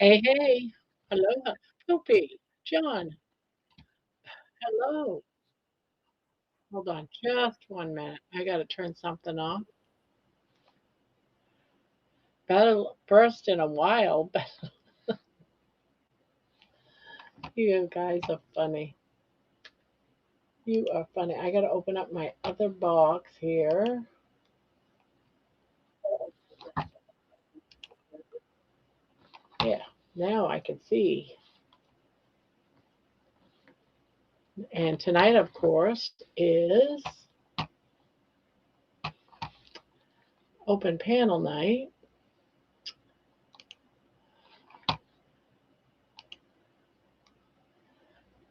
Hey, hey. Hello. Poopy. John. Hello. Hold on just 1 minute. I got to turn something off. Better burst in a while, but you guys are funny. You are funny. I got to open up my other box here. Yeah, now I can see. And tonight, of course, is open panel night.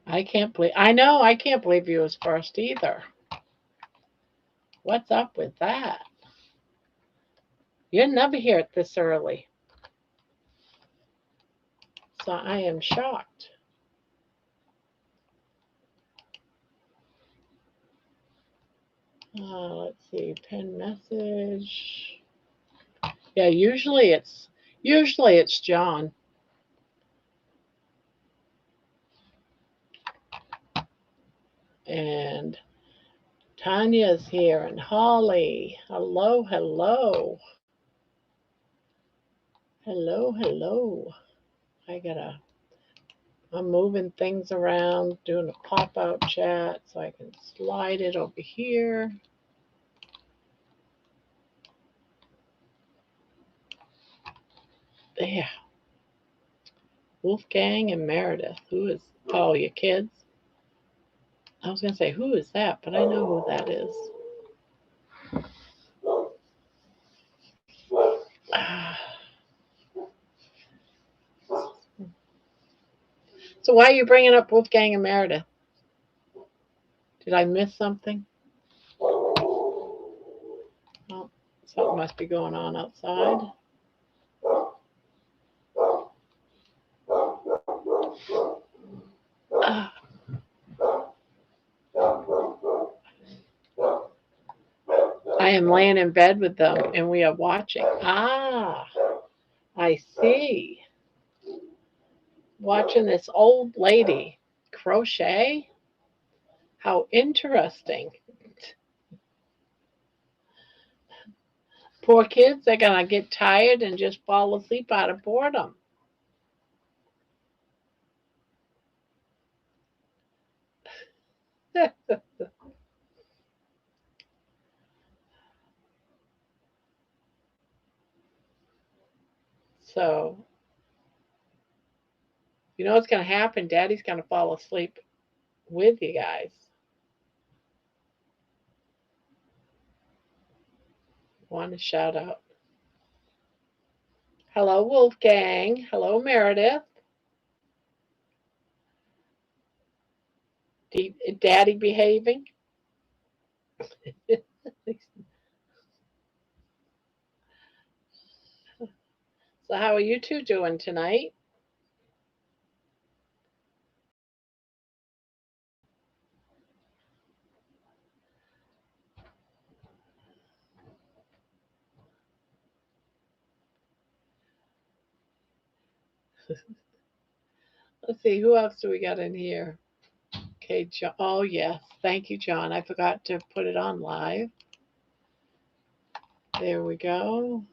I can't believe you was first either. What's up with that? You're never here at this early. So I am shocked. Let's see, pen message. Yeah, usually it's John. And Tanya's here and Holly. Hello, hello. Hello, hello. I'm moving things around, doing a pop-out chat so I can slide it over here. There. Wolfgang and Meredith. Your kids? I was going to say, who is that? But I know who that is. So why are you bringing up Wolfgang and Meredith? Did I miss something? Oh, something must be going on outside. I am laying in bed with them and we are watching. I see. Watching this old lady crochet. How interesting. Poor kids, they're going to get tired and just fall asleep out of boredom. So, you know what's going to happen? Daddy's going to fall asleep with you guys. Want to shout out. Hello, Wolfgang. Hello, Meredith. Daddy behaving? So, how are you two doing tonight? Let's see, who else do we got in here? Okay, John. Oh, yes. Thank you, John. I forgot to put it on live. There we go.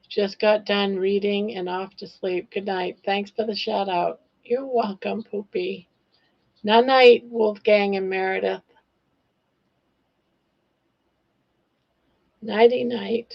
Just got done reading and off to sleep. Good night. Thanks for the shout out. You're welcome, Poopy. Night night, Wolfgang and Meredith. Nighty night.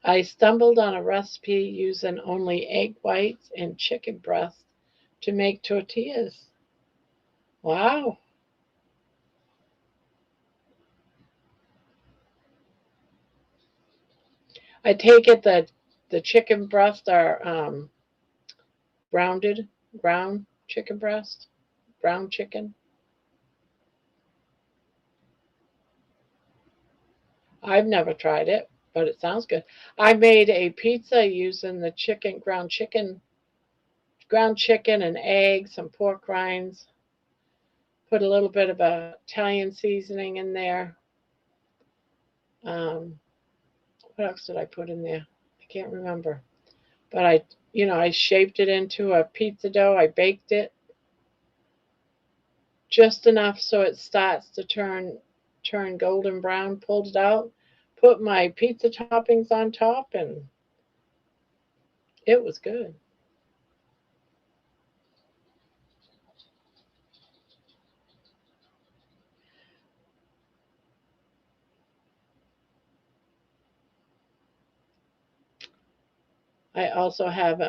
I stumbled on a recipe using only egg whites and chicken breast to make tortillas. Wow. I take it that the chicken breast are rounded, ground chicken breast, brown chicken. I've never tried it, but it sounds good. I made a pizza using the ground chicken and eggs, some pork rinds. Put a little bit of Italian seasoning in there. Um, what else did I put in there? I can't remember. But I shaped it into a pizza dough. I baked it just enough so it starts to turn golden brown. Pulled it out, put my pizza toppings on top, and it was good. I also have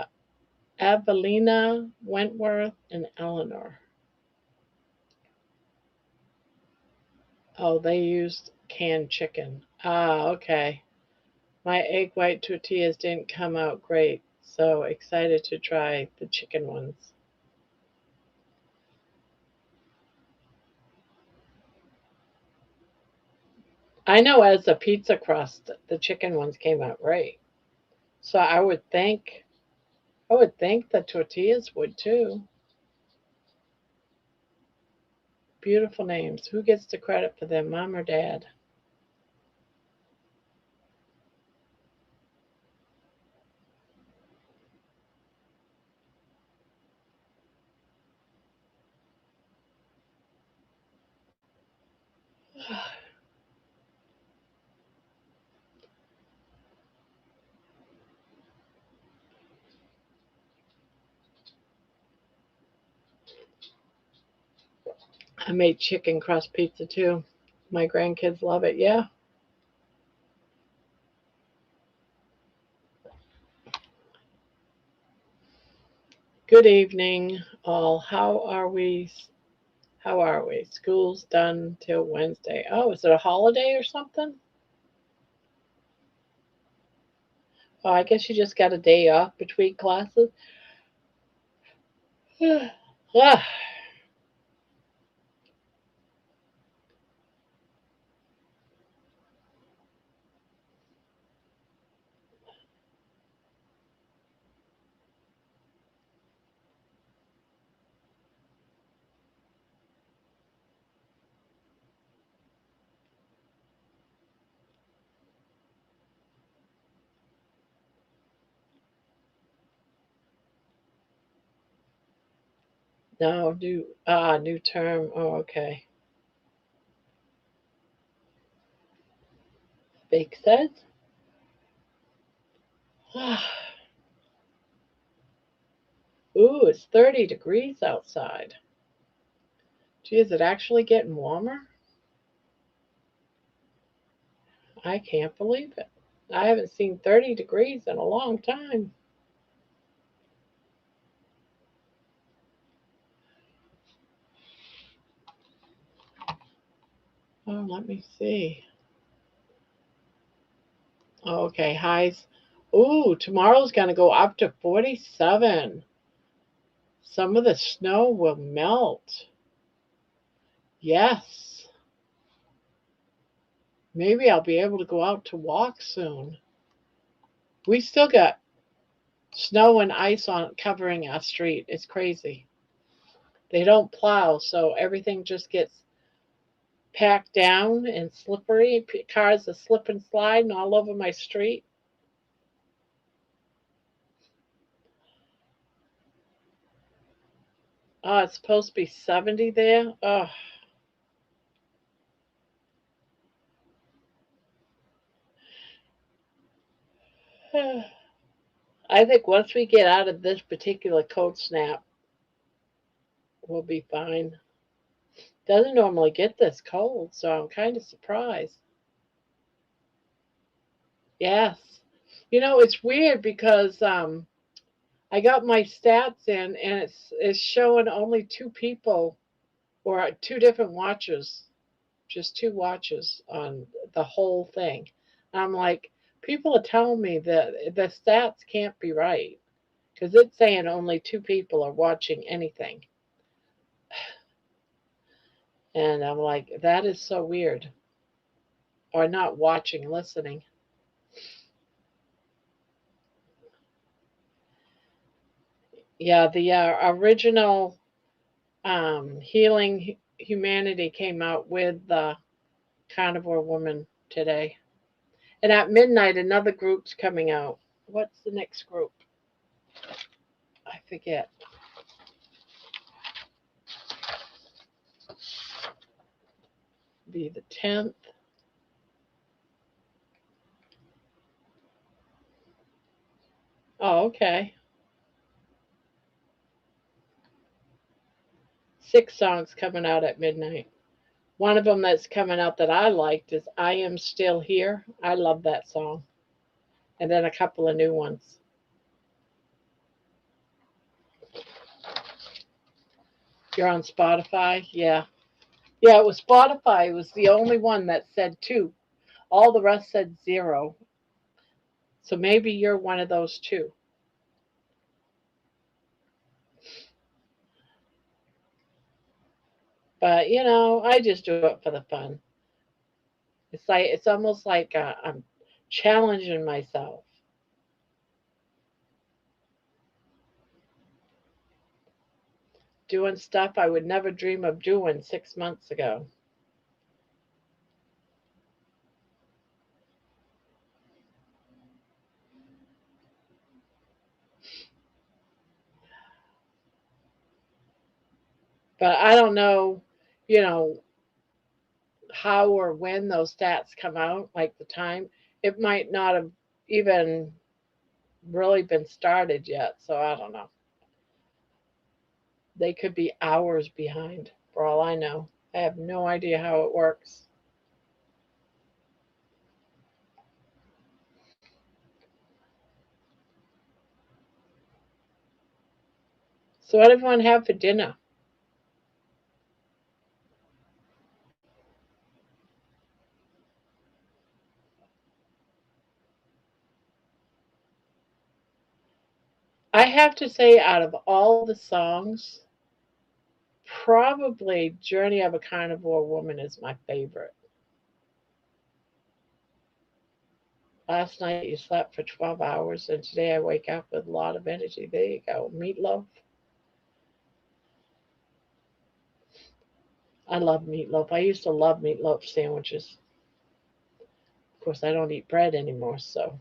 Evelina, Wentworth, and Eleanor. Oh, they used canned chicken. Ah, okay. My egg white tortillas didn't come out great, so excited to try the chicken ones. I know as a pizza crust, the chicken ones came out great. So I would think the tortillas would too. Beautiful names. Who gets the credit for them, mom or dad? I made chicken crust pizza too. My grandkids love it. Yeah. Good evening, all. How are we? School's done till Wednesday. Oh, is it a holiday or something? Oh, I guess you just got a day off between classes. Ah, no, new term. Oh, okay. Bake says. Ooh, it's 30 degrees outside. Gee, is it actually getting warmer? I can't believe it. I haven't seen 30 degrees in a long time. Oh, let me see. Oh, okay, highs. Ooh, tomorrow's going to go up to 47. Some of the snow will melt. Yes. Maybe I'll be able to go out to walk soon. We still got snow and ice on covering our street. It's crazy. They don't plow, so everything just gets packed down and slippery. Cars are slip and sliding all over my street. Oh, it's supposed to be 70 there. Oh, I think once we get out of this particular cold snap, we'll be fine. Doesn't normally get this cold, so I'm kind of surprised. Yes. It's weird because I got my stats in and it's showing only two people or two different watches, just two watches on the whole thing. I'm like, people are telling me that the stats can't be right because it's saying only two people are watching anything. And I'm like, that is so weird. or not watching, listening. Yeah, the original Healing Humanity came out with the Carnivore Woman today. And at midnight, another group's coming out. What's the next group? I forget. Be the 10th. Oh, okay. 6 songs coming out at midnight. One of them that's coming out that I liked is I Am Still Here. I love that song. And then a couple of new ones. You're on Spotify? Yeah. Yeah, it was Spotify. It was the only one that said 2. All the rest said 0. So maybe you're one of those too. But I just do it for the fun. It's almost like I'm challenging myself, doing stuff I would never dream of doing 6 months ago. But I don't know, you know, how or when those stats come out, like the time. It might not have even really been started yet, so I don't know. They could be hours behind for all I know. I have no idea how it works. So, what did everyone have for dinner? I have to say, out of all the songs, probably Journey of a Carnivore Woman is my favorite. Last night you slept for 12 hours, and today I wake up with a lot of energy. There you go. Meatloaf. I love meatloaf. I used to love meatloaf sandwiches. Of course, I don't eat bread anymore, so.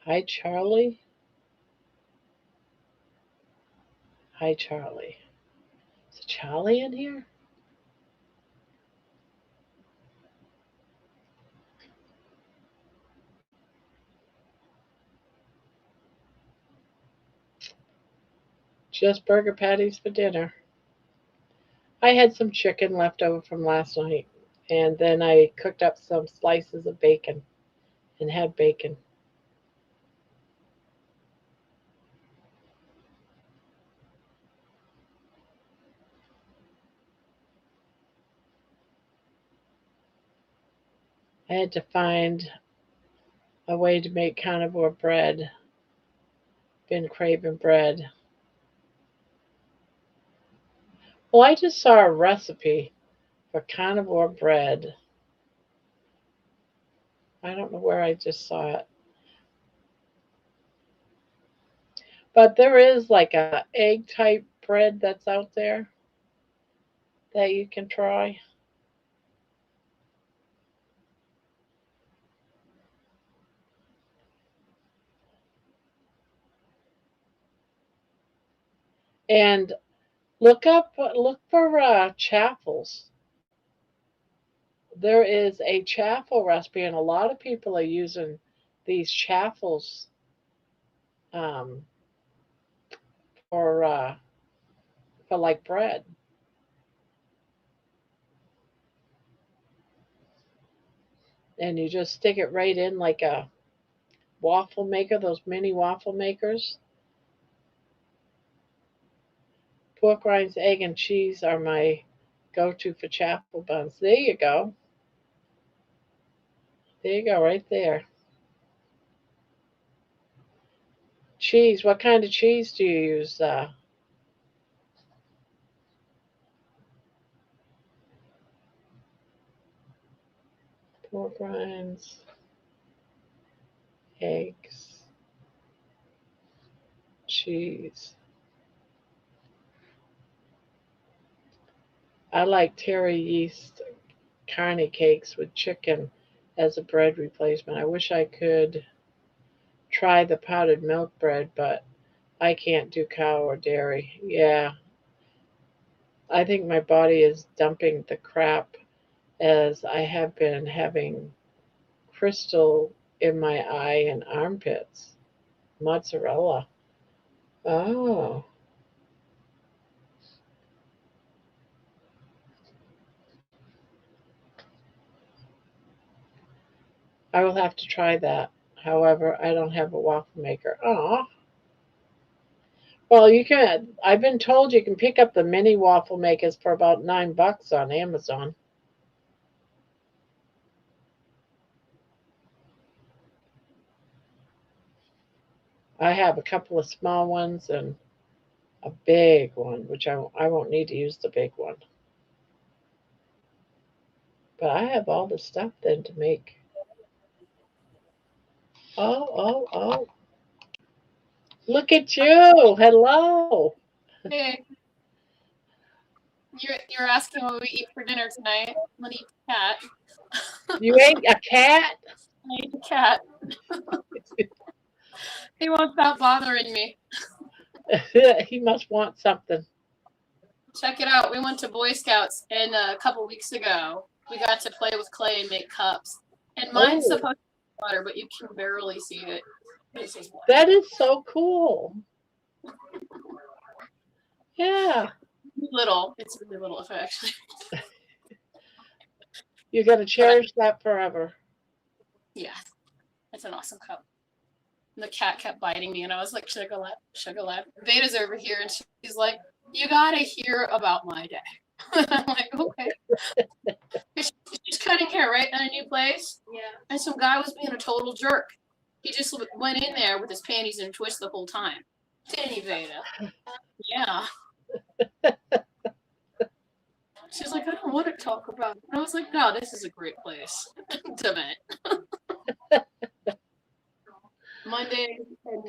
Hi, Charlie. Hi, Charlie. Is Charlie in here? Just burger patties for dinner. I had some chicken left over from last night, and then I cooked up some slices of bacon and had bacon. I had to find a way to make carnivore bread. Been craving bread. Well, I just saw a recipe for carnivore bread. I don't know where I just saw it. But there is like a egg type bread that's out there that you can try. And look for chaffles. There is a chaffle recipe, and a lot of people are using these chaffles um, for like bread, and you just stick it right in like a waffle maker. Those mini waffle makers. Pork rinds, egg, and cheese are my go-to for chaffle buns. There you go. There you go, right there. Cheese. What kind of cheese do you use? Pork rinds, eggs, cheese. I like terry yeast carney cakes with chicken as a bread replacement. I wish I could try the powdered milk bread, but I can't do cow or dairy. Yeah, I think my body is dumping the crap as I have been having crystal in my eye and armpits. Mozzarella. Oh, I will have to try that. However, I don't have a waffle maker. Oh, well, you can. I've been told you can pick up the mini waffle makers for about $9 on Amazon. I have a couple of small ones and a big one, which I won't need to use the big one. But I have all the stuff then to make. Oh, oh, oh. Look at you. Hello. Hey, you're asking what we eat for dinner tonight. I'm gonna eat the cat. You ate a cat? I ate the cat. He won't stop bothering me. He must want something. Check it out. We went to Boy Scouts, and a couple weeks ago, we got to play with clay and make cups. And mine's Oh, supposed to be water, but you can barely see it. It says water. that is so cool. Yeah. Little. It's really little, if I actually. You're going to But cherish that forever. yeah, it's an awesome cup. And the cat kept biting me, and I was like, sugar lab, sugar lab. Beta's over here, and she's like, you gotta hear about my day. And I'm like, okay. She's cutting hair, right, in a new place? Yeah. And some guy was being a total jerk. He just went in there with his panties in a twist the whole time. Didn't he, Beta? Yeah. She's like, I don't want to talk about it. And I was like, no, this is a great place to vent. Monday and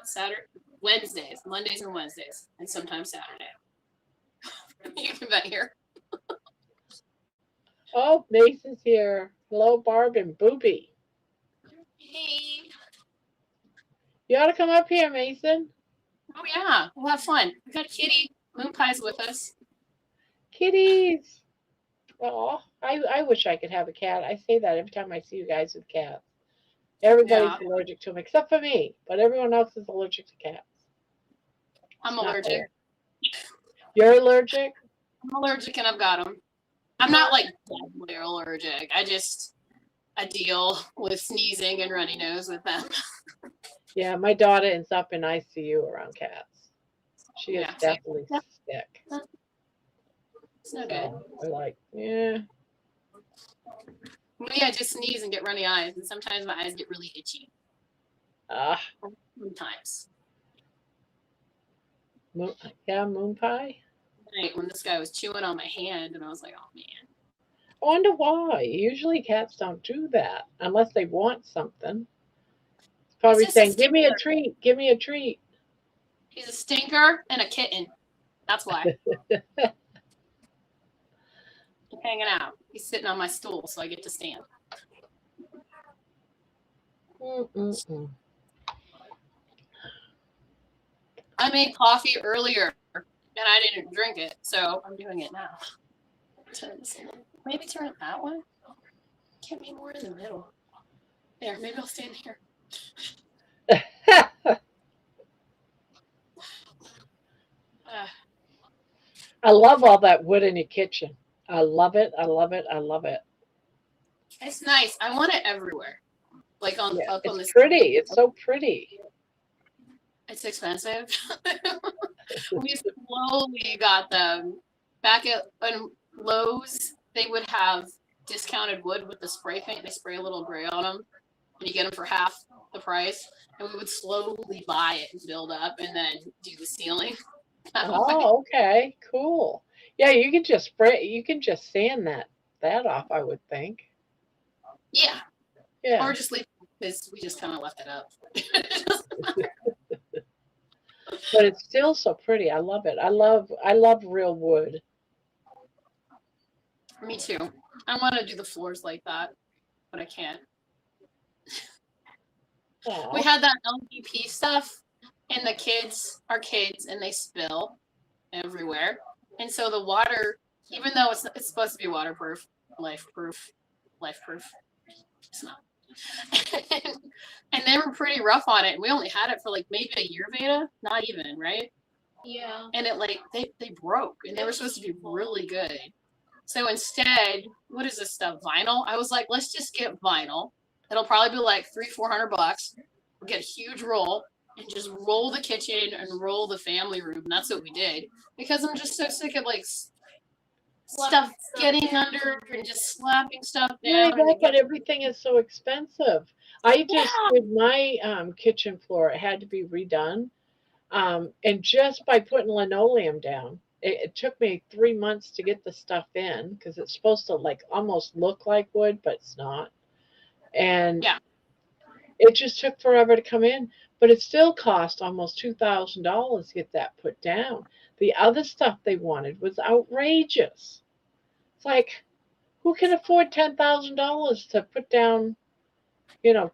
Saturday? Wednesdays. Mondays and Wednesdays. And sometimes Saturday. You can vent here. Oh, Mason's here. Hello, Barb and Booby. Hey. You ought to come up here, Mason. Oh yeah, we'll have fun. We got Kitty Moon Pie's with us. Kitties. Oh, I wish I could have a cat. I say that every time I see you guys with cats. Everybody's Yeah, allergic to them except for me, but everyone else is allergic to cats. I'm It's not allergic. fair. You're allergic? I'm allergic and I've got them. I'm not like deadly allergic. I deal with sneezing and runny nose with them. Yeah, my daughter ends up in ICU around cats. She is Yeah, definitely sick. it's no good. So we're like, yeah. Me, I just sneeze and get runny eyes, and sometimes my eyes get really itchy. Ah, Sometimes. moon pie. Right, when this guy was chewing on my hand, and I was like, oh man. I wonder why. Usually cats don't do that unless they want something. He's Probably just a saying, "Give me a stinker. treat, give me a treat." He's a stinker and a kitten. That's why. He's hanging out. He's sitting on my stool, so I get to stand. Mm-mm-mm. I made coffee earlier, and I didn't drink it, so I'm doing it now. Turn this a little. Maybe turn it that way. Can't be more in the middle. There, maybe I'll stand here. I love all that wood in your kitchen. I love it. I love it. I love it. It's nice. I want it everywhere. Like on Yeah, up on it's this. pretty. It's so pretty. It's expensive. We slowly got them back at Lowe's. They would have discounted wood with the spray paint. They spray a little gray on them, and you get them for half. the price, and we would slowly buy it and build up, and then do the ceiling. Oh, okay, cool. Yeah, you can just spray. You can just sand that off, I would think. Yeah, Yeah, or just leave because we just kind of left it up. but it's still so pretty. I love it. I love real wood. Me too. I want to do the floors like that, but I can't. We Oh, had that LVP stuff, and the kids are kids, and they spill everywhere. And so the water, even though it's supposed to be waterproof, life proof, it's not. And they were pretty rough on it. And we only had it for like maybe a year, Veda, not even, right? Yeah. And it like they broke, and they were supposed to be really good. So instead, what is this stuff? Vinyl? I was like, let's just get vinyl. It'll probably be like $300-400. We'll get a huge roll and just roll the kitchen and roll the family room. And that's what we did, because I'm just so sick of like stuff getting under and just slapping stuff yeah, down. And it but gets, everything is so expensive. I just did my kitchen floor. It had to be redone, and just by putting linoleum down, it took me 3 months to get the stuff in because it's supposed to like almost look like wood, but it's not. And yeah, it just took forever to come in, but it still cost almost $2,000 to get that put down. The other stuff they wanted was outrageous. It's like, who can afford $10,000 to put down,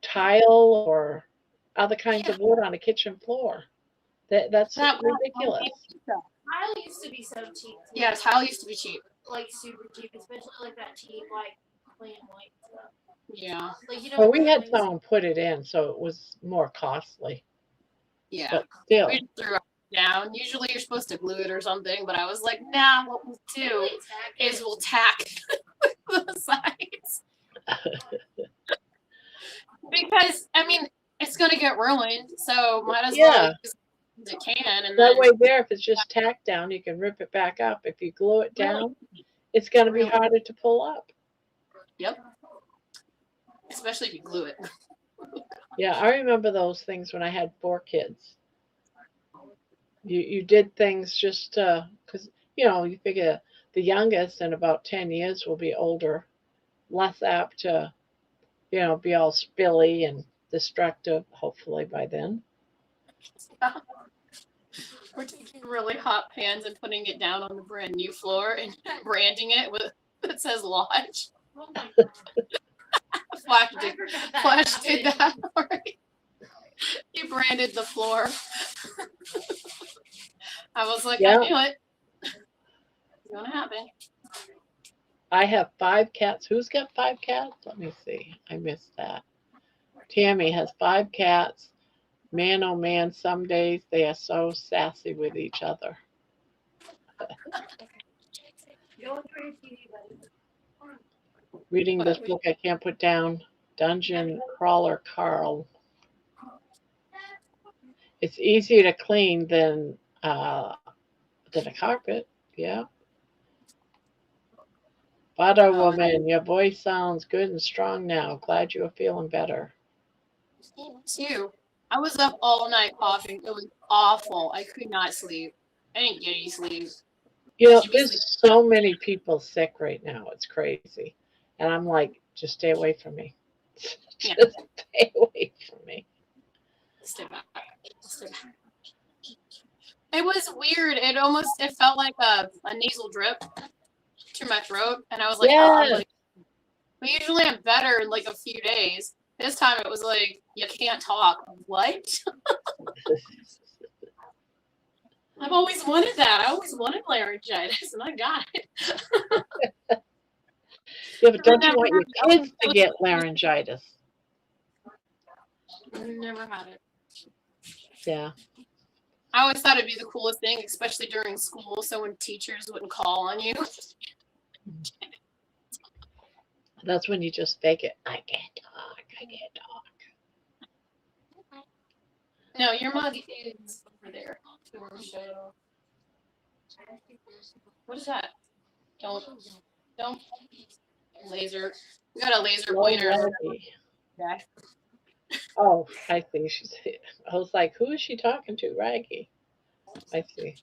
tile or other kinds yeah. of wood on a kitchen floor? That's That ridiculous. Tile used to be so cheap. Too. yeah, tile used to be cheap. Like super cheap, especially like that cheap like plain white stuff. Yeah, Like you know. Well, we had like, someone put it in, so it was more costly, yeah. but still. We just threw it down. Usually you're supposed to glue it or something, but I was like, nah, what we'll do is we'll tack the sides. Because I mean it's gonna get ruined, so might as well Yeah, use the can and that then way there, if it's just tacked down, you can rip it back up. If you glue it really, down, it's going to be really, harder to pull up. yep. Especially if you glue it. Yeah, I remember those things when I had 4 kids. You did things just because you figure the youngest in about 10 years will be older, less apt to be all spilly and destructive. Hopefully by then. We're taking really hot pans and putting it down on the brand new floor and branding it with it says Lodge. Oh my god. Flash did that already. He branded the floor. I was like, Yeah. I knew it. It's gonna happen. I have 5 cats. Who's got 5 cats? Let me see. I missed that. Tammy has 5 cats. Man, oh man, some days they are so sassy with each other. Reading this book I can't put down. Dungeon Crawler Carl. It's easier to clean than a carpet. Yeah. Butter woman, your voice sounds good and strong now. Glad you are feeling better. Me too. I was up all night coughing. It was awful. I could not sleep. I didn't get any sleep. There's so many people sick right now. It's crazy. And I'm like, just stay away from me. Yeah. Just stay away from me. Stay back. It was weird. It felt like a nasal drip to my throat. And I was like, oh, I'm like, but usually I'm better in like a few days. This time it was like, you can't talk. What? I've always wanted that. I always wanted laryngitis, and I got it. Yeah, but don't you want your kids to get laryngitis? I never had it. Yeah. I always thought it'd be the coolest thing, especially during school, so when teachers wouldn't call on you. That's when you just fake it. I can't talk. I can't talk. No, your mug is over there. What is that? Don't laser. We got a laser pointer. Alrighty. Okay. Oh, I see. I was like, who is she talking to? Raggy. I see.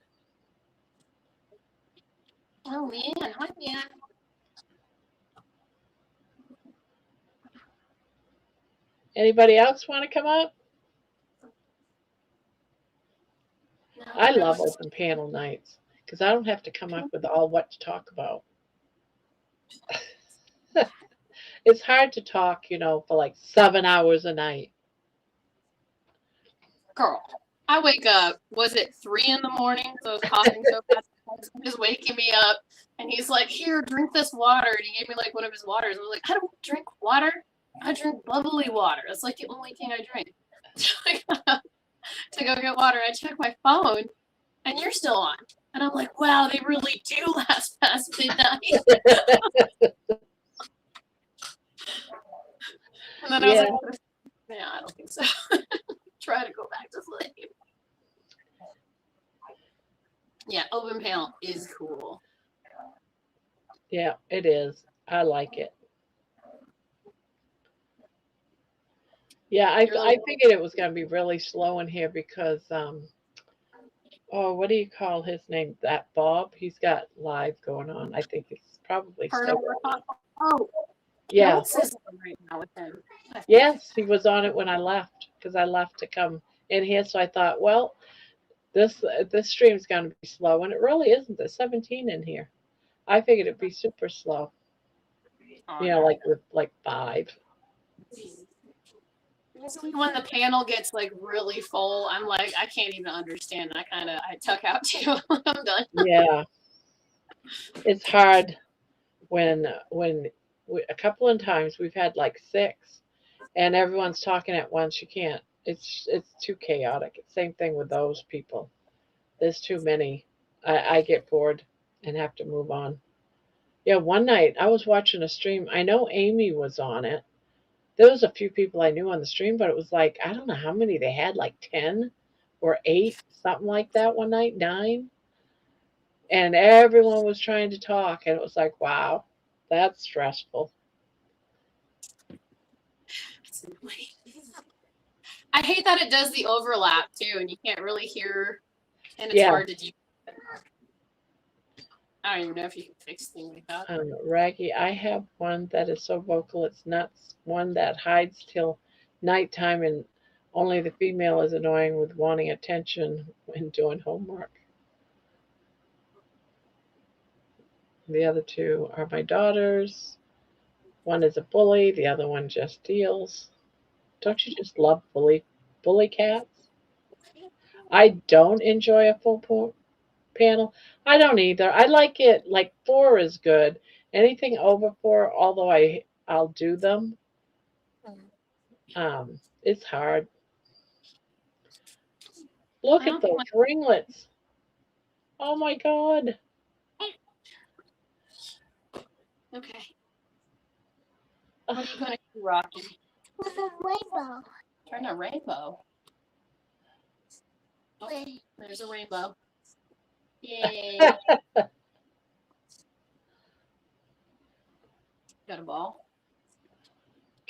Oh man, hi man. Anybody else want to come up? No, I there love was- open panel nights because I don't have to come up with all what to talk about. It's hard to talk, for like 7 hours a night. Girl, I wake up. Was it 3 in the morning? So I was coughing so fast. He was waking me up, and he's like, "Here, drink this water." And he gave me like one of his waters. I was like, "I don't drink water. I drink bubbly water. That's like the only thing I drink." To go get water, I check my phone, and you're still on. And I'm like, "Wow, they really do last past midnight." And then I was Yeah, like, "Yeah, I don't think so." Try to go back to sleep. Yeah, open panel is cool. yeah, it is. I like it. Yeah, I You're I like, figured it was going to be really slow in here because oh, what do you call his name? That Bob? He's got live going on. I think it's probably still Carnivore. going. Oh, Yeah. Notes is on right now with him. I think. Yes, he was on it when I left because I left to come in here. So I thought, well, this stream's going to be slow, and it really isn't. There's 17 in here. I figured it'd be super slow. Oh, no. Like with like 5. Usually when the panel gets like really full, I'm like, I can't even understand. I tuck out too. I'm done. Yeah, it's hard when a couple of times we've had like 6, and everyone's talking at once. You can't. It's too chaotic. Same thing with those people. There's too many. I get bored and have to move on. Yeah, one night I was watching a stream. I know Amy was on it. There was a few people I knew on the stream, but it was like I don't know how many they had, like 10 or 8, something like that one night, 9. And everyone was trying to talk, and it was like, wow, that's stressful. I hate that it does the overlap too, and you can't really hear, and it's Yeah, hard to do. I don't even know if you can fix things like that. Raggy, I have one that is so vocal it's nuts. One that hides till nighttime, and only the female is annoying with wanting attention when doing homework. The other 2 are my daughters. One is a bully, the other one just deals. Don't you just love bully cats? I don't enjoy a full panel. I don't either. I like it like 4 is good. Anything over 4, although I'll do them. It's hard. I Look at don't think those ringlets. Oh my god. okay. What are you gonna do, Rocky? With a rainbow. Turn a rainbow. Oh, there's a rainbow. Yay! Got a ball.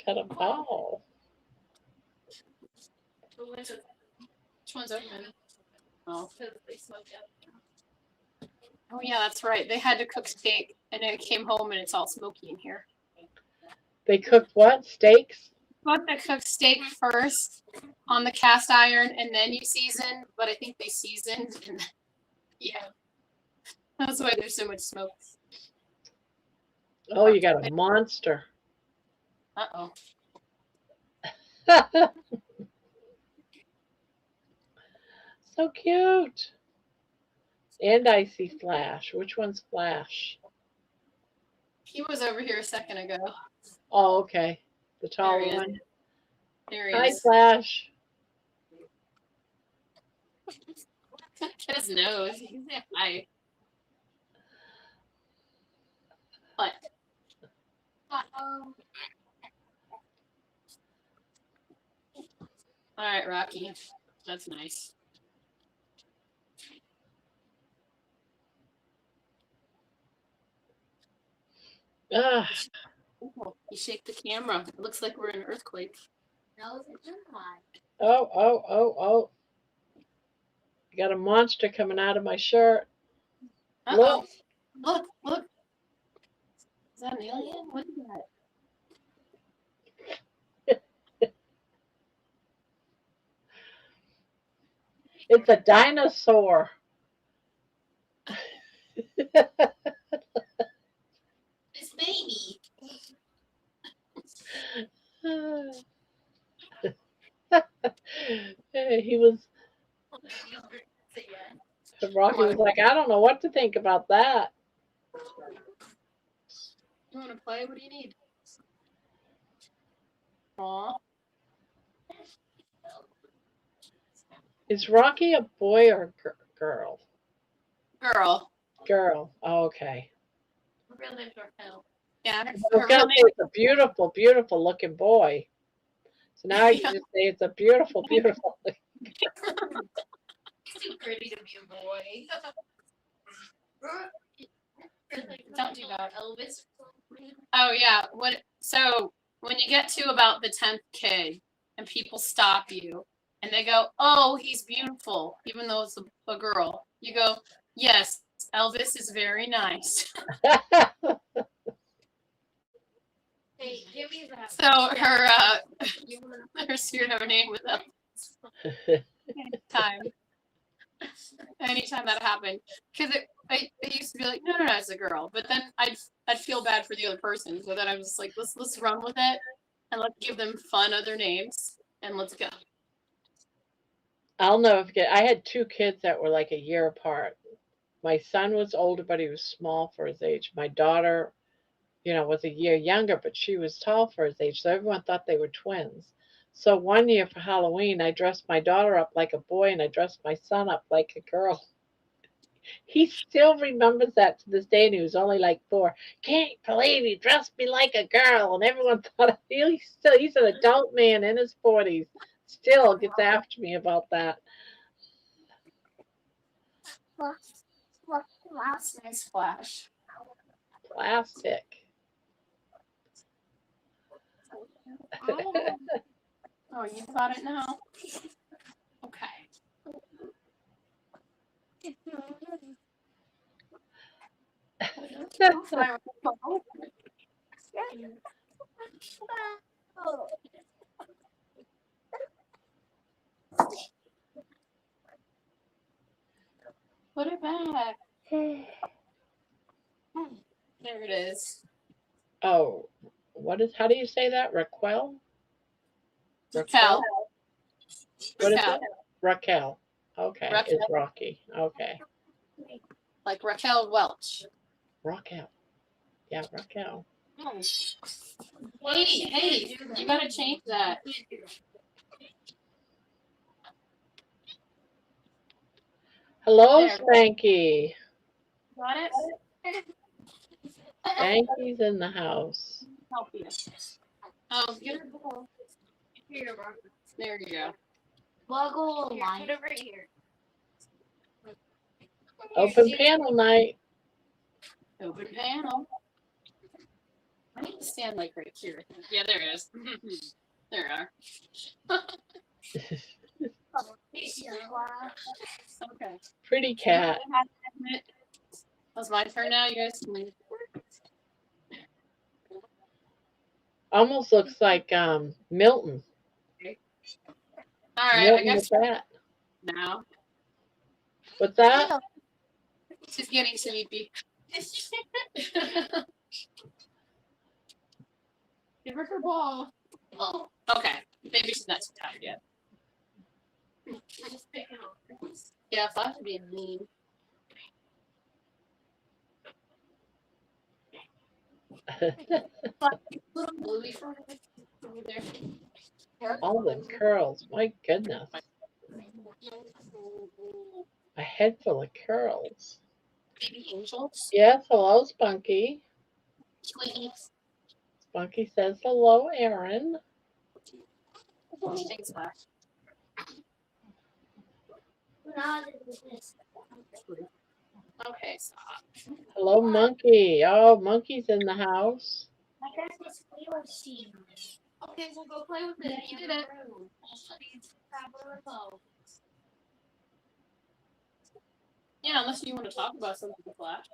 Got a ball. Which one's open? Oh. Oh yeah, that's right. They had to cook steak, and then it came home, and it's all smoky in here. They cooked what? Steaks? But they cook steak first on the cast iron, and then you season. But I think they seasoned, and yeah, that's why there's so much smoke. Oh, you got a monster. Uh-oh. So cute. And I see Flash. Which one's Flash? He was over here a second ago. Oh, okay. The There taller he is. one. There he Hi, is. Flash. Get his nose. You can say hi. What? Uh-oh. All right, Rocky. That's nice. Ah, You shake the camera. It looks like we're in an earthquake. No, it's unwind. Oh. Got a monster coming out of my shirt. Uh-oh. Look. Is that an alien? What is that? It's a dinosaur. It's baby. He was, Rocky was like, I don't know what to think about that. You want to play? What do you need? Aw. Is Rocky a boy or girl? Girl. Girl. Oh, okay. Real name's Raquel. Yeah. I was Her gonna real say it's a beautiful, beautiful looking boy. So now I can just say it's a beautiful, beautiful. He's too pretty to be a boy. Don't do that. Elvis. Oh yeah. So when you get to about the 10th K and people stop you and they go, "Oh, he's beautiful," even though it's a girl, you go, "Yes, Elvis is very nice." Hey, give me that. So her spirit name was Elvis. Anytime that happened, because I used to be like, no, it's a girl, but then I'd feel bad for the other person, so then I was like, let's run with it and let's give them fun other names and let's go. I'll never forget. I had two kids that were like a year apart. My son was older, but he was small for his age. My daughter, was a year younger, but she was tall for his age. So everyone thought they were twins. So one year for Halloween, I dressed my daughter up like a boy and I dressed my son up like a girl. He still remembers that to this day, and he was only like 4. Can't believe he dressed me like a girl, and everyone thought he's an adult man in his 40s. Still gets after me about that. Last nice flash. Plastic. Oh, you got it now? Okay. Put it back. There it is. Oh, how do you say that? Raquel? Raquel. What is it? Raquel. Okay, Raquel. it's Rocky. Okay. Like Raquel Welch. Raquel. Yeah, Raquel. Hey, you gotta change that. Hello, There. Spanky. Got it? Spanky's in the house. Help you. Oh, get her ball. Here, Mark. There you go. Buggle line. Put it right here. Open panel night. Open panel. I need to stand like right here. Yeah, there it is. There you are. Okay. Pretty cat. That's my turn now. You guys can leave. Almost looks like Milton. All right, Milton I guess with that. now What's that? she's getting sleepy. Give her her ball. Oh, okay. Maybe she's not too tired yet. Yeah, Flash would be mean. Little bluey for her over there. All them curls. My goodness. A head full of curls. Baby angels. Yes, hello, Spunky. Sweeties. Spunky says hello, Aaron. Thanks, Flash. Okay, stop. Hello, Monkey. Oh, Monkey's in the house. I guess it's Squealer scene. Okay, so go play with it. Yeah, you did it. Yeah, unless you want to talk about something, Flash.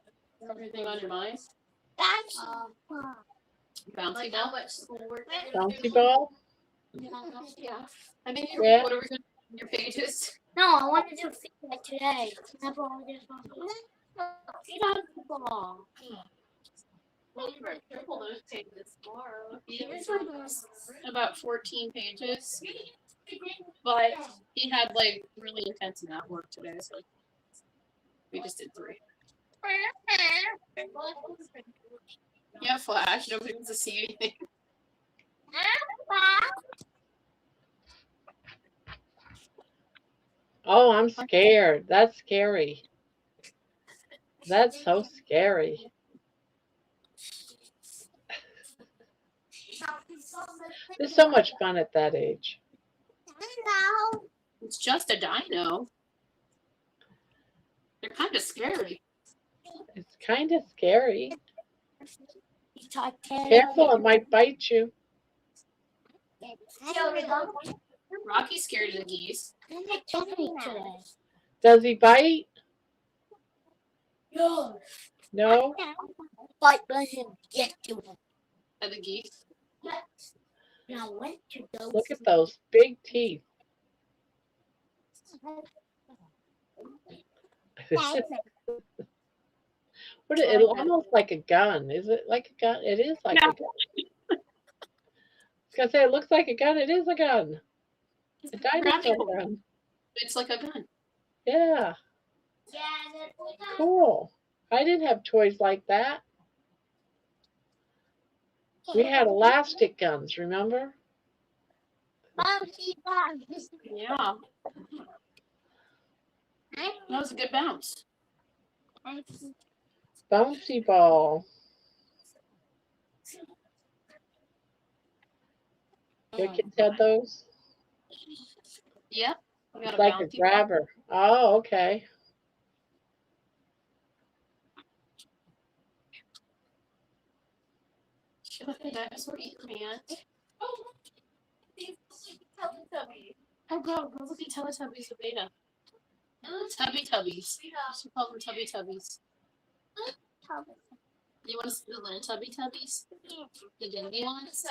Everything on your mind? That's Bouncy like ball? how much schoolwork. Bouncy ball? Yeah. I think Yeah. what are we going to do in your pages? No, I want to do feedback today. That's all I just want to do. Feedback ball. Triple those pages tomorrow. It was about 14 pages, but he had like really intense math work today, so we just did 3. Yeah, Flash. Nobody wants to see anything. Oh, I'm scared. That's scary. That's so scary. There's so much fun at that age. It's just a dino. They're kind of scary. It's kind of scary. Careful, it might bite you. Rocky's scared of the geese. Does he bite? No. No? But let him get to him. Of the geese. Now went to those. Look at those big teeth. It almost like a gun. Is it like a gun? It is like a gun. I was gonna say it looks like a gun. It is a gun. A dinosaur gun. It's like a gun. Yeah. Cool. I didn't have toys like that. We had elastic guns, remember? Yeah. That was a good bounce. Bouncy ball. Your kids had those? Yeah. We got It's like a grabber. Oh, okay. Look at that. That's what you can't. Oh, go look at Teletubbies of Beta. Tubby Tubbies. She called them Tubby Tubbies. You want to learn Tubby Tubbies? The dingy ones?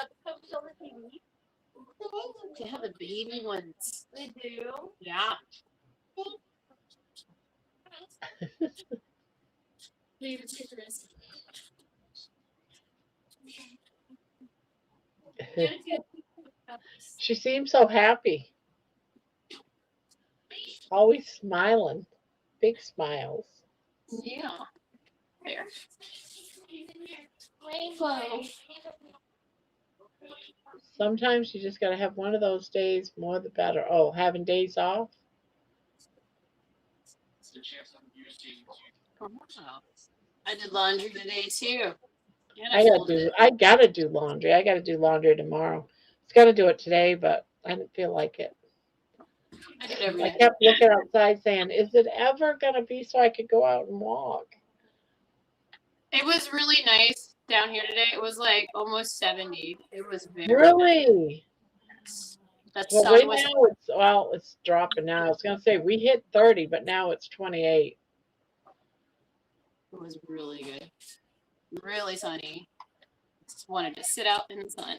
They have the baby ones. They do? Yeah. Baby stickers. She seems so happy. Always smiling. Big smiles. Yeah. There. Rainbow. Sometimes you just got to have one of those days, more the better. Oh, having days off? Oh, I did laundry today too. And I folded it. gotta do laundry. I gotta do laundry tomorrow. I was gonna do it today, but I didn't feel like it. I did every I day. kept looking outside saying, is it ever gonna be so I could go out and walk? It was really nice down here today. It was like almost 70. It was very Really? nice. That Well, sun right was now it's dropping now. I was gonna say we hit 30, but now it's 28. it was really good. Really sunny. Just wanted to sit out in the sun.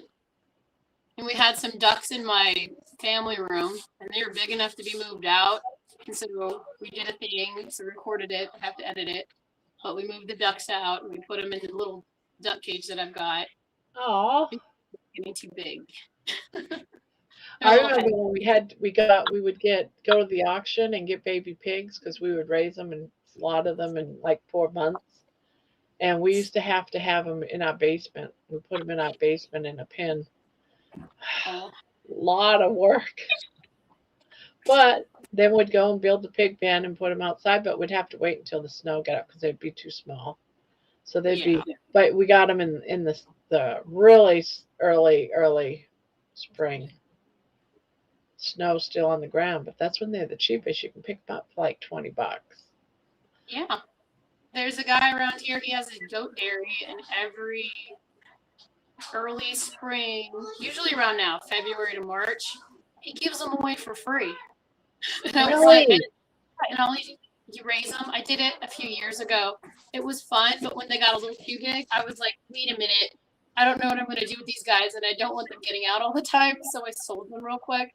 And we had some ducks in my family room, and they were big enough to be moved out. And so we did a thing, so recorded it. I have to edit it, but we moved the ducks out and we put them in the little duck cage that I've got. Oh, Getting too big. I remember when we would go to the auction and get baby pigs because we would raise them and slaughter them in like 4 months. And we used to have them in our basement. We put them in our basement in a pen. Oh. Lot of work. But then we'd go and build the pig pen and put them outside, but we'd have to wait until the snow got up because they'd be too small. So they'd be, but we got them in the really early spring. Snow still on the ground, but that's when they're the cheapest. You can pick them up for like $20. Yeah. There's a guy around here, he has a goat dairy, and every early spring, usually around now, February to March. He gives them away for free. And I was like, Really? and all you raise them. I did it a few years ago. It was fun, but when they got a little too big, I was like, wait a minute. I don't know what I'm going to do with these guys, and I don't want them getting out all the time. So I sold them real quick.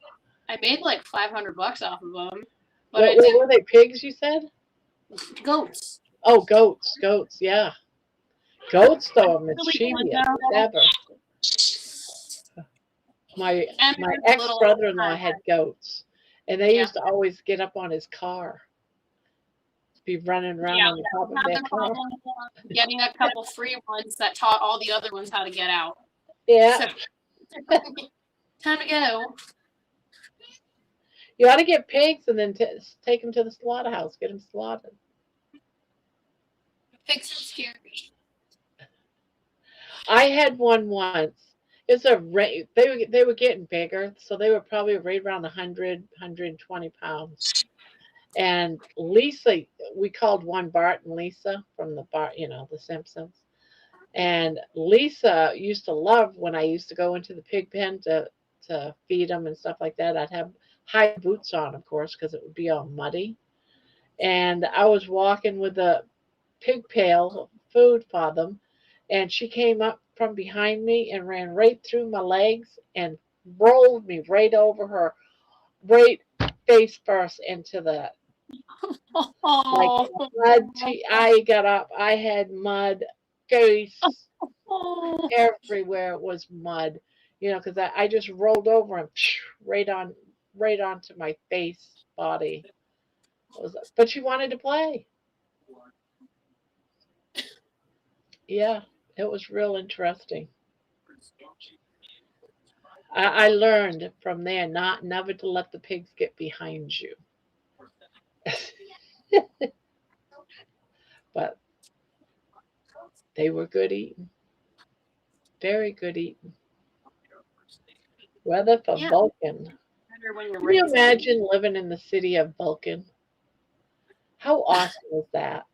I made like $500 off of them, but I What did were they? Pigs, you said? goats. Oh, goats. Goats. Yeah. Goats, though, are Really fun mischievous as though. ever. My And my there's a ex little, brother-in-law had goats, and they yeah, used to always get up on his car, be running around yeah. on the top of Had their the car. problem getting a couple free ones that taught all the other ones how to get out. Yeah, So time to go. you ought to get pigs and then take them to the slaughterhouse, get them slaughtered. Pigs are scary. I had one once. It's they were getting bigger, so they were probably right around 100, 120 pounds. And Lisa, we called one Bart and Lisa from the Bart, the Simpsons. And Lisa used to love when I used to go into the pig pen to feed them and stuff like that. I'd have high boots on, of course, because it would be all muddy. And I was walking with a pig pail of food for them, and she came up from behind me and ran right through my legs and rolled me right over her, right face first into the like Oh, mud. I got up. I had mud, grease oh. everywhere. It was mud, because I just rolled over and right onto my face, body. But she wanted to play. Yeah, it was real interesting. I learned from there not never to let the pigs get behind you. But they were good eating, very good eating. Weather for Yeah, Vulcan. better when you're Can you raising them. imagine living in the city of Vulcan? How awesome is that?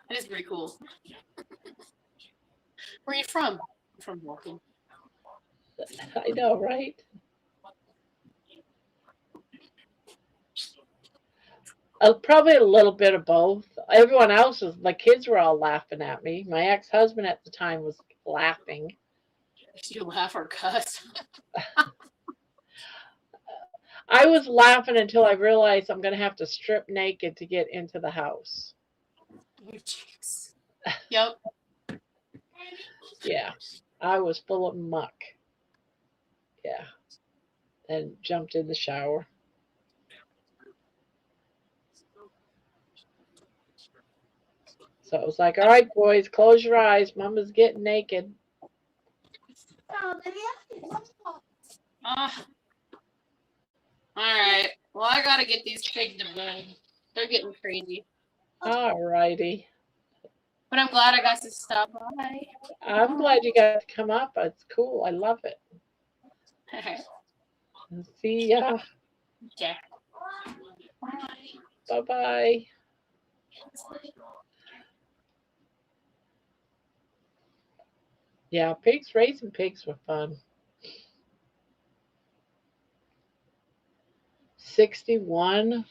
That is pretty cool. Where are you from? I'm from Walking. I know, right? Probably a little bit of both. Everyone else was, my kids were all laughing at me. My ex-husband at the time was laughing. If you laugh or cuss. I was laughing until I realized I'm going to have to strip naked to get into the house. Your cheeks. Yep. Yeah, I was full of muck. Yeah, and jumped in the shower. So it was like, all right, boys, close your eyes. Mama's getting naked. Ah, all right. Well, I gotta get these pigs to bed. They're getting crazy. All righty. But I'm glad I got to stop by. I'm glad you got to come up. It's cool. I love it. See ya. Okay. Bye bye. Yeah, raising pigs were fun. 61.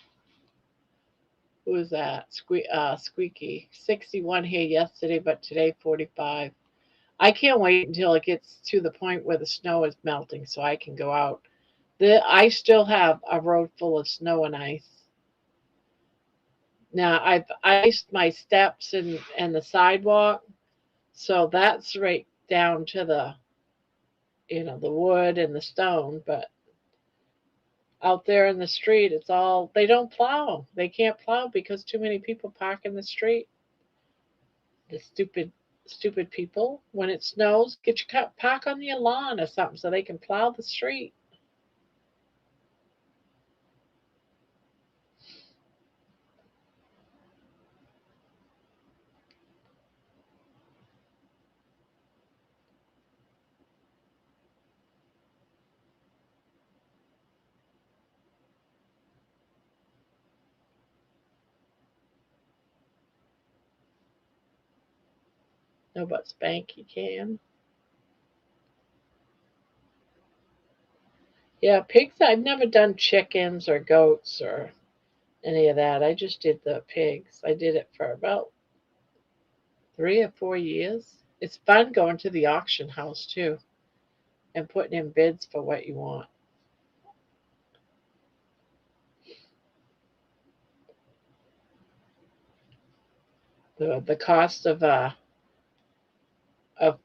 Who was that? Squeaky. 61 here yesterday, but today 45. I can't wait until it gets to the point where the snow is melting so I can go out. I still have a road full of snow and ice. Now I've iced my steps and the sidewalk, so that's right down to the wood and the stone. But out there in the street, they don't plow. They can't plow because too many people park in the street. The stupid people. When it snows, get your car, park on your lawn or something so they can plow the street. No, but Spanky can. Yeah, pigs. I've never done chickens or goats or any of that. I just did the pigs. I did it for about 3 or 4 years. It's fun going to the auction house too and putting in bids for what you want. The cost of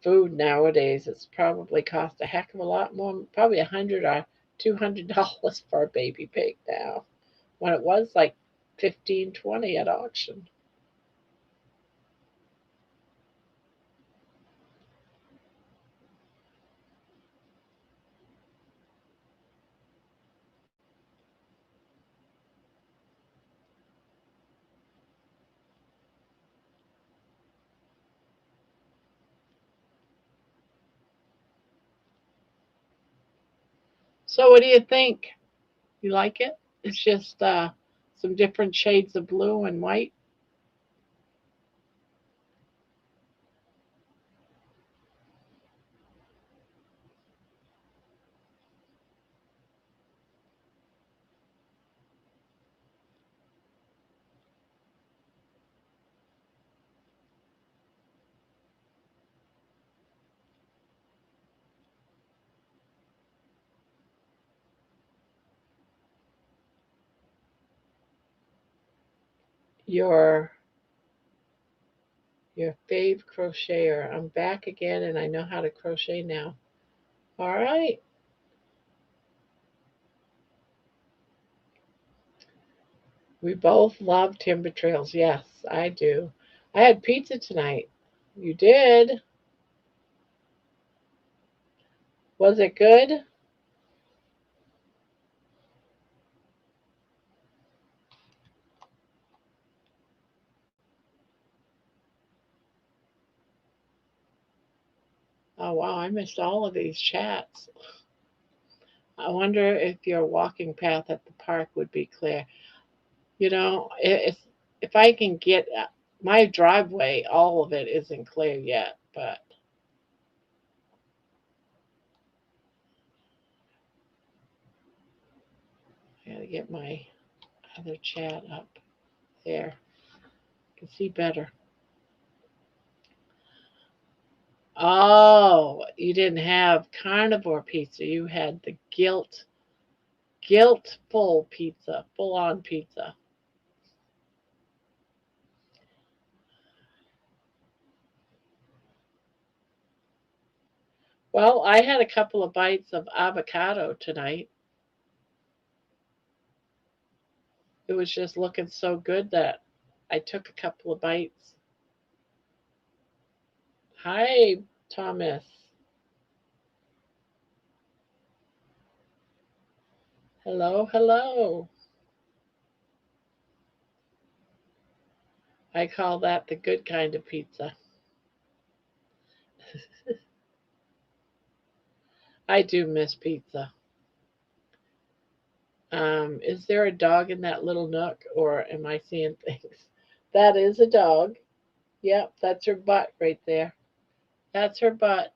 food nowadays, it's probably cost a heck of a lot more, probably 100 or $200 for a baby pig now, when it was like 15, 20 at auction. So, what do you think? You like it? It's just some different shades of blue and white. Your your fave crocheter. I'm back again, and I know how to crochet now. All right. We both love timber trails. Yes, I do. I had pizza tonight. You did? Was it good? Oh, wow. I missed all of these chats. I wonder if your walking path at the park would be clear. If I can get my driveway, all of it isn't clear yet, but I gotta get my other chat up there. I can see better. Oh, you didn't have carnivore pizza. You had the guiltful pizza, full on pizza. Well, I had a couple of bites of avocado tonight. It was just looking so good that I took a couple of bites. Hi, Thomas. Hello, hello. I call that the good kind of pizza. I do miss pizza. Is there a dog in that little nook, or am I seeing things? That is a dog. Yep, that's her butt right there. That's her butt.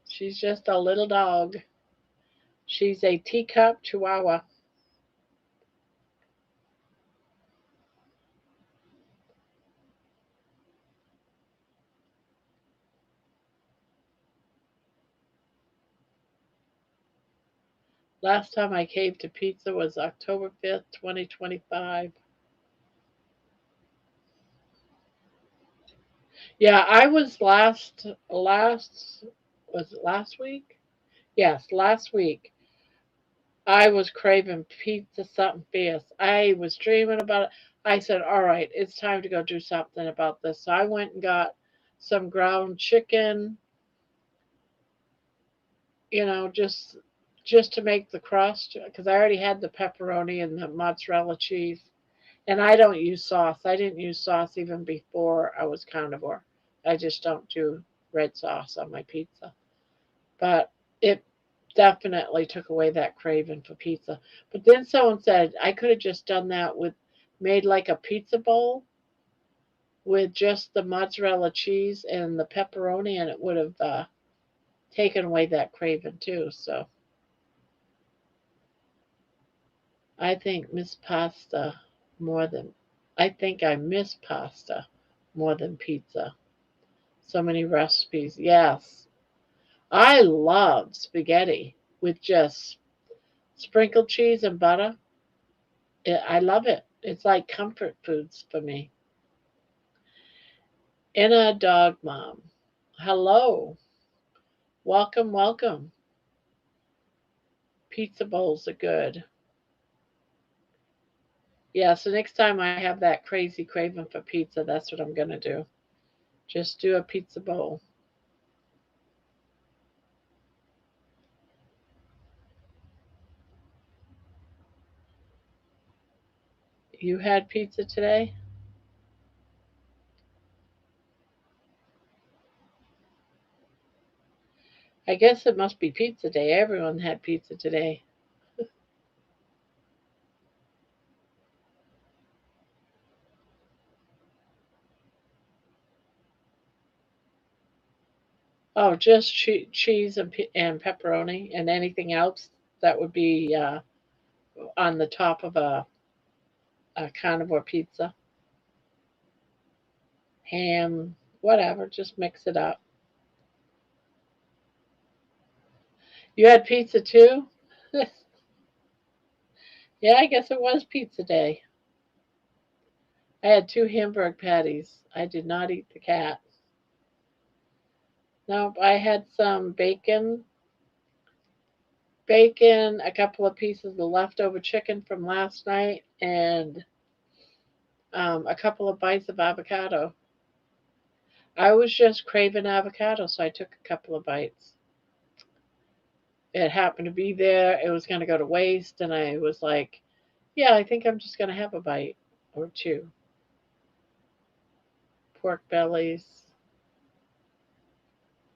She's just a little dog. She's a teacup chihuahua. Last time I caved to pizza was October 5th, 2025. Yeah, I was was it last week? Yes, last week. I was craving pizza something fierce. I was dreaming about it. I said, "All right, it's time to go do something about this." So I went and got some ground chicken, just to make the crust because I already had the pepperoni and the mozzarella cheese. And I don't use sauce. I didn't use sauce even before I was carnivore. I just don't do red sauce on my pizza. But it definitely took away that craving for pizza. But then someone said I could have just done that with made like a pizza bowl with just the mozzarella cheese and the pepperoni, and it would have taken away that craving too. So I think miss pasta more than I think I miss pasta more than pizza. So many recipes. Yes. I love spaghetti with just sprinkled cheese and butter. I love it. It's like comfort foods for me. Inna dog mom. Hello. Welcome, welcome. Pizza bowls are good. Yeah, so next time I have that crazy craving for pizza, that's what I'm going to do. Just do a pizza bowl. You had pizza today? I guess it must be pizza day. Everyone had pizza today. Oh, just cheese and pepperoni and anything else that would be on the top of a carnivore pizza. Ham, whatever, just mix it up. You had pizza too? Yeah, I guess it was pizza day. I had two Hamburg patties. I did not eat the cat. Nope, I had some bacon, a couple of pieces of leftover chicken from last night, and a couple of bites of avocado. I was just craving avocado, so I took a couple of bites. It happened to be there. It was going to go to waste, and I was like, yeah, I think I'm just going to have a bite or two. Pork bellies.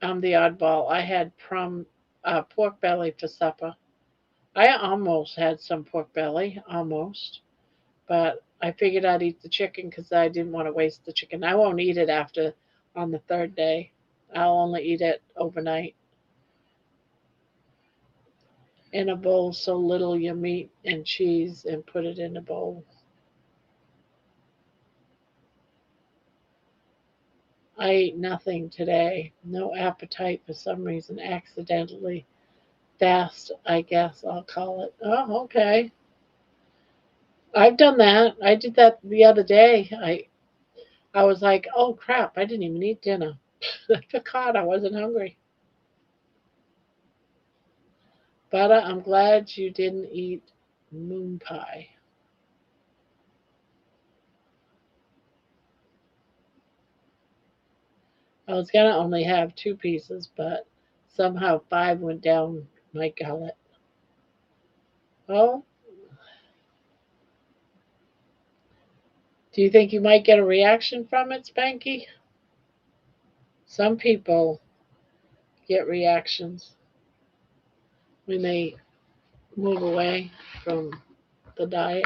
I'm the oddball. I had pork belly for supper. I almost had some pork belly, almost, but I figured I'd eat the chicken because I didn't want to waste the chicken. I won't eat it after on the third day. I'll only eat it overnight in a bowl so little you meat and cheese and put it in a bowl. I ate nothing today. No appetite for some reason. Accidentally fast, I guess I'll call it. Oh, okay. I've done that. I did that the other day. I was like, oh crap, I didn't even eat dinner. I forgot I wasn't hungry. But I'm glad you didn't eat moon pie. I was gonna only have two pieces, but somehow five went down my gullet. Oh, do you think you might get a reaction from it, Spanky? Some people get reactions when they move away from the diet.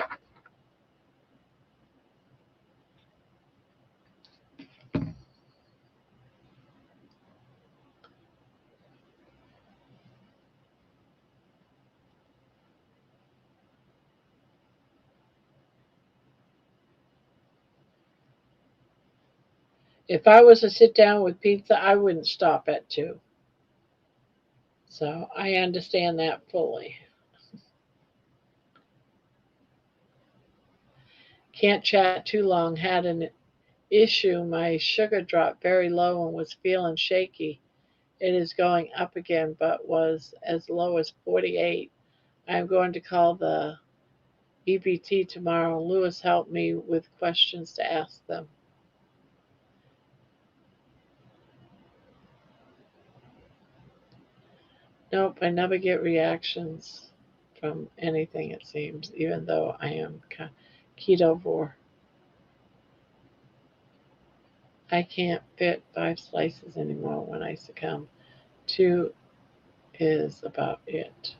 If I was to sit down with pizza, I wouldn't stop at two. So I understand that fully. Can't chat too long. Had an issue. My sugar dropped very low and was feeling shaky. It is going up again, but was as low as 48. I'm going to call the EBT tomorrow. Lewis helped me with questions to ask them. Nope, I never get reactions from anything, it seems, even though I am ketovore. I can't fit 5 slices anymore when I succumb. Two is about it.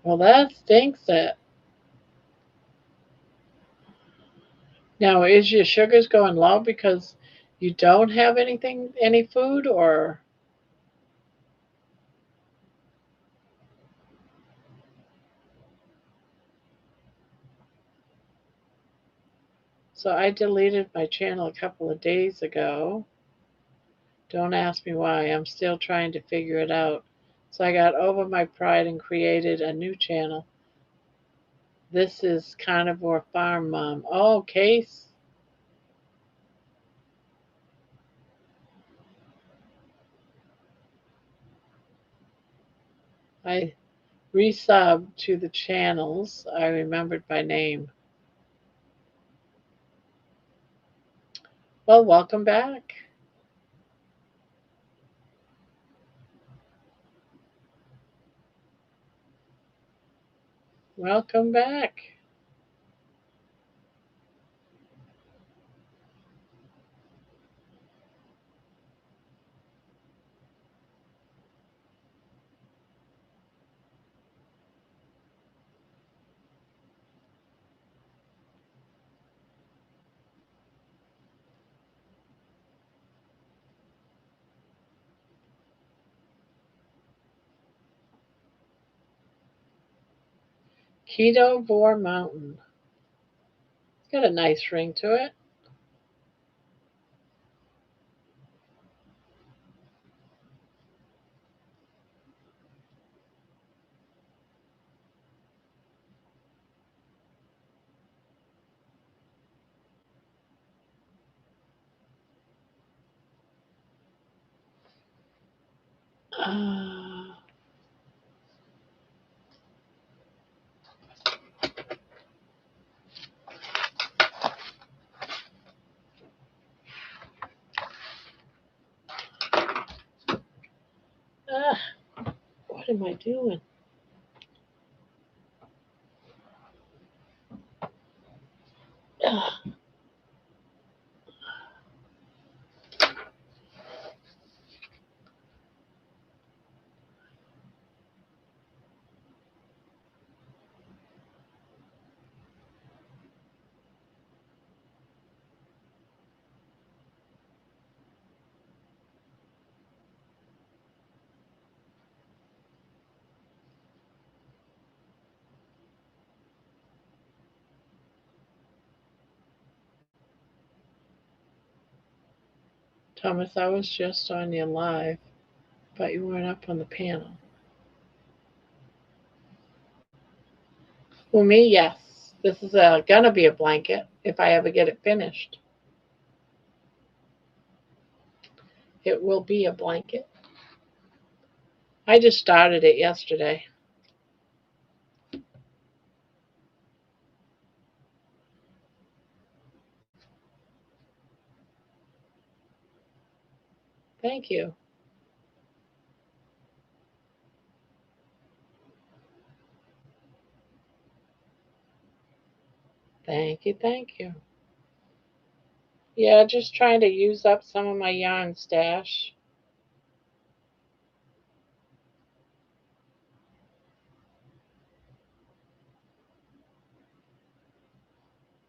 Well, that stinks. That Now, is your sugars going low because you don't have any food, or so I deleted my channel a couple of days ago. Don't ask me why. I'm still trying to figure it out. So I got over my pride and created a new channel. This is Carnivore Farm Mom. Oh, Case. I resubbed to the channels I remembered by name. Well, welcome back. Welcome back. Keto Vor Mountain. It's got a nice ring to it. Uh, what am I doing? Thomas, I was just on your live, but you weren't up on the panel. Well, me, yes. This is gonna be a blanket if I ever get it finished. It will be a blanket. I just started it yesterday. Thank you. Thank you. Thank you. Yeah, just trying to use up some of my yarn stash.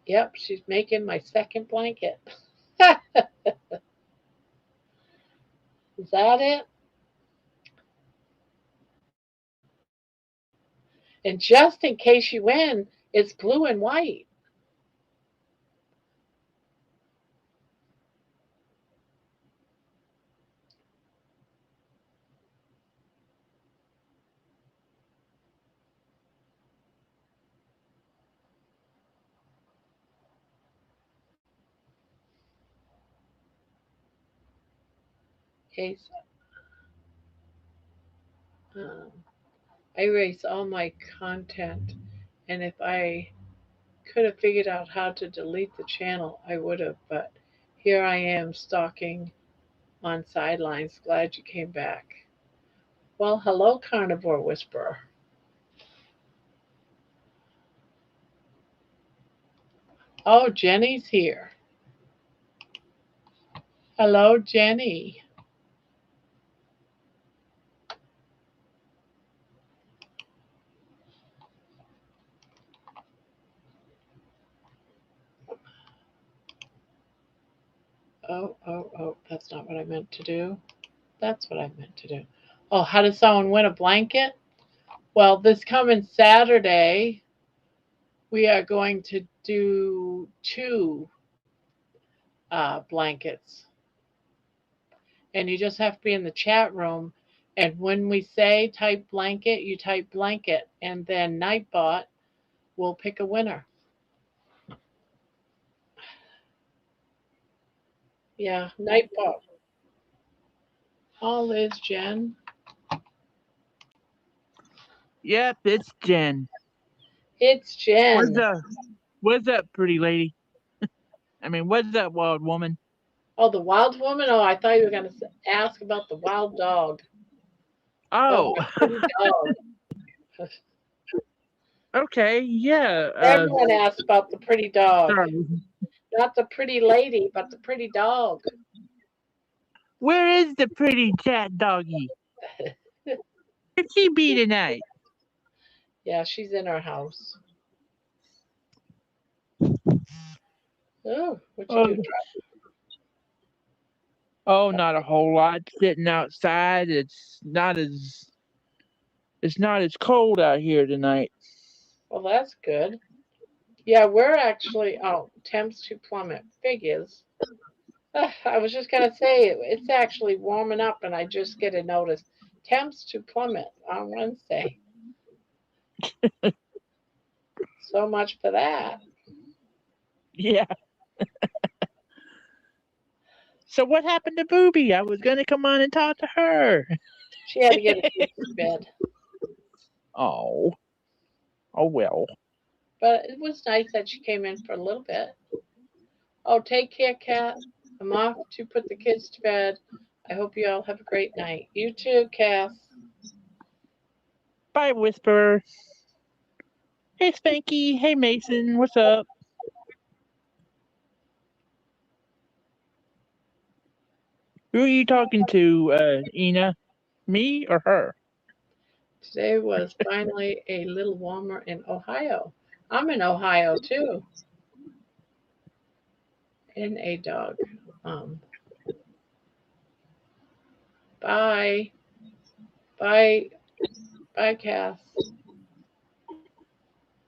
Yep, she's making my second blanket. Is that it? And just in case you win, it's blue and white. Okay, so, I erase all my content, and if I could have figured out how to delete the channel, I would have, but here I am stalking on sidelines. Glad you came back. Well, hello, Carnivore Whisperer. Oh, Jenny's here. Hello, Jenny. Oh, that's not what I meant to do. That's what I meant to do. Oh, how does someone win a blanket? Well, this coming Saturday, we are going to do two blankets. And you just have to be in the chat room. And when we say type blanket, you type blanket. And then Nightbot will pick a winner. Yeah, Nightbot. All is Jen. Yep, it's Jen. It's Jen. What's up, pretty lady? I mean, what's up, wild woman? Oh, the wild woman? Oh, I thought you were going to ask about the wild dog. Oh, my pretty dog. okay, yeah. Everyone asks about the pretty dog. Sorry. Not the pretty lady, but the pretty dog. Where is the pretty cat doggy? Where'd she be tonight? Yeah, she's in her house. Oh, what you do? Oh, not a whole lot. Sitting outside. It's not as cold out here tonight. Well, that's good. Yeah, we're actually, temps to plummet. Figures. I was just going to say, it's actually warming up, and I just get a notice. Temps to plummet on Wednesday. So much for that. Yeah. So what happened to Booby? I was going to come on and talk to her. She had to get a kids to bed. Oh well. But it was nice that she came in for a little bit. Oh, take care, Kat. I'm off to put the kids to bed. I hope you all have a great night. You too, Cass. Bye, Whisperer. Hey, Spanky. Hey, Mason. What's up? Who are you talking to, Ina? Me or her? Today was finally a little warmer in Ohio. I'm in Ohio too. In a dog. Bye. Bye. Bye, Cass.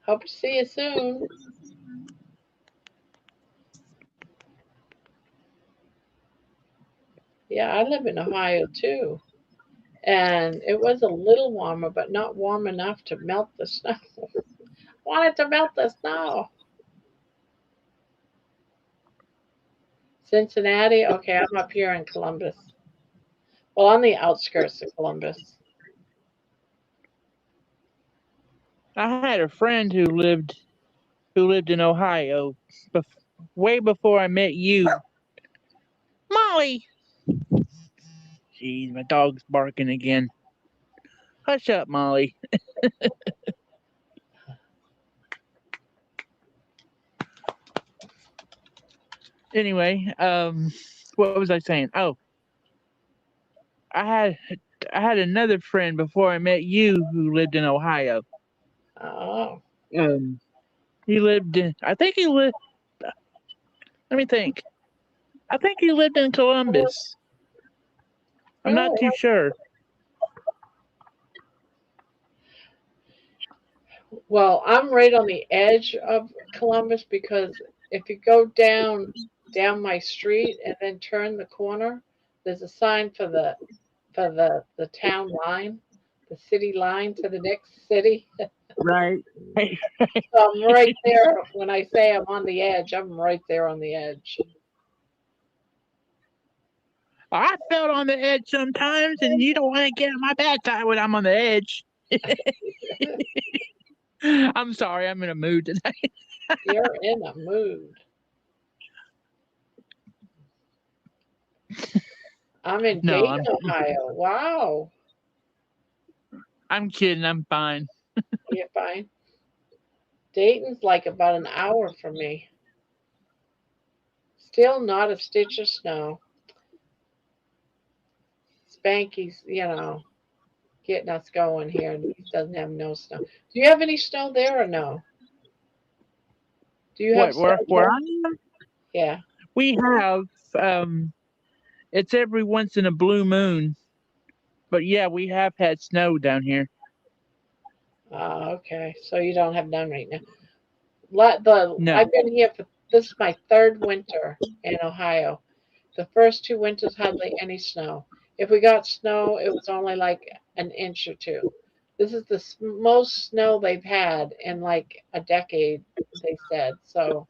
Hope to see you soon. Yeah, I live in Ohio too. And it was a little warmer, but not warm enough to melt the snow. Wanted to melt the snow. Cincinnati? Okay, I'm up here in Columbus. Well, on the outskirts of Columbus. I had a friend who lived in Ohio way before I met you. Molly! Jeez, my dog's barking again. Hush up, Molly. Anyway, what was I saying? Oh, I had another friend before I met you who lived in Ohio. Oh. He lived in, I think he lived, let me think. I think he lived in Columbus. I'm not too sure. Well, I'm right on the edge of Columbus because if you go down my street and then turn the corner, there's a sign for the town line, the city line to the next city. Right. So I'm right there. When I say I'm on the edge, I'm right there on the edge. I felt on the edge sometimes, and you don't want to get on my bad side when I'm on the edge. I'm sorry, I'm in a mood today. You're in a mood. I'm in Dayton, Ohio. Wow. I'm kidding. I'm fine. You're fine. Dayton's like about an hour from me. Still not a stitch of snow. Spanky's, getting us going here, and he doesn't have no snow. Do you have any snow there or no? Do you have where I am? Yeah. We have It's every once in a blue moon. But yeah, we have had snow down here. Okay. So you don't have none right now. No. I've been here for this is my third winter in Ohio. The first two winters hardly any snow. If we got snow, it was only like an inch or two. This is the most snow they've had in like a decade, they said. So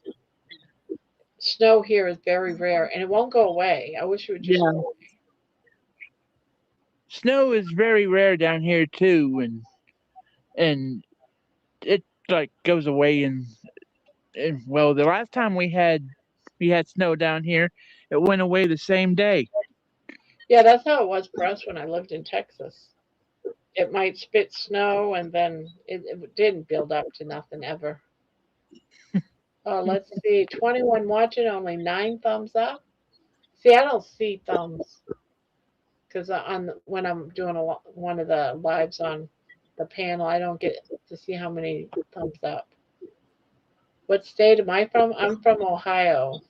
snow here is very rare and it won't go away. I wish it would just Yeah. go away. Snow is very rare down here too, and it like goes away and well, the last time we had snow down here, it went away the same day. Yeah, that's how it was for us when I lived in Texas. It might spit snow and then it didn't build up to nothing ever. Oh, let's see. 21 watching, only 9 thumbs up. See, I don't see thumbs because when I'm doing one of the lives on the panel, I don't get to see how many thumbs up. What state am I from? I'm from Ohio.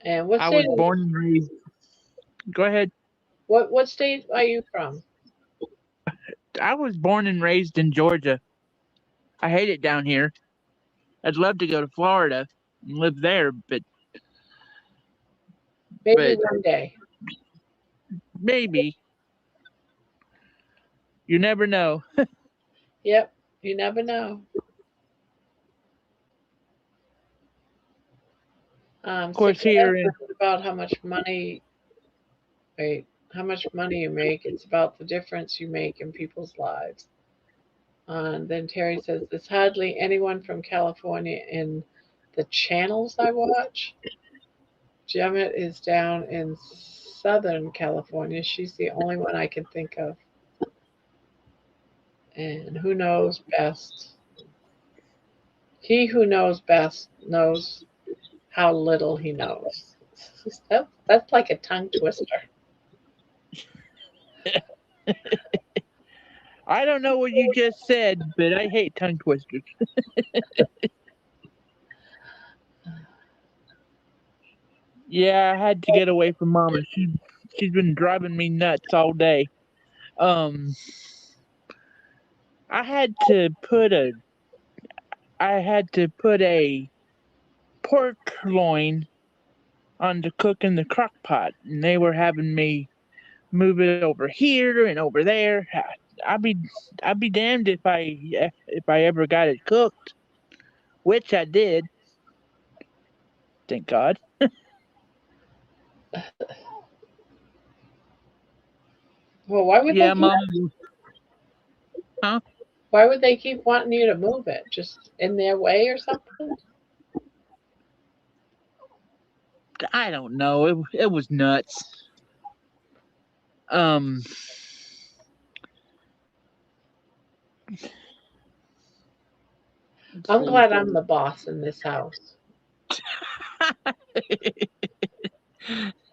And what I state? was born and raised. Go ahead. What state are you from? I was born and raised in Georgia. I hate it down here. I'd love to go to Florida and live there, Maybe but one day. maybe you never know. Yep, you never know. Of So course, here in it's about how much money, right? How much money you make. It's about the difference you make in people's lives. And then Terry says, "There's hardly anyone from California in the channels I watch. Gemma is down in Southern California. She's the only one I can think of. And who knows best? He who knows best knows how little he knows." That's like a tongue twister. I don't know what you just said, but I hate tongue twisters. Yeah, I had to get away from Mama. She's been driving me nuts all day. Um, I had to put a I had to put a pork loin on to cook in the crock pot, and they were having me move it over here and over there. I'd be I'd be damned if I ever got it cooked, which I did. Thank God. Well, why would they Yeah, keep Mama. Huh? why would they keep wanting you to move it? Just in their way or something? I don't know. It was nuts. Um. Let's I'm see. glad I'm the boss in this house.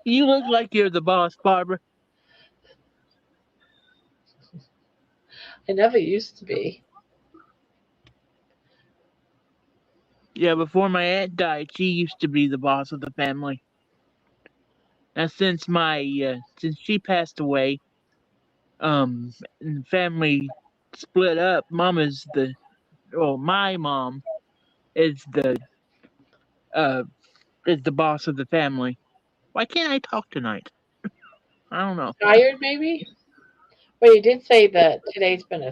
You look like you're the boss, Barbara. I never used to be. Yeah, before my aunt died, she used to be the boss of the family. And since she passed away, and the family split up, my mom is uh the boss of the family. Why can't I talk tonight? I don't know. Tired, maybe? Well, you did say that today's been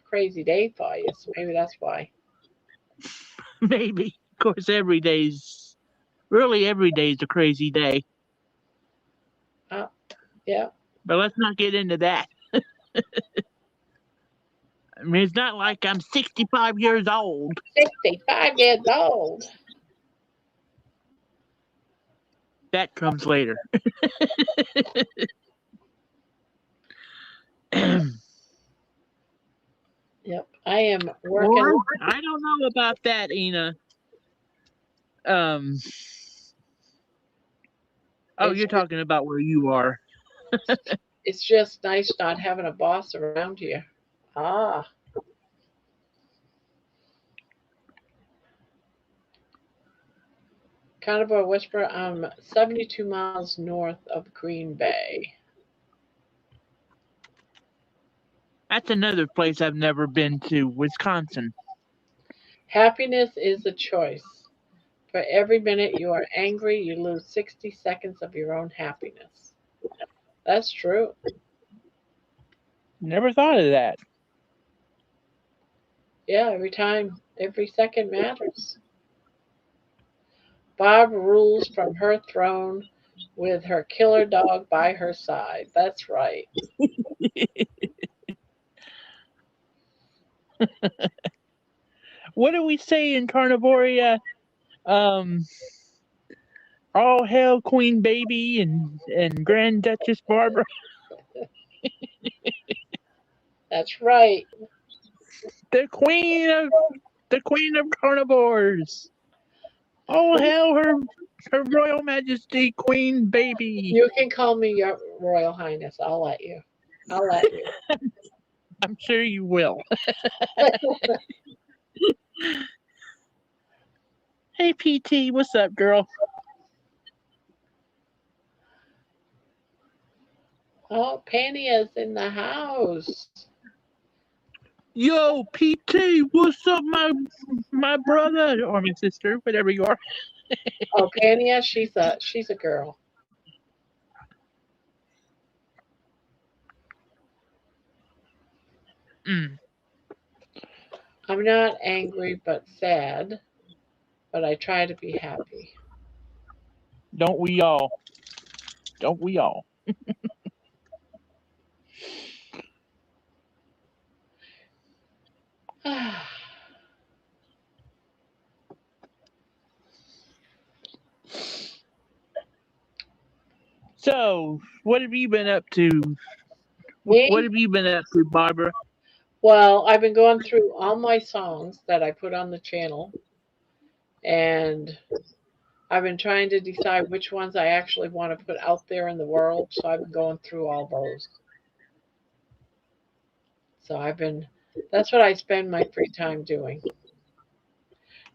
crazy day for you, so maybe that's why. Maybe. Of course, every day's a crazy day. Oh, yeah. But let's not get into that. I mean, it's not like I'm 65 years old. 65 years old. That comes later. Yep. I am Well, working. I don't know about that, Ina. Um. Oh, It's you're talking about where you are. it's just nice not having a boss around here. Ah, Carnivore Whisper. I'm 72 miles north of Green Bay. That's another place I've never been to, Wisconsin. Happiness is a choice. For every minute you are angry, you lose 60 seconds of your own happiness. That's true. Never thought of that. Yeah, every second matters. Bob rules from her throne with her killer dog by her side. That's right. What do we say in Carnivoria? Um, all hail Queen Baby and Grand Duchess Barbara. That's right. The Queen of Carnivores. All hail her Royal Majesty Queen Baby. You can call me your Royal Highness. I'll let you. I'll let you. I'm sure you will. Hey PT, what's up, girl? Oh, Penny is in the house. Yo, PT, what's up, my brother or my sister, whatever you are. Oh, Penny, she's a girl. Mm, I'm not angry but sad, but I try to be happy. don't we all? Don't we all? So, what have you been up to? What Me? have you been up to, Barbara? Well, I've been going through all my songs that I put on the channel, and I've been trying to decide which ones I actually want to put out there in the world. So I've been going through all those. So that's what I spend my free time doing.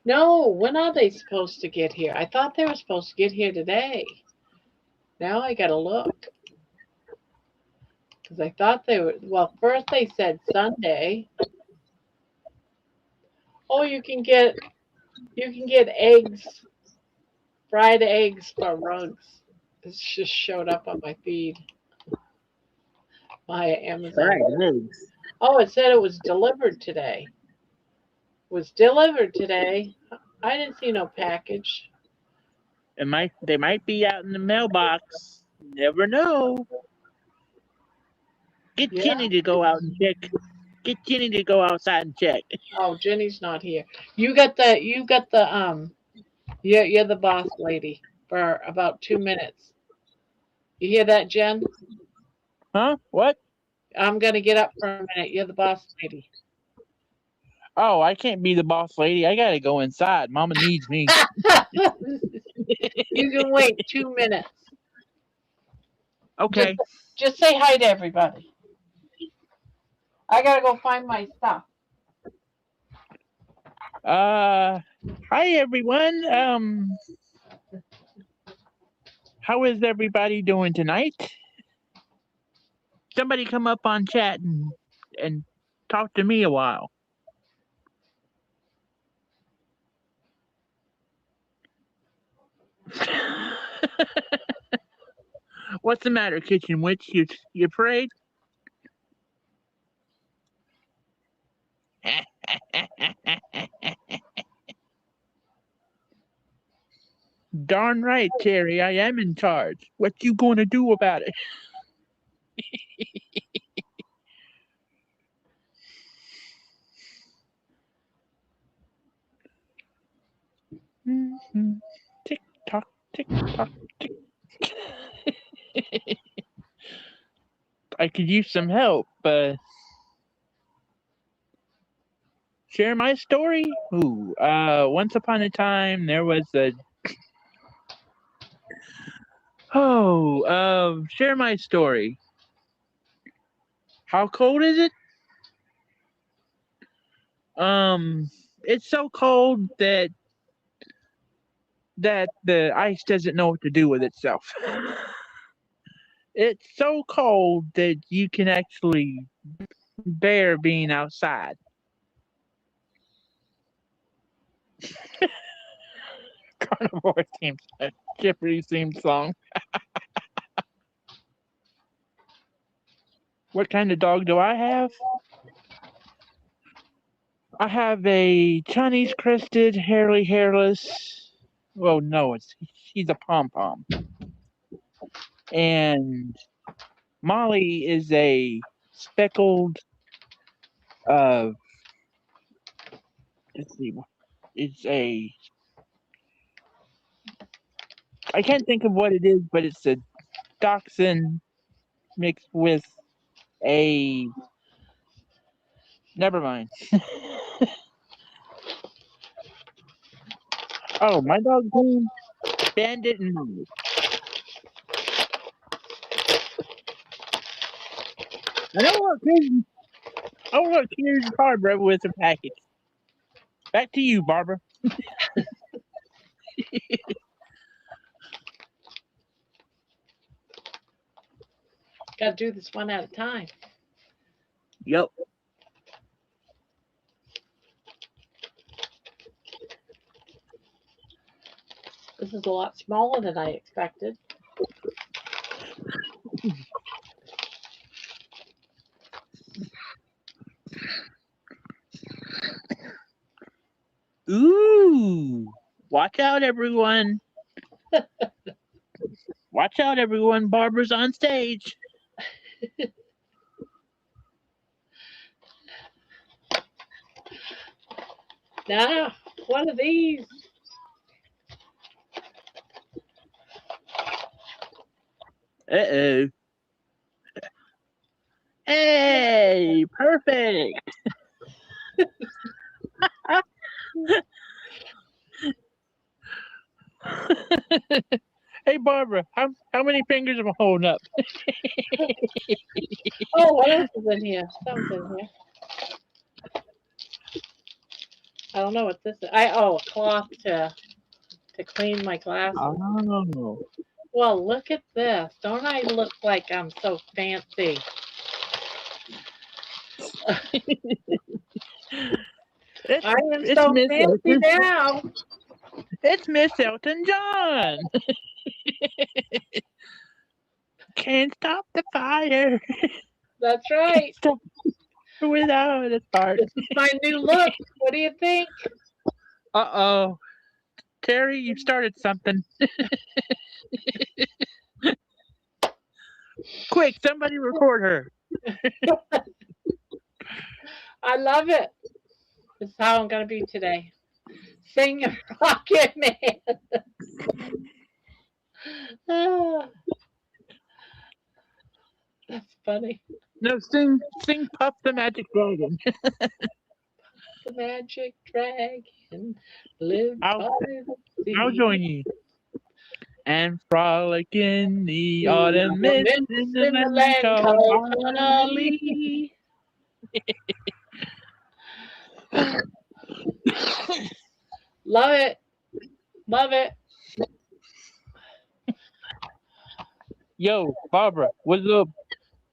No, when are they supposed to get here? I thought they were supposed to get here today. Now I gotta look. Because I thought they were, well, first they said Sunday. Oh, you can get eggs, fried eggs for rugs. This just showed up on my feed via Amazon. Eggs. Oh, it said it was delivered today. Was delivered today. I didn't see no package. They might be out in the mailbox. Never know. Get Yeah. Jenny to go out and check. Get Jenny to go outside and check. Oh, Jenny's not here. You're the boss lady for about 2 minutes. You hear that, Jen? Huh? What? I'm gonna get up for a minute. You're the boss lady. Oh, I can't be the boss lady. I gotta go inside. Mama needs me. You can wait 2 minutes. Okay. Just say hi to everybody. I gotta go find my stuff. Hi everyone. How is everybody doing tonight? Somebody come up on chat and talk to me a while. What's the matter, Kitchen Witch? You afraid? Darn right, Terry. I am in charge. What you gonna do about it? Tick tock, tick tock, tick. I could use some help. Share my story? Ooh, once upon a time there was a. Share my story. How cold is it? It's so cold that that the ice doesn't know what to do with itself. It's so cold that you can actually bear being outside. Carnivore theme, Jeopardy theme song. What kind of dog do I have? I have a Chinese crested, hairless. Well, no, he's a pom pom. And Molly is a speckled. Let's see, it's a. I can't think of what it is, but it's a dachshund mixed with a. Never mind. Oh, my dog's name Bandit and Molly. And look, here's Barbara with her package. Back to you, Barbara. Got to do this one at a time. Yep. This is a lot smaller than I expected. Ooh. Watch out, everyone. Watch out, everyone. Barbara's on stage. Now, one of these. Uh-oh. Hey, perfect. Hey, Barbara, how many fingers am I holding up? Oh, what else is in here? Something's in here. I don't know what this is. A cloth to clean my glasses. Oh. Well, look at this. Don't I look like I'm so fancy? I am so Miss fancy Elton. now. It's Miss Elton John. Can't stop the fire. That's right. Stop without a spark. This is my new look. What do you think? Uh-oh. Terry, you started something. Quick, somebody record her. I love it. This is how I'm going to be today. Sing Rocket Man. Ah, that's funny. No, sing Puff the Magic Dragon. The magic dragon lives I'll by the sea. I'll join you. And frolic in the autumn mist in the land called Honolulu. Love it. Love it. Yo, Barbara, what's up?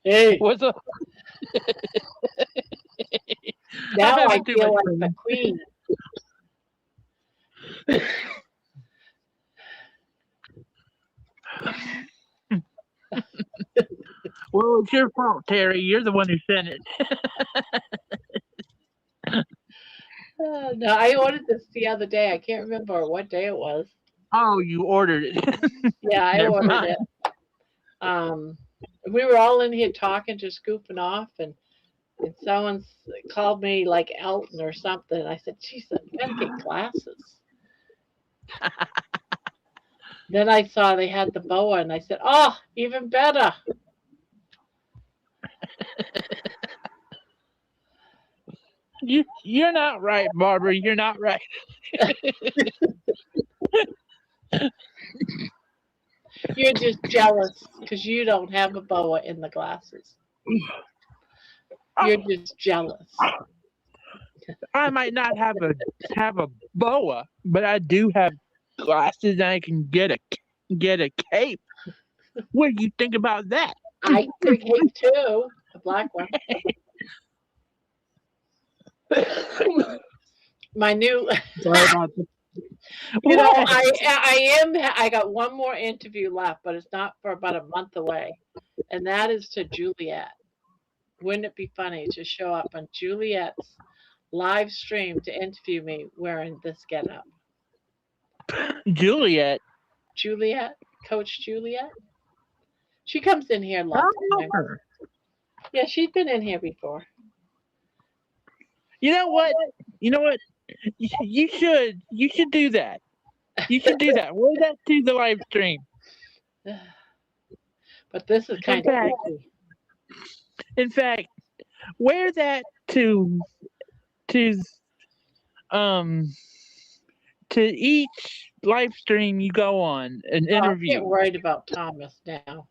Hey, What's up? now I'm I having too feel much like the queen. Well, it's your fault, Terry. You're the one who sent it. No, I ordered this the other day. I can't remember what day it was. Oh, you ordered it. Yeah, I Never ordered mind. it. We were all in here talking, just goofing off, and someone called me like Elton or something. I said, "Geez, I'm gonna get glasses." Then I saw they had the boa, and I said, "Oh, even better." You're not right, Barbara. You're not right. You're just jealous because you don't have a boa in the glasses. You're just jealous. I might not have a boa, but I do have glasses and I can get a cape. What do you think about that? I could hate too, a black one. My new, Sorry about that. you know, What? I got one more interview left, but it's not for about a month away, and that is to Juliet. Wouldn't it be funny to show up on Juliet's live stream to interview me wearing this getup? Juliet. Juliet, Coach Juliet. She comes in here I lots don't know of times. her. Yeah, she's been in here before. You know what? You should do that. You should do that. Wear that to the live stream. But this is kind of creepy. In fact, wear that to each live stream you go on an Oh, I'm interview. getting worried about Thomas now.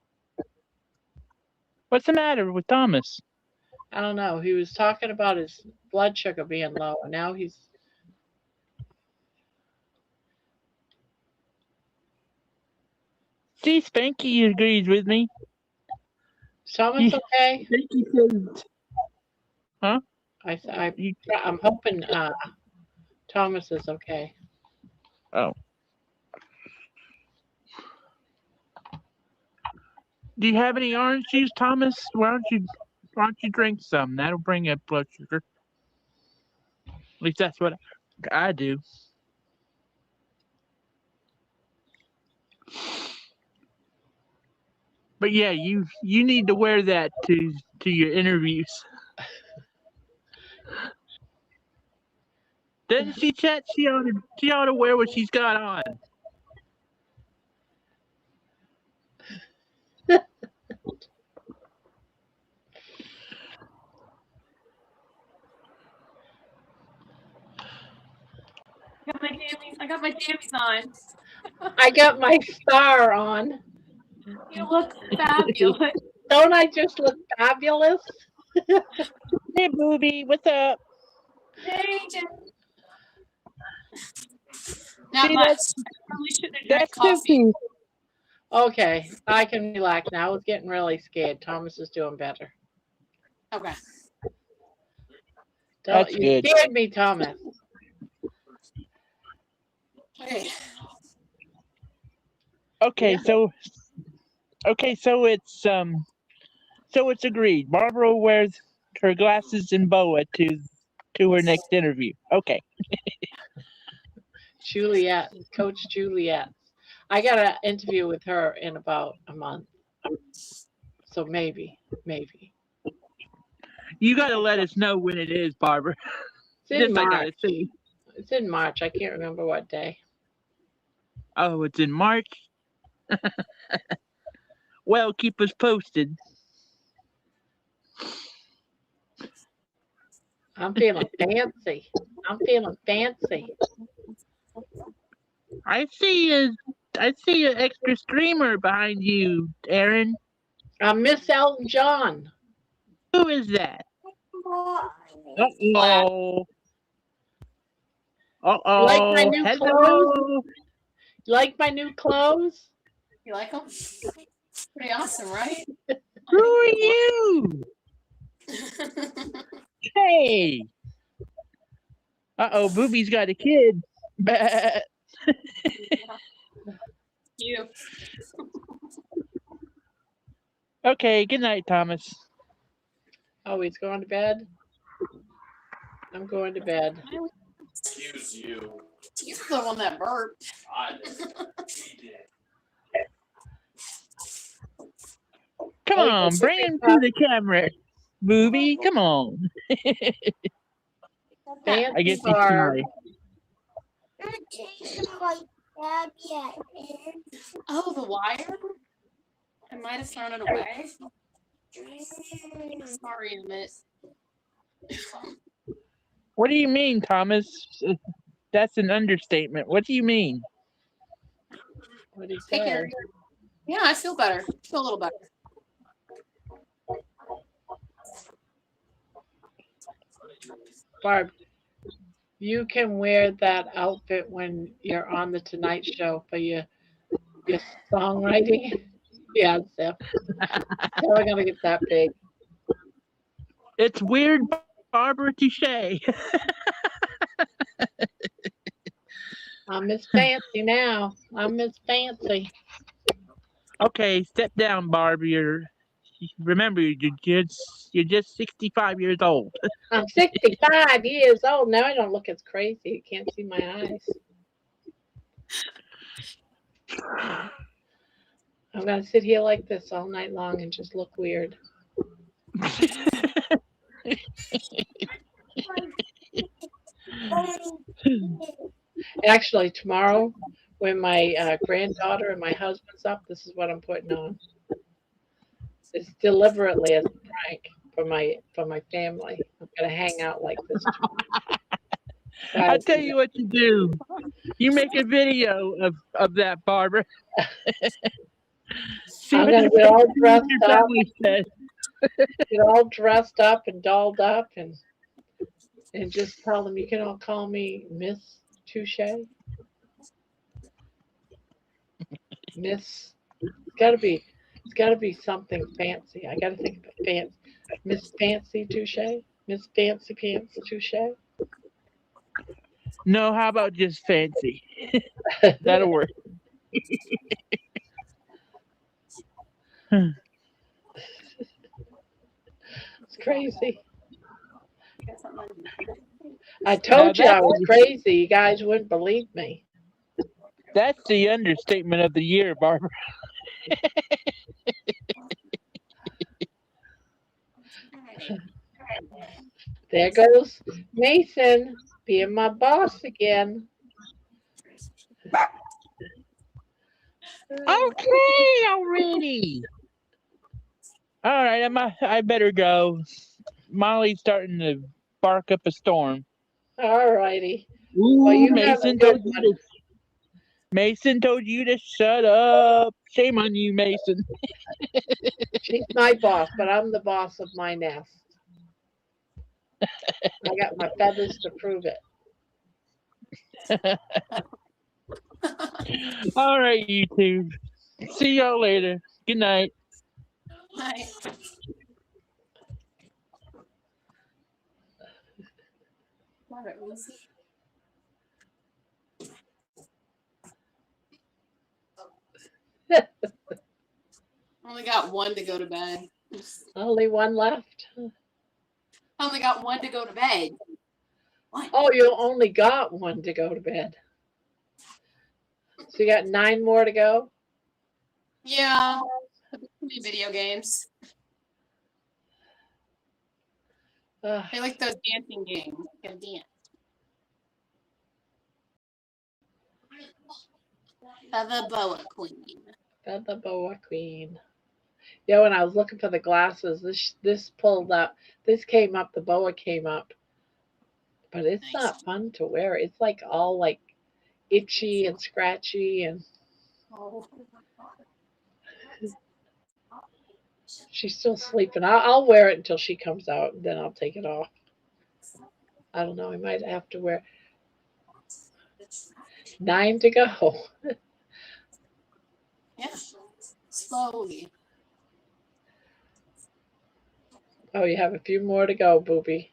What's the matter with Thomas? I don't know. He was talking about his blood sugar being low, and now he's. See, Spanky agrees with me. Thomas okay? Spanky says, huh? I'm hoping Thomas is okay. Oh. Do you have any orange juice, Thomas? Why don't you drink some? That'll bring up blood sugar. At least that's what I do. But yeah, you need to wear that to your interviews. Doesn't she, Chet? She ought to wear what she's got on. I got my jammies on. I got my star on. You look fabulous. Don't I just look fabulous? Hey, Booby, what's up? Hey, Jen. Not See, much. I probably shouldn't have drank That's coffee. Susie. Okay, I can relax now. I was getting really scared. Thomas is doing better. Okay. That's You good. scared me, Thomas. Okay. Okay, Yeah. so it's agreed. Barbara wears her glasses and boa to her next interview. Okay. Juliet, Coach Juliet. I got an interview with her in about a month. So maybe. You got to let us know when it is, Barbara. It's in This I got to March. see. It's in March. I can't remember what day. Oh, it's in March? Well, keep us posted. I'm feeling fancy. I see an extra streamer behind you, Aaron. Miss Elton John. Who is that? Uh-oh. Uh-oh. Like my new Hello. Like my new clothes? You like them? Pretty awesome, right? Who are you? Hey. Uh-oh, Booby's got a kid. You. Okay, good night, Thomas. Oh, he's going to bed? I'm going to bed. Excuse you. You're the one that burped. I did. Come Oh, you on, can bring see him me, to the camera. Booby, come on. Fancy I guess he's Barb. shy. Oh, the wire? I might have thrown it away. Sorry, Emmett. What do you mean, Thomas? That's an understatement. What do you mean? What did he Take care. say? Yeah, I feel better. I feel a little better. Barb, You can wear that outfit when you're on the Tonight Show for your songwriting. Yeah, Zip. It's never gonna get that big. It's weird, Barbara Touche. I'm Miss Fancy now. I'm Miss Fancy. Okay, step down, Barb. Remember, you're just 65 years old. I'm 65 years old now. I don't look as crazy. You can't see my eyes. I'm gonna sit here like this all night long and just look weird. Actually, tomorrow, when my granddaughter and my husband's up, this is what I'm putting on. It's deliberately as a prank for my family. I'm gonna hang out like this tomorrow. I Guys, tell you what you do. You make a video of that, Barbara. See I'm what gonna your get all dressed your up, family says. get all dressed up and dolled up, and just tell them you can all call me Miss Touche. Miss, it's gotta be something fancy. I gotta think of a fancy. Miss Fancy Touche. Miss Fancy Pants Touche. No, how about just fancy? That'll work. It's crazy. Got something on you. I Now told you I was that's crazy. You guys wouldn't believe me. the understatement of the year, Barbara. There goes Mason being my boss again. Okay, already. All right, I better go. Molly's starting to bark up a storm. All righty. Ooh, Well, you have a good one. Mason told you to shut up. Shame on you, Mason. She's my boss, but I'm the boss of my nest. I got my feathers to prove it. All right, YouTube. See y'all later. Good night. Hi. Love it, Lucy. Only got one to go to bed. Only one left. Only got one to go to bed. What? Oh, you only got one to go to bed. So you got 9 more to go? Yeah. Video games. Ugh. I like those dancing games. You can dance. The boa queen. Feather boa queen. Yeah, when I was looking for the glasses, this pulled up. This came up. The boa came up, but it's Nice. not fun to wear. It's like all like itchy and scratchy, and Oh. she's still sleeping. I'll wear it until she comes out, and then I'll take it off. I don't know. I might have to wear 9 to go. Yeah. Slowly. Oh, you have a few more to go, booby.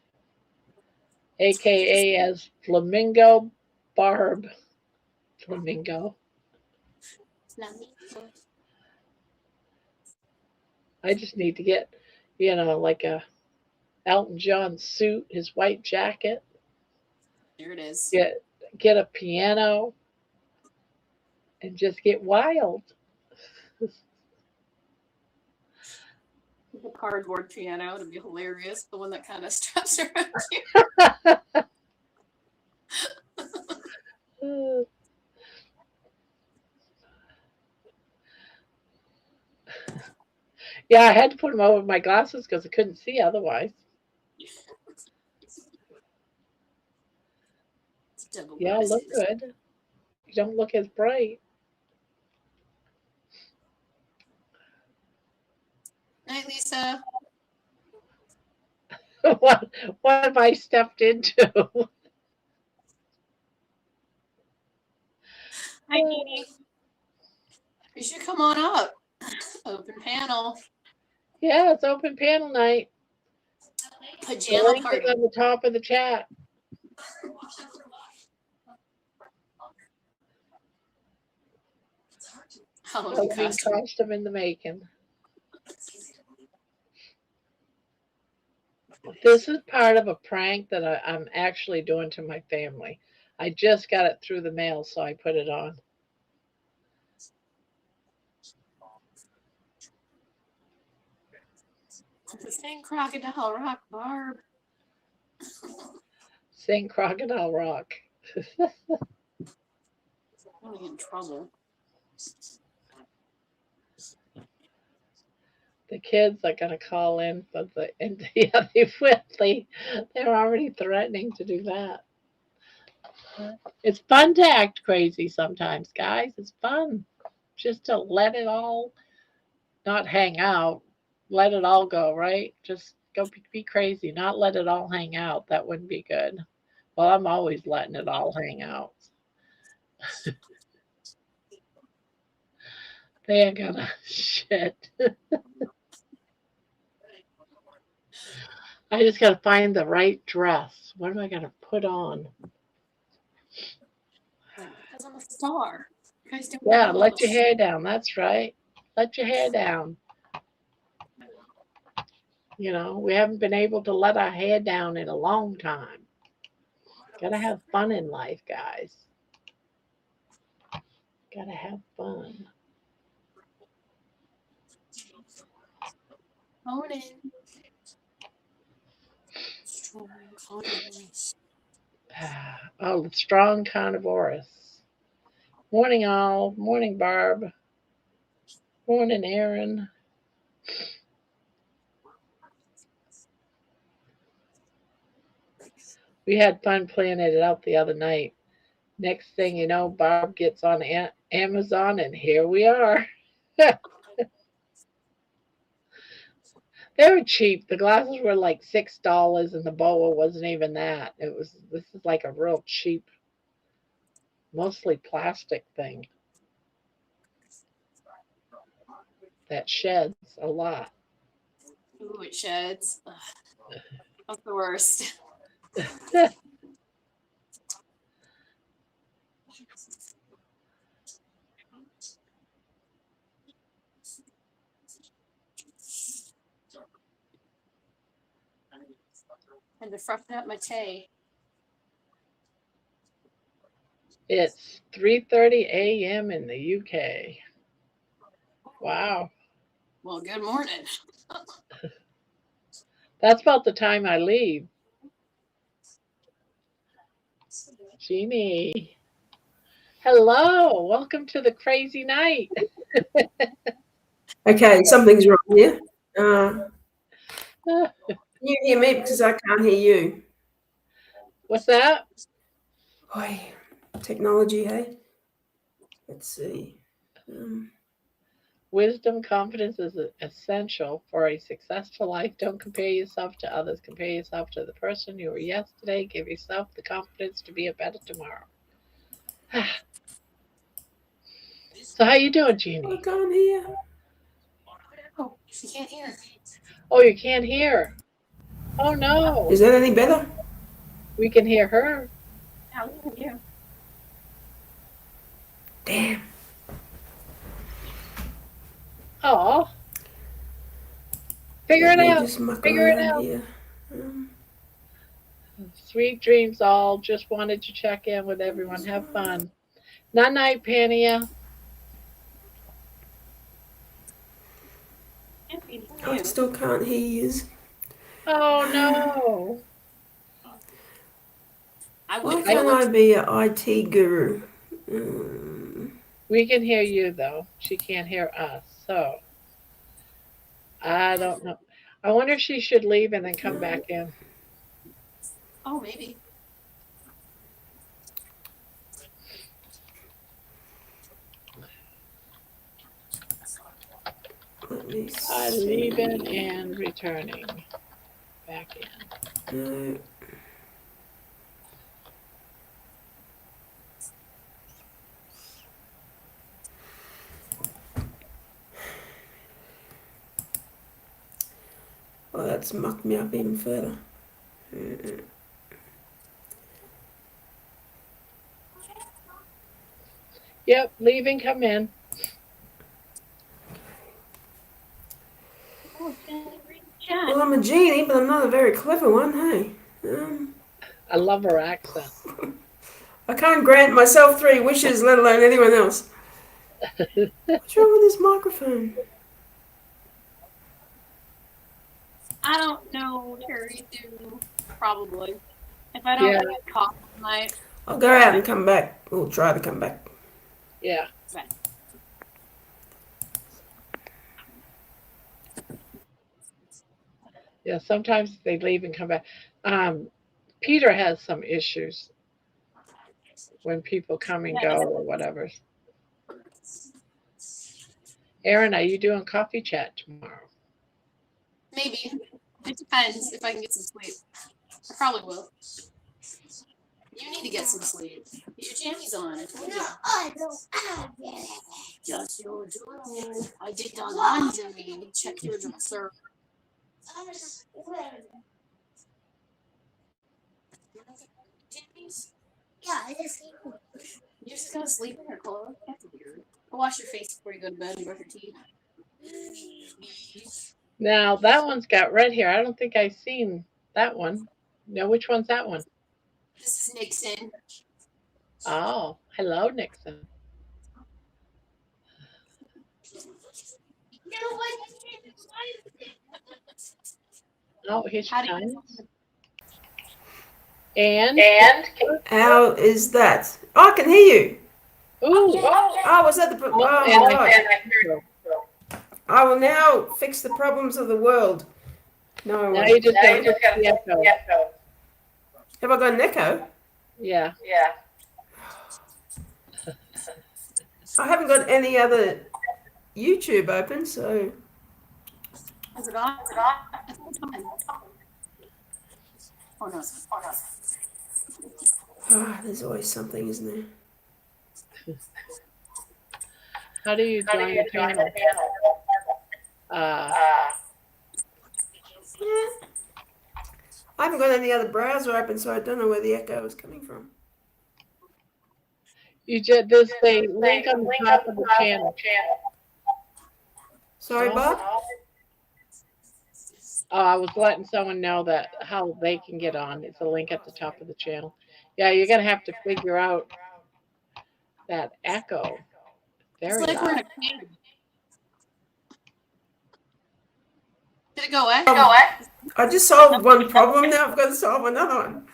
AKA as Flamingo Barb. Flamingo. I just need to get, like a Elton John suit, his white jacket, Here it is. get a piano, and just get wild. The cardboard piano to be hilarious. The one that kind of straps around you. Yeah, I had to put them over my glasses because I couldn't see otherwise. Yeah, look good. You don't look as bright. Night, Lisa. what have I stepped into? Hi, Dee. You should come on up. Open panel. Yeah, it's open panel night. The Pajama link party. is on the top of the chat. Halloween Halloween costume. costume in the making. This is part of a prank that I'm actually doing to my family. I just got it through the mail, so I put it on. Sing Crocodile Rock, Barb. Sing Crocodile Rock. I'm gonna get in trouble. The kids are gonna call in for the and yeah, they will. They're already threatening to do that. It's fun to act crazy sometimes, guys. It's fun just to let it all not hang out, let it all go, right? Just go be crazy, not let it all hang out. That wouldn't be good. Well, I'm always letting it all hang out. They ain't gonna shit. I just gotta find the right dress. What am I gonna put on? Because I'm a star. You guys don't Yeah, know. let your hair down. That's right. Let your hair down. You know, we haven't been able to let our hair down in a long time. Gotta have fun in life, guys. Gotta have fun. Morning. Strong carnivores. Oh, the strong carnivorous. Morning, all. Morning, Barb. Morning, Aaron. We had fun planning it out the other night. Next thing you know, Barb gets on Amazon, and here we are. They were cheap. The glasses were like $6, and the boa wasn't even that. This is like a real cheap, mostly plastic thing that sheds a lot. Ooh, it sheds. Ugh, that's the worst. And to frothing up my tea. It's 3:30 a.m. in the UK. Wow, Well, good morning. that's about the time I leave. Jeannie, hello, welcome to the crazy night. Okay, something's wrong here. Can you hear me? Because I can't hear you. What's that? Boy, technology, hey? Let's see. Wisdom, confidence is essential for a successful life. Don't compare yourself to others. Compare yourself to the person you were yesterday. Give yourself the confidence to be a better tomorrow. So how you doing, I Jeannie? can't hear. Oh, you can't hear. Oh, you can't hear. Oh no. Is that any better? We can hear her. Now we can hear. Damn. Oh. Figure Let it me out. just muck Figure it around out. here. Sweet dreams all. Just wanted to check in with everyone. Have fun. Night night, Pania. I still can't hear you. Oh no. I Why would can't I be an IT guru? We can hear you though. She can't hear us. So I don't know. I wonder if she should leave and then come back in. Oh, maybe. Let me Leaving see. and returning. Back in. No. Oh, that's mucked me up even further. Yep, leave and come in. Oh, it's gonna read the chat. Well, I'm a genie, but I'm not a very clever one, hey? I love her accent. I can't grant myself 3 wishes, let alone anyone else. What's wrong with this microphone? I don't know, Terry, do probably. If I don't Yeah. get caught tonight, I'll go out and come back. We'll try to come back. Yeah. right. Yeah, sometimes they leave and come back. Peter has some issues when people come and go or whatever. Erin, are you doing coffee chat tomorrow? Maybe. It depends if I can get some sleep. I probably will. You need to get some sleep. Your jammies on. I told you. I don't. Just you do. I did the laundry. Check your dresser. Jammies? Yeah, I just You're just gonna sleep in your clothes? That's weird. Go wash your face before you go to bed and brush your teeth. Now, that one's got red hair. I don't think I've seen that one. No, which one's that one? This is Nixon. Oh, hello, Nixon. Oh, here's How do your you time. And How is that? Oh, I can hear you. ooh, Oh, was that the problem? Oh, and my I God. I will now fix the problems of the world. No, I now won't. you just gotta fix the echo. Have I got an echo? Yeah. I haven't got any other YouTube open, so. Is it on? I think it's on. Oh no. There's always something, isn't there? How do you join the panel? Yeah. I haven't got any other browser open, so I don't know where the echo is coming from. You just there's a link on the top of the channel. Sorry, Oh. Bob? Oh, I was letting someone know that how they can get on. It's a link at the top of the channel. Yeah, you're gonna have to figure out that echo. Very It's like we're in loud. a cave. Did it go away? I just solved one problem, now I've got to solve another one.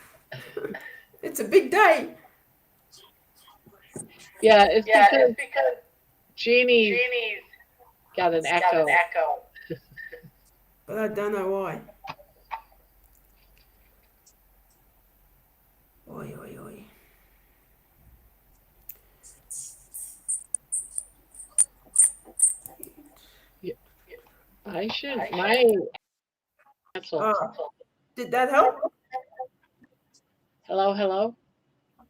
It's a big day. Yeah, it's because Jeannie's got an echo. But I don't know why. Oi, oi, oi. I should my cancel. Oh, did that help? Hello?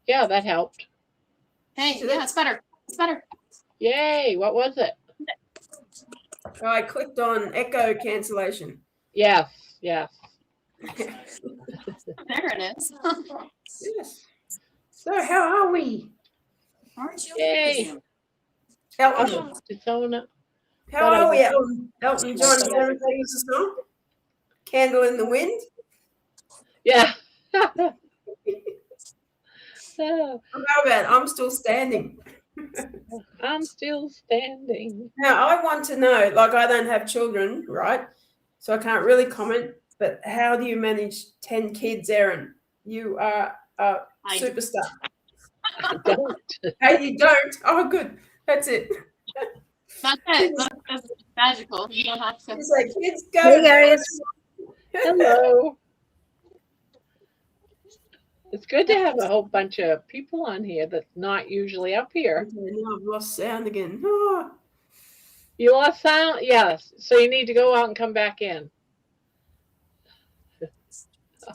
Yeah, that helped. Hey, yeah, it's better. It's better. Yay, what was it? I clicked on echo cancellation. Yes. There it is. Yes. So how are we? Aren't you? Yay. Elton, Oh, did someone how are we, Elton? Elton John, do you want to sing us a song? Candle in the Wind? Yeah. How about I'm Still Standing? I'm still standing. Now, I want to know, like, I don't have children, right? So I can't really comment, but how do you manage 10 kids, Erin? You are a superstar. I don't. Hey, you don't? Oh, good. That's it. That's it. That's magical. You don't have to. It's like, kids go. Hey, guys. Hello. It's good to have a whole bunch of people on here that's not usually up here. Okay, now I've lost sound again. Oh. You lost sound? Yes. So you need to go out and come back in. Oh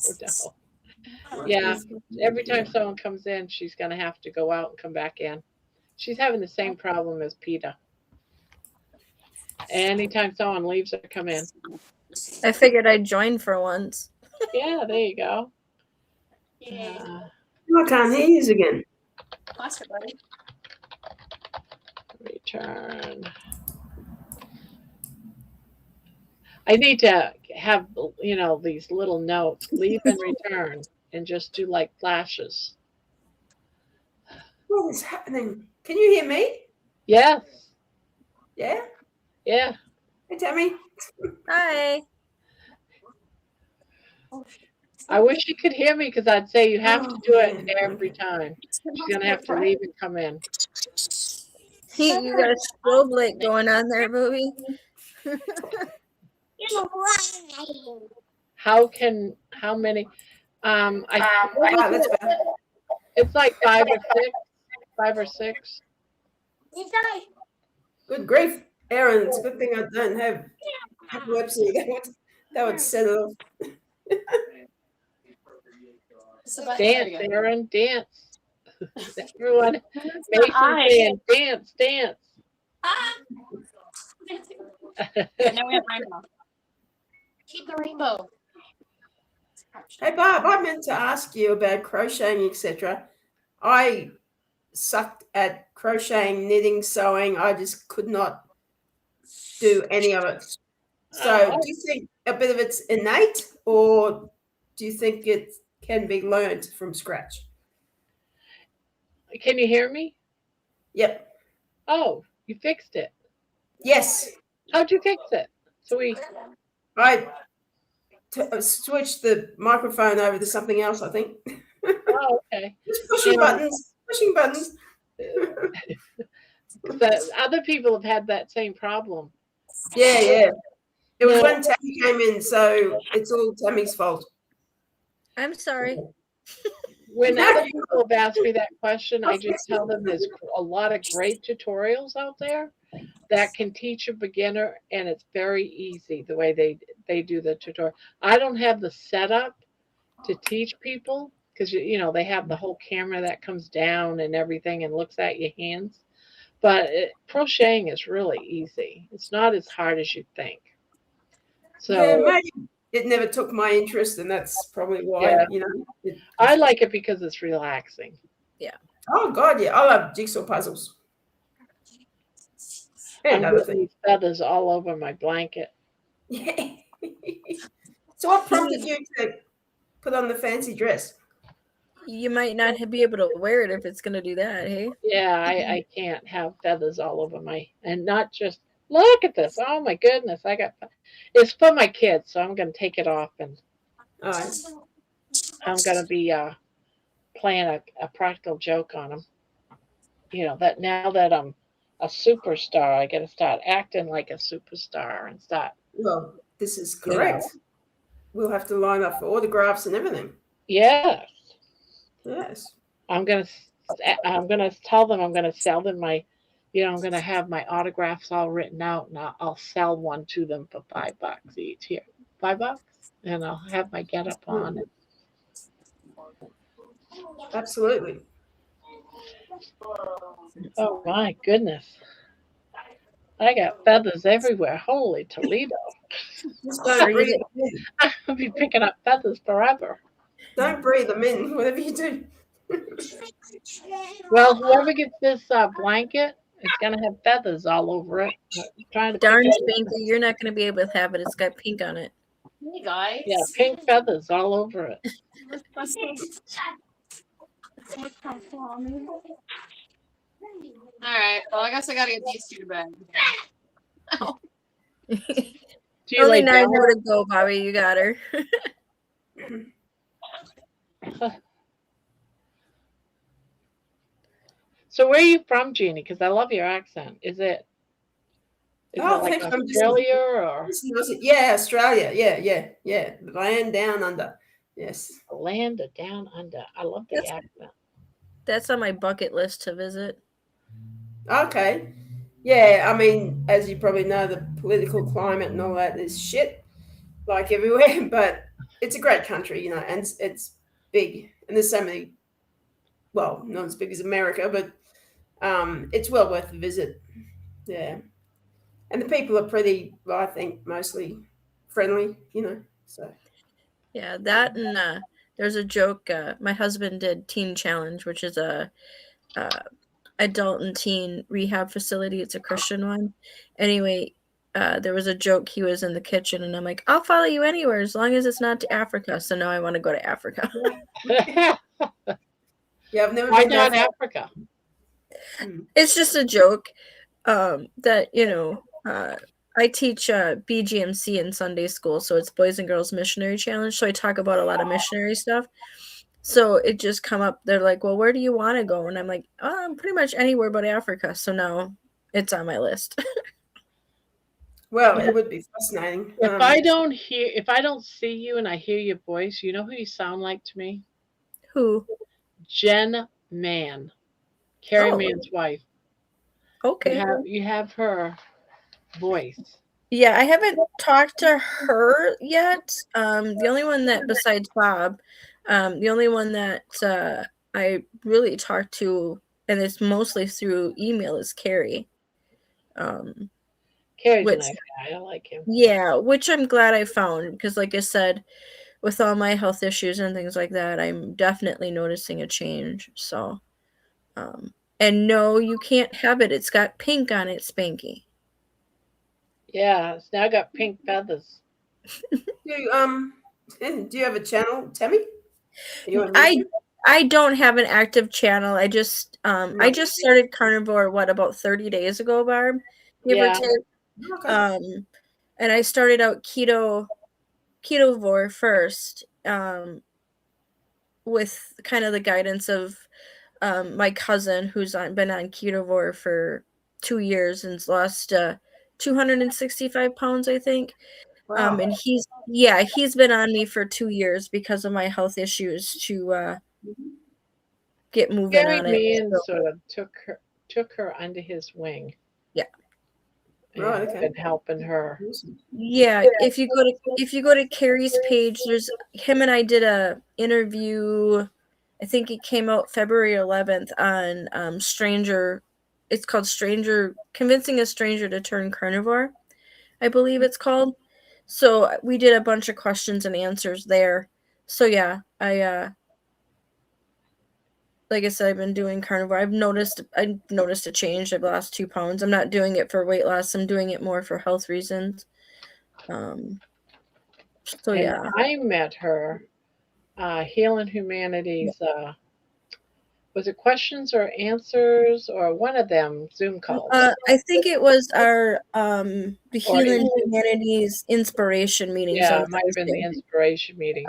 no. Yeah. Every time someone comes in, she's going to have to go out and come back in. She's having the same problem as PETA. Anytime someone leaves her, come in. I figured I'd join for once. Yeah, there you go. Yay. I can't hear you again. That's good, buddy. Return. I need to have, these little notes, leave and return, and just do like flashes. What is happening? Can you hear me? Yes. Yeah? Yeah. Hey, Tammy. Hi. I wish you could hear me because I'd say you have to Oh, do it man. every time. She's going to have to leave and come in. You got a strobe light going on there, Booby. How many? Right, that's better. It's like 5 or 6. Good grief, Aaron. It's a good thing I don't have epilepsy. That would set it off. Dance, Aaron, dance. Everyone, Mason's saying dance, dance. Yeah, now we have rainbow. Keep the rainbow. Hey, Barb, I meant to ask you about crocheting, etc. I sucked at crocheting, knitting, sewing. I just could not do any of it. So, do you think a bit of it's innate, or do you think it can be learned from scratch? Can you hear me? Yep. Oh, you fixed it. Yes. How'd you fix it? I switched the microphone over to something else, I think. Oh, okay. Just pushing buttons. The other people have had that same problem. Yeah. It was when Tammy came in, so it's all Tammy's fault. I'm sorry. When other people have asked me that question, I just tell them there's a lot of great tutorials out there that can teach a beginner, and it's very easy the way they do the tutorial. I don't have the setup to teach people because they have the whole camera that comes down and everything and looks at your hands. But crocheting is really easy. It's not as hard as you think. So yeah, maybe it never took my interest, and that's probably why. I like it because it's relaxing. Oh God, yeah, I love jigsaw puzzles. And I'm other getting things. these feathers all over my blanket. Yeah. So what prompted you to put on the fancy dress? You might not be able to wear it if it's going to do that, hey? Yeah, I can't have feathers all over and not just, look at this. Oh my goodness, it's for my kids, so I'm going to take it off, and I'm going to be playing a practical joke on them. That now that I'm a superstar, I got to start acting like a superstar and start. Well, this is correct. We'll have to line up for autographs and everything. Yes. Yes. I'm gonna tell them I'm gonna sell them my, I'm gonna have my autographs all written out, and I'll sell one to them for $5 each. Here, $5, and I'll have my get up on it. Absolutely. Oh my goodness, I got feathers everywhere. Holy Toledo! Just don't breathe them in. I'll be picking up feathers forever. Don't breathe them in, whatever you do. Well, whoever gets this blanket, it's gonna have feathers all over it. Darn Spanky, you're not going to be able to have it. It's got pink on it. Hey guys. Yeah, pink feathers all over it. All right. Well, I guess I gotta get these two to bed. Do you Only lay 9 down? more to go, Bobby. You got her. So where are you from, Jeannie? Because I love your accent. Is it like Australia or Yeah, Australia. Yeah. The land down under. Yes. the land of down under? I love the accent. That's on my bucket list to visit. Okay. Yeah, I mean, as you probably know, the political climate and all that is shit, like everywhere. But it's a great country, and it's big, and there's so many. Well, not as big as America, but it's well worth the visit. Yeah, and the people are pretty. Well, I think mostly friendly, you know. So Yeah, that and there's a joke. My husband did Teen Challenge, which is a adult and teen rehab facility. It's a Christian one. Anyway, there was a joke. He was in the kitchen, and I'm like, "I'll follow you anywhere as long as it's not to Africa." So now I want to go to Africa. yeah, I've never Why been not there. Africa? It's just a joke that I teach BGMC in Sunday school, so it's Boys and Girls Missionary Challenge. So I talk about a lot of missionary stuff. So it just come up. They're like, "Well, where do you want to go?" And I'm like, pretty much anywhere but Africa." So now it's on my list. Well, it would be fascinating. If I don't see you and I hear your voice, you know who you sound like to me? Who? Jen Mann, Carrie Oh. Mann's wife. Okay. You have her voice. Yeah, I haven't talked to her yet. The only one that besides Bob, the only one that I really talked to, and it's mostly through email, is Carrie. Carrie's a Which, nice guy. I like him. yeah, which I'm glad I found because, like I said, with all my health issues and things like that, I'm definitely noticing a change. So, and no, you can't have it. It's got pink on it, Spanky. Yeah, it's now got pink feathers. Do you have a channel, Tammy? Are you on I YouTube? I don't have an active channel. I just started Carnivore about 30 days ago, Barb, give or Yeah. take. Okay. And I started out ketovore first, with kind of the guidance of my cousin who's been on ketovore for 2 years and's lost 265 pounds, I think. Wow. And he's been on me for 2 years because of my health issues to get moving Carrie on it. Mann So, sort of took her under his wing. Yeah. And Right, okay. been helping her. yeah, if you go to Carrie's page, there's him and I did a interview. I think it came out February 11th on Stranger. It's called Stranger Convincing a Stranger to Turn Carnivore, I believe it's called. So we did a bunch of questions and answers there. So yeah, I like I said, I've been doing carnivore. I noticed a change. I've lost 2 pounds. I'm not doing it for weight loss. I'm doing it more for health reasons. So And yeah. I met her, Healing Humanities. Was it questions or answers or one of them Zoom calls? I think it was our the Healing Humanities inspiration meetings. Yeah, on it might have been the Thursday. inspiration meeting.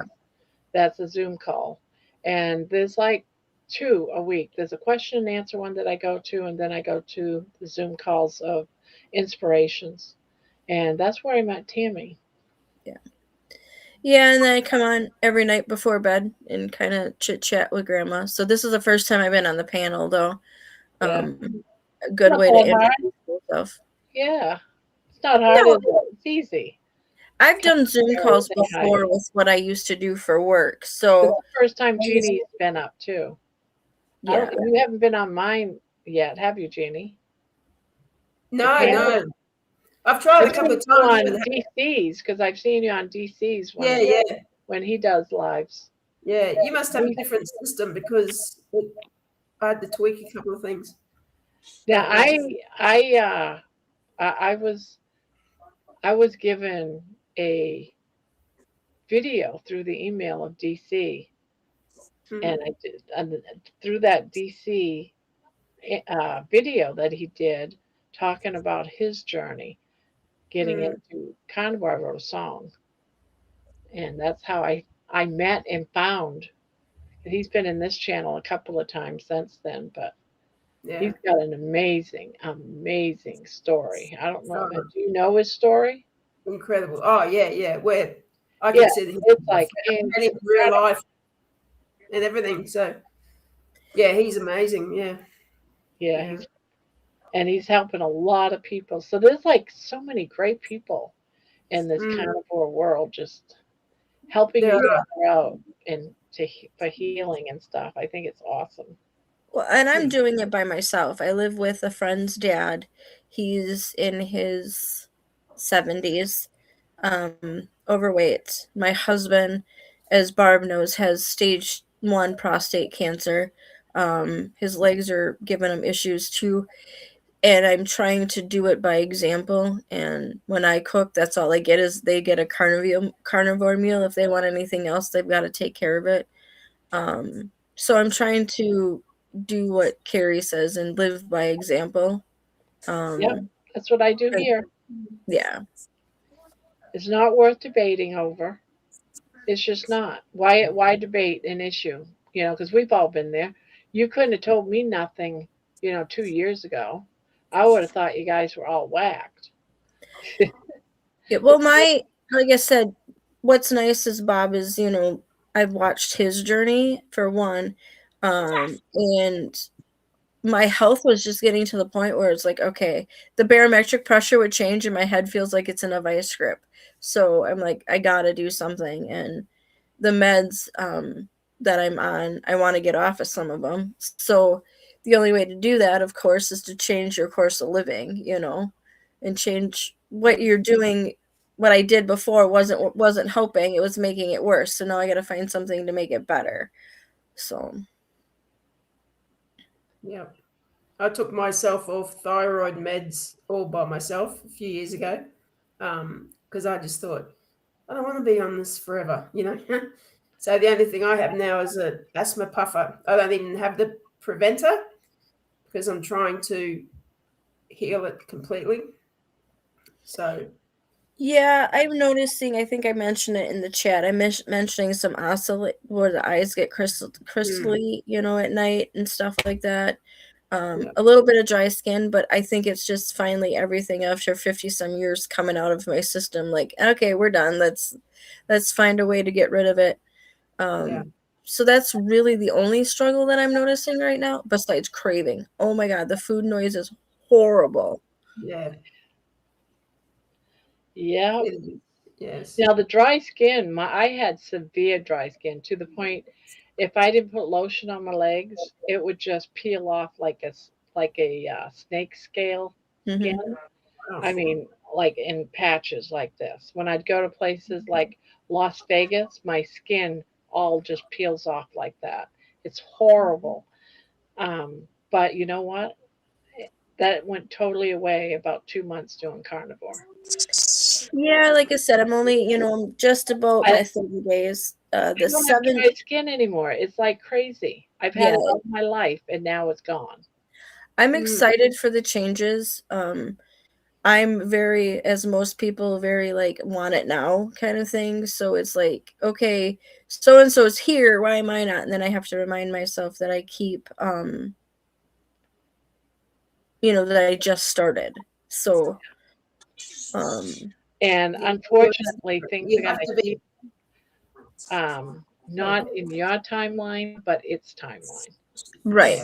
That's a Zoom call. And there's like 2 a week. There's a question and answer one that I go to, and then I go to the Zoom calls of inspirations. And that's where I met Tammy. Yeah, and then I come on every night before bed and kind of chit chat with Grandma. So this is the first time I've been on the panel, though. Yeah. A good Not way to that hard. introduce yourself. Yeah. It's not hard, No. is it? It's easy. I've done Zoom there, calls say hi. before with what I used to do for work. It's So the first time Jeannie's been up too. yeah, You haven't been on mine yet, have you, Jeannie? No. I've tried a couple of times. On DC's, because I've seen you on DC's when he does lives. Yeah, you must have a different system because I had to tweak a couple of things. Yeah, I was given a video through the email of DC, and I did, and through that DC video that he did, talking about his journey, getting into Carnivore. I wrote a song, and that's how I met and found. He's been in this channel a couple of times since then, but he's got an amazing story. I don't know. Do you know his story? Incredible. Oh yeah. Where I can see that it's like in real life and everything. So yeah, he's amazing. Yeah. He's helping a lot of people. So there's like so many great people in this carnivore world, just helping each other out and for healing and stuff. I think it's awesome. Well, and I'm doing it by myself. I live with a friend's dad. He's in his 70s. overweight. My husband, as Barb knows, has stage 1 prostate cancer. His legs are giving him issues too, and I'm trying to do it by example. And when I cook, that's all they get is they get a carnivore meal. If they want anything else, they've got to take care of it. So I'm trying to do what Carrie says and live by example. Yep, that's what I do here. Yeah. It's not worth debating over. It's just not. Why debate an issue? You know, because we've all been there. You couldn't have told me nothing, 2 years ago. I would have thought you guys were all whacked. Yeah, well, like I said, what's nice is Bob is, I've watched his journey for one, and my health was just getting to the point where it's like, okay, the barometric pressure would change and my head feels like it's in a vice grip. So I'm like, I gotta do something. And the meds that I'm on, I want to get off of some of them. So the only way to do that, of course, is to change your course of living, and change what you're doing. What I did before wasn't helping; it was making it worse. So now I got to find something to make it better. So, Yeah. I took myself off thyroid meds all by myself a few years ago because I just thought, I don't want to be on this forever, So the only thing I have now is an asthma puffer. I don't even have the preventer because I'm trying to heal it completely. So yeah, I'm noticing. I think I mentioned it in the chat. I'm mentioning some oscillate where the eyes get crystally, at night and stuff like that. A little bit of dry skin, but I think it's just finally everything after 50 some years coming out of my system. Like, okay, we're done. Let's find a way to get rid of it. So that's really the only struggle that I'm noticing right now, besides craving. Oh my God, the food noise is horrible. yeah. Yeah. Yes. Now the dry skin, I had severe dry skin to the point if I didn't put lotion on my legs, it would just peel off like a snake scale skin. Oh. I mean, like in patches like this. When I'd go to places like Las Vegas, my skin all just peels off like that. It's horrible. But you know what? That went totally away about 2 months doing carnivore. Yeah, like I said, I'm only, I'm just about I, my 30 days. I The don't have 7th. dry skin anymore. It's like crazy. I've had it all my life, and now it's gone. I'm excited for the changes. I'm very, as most people, very like want it now kind of thing. So it's like, okay, so and so is here. Why am I not? And then I have to remind myself that I keep, that I just started. So, and unfortunately, things are going to keep not in your timeline, but its timeline. Right.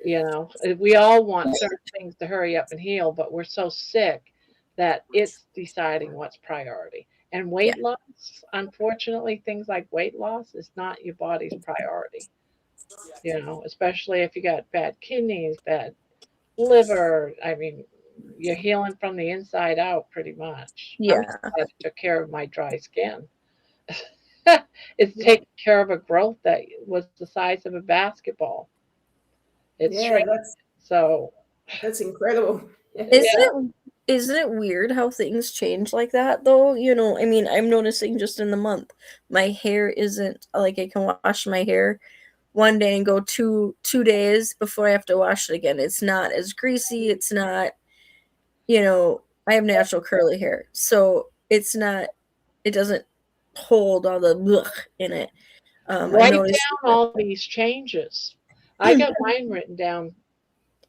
We all want certain things to hurry up and heal, but we're so sick that it's deciding what's priority. And weight loss, unfortunately, things like weight loss is not your body's priority. Especially if you got bad kidneys, bad liver. I mean, you're healing from the inside out pretty much. Yeah. I'm glad I took care of my dry skin. It's taking care of a growth that was the size of a basketball. It's shrinking. So that's incredible. Isn't it weird how things change like that though? I mean, I'm noticing just in the month, my hair isn't like I can wash my hair one day and go two days before I have to wash it again. It's not as greasy. It's not, I have natural curly hair, so it doesn't hold all the blech in it. Write down all these changes. I got mine written down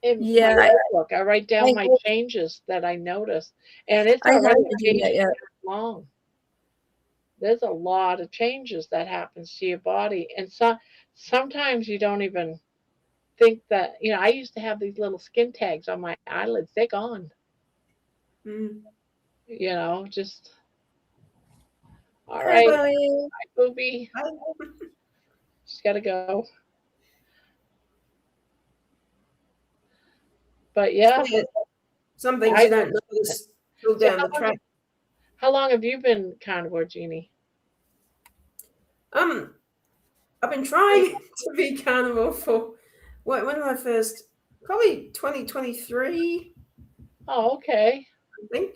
in my notebook. I write down my changes that I noticed, and it's already a page long. There's a lot of changes that happens to your body, and sometimes you don't even think that. I used to have these little skin tags on my eyelids. They're gone. Just all right. Bye, Booby. Just gotta go. But yeah, some things you don't notice till down the track. How long have you been carnivore, Jeannie? I've been trying to be carnivore for when did I first? Probably 2023, Oh, okay. I think.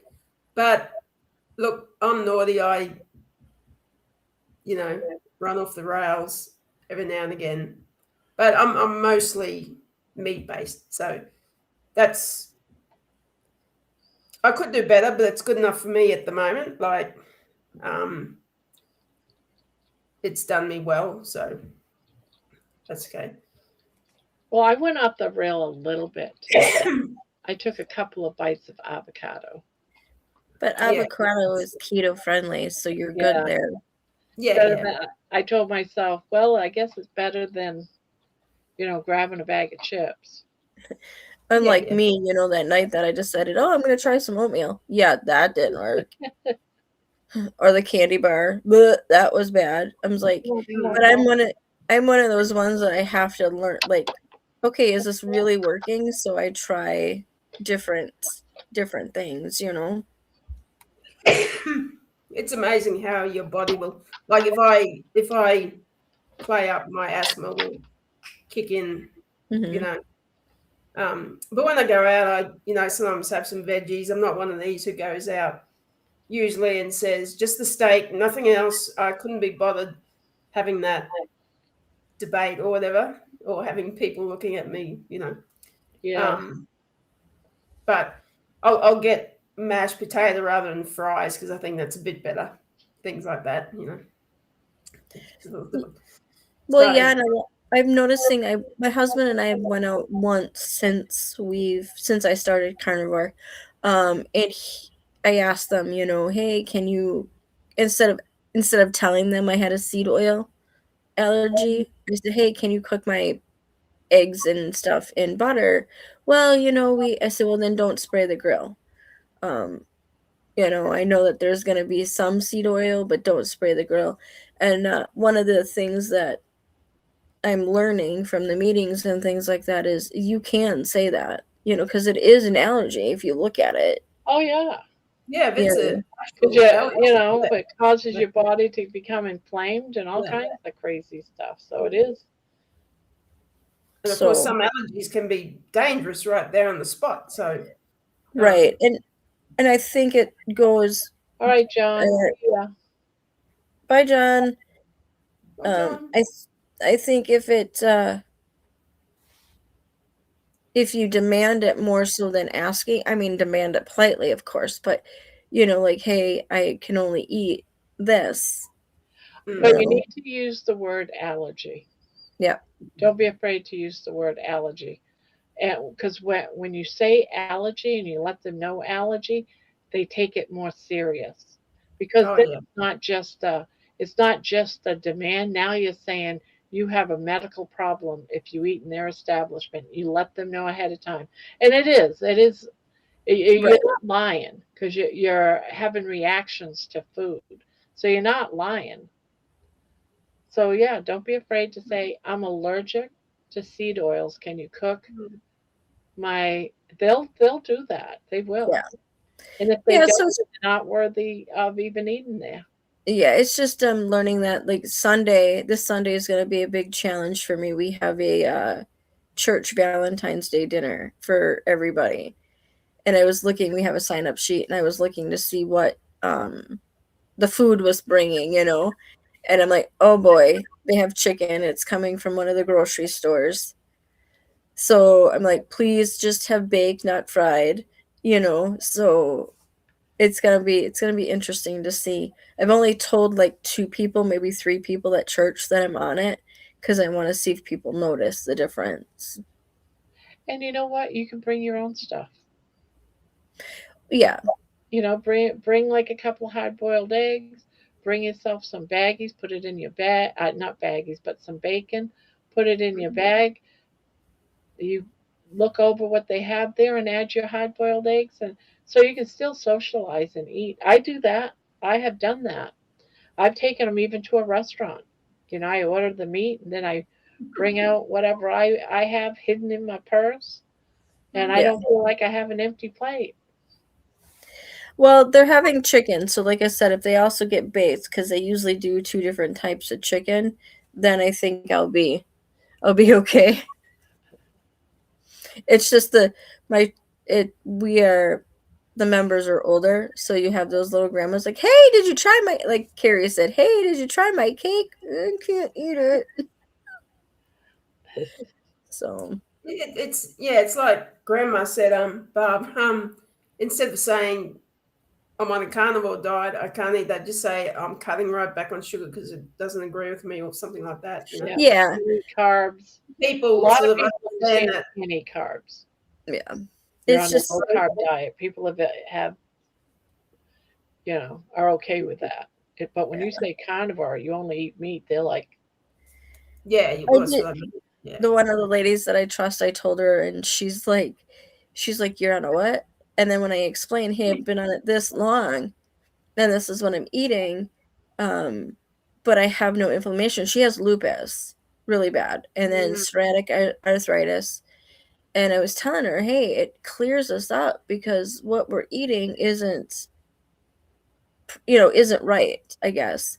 But look, I'm naughty. I, run off the rails every now and again. But I'm mostly meat based, so that's I could do better, but it's good enough for me at the moment. Like, um, it's done me well, so that's okay. Well, I went off the rail a little bit today. I took a couple of bites of avocado. But Yeah. avocado is keto friendly, so you're Yeah. good there. Yeah. I told myself, well, I guess it's better than, grabbing a bag of chips. Unlike Yeah. me, that night that I decided, oh, I'm gonna try some oatmeal. Yeah, that didn't work. Or the candy bar, that was bad. I was like, but I'm one of those ones that I have to learn. Like, okay, is this really working? So I try different things. It's amazing how your body will, like, if I play up, my asthma will kick in, Mhm. But when I go out, I sometimes have some veggies. I'm not one of these who goes out usually and says just the steak, nothing else. I couldn't be bothered having that debate or whatever, or having people looking at me, Yeah. But I'll get mashed potato rather than fries because I think that's a bit better. Things like that. Well, yeah, and I'm noticing. My husband and I went out once since I started carnivore, and I asked them, hey, can you instead of telling them I had a seed oil allergy, I said, hey, can you cook my eggs and stuff in butter? Well, I said, well, then don't spray the grill. I know that there's going to be some seed oil, but don't spray the grill. And one of the things that I'm learning from the meetings and things like that is you can say that, because it is an allergy if you look at it. Oh, yeah. Yeah, if it's a Because it causes your body to become inflamed and all Yeah. kinds of crazy stuff. So it is. And of course, some allergies can be dangerous right there on the spot. So right, and I think it goes. All right, John. Yeah. Bye, John. John. I think if you demand it more so than asking, I mean, demand it politely, of course, but like, hey, I can only eat this. But you need to use the word allergy. Yeah. Don't be afraid to use the word allergy. And because when you say allergy and you let them know allergy, they take it more serious. Because then it's not just a demand. Now you're saying you have a medical problem if you eat in their establishment. You let them know ahead of time, and it is. You're not lying because you're having reactions to food, so you're not lying. So yeah, don't be afraid to say I'm allergic to seed oils. Can you cook my? They'll do that. They will. Yeah. And if they Yeah, don't, they're not worthy of even eating there. Yeah, it's just learning that like this Sunday is going to be a big challenge for me. We have a church Valentine's Day dinner for everybody. And we have a sign up sheet, and I was looking to see what the food was bringing, and I'm like, oh boy, they have chicken. It's coming from one of the grocery stores. So I'm like, please just have baked, not fried, so it's gonna be interesting to see. I've only told like 2 people, maybe 3 people at church that I'm on it because I want to see if people notice the difference. And you know what? You can bring your own stuff. Yeah. Bring like a couple hard boiled eggs. Bring yourself some baggies. Put it in your bag. Not baggies, but some bacon. Put it in your bag. You look over what they have there and add your hard boiled eggs, and so you can still socialize and eat. I do that. I have done that. I've taken them even to a restaurant. I order the meat and then I bring out whatever I have hidden in my purse, and I don't feel like I have an empty plate. Well, they're having chicken, so like I said, if they also get baked, because they usually do 2 different types of chicken, then I think I'll be okay. It's just the members are older, so you have those little grandmas like, hey, did you try my, like Carrie said, hey, did you try my cake? I can't eat it. So It's like Grandma said, Barb, instead of saying I'm on a carnivore diet, I can't eat that. Just say I'm cutting right back on sugar because it doesn't agree with me or something like that. You know, yeah, Carbs. A people lot sort of of people understand understand that. any carbs. yeah. They're It's on just a low carb diet. People have are okay with that. But when you say carnivore, you only eat meat. They're like, Yeah, I that's did, what I mean. Yeah. the one of the ladies that I trust, I told her, and she's like, you're on a what? And then when I explained, hey, I've been on it this long, and this is what I'm eating, but I have no inflammation. She has lupus, really bad, and then psoriatic arthritis. And I was telling her, hey, it clears us up because what we're eating isn't right, I guess.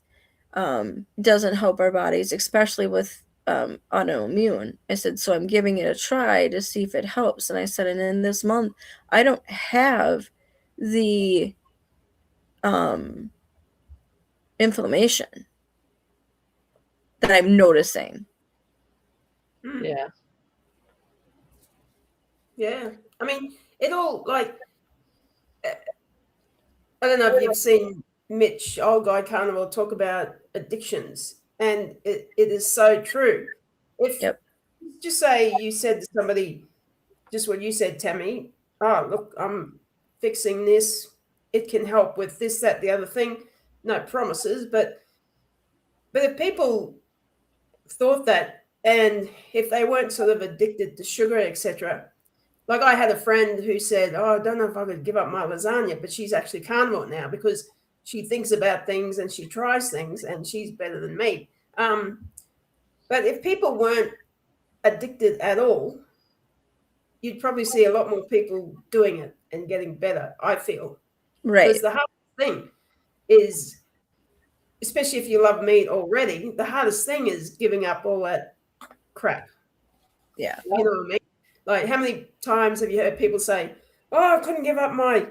Doesn't help our bodies, especially with autoimmune. I said, so I'm giving it a try to see if it helps. And I said, and in this month, I don't have the inflammation that I'm noticing. yeah. Yeah. I mean, it all like I don't know if you've seen Mitch, old guy Carnivore, talk about addictions, and it is so true. If Yep. just say you said to somebody, just what you said, Tammy, oh, look, I'm fixing this. It can help with this, that, the other thing. No promises, but if people thought that, and if they weren't sort of addicted to sugar, etc., like I had a friend who said, "Oh, I don't know if I could give up my lasagna," but she's actually carnivore now because she thinks about things and she tries things, and she's better than me. But if people weren't addicted at all, you'd probably see a lot more people doing it and getting better. I feel Right. because the hardest thing is, especially if you love meat already, the hardest thing is giving up all that crap. Yeah. You know what I mean? Like, how many times have you heard people say, "Oh, I couldn't give up my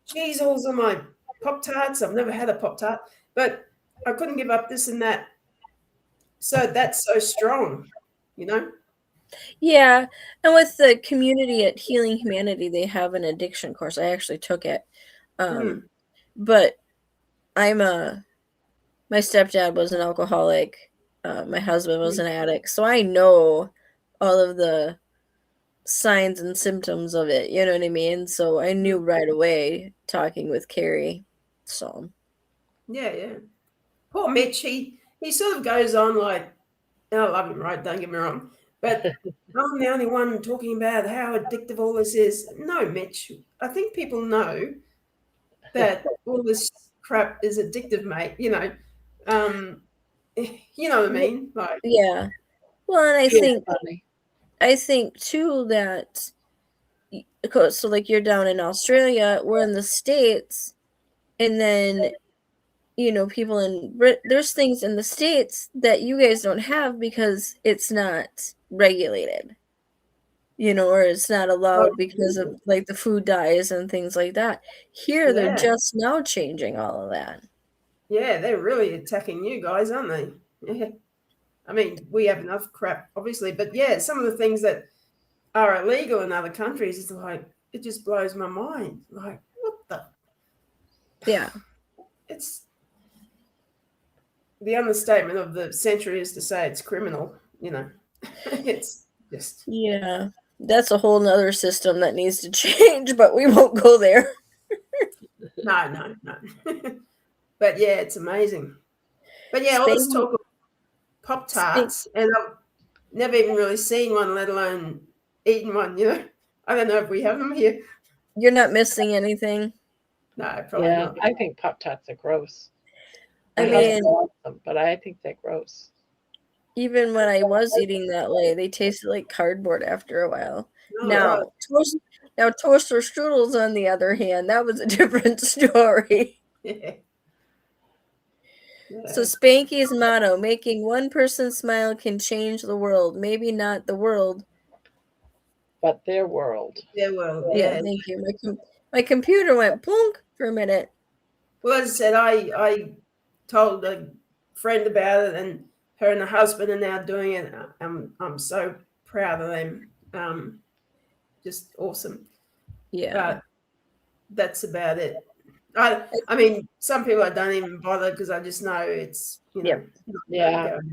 cheesels or my Pop Tarts. I've never had a Pop Tart, but I couldn't give up this and that." So that's so strong, you know? Yeah. And with the community at Healing Humanity, they have an addiction course. I actually took it. But my stepdad was an alcoholic. My husband was an addict. So I know all of the signs and symptoms of it. You know what I mean? So I knew right away talking with Carrie. So Yeah. Poor Mitch, he sort of goes on like, and I love him, right? Don't get me wrong. But I'm the only one talking about how addictive all this is. No, Mitch, I think people know that all this crap is addictive, mate. You know what I mean? Like, yeah. Well, and Funny. I think too that so like you're down in Australia, we're in the States, and then people there's things in the States that you guys don't have because it's not regulated, or it's not allowed because of like the food dyes and things like that. Here they're yeah, just now changing all of that. yeah, they're really attacking you guys, aren't they? Yeah. I mean, we have enough crap, obviously, but yeah, some of the things that are illegal in other countries is like, it just blows my mind. Like, what the? Yeah. It's the understatement of the century is to say it's criminal, It's just. Yeah. That's a whole nother system that needs to change, but we won't go there. No. But yeah, it's amazing. But yeah, all this talk of Pop Tarts, and I've never even really seen one, let alone eaten one, I don't know if we have them here. You're not missing anything. No, probably Yeah, not. I think Pop Tarts are gross. I mean, but I think they're gross. Even when I was eating that way, they tasted like cardboard after a while. Oh, Now, right. Now, toaster strudels, on the other hand, that was a different story. Yeah. So Spanky's motto, making one person smile can change the world. Maybe not the world. But their world. Yeah, well, Yeah, yeah. thank you. My computer went plunk for a minute. Well, as I said, I told a friend about it, and her and her husband are now doing it. I'm so proud of them. Just awesome. Yeah. But that's about it. I mean, some people I don't even bother because I just know it's Yep. not Yeah. gonna go.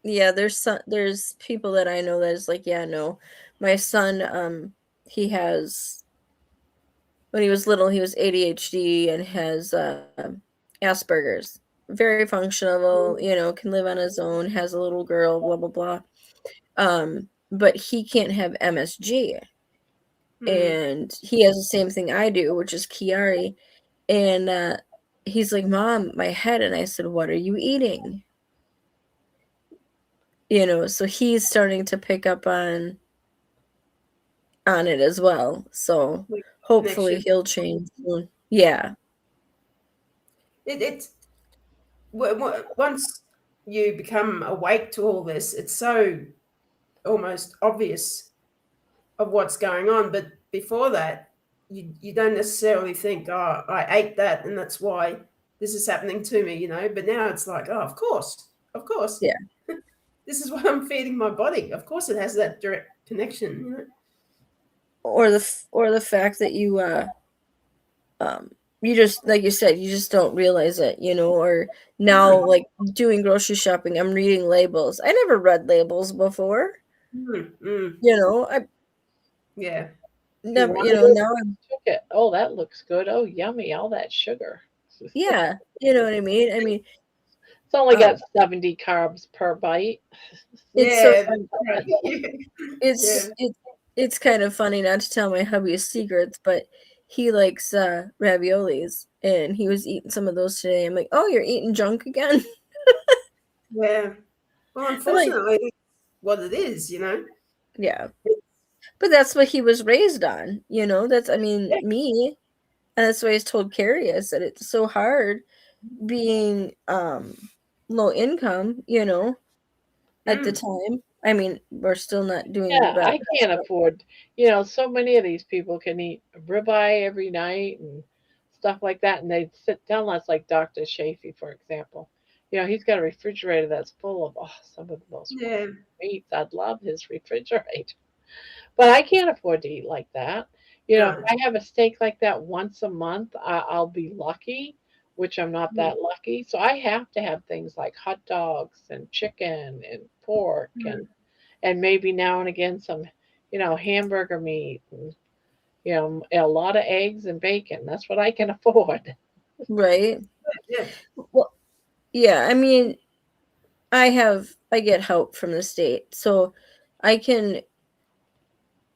Yeah, there's people that I know that is like, yeah, no. My son, he has, when he was little, he was ADHD and has Asperger's. Very functional, can live on his own, has a little girl, blah blah blah. But he can't have MSG. And he has the same thing I do, which is Chiari. And he's like, Mom, my head. And I said, what are you eating? So he's starting to pick up on it as well. So hopefully he'll change soon. Yeah. It's once you become awake to all this, it's so almost obvious of what's going on. But before that, you don't necessarily think, oh, I ate that and that's why this is happening to me, But now it's like, oh, of course. Yeah. This is what I'm feeding my body. Of course it has that direct connection, Or the fact that you you just, like you said, you just don't realize it, or now, like, doing grocery shopping, I'm reading labels. I never read labels before. I Yeah. never, now I'm, Took it. Oh, that looks good. Oh, yummy. All that sugar. yeah, you know what I mean? It's only got 70 carbs per bite. It's Yeah, so that's right. it's kind of funny, not to tell my hubby his secrets, but he likes raviolis, and he was eating some of those today. I'm like, oh, you're eating junk again? Yeah. Well, unfortunately, it's what it is, Yeah. But that's what he was raised on, That's, me, and that's why I told Carrie, I said it's so hard being low income, at the time. We're still not doing the Yeah, best. I can't afford, so many of these people can eat ribeye every night and stuff like that. And they sit down, that's like Dr. Shafee, for example. He's got a refrigerator that's full of some of the most wonderful meats. I'd love his refrigerator. But I can't afford to eat like that. If I have a steak like that once a month, I'll be lucky, which I'm not that lucky. So I have to have things like hot dogs and chicken and pork and maybe now and again some, hamburger meat and, a lot of eggs and bacon. That's what I can afford. Right. Yeah. Well, yeah, I get help from the state, so I can,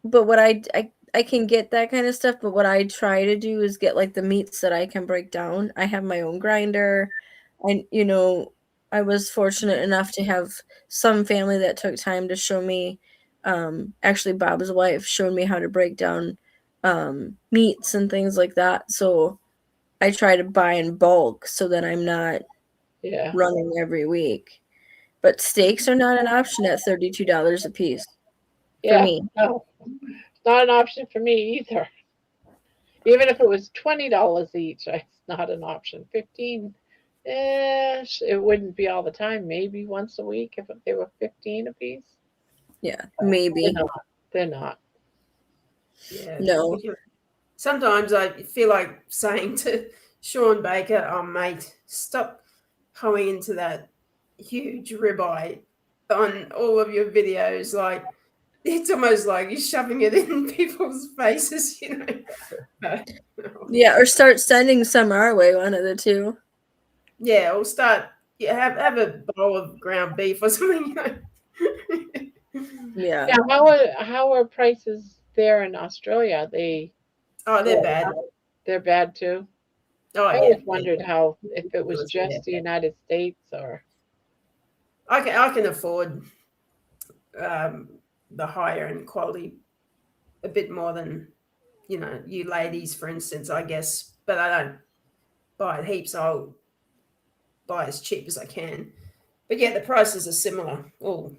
but what I can get that kind of stuff, but what I try to do is get like the meats that I can break down. I have my own grinder. I was fortunate enough to have some family that took time to show me, actually Bob's wife showed me how to break down meats and things like that. So I try to buy in bulk so that I'm not running every week. But steaks are not an option at $32 a piece for me. No, it's not an option for me either. Even if it was $20 each, it's not an option. 15, it wouldn't be all the time. Maybe once a week if they were 15 a piece. Yeah, maybe. They're not. Yeah. No. Sometimes I feel like saying to Sean Baker, oh, mate, stop hoeing into that huge ribeye on all of your videos. Like, it's almost like you're shoving it in people's faces, Yeah, or start sending some our way, one of the two. Yeah, or start, have a bowl of ground beef or something, Yeah. How are prices there in Australia? They're bad. They're bad too. Oh, I yeah. always wondered if it was just the United States or. I can afford the higher end quality a bit more than, you ladies, for instance, I guess. But I don't buy it heaps. I'll buy as cheap as I can. But yeah, the prices are similar. Oh,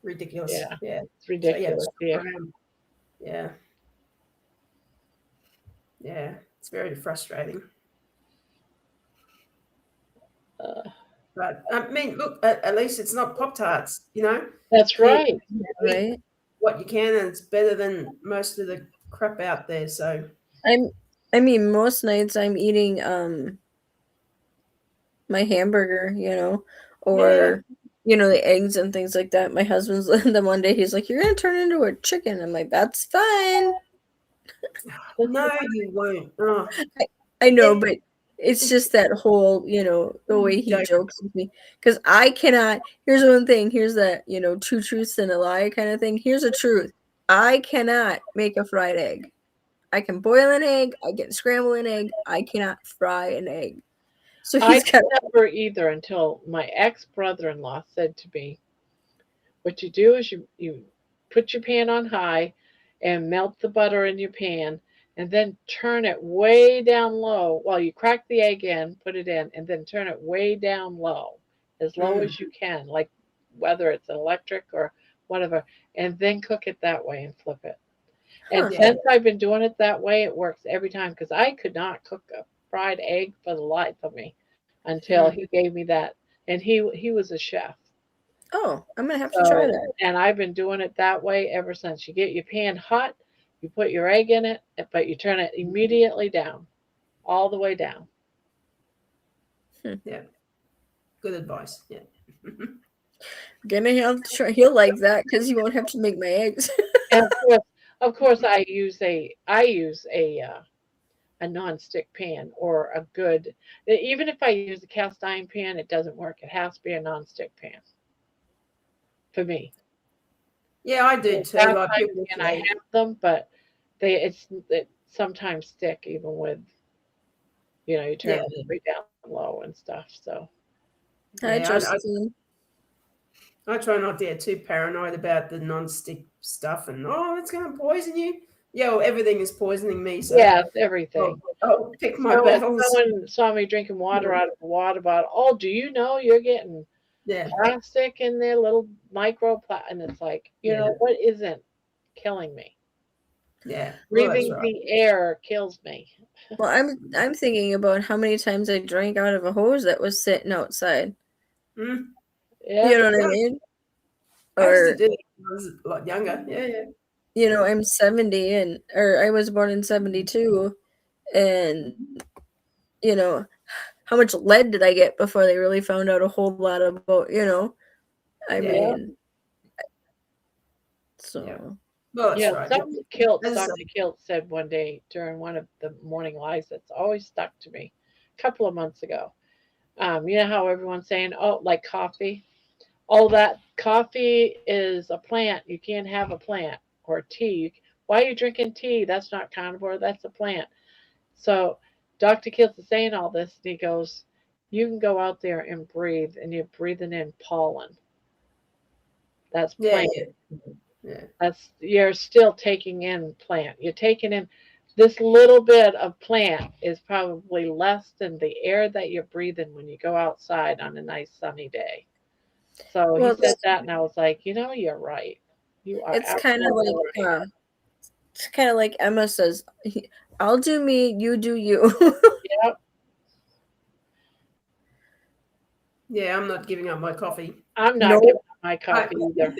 ridiculous. Yeah. Yeah. It's ridiculous. So, Yeah. Yeah. Yeah. It's very frustrating. But I mean, look, at least it's not Pop-Tarts, That's right. Right. what you can, and it's better than most of the crap out there. So I mean, most nights I'm eating my hamburger, or the eggs and things like that. My husband's the one day he's like, "You're gonna turn into a chicken." I'm like, "That's fine." no, you won't. Oh, I know, but it's just that whole, the way he Joke. jokes with me. Because I cannot. Here's one thing. Here's that, two truths and a lie kind of thing. Here's a truth. I cannot make a fried egg. I can boil an egg. I can scramble an egg. I cannot fry an egg. So I he's got. never either until my ex-brother-in-law said to me, what you do is you put your pan on high and melt the butter in your pan and then turn it way down low while you crack the egg in, put it in, and then turn it way down low, as low as you can, like whether it's electric or whatever, and then cook it that way and flip it. And Huh. since I've been doing it that way, it works every time because I could not cook a fried egg for the life of me until he gave me that. And he was a chef. Oh, I'm gonna have to try So, that. and I've been doing it that way ever since. You get your pan hot, you put your egg in it, but you turn it immediately down, all the way down. Yeah. Good advice. Yeah. Gonna have to try. He'll like that because he won't have to make my eggs. And of course, I use a non-stick pan or a good. Even if I use a cast iron pan, it doesn't work. It has to be a non-stick pan for me. Yeah, I do too. Cast Like iron people pan, I say, have them, but it sometimes stick even with you turn yeah, it way down low and stuff. So Hi, yeah. Josephine. I try not to get too paranoid about the non-stick stuff and it's going to poison you. Yeah, well, everything is poisoning me. So yeah, everything. I'll pick my So if battles. someone saw me drinking water out of a water bottle, oh, do you know you're getting Yeah, plastic in there, little and it's like, what isn't killing me? yeah. Well, that's Breathing right. the air kills me. Well, I'm thinking about how many times I drank out of a hose that was sitting outside. Mm. Yeah. You know what I mean? I used Or to do it when I was a lot younger. Yeah. I'm 70 or I was born in 72, and how much lead did I get before they really found out a whole lot about, I Yeah. mean, so. Yeah. Well, that's Yeah, right. Dr. Kilt said one day during one of the morning lives that's always stuck to me a couple of months ago. You know how everyone's saying, oh, like coffee? Oh, that coffee is a plant. You can't have a plant or tea. Why are you drinking tea? That's not carnivore. That's a plant. So Dr. Kilt is saying all this, and he goes, you can go out there and breathe, and you're breathing in pollen. That's Yeah, plant. yeah. You're still taking in plant. You're taking in this little bit of plant is probably less than the air that you're breathing when you go outside on a nice sunny day. So Well, he said that, and I was like, you're right. You are it's kind of absolutely like right. it's kind of like Emma says, I'll do me, you do you. Yep. Yeah, I'm not giving up my coffee. I'm not Nope. giving up my coffee either.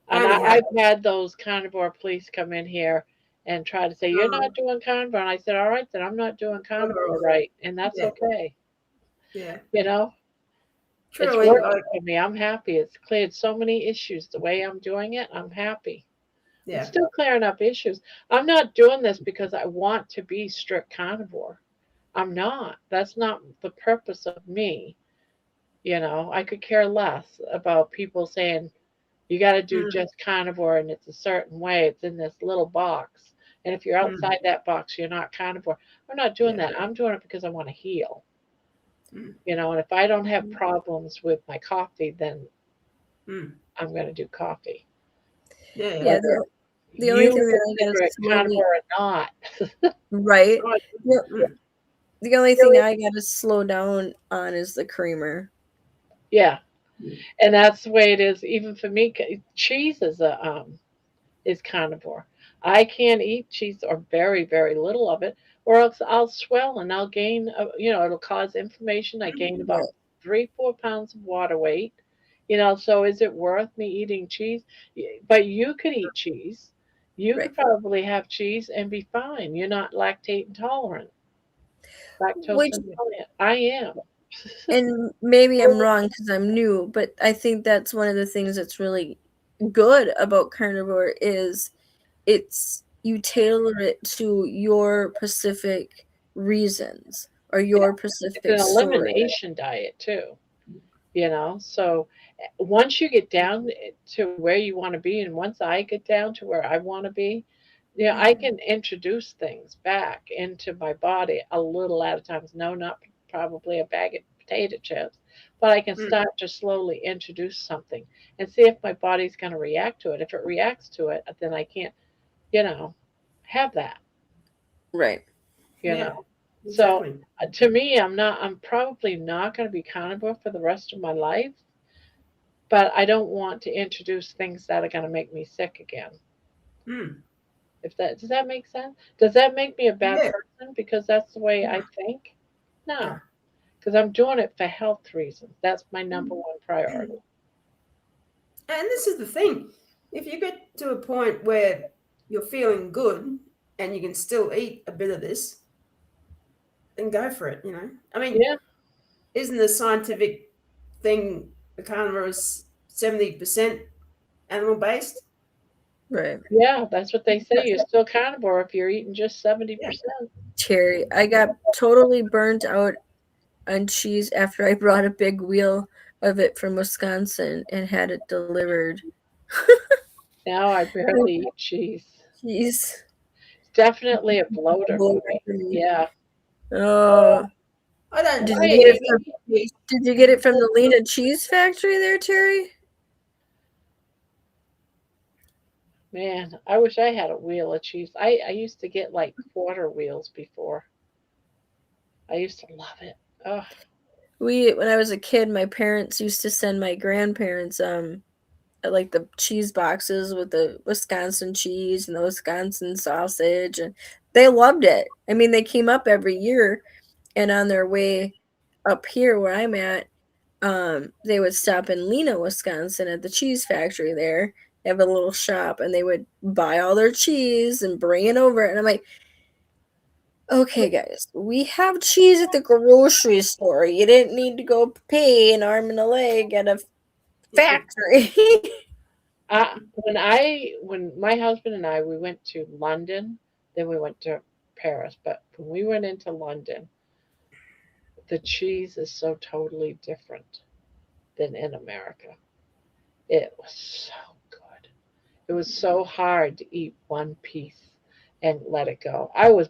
And Only I've had those carnivore police come in here and try to say, you're not doing carnivore. And I said, all right, then I'm not doing carnivore right. And that's Yeah. okay. Yeah. It's Truly, working for me. I'm happy. It's cleared so many issues. The way I'm doing it, I'm happy. yeah. It's still clearing up issues. I'm not doing this because I want to be strict carnivore. I'm not. That's not the purpose of me. I could care less about people saying you got to do just carnivore and it's a certain way. It's in this little box. And if you're outside that box, you're not carnivore. I'm not doing that. I'm doing it because I want to heal. And if I don't have problems with my coffee, then I'm going to do coffee. Yeah. The only You thing would that I gotta consider it slowly carnivore or not. right. Oh, The, mm, the only thing I gotta slow down on is the creamer. Yeah, mm, and that's the way it is. Even for me, cheese is carnivore. I can't eat cheese or very little of it, or else I'll swell and I'll gain. It'll cause inflammation. I gain about Right. 3-4 pounds of water weight. So is it worth me eating cheese? But you could eat cheese. You Right. could probably have cheese and be fine. You're not lactate intolerant, lactose Which intolerant. I am. and maybe I'm wrong because I'm new, but I think that's one of the things that's really good about carnivore is it's you tailor it to your specific reasons or Yeah, your it's an specific story. elimination diet too. So once you get down to where you want to be, and once I get down to where I want to be, I can introduce things back into my body a little at a time. No, not probably a bag of potato chips, but I can mm, start to slowly introduce something and see if my body's going to react to it. If it reacts to it, then I can't, you know, have that, Right. you yeah, know. So exactly. to me, I'm probably not going to be carnivore for the rest of my life, but I don't want to introduce things that are going to make me sick again. Mm, If that does that make sense? Does that make me a bad yeah, person because that's the way no, I think? no. No, because I'm doing it for health reasons. That's my number Mm. one priority. And this is the thing. If you get to a point where you're feeling good and you can still eat a bit of this, then go for it, you know. I mean, Yeah, isn't the scientific thing the carnivore is 70% animal based? Right. yeah, that's what they say. Yeah, You're still carnivore if you're eating just seventy yeah. percent. Cherry. I got totally burnt out on cheese after I brought a big wheel of it from Wisconsin and had it delivered. Now I barely eat cheese. Cheese. Definitely a bloater for me. Yeah. Oh, I don't did I you get it eat from hate cheese. did you get it from the Lena Cheese Factory there, Terry? Man, I wish I had a wheel of cheese. I used to get like quarter wheels before. I used to love it. Oh, When I was a kid, my parents used to send my grandparents like the cheese boxes with the Wisconsin cheese and the Wisconsin sausage, and they loved it. I mean, they came up every year, and on their way up here where I'm at, they would stop in Lena, Wisconsin at the cheese factory there. They have a little shop, and they would buy all their cheese and bring it over. And I'm like, okay, guys, we have cheese at the grocery store. You didn't need to go pay an arm and a leg at a factory. when my husband and I we went to London, then we went to Paris. But when we went into London, the cheese is so totally different than in America. It was so good. It was so hard to eat one piece and let it go. I was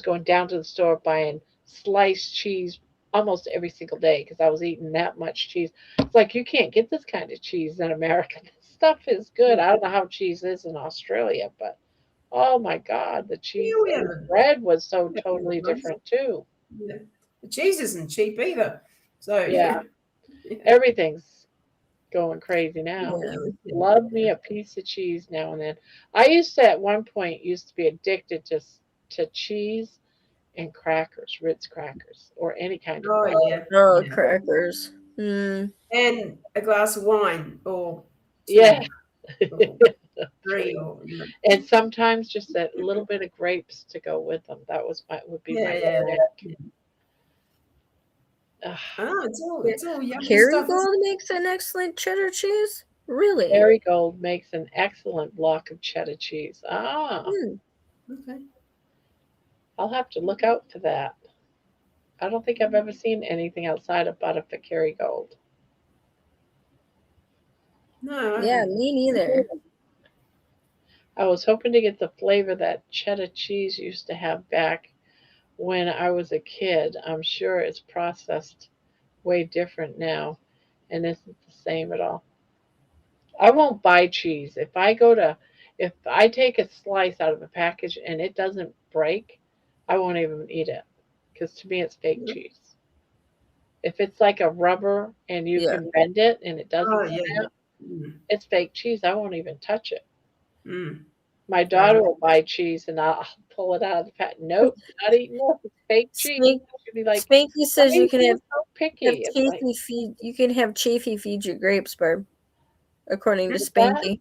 going down to the store buying sliced cheese almost every single day because I was eating that much cheese. It's like you can't get this kind of cheese in America. This stuff is good. I don't know how cheese is in Australia, but oh my God, the cheese Yeah, we and have the bread was so a totally place. different too. Yeah. The cheese isn't cheap either. So Yeah, everything's going crazy now. Yeah. Love me a piece of cheese now and then. I used to at one point used to be addicted to cheese and crackers, Ritz crackers, or any kind of Oh cracker. yeah, Oh, yeah. crackers. And a glass of wine or Yeah. two or three or And sometimes just a little bit of grapes to go with them. That would be my yeah. snack. Yeah. Ugh, Oh, it's all yummy stuff. Kerrygold makes an excellent cheddar cheese. Really? Marigold makes an excellent block of cheddar cheese. Ah, Hmm. Okay. I'll have to look out for that. I don't think I've ever seen anything outside of butter for Kerrygold. No, I Yeah, haven't. me neither. I was hoping to get the flavor that cheddar cheese used to have back when I was a kid. I'm sure it's processed way different now and isn't the same at all. I won't buy cheese. If I take a slice out of a package and it doesn't break, I won't even eat it because to me it's fake cheese. If it's like a rubber and you Yeah. can bend it and it Oh doesn't yeah. snap, Mm. it's fake cheese. I won't even touch it. Mm. My Yeah. daughter will buy cheese and I'll pull it out of the pack. Nope, not eating this. It's fake cheese. She'll be like, Spanky why says are you you can being have so picky? It's like, Chafee feed. You can have Chafee feed your grapes, Barb. According to what's that? Spanky.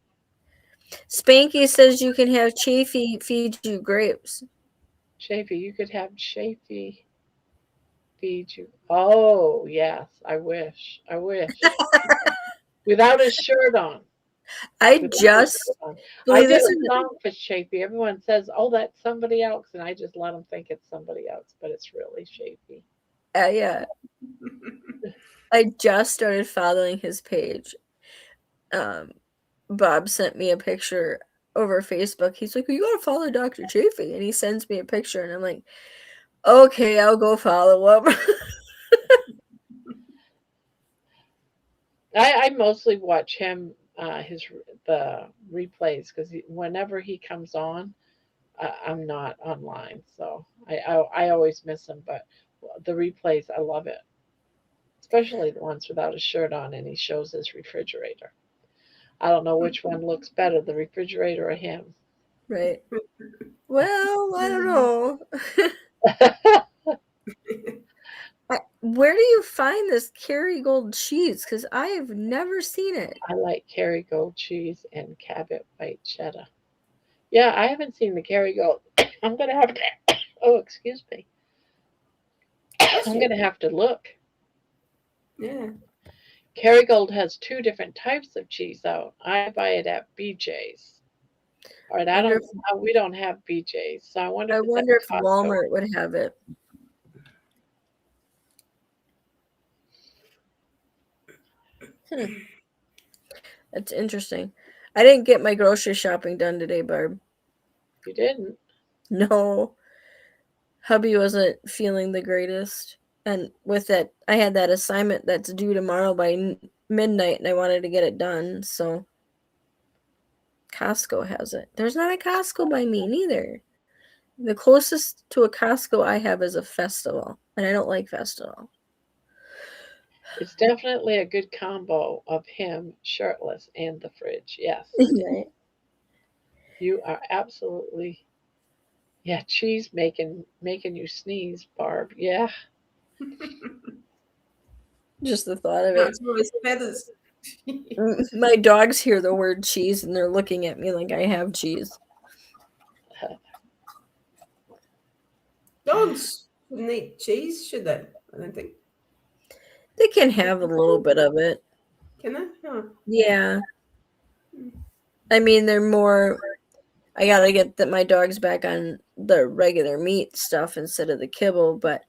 Spanky says you can have Chafee feed you grapes. Chafee, you could have Chafee feed you. Oh, yes, I wish. I wish. Without a shirt on. I Without a just shirt on. I believe did this a is song for Chafee. Everyone says, oh, that's somebody else. And I just let them think it's somebody else, but it's really Chafee. yeah. I just started following his page. Bob sent me a picture over Facebook. He's like, "You gotta follow Dr. Chafee," and he sends me a picture, and I'm like, "Okay, I'll go follow him." I mostly watch him, the replays, because whenever he comes on, I'm not online, so I always miss him. But the replays, I love it, especially the ones without a shirt on and he shows his refrigerator. I don't know which one looks better, the refrigerator or him. Right. Well, I don't know. Where do you find this Kerrygold cheese? Because I have never seen it. I like Kerrygold cheese and Cabot white cheddar. Yeah, I haven't seen the Kerrygold. I'm gonna have to. Oh, excuse me. I'm gonna have to look. Yeah. Kerrygold has two different types of cheese out. I buy it at BJ's. All right, I don't. We don't have BJ's, so I wonder I if it's at wonder if Costco. Walmart would have it. That's interesting. I didn't get my grocery shopping done today, Barb. You didn't. No. Hubby wasn't feeling the greatest. And with that, I had that assignment that's due tomorrow by midnight, and I wanted to get it done. So Costco has it. There's not a Costco by me neither. The closest to a Costco I have is a Festival, and I don't like Festival. It's definitely a good combo of him shirtless and the fridge. Yes, Right. you are absolutely. Yeah, cheese making you sneeze, Barb. Yeah. Just the thought of No, it. it's always feathers. My dogs hear the word cheese and they're looking at me like I have cheese. Dogs shouldn't eat cheese, should they? I don't think. They can have a little bit of it. Can they? Huh. Yeah. I mean, they're more. I gotta get my dogs back on the regular meat stuff instead of the kibble, but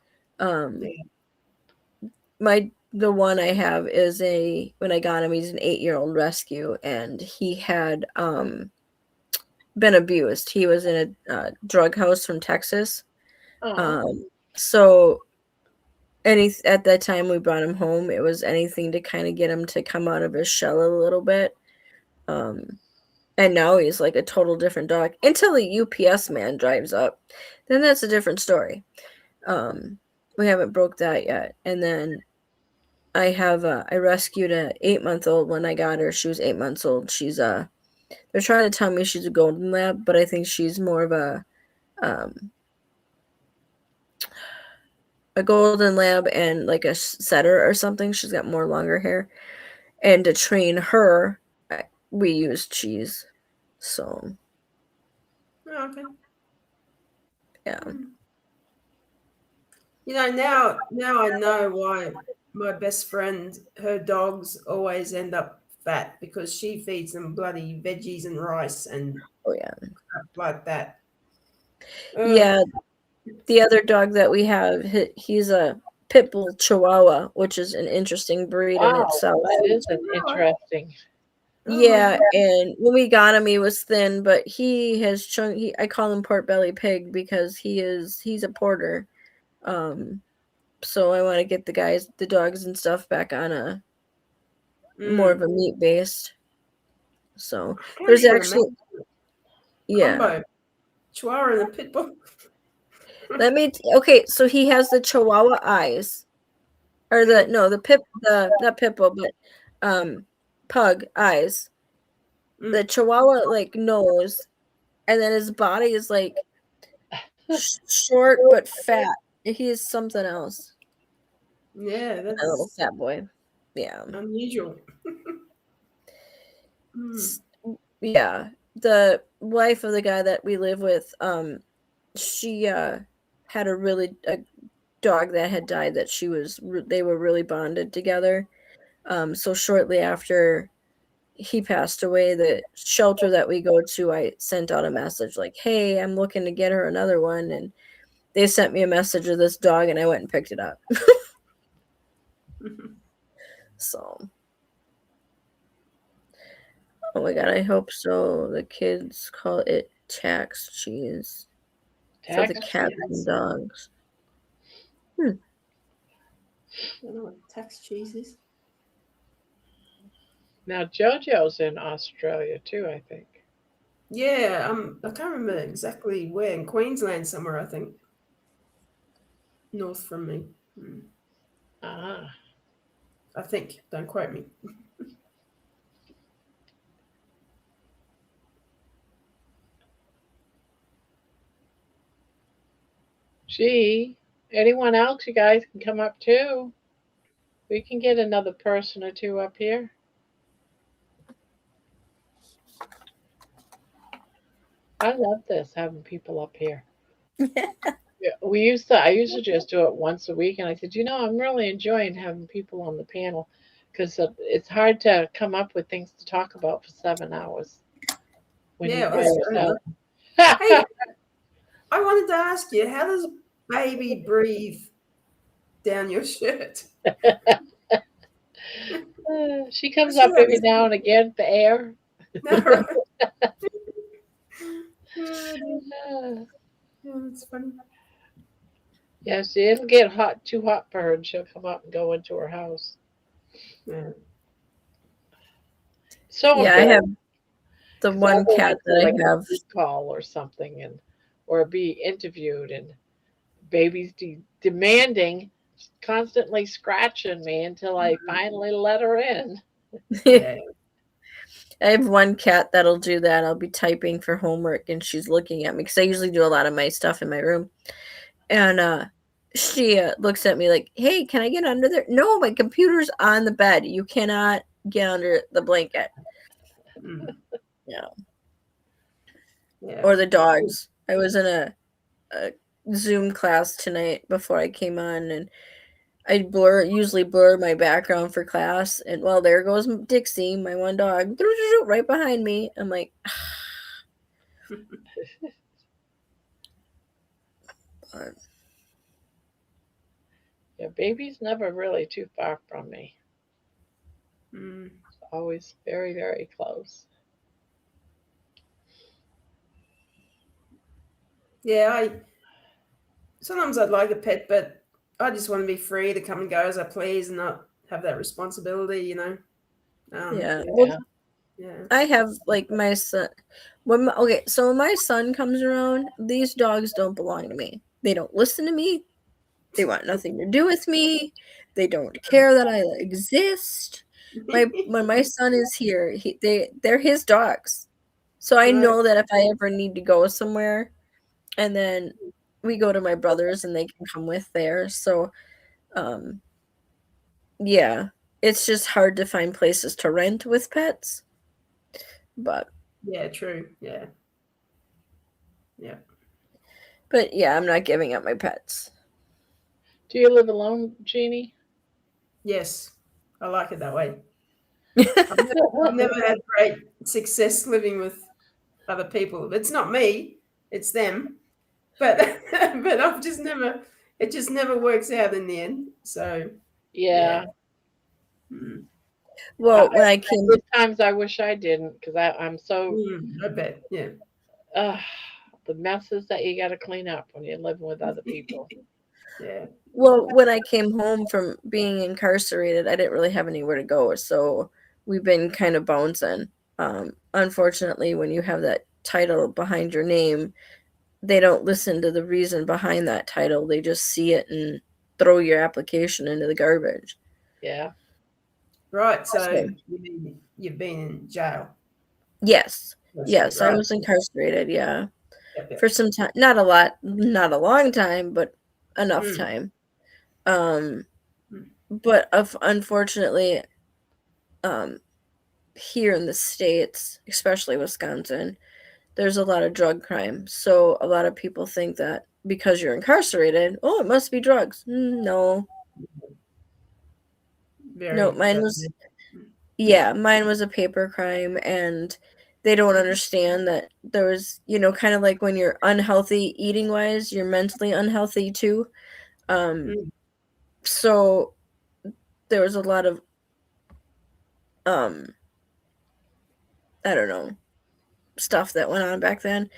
the one I have is when I got him, he's an 8-year-old rescue, and he had been abused. He was in a drug house from Texas. So at that time we brought him home, it was anything to kind of get him to come out of his shell a little bit. And now he's like a total different dog until the UPS man drives up. Then that's a different story. We haven't broke that yet. And then I rescued a 8-month-old when I got her. She was 8 months old. She's they're trying to tell me she's a golden lab, but I think she's more of a golden lab and like a setter or something. She's got more longer hair. And to train her, we use cheese. So. Oh, okay. Yeah. You know, now I know why my best friend, her dogs always end up fat, because she feeds them bloody veggies and rice and crap like that. Yeah. The other dog that we have, he's a pit bull Chihuahua, which is an interesting breed in itself. That is an interesting. Yeah, and when we got him, he was thin, but he has I call him pork belly pig because he's a porter. So I want to get the dogs and stuff back on a more of a meat based. So there's actually Yeah. combo. Chihuahua and a pit bull. Okay, so he has the Chihuahua eyes. Or not pit bull, but pug eyes. The Chihuahua like nose, and then his body is like short but fat. He is something else. Yeah, A little that's fat boy. Yeah. unusual. Yeah. The wife of the guy that we live with, she had a dog that had died that they were really bonded together. So shortly after he passed away, the shelter that we go to, I sent out a message like, hey, I'm looking to get her another one. And they sent me a message of this dog, and I went and picked it up. So, oh my God, I hope so. The kids call it tax cheese for the cats and dogs. I don't know what tax cheese is. Now JoJo's in Australia too, I think. Yeah, I can't remember exactly where, in Queensland somewhere, I think. North from me. Ah. I think. Don't quote me. Gee, anyone else? You guys can come up too. We can get another person or two up here. I love this, having people up here. Yeah, I used to just do it once a week, and I said, I'm really enjoying having people on the panel because it's hard to come up with things to talk about for 7 hours when Yeah, you're by that's yourself. Hey, I wanted to ask you, how does a baby breathe down your shirt? She comes up every now and again for air. No, right? Oh, that's funny. Yeah, see, it'll get too hot for her, and she'll come up and go into her house. Yeah. So yeah, I have the one cat that I have. Call or something, or be interviewed, and baby's demanding, constantly scratching me until I finally let her in. Yeah. I have one cat that'll do that. I'll be typing for homework and she's looking at me because I usually do a lot of my stuff in my room. And she looks at me like, hey, can I get under there? No, my computer's on the bed. You cannot get under the blanket. Yeah. Or the dogs. I was in a Zoom class tonight before I came on, and I usually blur my background for class, and well, there goes Dixie, my one dog, right behind me. I'm like, yeah, baby's never really too far from me. It's always very, very close. Yeah, sometimes I'd like a pet, but I just want to be free to come and go as I please and not have that responsibility, yeah. Yeah. I have like my son. So when my son comes around, these dogs don't belong to me. They don't listen to me. They want nothing to do with me. They don't care that I exist. When my son is here, they're his dogs. So I know that if I ever need to go somewhere, and then we go to my brother's and they can come with there. So yeah, it's just hard to find places to rent with pets. But yeah, true. Yeah. Yeah. But yeah, I'm not giving up my pets. Do you live alone, Jeannie? Yes. I like it that way. I've never had great success living with other people. It's not me, it's them. But I've just never, it just never works out in the end. So yeah. Well, when I came, times I wish I didn't because I'm so. I bet, yeah. The messes that you got to clean up when you're living with other people. Yeah. Well, when I came home from being incarcerated, I didn't really have anywhere to go, so we've been kind of bouncing. Unfortunately, when you have that title behind your name, they don't listen to the reason behind that title. They just see it and throw your application into the garbage. Yeah. Right. So So- you've been in jail. Yes. That's Yes, I right. was incarcerated, yeah. Yep. For some time. Not a lot, not a long time, but enough Mm. time. Mm. But unfortunately, here in the States, especially Wisconsin, there's a lot of drug crime. So a lot of people think that because you're incarcerated, oh, it must be drugs. No. Very, No, mine very- was mine was a paper crime, and they don't understand that there was, kind of like when you're unhealthy eating wise, you're mentally unhealthy too. Mm. So there was a lot of I don't know, stuff that went on back then.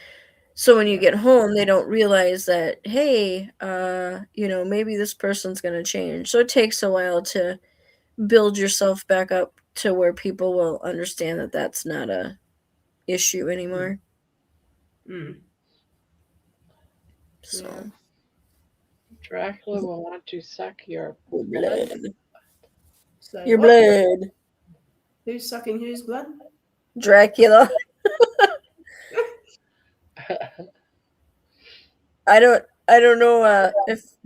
So when you get home, they don't realize that, hey, maybe this person's going to change. So it takes a while to build yourself back up to where people will understand that that's not a issue anymore. Mm. So Yeah. Dracula will want to suck your blood. So Your what? blood. Who's sucking whose blood? Dracula. I don't know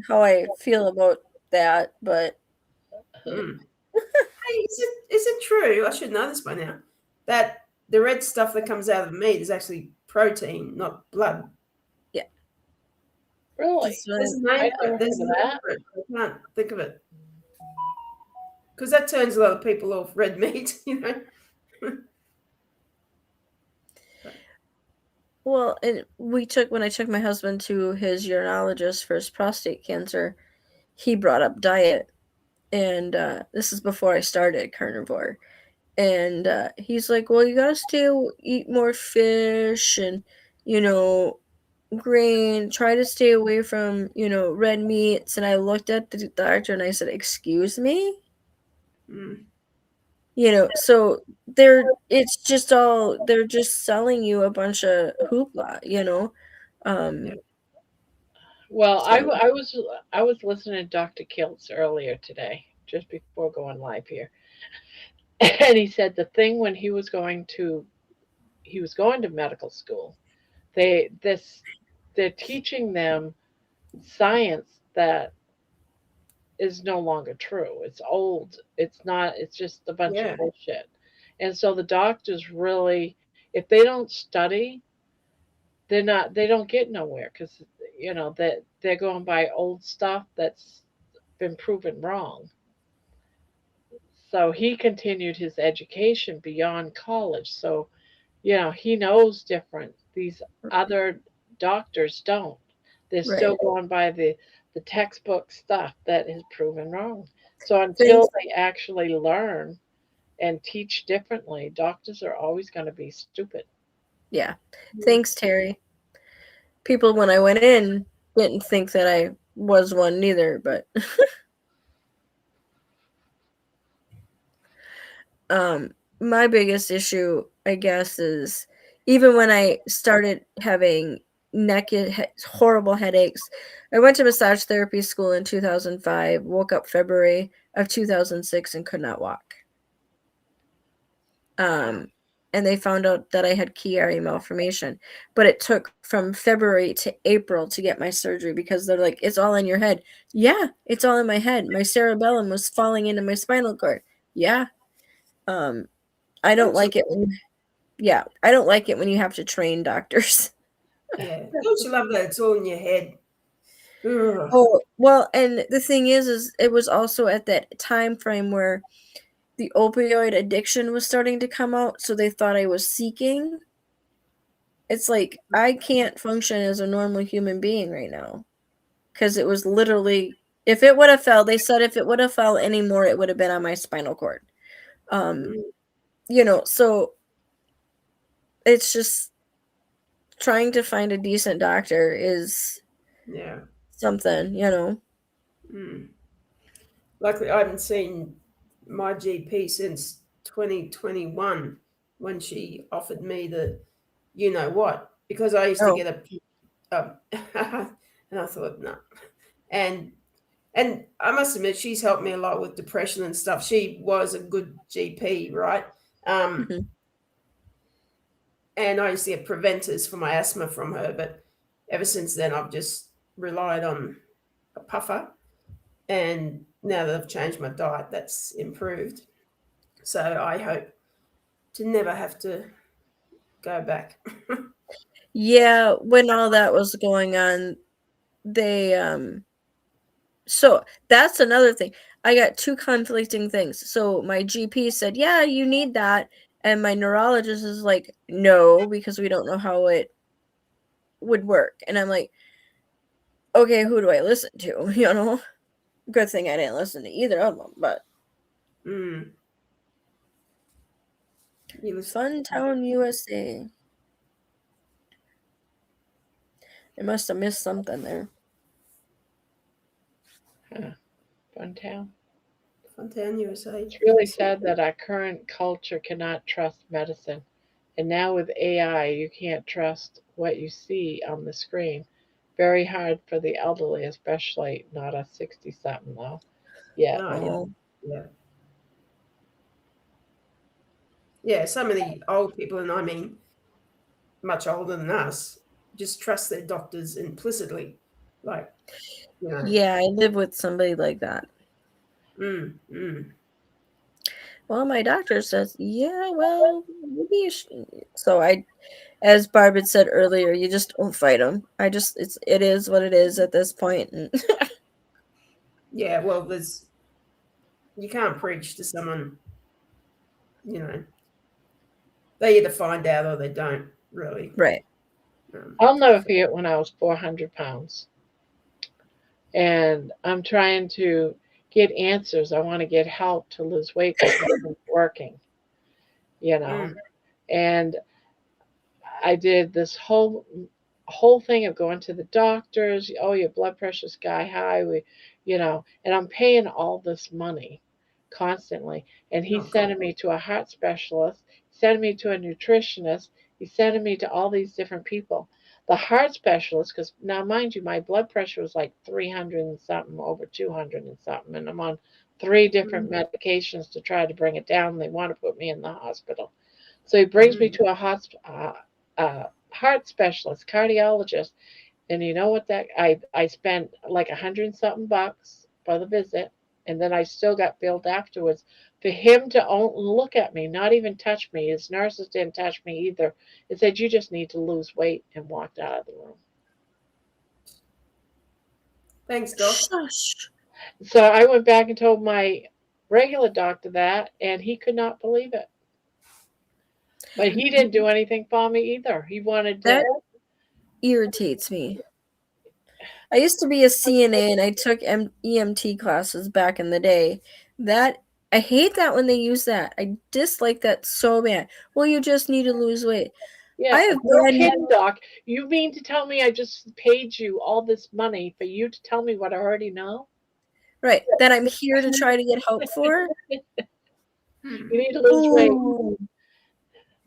how I feel about that, but Mm. Hey, is it true? I should know this by now. That the red stuff that comes out of the meat is actually protein, not blood. Really? Just what There's a I name never for it. There's a heard of name that. for it. I can't think of it. Because that turns a lot of people off red meat, well, and when I took my husband to his urologist for his prostate cancer, he brought up diet, and this is before I started Carnivore, and he's like, "Well, you gotta eat more fish, and grain. Try to stay away from red meats." And I looked at the doctor and I said, "Excuse me." Mm. So it's just they're just selling you a bunch of hoopla. Yeah. Well, So- I was listening to Dr. Kiltz earlier today, just before going live here, and he said the thing when he was going to medical school, they're teaching them science that is no longer true. It's old. It's not. It's just a bunch Yeah. of bullshit. And so the doctors really, if they don't study, they're not. They don't get nowhere because that they're going by old stuff that's been proven wrong. So he continued his education beyond college. So he knows different. These other doctors don't. They're still right. going by the textbook stuff that is proven wrong. So Thanks. until they actually learn and teach differently, doctors are always going to be stupid. Yeah. Thanks, Terry. People, when I went in, didn't think that I was one neither, but my biggest issue, I guess, is even when I started having horrible headaches. I went to massage therapy school in 2005, woke up February of 2006 and could not walk. And they found out that I had Chiari malformation, but it took from February to April to get my surgery because they're like, it's all in your head. Yeah, it's all in my head. My cerebellum was falling into my spinal cord. Yeah. I don't like it. I don't like it when you have to train doctors. Yeah. Don't you love that? It's all in your head. Ugh. Oh, well, and the thing is it was also at that time frame where the opioid addiction was starting to come out, so they thought I was seeking. It's like I can't function as a normal human being right now because it was literally, if it would have fell, they said if it would have fell anymore, it would have been on my spinal cord. So it's just trying to find a decent doctor is something. Mm. Luckily, I haven't seen my GP since 2021 when she offered me the you know what, because I used to Oh. get and I thought, no. And I must admit, she's helped me a lot with depression and stuff. She was a good GP, right? Mhm. And I used to get preventers for my asthma from her, but ever since then, I've just relied on a puffer. And now that I've changed my diet, that's improved. So I hope to never have to go back. Yeah, when all that was going on, they so that's another thing. I got two conflicting things. So my GP said, "Yeah, you need that." And my neurologist is like, "No, because we don't know how it would work." And I'm like, "Okay, who do I listen to?" You know? Good thing I didn't listen to either of them, but Mm. You listen- Funtown, USA. I must have missed something there. Fun town. Fontaine, USA. It's really sad that our current culture cannot trust medicine. And now with AI, you can't trust what you see on the screen. Very hard for the elderly, especially not a 60 something though. Yeah. Oh, yeah. Oh, Yeah. Yeah, some of the old people, and I mean much older than us, just trust their doctors implicitly. Like, you know, yeah, I live with somebody like that. mm. Well, my doctor says, yeah, well, maybe you should. So as Barb had said earlier, you just don't fight them. It is what it is at this point. And Yeah, well, you can't preach to someone, they either find out or they don't, really. right. I'll never forget when I was 400 pounds. And I'm trying to get answers. I want to get help to lose weight because it's working, you know. Mm. And I did this whole thing of going to the doctors. Oh, your blood pressure's sky high. And I'm paying all this money constantly. And he's Oh, sending me to a heart specialist, sending me to a nutritionist. He's sending me to all these different people. The heart specialist, because now, mind you, my blood pressure was like 300 and something, over 200 and something, and I'm on 3 different medications to try to bring it down. They want to put me in the hospital. So he brings me to a heart specialist, cardiologist, and you know what? That I spent like 100 and something bucks for the visit, and then I still got billed afterwards for him to look at me, not even touch me. His nurses didn't touch me either. It said you just need to lose weight, and walked out of the room. Thanks, Doc. Shush. So I went back and told my regular doctor that, and he could not believe it. But he didn't do anything for me either. He wanted to. That irritates me. I used to be a CNA and I took EMT classes back in the day. I hate that when they use that. I dislike that so bad. Well, you just need to lose weight. Yeah, I have no been kidding, Doc. You mean to tell me I just paid you all this money for you to tell me what I already know? right that I'm here to try to get help for. You need to lose weight. Ooh,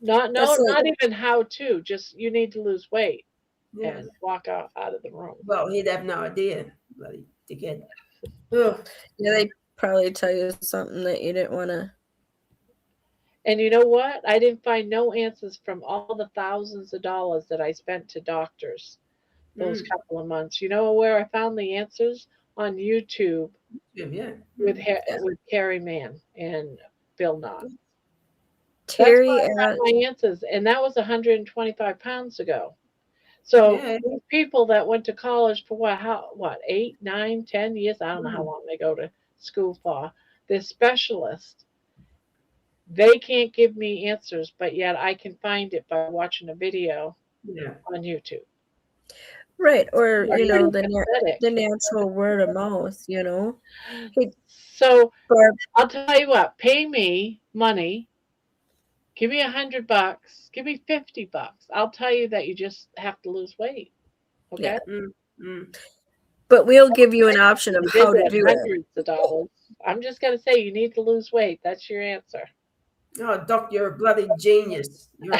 Not that's like, not even how to. Just you need to lose weight Yeah. and walk out of the room. Well, he'd have no idea, bloody dickhead. Ugh. yeah, they probably tell you something that you didn't want to. And you know what? I didn't find no answers from all the thousands of dollars that I spent to doctors those couple of months. You know where I found the answers? On YouTube Yeah. with Carrie Mann and Bill Knott. Terry, That's where I got my answers, and that was 125 pounds ago. So Yeah. these people that went to college for what 8, 9, 10 years, I don't know how long they go to school for. They're specialists. They can't give me answers, but yet I can find it by watching a video Yeah. on YouTube. right, or Are you know pretty pathetic. the natural word of mouth. Hey, So Barb, I'll tell you what, pay me money. Give me $100. Give me $50. I'll tell you that you just have to lose weight. Okay. Mm. but we'll give you an option of They how to did do it. hundreds of dollars. I'm just gonna say you need to lose weight. That's your answer. Oh, Doc, you're a bloody genius. You're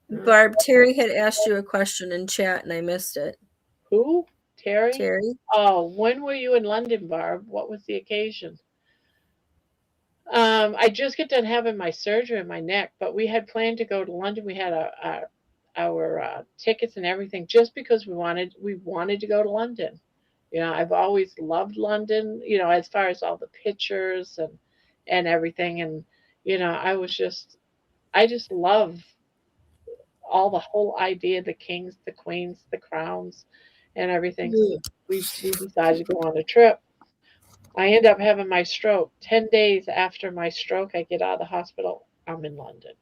Barb, Terry had asked you a question in chat and I missed it. Who? Terry? Terry? Oh, when were you in London, Barb? What was the occasion? I just got done having my surgery in my neck, but we had planned to go to London. We had our tickets and everything just because we wanted to go to London. I've always loved London. As far as all the pictures and everything, and I just love all the whole idea, the kings, the queens, the crowns, and everything. So we decided to go on a trip. I end up having my stroke. 10 days after my stroke, I get out of the hospital. I'm in London.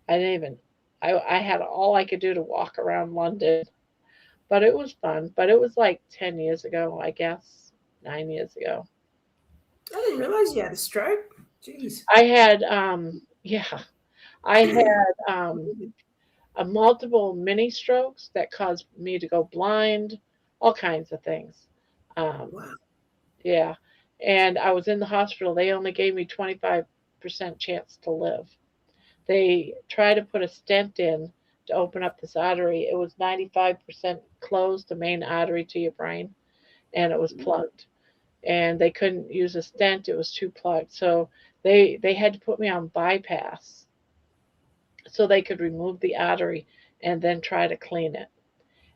I didn't even, I had all I could do to walk around London, but it was fun. But it was like 10 years ago, I guess, 9 years ago. I didn't realize you had a stroke. Jeez. I had, I had a multiple mini strokes that caused me to go blind, all kinds of things. Wow. Yeah. And I was in the hospital. They only gave me 25% chance to live. They tried to put a stent in to open up this artery. It was 95% closed, the main artery to your brain, and it was plugged. And they couldn't use a stent. It was too plugged. So they had to put me on bypass so they could remove the artery and then try to clean it.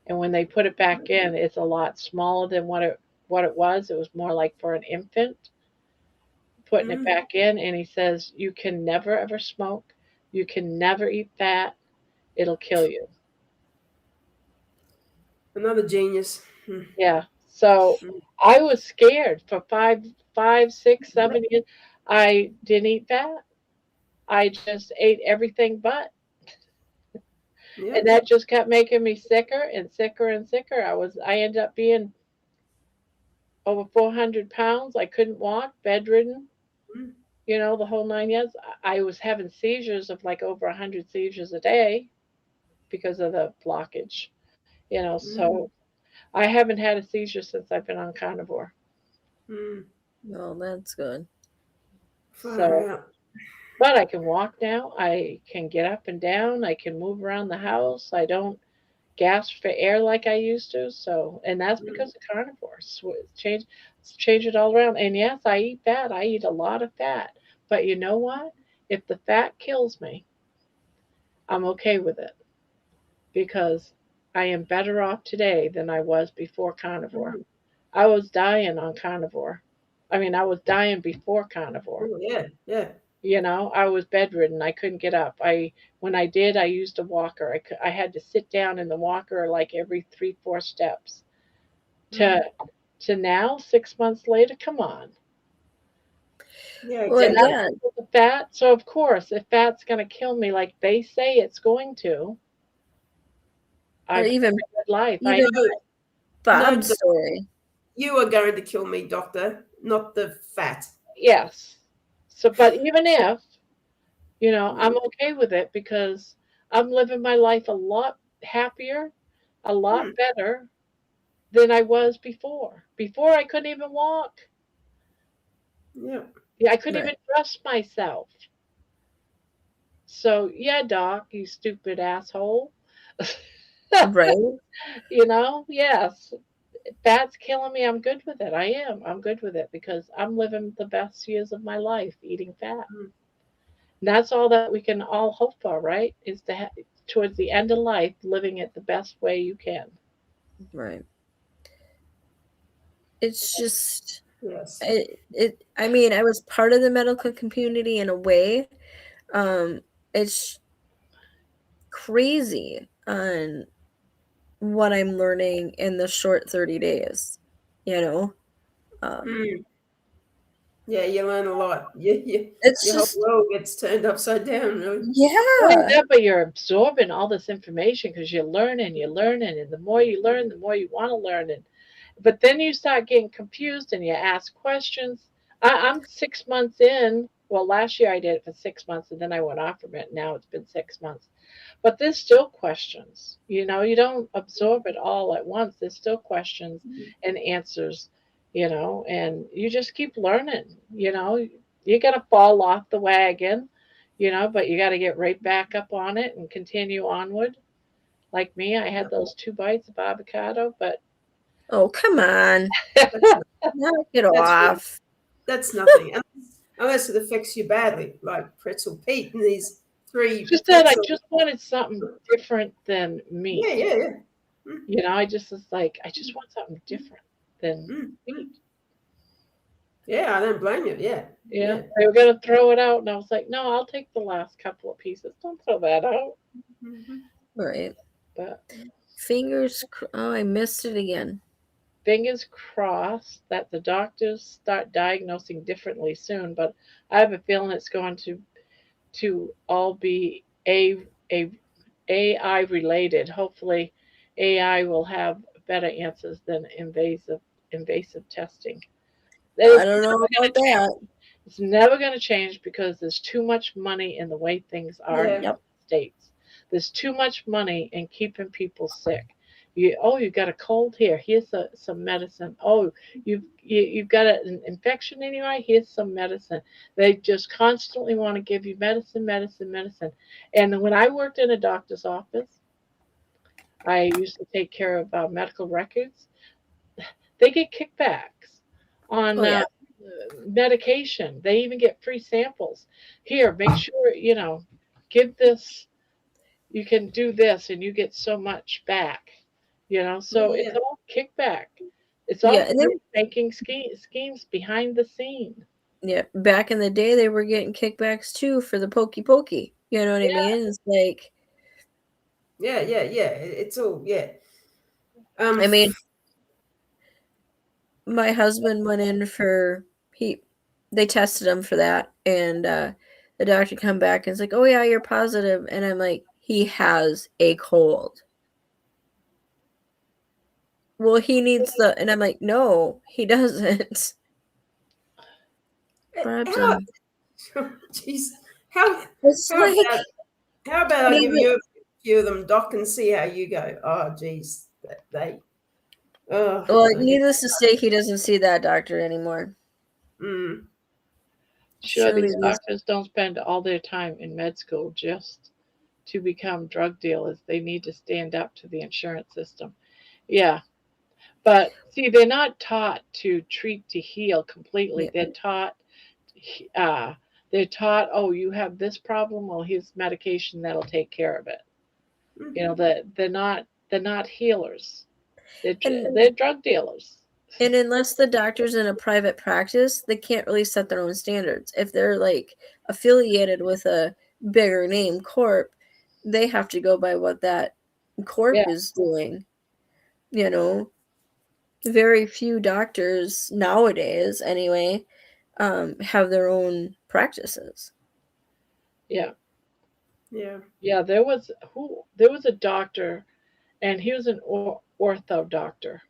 And when they put it back in, it's a lot smaller than what it was. It was more like for an infant putting it back in. And he says, you can never ever smoke. You can never eat fat. It'll kill you. Another genius. Yeah. So I was scared for 5, 6, 7 years. I didn't eat fat. I just ate everything but. Yeah. And that just kept making me sicker and sicker and sicker. I ended up being over 400 pounds. I couldn't walk, bedridden, the whole 9 years. I was having seizures of like over 100 seizures a day because of the blockage, so I haven't had a seizure since I've been on Carnivore. Well, that's good. So, but I can walk now. I can get up and down. I can move around the house. I don't gasp for air like I used to. So, and that's because of Carnivore. So change it all around. And yes, I eat fat. I eat a lot of fat. But you know what? If the fat kills me, I'm okay with it because I am better off today than I was before Carnivore. I was dying on Carnivore. I mean, I was dying before Carnivore. Oh, yeah. I was bedridden. I couldn't get up. When I did, I used a walker. I had to sit down in the walker like every 3-4 steps. To now, 6 months later, come on. Yeah, Well, exactly. yeah. The fat. So of course, if fat's going to kill me, like they say it's going to, I've even had a good life. even Bob's No, story. You are going to kill me, doctor, not the fat. Yes. So, but even if, I'm okay with it because I'm living my life a lot happier, a lot better than I was before. Before I couldn't even walk. Yeah. I couldn't even dress myself. So, yeah, Doc, you stupid asshole. Right. Yes. Fat's killing me. I'm good with it. I am. I'm good with it because I'm living the best years of my life eating fat. And that's all that we can all hope for, right? Is to towards the end of life, living it the best way you can. Right. It's just, yes. I mean, I was part of the medical community in a way. It's crazy on what I'm learning in the short 30 days, Yeah, you learn a lot. It's your just, whole world gets turned upside down, really. yeah. But you're absorbing all this information because you're learning, and the more you learn, the more you want to learn. But then you start getting confused and you ask questions. I'm 6 months in. Well, last year I did it for 6 months and then I went off from it. Now it's been 6 months. But there's still questions. You don't absorb it all at once. There's still questions and answers, and you just keep learning. You're going to fall off the wagon. but you got to get right back up on it and continue onward. Like me, I had those 2 bites of avocado, but Oh, come on. Knock it That's off. That's nothing. Unless it affects you badly, like Pretzel Pete and these 3 just that I pretzel. just wanted something different than meat. Yeah. I just was like, I just want something different than Mm. meat. Yeah, I don't blame you. Yeah. Yeah, they were gonna throw it out, and I was like, no, I'll take the last couple of pieces. Don't throw that out. Mhm. Right. But Oh, I missed it again. fingers crossed that the doctors start diagnosing differently soon. But I have a feeling it's going to all be a AI related. Hopefully, AI will have better answers than invasive testing. I don't know about that. It's never going to change because there's too much money in the way things are in the Yeah. United States. There's too much money in keeping people sick. You've got a cold here. Here's some medicine. Oh, you've got an infection in your eye. Here's some medicine. They just constantly want to give you medicine, medicine, medicine. And when I worked in a doctor's office, I used to take care of medical records. They get kickbacks on Oh, yeah. medication. They even get free samples. Here, make sure, give this, you can do this and you get so much back. So it's all kickback. It's all Yeah, and then- making schemes behind the scene. Yeah, back in the day, they were getting kickbacks too for the pokey pokey. You know what I mean? It's like, Yeah. It's all I mean, my husband went in for they tested him for that, and the doctor come back and it's like, oh yeah, you're positive, and I'm like, he has a cold. Well, he needs and I'm like, no, he doesn't. Grabs him. Jeez. How It's how like, about I give you a few of them, Doc, and see how you go? Oh, geez, they. Oh, well, needless to say, he doesn't see that doctor anymore. Mm. Sure, these doctors don't spend all their time in med school just to become drug dealers. They need to stand up to the insurance system. Yeah. But see, they're not taught to treat to heal completely. Yeah. They're taught, oh, you have this problem, well, here's medication that'll take care of it. Mhm. They're not healers. They're drug dealers. And unless the doctor's in a private practice, they can't really set their own standards. If they're like affiliated with a bigger name corp, they have to go by what that corp is doing. Very few doctors nowadays, anyway, have their own practices. Yeah. Yeah. Yeah, there was a doctor, and he was an ortho doctor.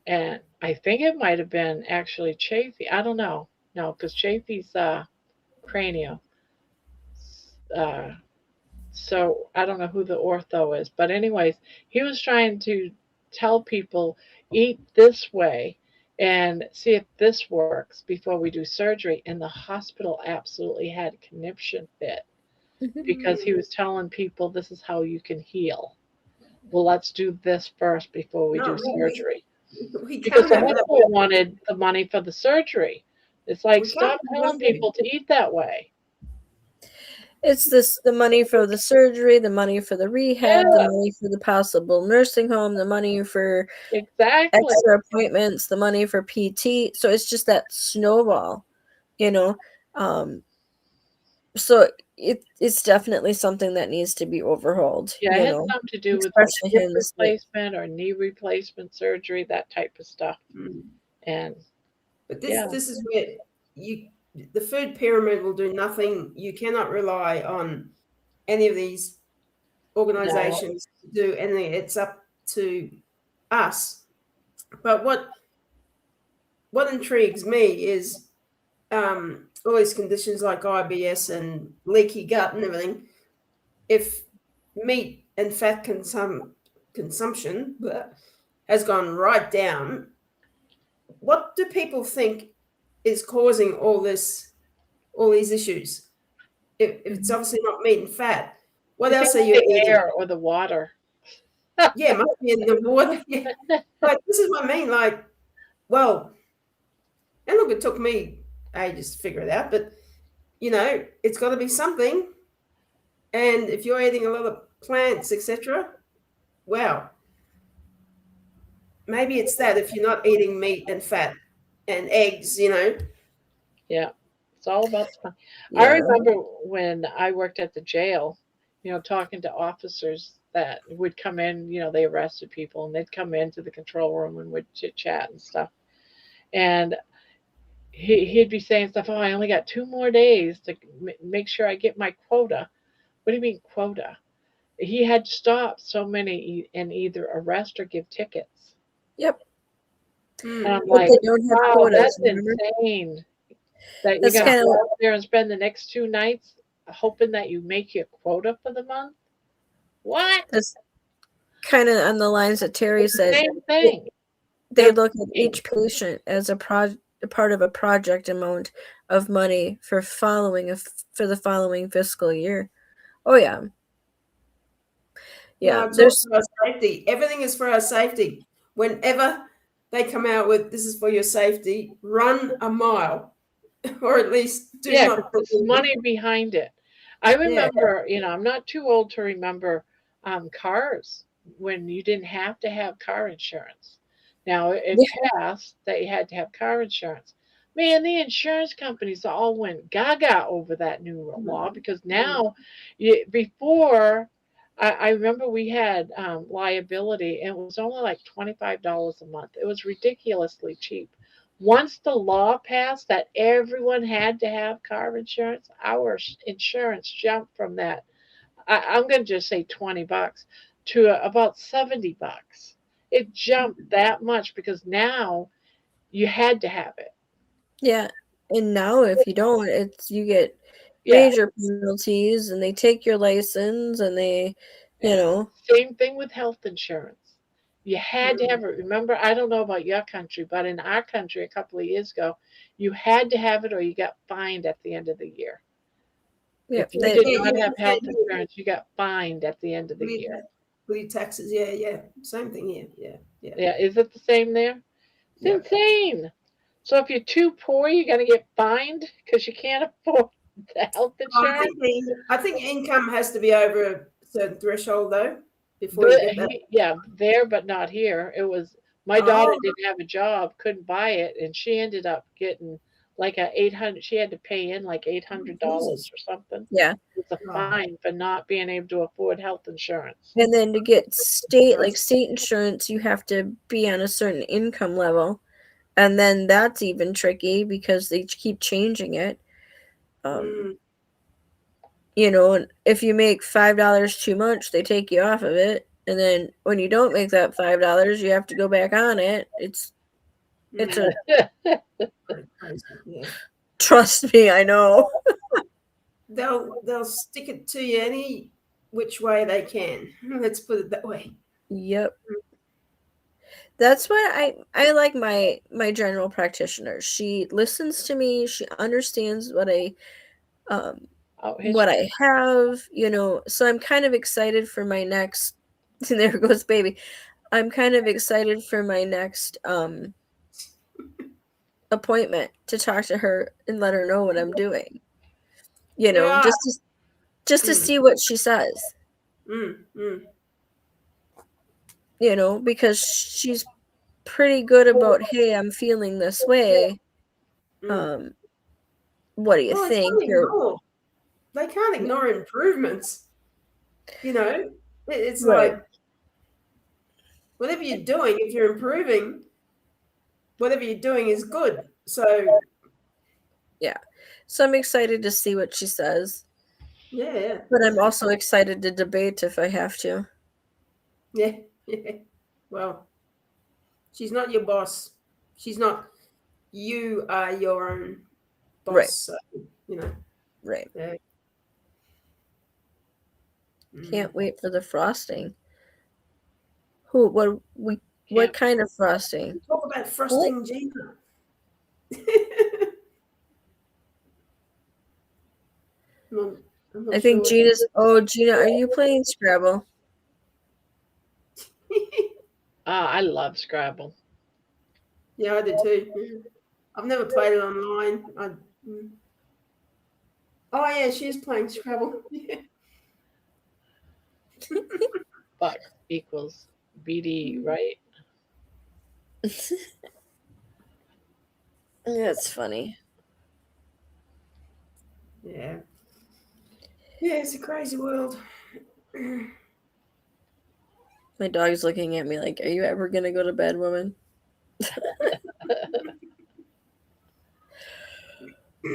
And I think it might have been actually Chafee. I don't know. No, because Chafee's cranial. So I don't know who the ortho is. But anyways, he was trying to tell people, eat this way and see if this works before we do surgery. And the hospital absolutely had a conniption fit because he was telling people this is how you can heal. Well, let's do this first before we do surgery. Because the hospital wanted the money for the surgery. It's like, stop telling people to eat that way. It's the money for the surgery, the money for the rehab, the money for the possible nursing home, the money for extra appointments, the money for PT. So it's just that snowball, so it's definitely something that needs to be overhauled. Yeah, it has something to do with hip replacement or knee replacement surgery, that type of stuff. And but this is where the food pyramid will do nothing. You cannot rely on any of these organizations to do anything. It's up to us. But what intrigues me is all these conditions like IBS and leaky gut and everything. If meat and fat consumption has gone right down, what do people think is causing all these issues? if it's obviously not meat and fat, what I else are think you the eating? air or the water. Yeah, it must be in the water. Yeah. But this is what I mean. Like, well, and look, it took me ages to figure it out, but it's got to be something. And if you're eating a lot of plants, etc., well, maybe it's that if you're not eating meat and fat and eggs, Yeah, it's all about the fun. I Yeah. remember when I worked at the jail, talking to officers that would come in, they arrested people and they'd come into the control room and would chit chat and stuff. And he'd be saying stuff, oh, I only got 2 more days to make sure I get my quota. What do you mean quota? He had to stop so many and either arrest or give tickets. Yep. And I'm But like, they don't have wow, quotas, that's remember? insane. That you That's got to kind of go out there and spend the next 2 nights hoping that you make your quota for the month. What? that's kind of on the lines that Terry It's the said. same thing. They look at each patient as a part of a project amount of money for the following fiscal year. Oh yeah. Yeah, No, it's all for our safety. Everything is for our safety. Whenever they come out with this is for your safety, run a mile, or at least do Yeah, not. because there's money behind it. I remember, I'm not too old to remember cars when you didn't have to have car insurance. Now it passed that you had to have car insurance. Man, the insurance companies all went gaga over that new law because now, before, I remember we had liability and it was only like $25 a month. It was ridiculously cheap. Once the law passed that everyone had to have car insurance, our insurance jumped from that. I'm going to just say $20 to about $70. It jumped that much because now you had to have it. Yeah, and now if you don't, you get Yeah. major penalties, and they take your license, and they, Same thing with health insurance. You had to have it. Remember, I don't know about your country, but in our country a couple of years ago, you had to have it or you got fined at the end of the year. Yep, If you did not have health insurance, you got fined at the end of the year. With your taxes, yeah. Same thing here, yeah. Yeah, is it the same there? It's Yeah. insane. So if you're too poor, you're going to get fined because you can't afford the health insurance. I think income has to be over a certain threshold, though, before you get that. Yeah, there, but not here. It was my daughter didn't have a job, couldn't buy it, and she ended up getting like she had to pay in like $800 or something. Yeah. It's a fine for not being able to afford health insurance. And then to get state insurance, you have to be on a certain income level. And then that's even tricky because they keep changing it. If you make $5 too much, they take you off of it. And then when you don't make that $5, you have to go back on it. It's trust me, I know. They'll stick it to you any which way they can. Let's put it that way. Yep. That's why I like my general practitioner. She listens to me. She understands what I have, so I'm kind of excited for my next there goes baby. I'm kind of excited for my next appointment to talk to her and let her know what I'm doing. Just to see what she says. Because she's pretty good about, hey, I'm feeling this way. What do you think? They can't ignore improvements. It's right. like whatever you're doing, if you're improving, whatever you're doing is good. So yeah. So I'm excited to see what she says. Yeah. But I'm also excited to debate if I have to. Yeah. Well, she's not your boss. She's not. You are your own boss. Right. So, Right. Yeah. Can't wait for the frosting. What kind of frosting? Talk about frosting, Gina. I'm not I think sure. Gina's. Oh, Gina, are you playing Scrabble? I love Scrabble. Yeah, I do too. Yeah. I've never played it online. Oh yeah, she's playing Scrabble. Yeah. Buck equals BD, right? That's funny. Yeah. Yeah, it's a crazy world. My dog's looking at me like, "Are you ever gonna go to bed, woman?"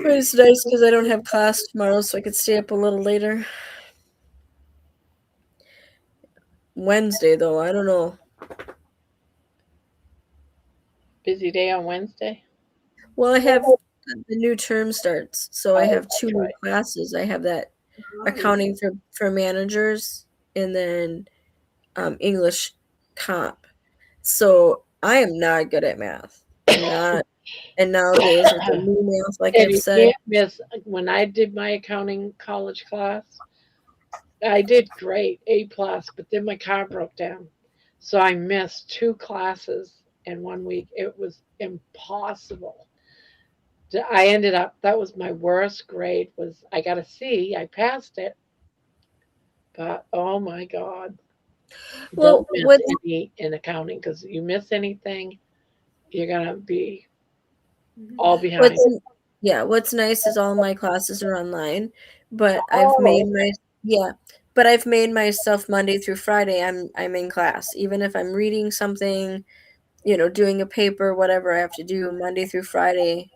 But it's nice because I don't have class tomorrow, so I could stay up a little later. Wednesday, though, I don't know. Busy day on Wednesday. Well, I have the new term starts, so I Oh, have that's 2 new right. classes. I have that Right. accounting for managers, and then English comp. So I am not good at math. I'm not. And nowadays with the new math, like And I've you said, can't miss. When I did my accounting college class, I did great, A plus, but then my car broke down. So I missed 2 classes in 1 week. It was impossible. I ended up, that was my worst grade was I got a C. I passed it, but oh my God. well, Don't miss what any in accounting because you miss anything, you're gonna be Mhm. all behind. what's nice is all my classes are online, but I've Oh, made I've made myself Monday through Friday I'm in class. Even if I'm reading something, doing a paper, whatever I have to do Monday through Friday,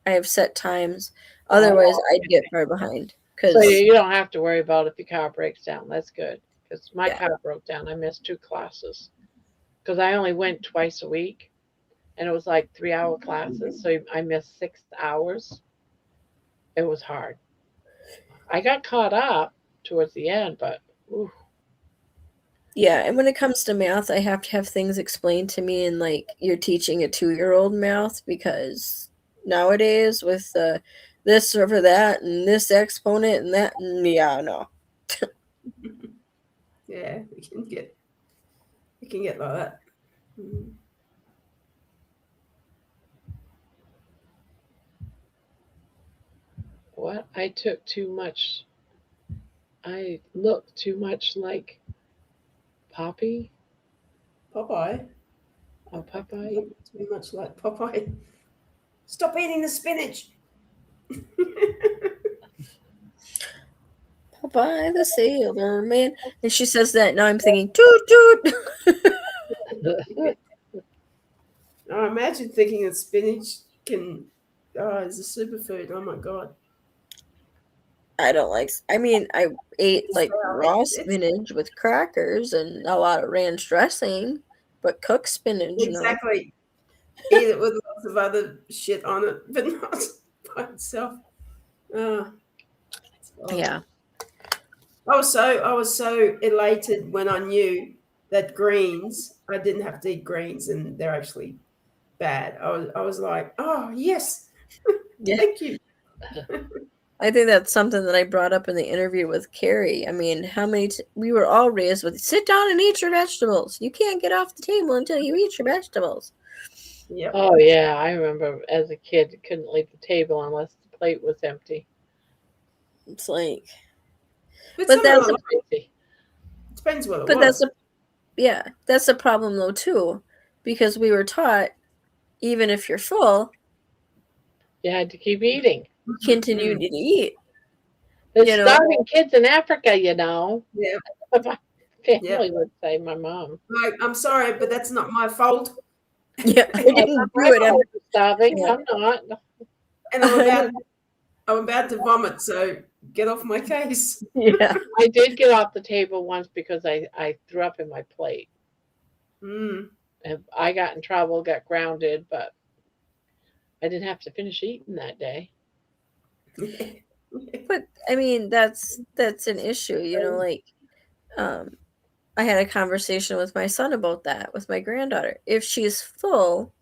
I have set times. Otherwise, I'd get far behind so because you don't have to worry about if your car breaks down. That's good. Because my yeah, car broke down. I missed 2 classes because I only went twice a week, and it was like 3-hour classes. So I missed 6 hours. It was hard. I got caught up towards the end, but ooh, yeah, and when it comes to math, I have to have things explained to me in like you're teaching a 2-year-old math because nowadays with this over that and this exponent and that, yeah, no. Yeah, we can get like that. Mhm. what? I took too much. I looked too much like Poppy. Popeye. Oh, Popeye. Not too much like Popeye. Stop eating the spinach. Popeye the Sailor Man. And she says that, now I'm thinking, toot toot. I imagine thinking that spinach is a superfood. Oh my god. I don't like, I mean, I ate It's, like raw it's spinach with crackers and a lot of ranch dressing, but cooked spinach, no. exactly. Eat it with lots of other shit on it, but not by itself. Oh, Yeah. I was so elated when I knew that greens, I didn't have to eat greens and they're actually bad. I was like, oh yes, Yeah. thank you. I think that's something that I brought up in the interview with Carrie. I mean, how many we were all raised with sit down and eat your vegetables. You can't get off the table until you eat your vegetables. Yep. Oh yeah, I remember as a kid couldn't leave the table unless the plate was empty. It's like, But but that's a, Crazy. depends what it but was. that's a problem though too, because we were taught even if you're full, You had to keep eating. continue to eat. There's You know? starving kids in Africa, you know. Yeah. My family would say, my mom. Like, I'm sorry, but that's not my fault. Yeah, I didn't My do it. mom was starving. Yeah. I'm not. And I'm about to vomit, so get off my case. Yeah. I did get off the table once because I threw up in my plate. Mm. And I got in trouble, got grounded, but I didn't have to finish eating that day. But I mean, that's an issue, like I had a conversation with my son about that with my granddaughter. If she's full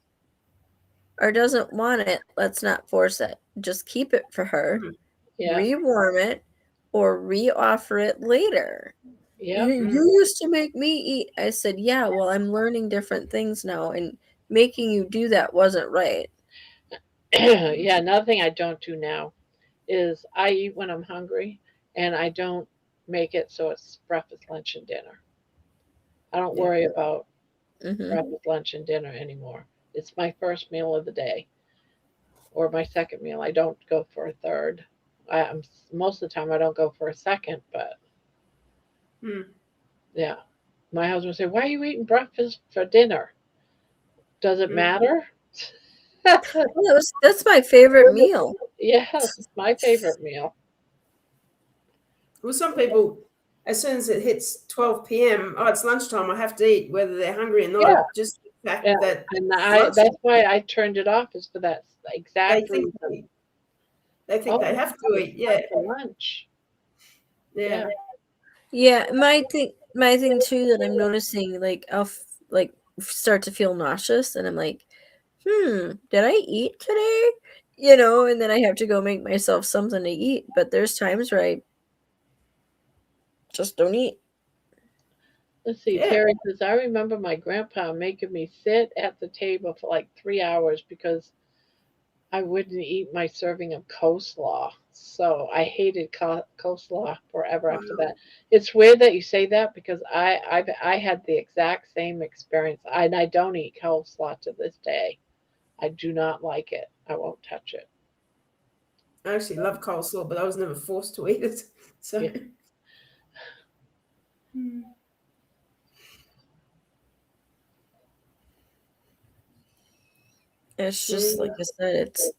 or doesn't want it, let's not force it. Just keep it for her. Yeah. Rewarm it. or re-offer it later. Yeah. You used to make me eat. I said, yeah, well, I'm learning different things now, and making you do that wasn't right. Yeah, another thing I don't do now is I eat when I'm hungry, and I don't make it so it's breakfast, lunch, and dinner. I don't Yeah. worry about Hmm. breakfast, lunch, and dinner anymore. It's my first meal of the day or my second meal. I don't go for a third. Most of the time I don't go for a second, but Hmm. yeah. My husband would say, "Why are you eating breakfast for dinner? Does it Hmm. matter?" Well, that's my favorite meal. Yes, it's my favorite meal. Well, some people, as soon as it hits 12 p.m., oh, it's lunchtime, I have to eat, whether they're hungry or Yeah, not. Just the fact yeah. that And it's lunchtime, that's why I turned it off is for that they exact think reason. they Oh, have to eat. Yeah, it's for lunch. yeah. Yeah. Yeah, my thing too that I'm noticing, like like start to feel nauseous, and I'm like, did I eat today? And then I have to go make myself something to eat. But there's times where I just don't eat. Let's see, Yeah. Terry says, I remember my grandpa making me sit at the table for like 3 hours because I wouldn't eat my serving of coleslaw. So I hated coleslaw forever after Wow. that. It's weird that you say that because I had the exact same experience. And I don't eat coleslaw to this day. I do not like it. I won't touch it. I actually love coleslaw, but I was never forced to eat it. So, Yeah. Hmm. It's just Yeah. like I said, it's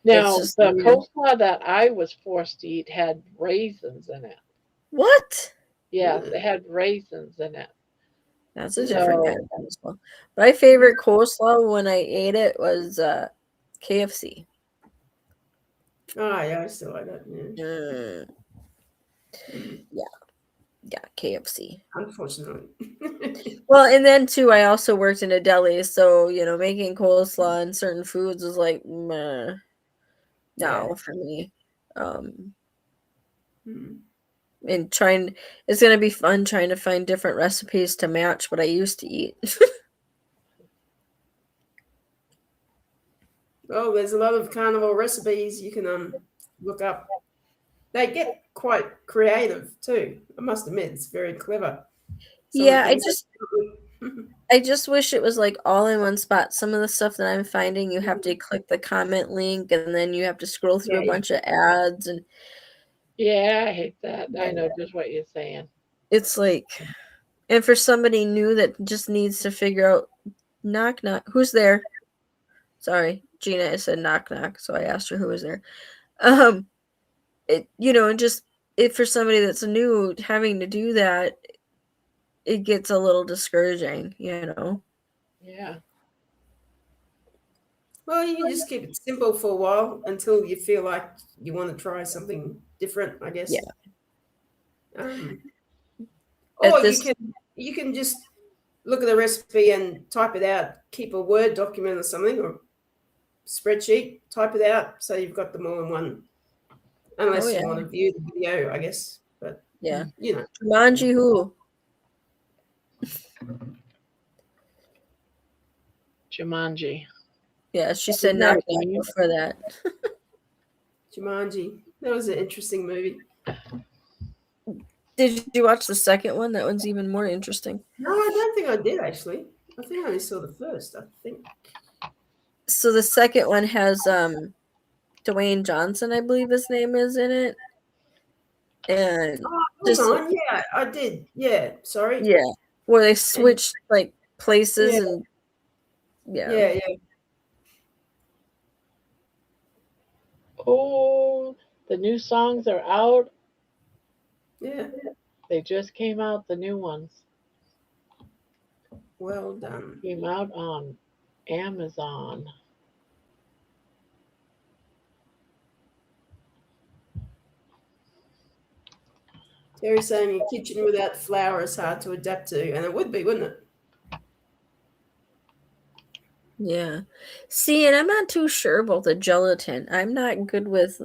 Now, just the weird. coleslaw that I was forced to eat had raisins in it. What? Yes, it had raisins in it. That's a different kind So, of coleslaw. My favorite coleslaw when I ate it was KFC. Oh, yeah, I still like that. Yeah. Mm, Hmm. yeah, KFC. Unfortunately. Well, and then too, I also worked in a deli, so making coleslaw and certain foods was like, meh, Yeah. no for me. Um, Hmm. and it's gonna be fun trying to find different recipes to match what I used to eat. Well, there's a lot of carnivore recipes you can look up. They get quite creative too. I must admit, it's very clever. Some of the Yeah, things. I just wish it was like all in one spot. Some of the stuff that I'm finding, you have to click the comment link and then you have to scroll through a Yeah. bunch of ads, and yeah, I hate that. I Yeah. know just what you're saying. it's like, and for somebody new that just needs to figure out, knock knock, who's there? Sorry, Gina, I said knock knock, so I asked her who was there. And just if for somebody that's new having to do that, it gets a little discouraging. Yeah. Well, you can just keep it simple for a while until you feel like you want to try something different, I guess. Yeah. Um, At or this, you can just look at the recipe and type it out. Keep a Word document or something, or spreadsheet. Type it out so you've got them all in one. Unless yeah, you want to view the video, I guess. But yeah. you know, Jumanji who? Jumanji. Yeah, she Isn't said that knock a knock game? before that. Jumanji. That was an interesting movie. Did you watch the second one? That one's even more interesting. No, I don't think I did actually. I think I only saw the first. I think. So the second one has Dwayne Johnson, I believe his name is in it. And Oh, hang just on. Yeah, I did. Yeah, sorry. yeah, where they switched like places Yeah. and yeah. Yeah. Oh, the new songs are out. Yeah. They just came out, the new ones. Well done. Came out on Amazon. Terry's saying a kitchen without flour is hard to adapt to, and it would be, wouldn't it? Yeah. See, and I'm not too sure about the gelatin. I'm not good with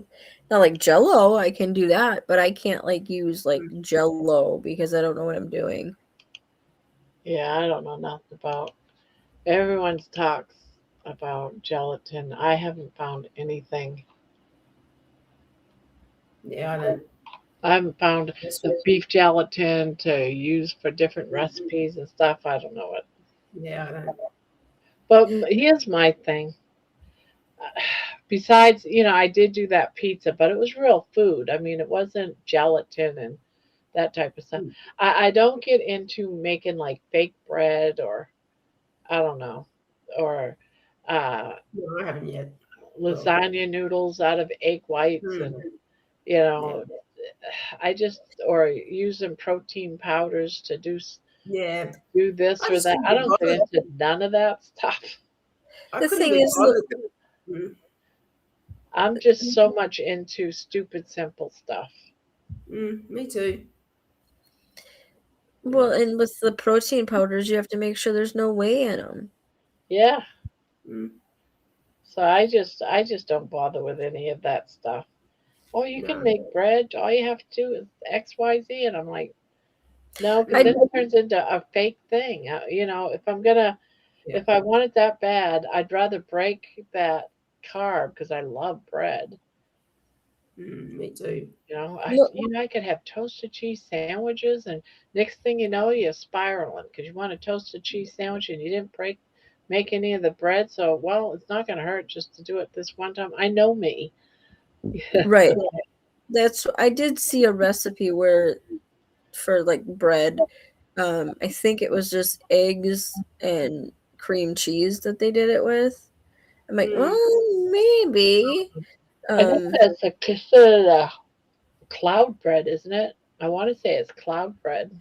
not like Jello. I can do that, but I can't like use like Jello because I don't know what I'm doing. Yeah, I don't know nothing about. Everyone talks about gelatin. I haven't found anything. Yeah, I don't. I haven't found That's the what, beef gelatin to use for different recipes and stuff. I don't know it. yeah, I don't. But here's my thing. Besides, I did do that pizza, but it was real food. I mean, it wasn't gelatin and that type of stuff. Mm. I don't get into making like fake bread or I don't know, or uh, No, I haven't yet. Well, lasagna noodles out of egg whites and mm, you yeah, know I just or using protein powders to yeah. do this I or just that. couldn't I be don't get bothered. into none of that stuff. I The couldn't thing be is, look, bothered. Mm, I'm just so much into stupid simple stuff. me too. well, and with the protein powders, you have to make sure there's no whey in them. Yeah. Mm, So I just don't bother with any of that stuff. Oh, you can no. make bread. All you have to do is X, Y, Z, and I'm like, no, because I then it turns into a fake thing. Yeah. if I want it that bad, I'd rather break that carb because I love bread. Me too. look, I could have toasted cheese sandwiches, and next thing you know, you're spiraling because you want a toasted cheese sandwich and you didn't make any of the bread. So, well, it's not going to hurt just to do it this one time. I know me. right. That's I did see a recipe where for like bread, I think it was just eggs and cream cheese that they did it with. I'm like, Mm, well, maybe. I think Um, that's considered a cloud bread, isn't it? I want to say it's cloud bread.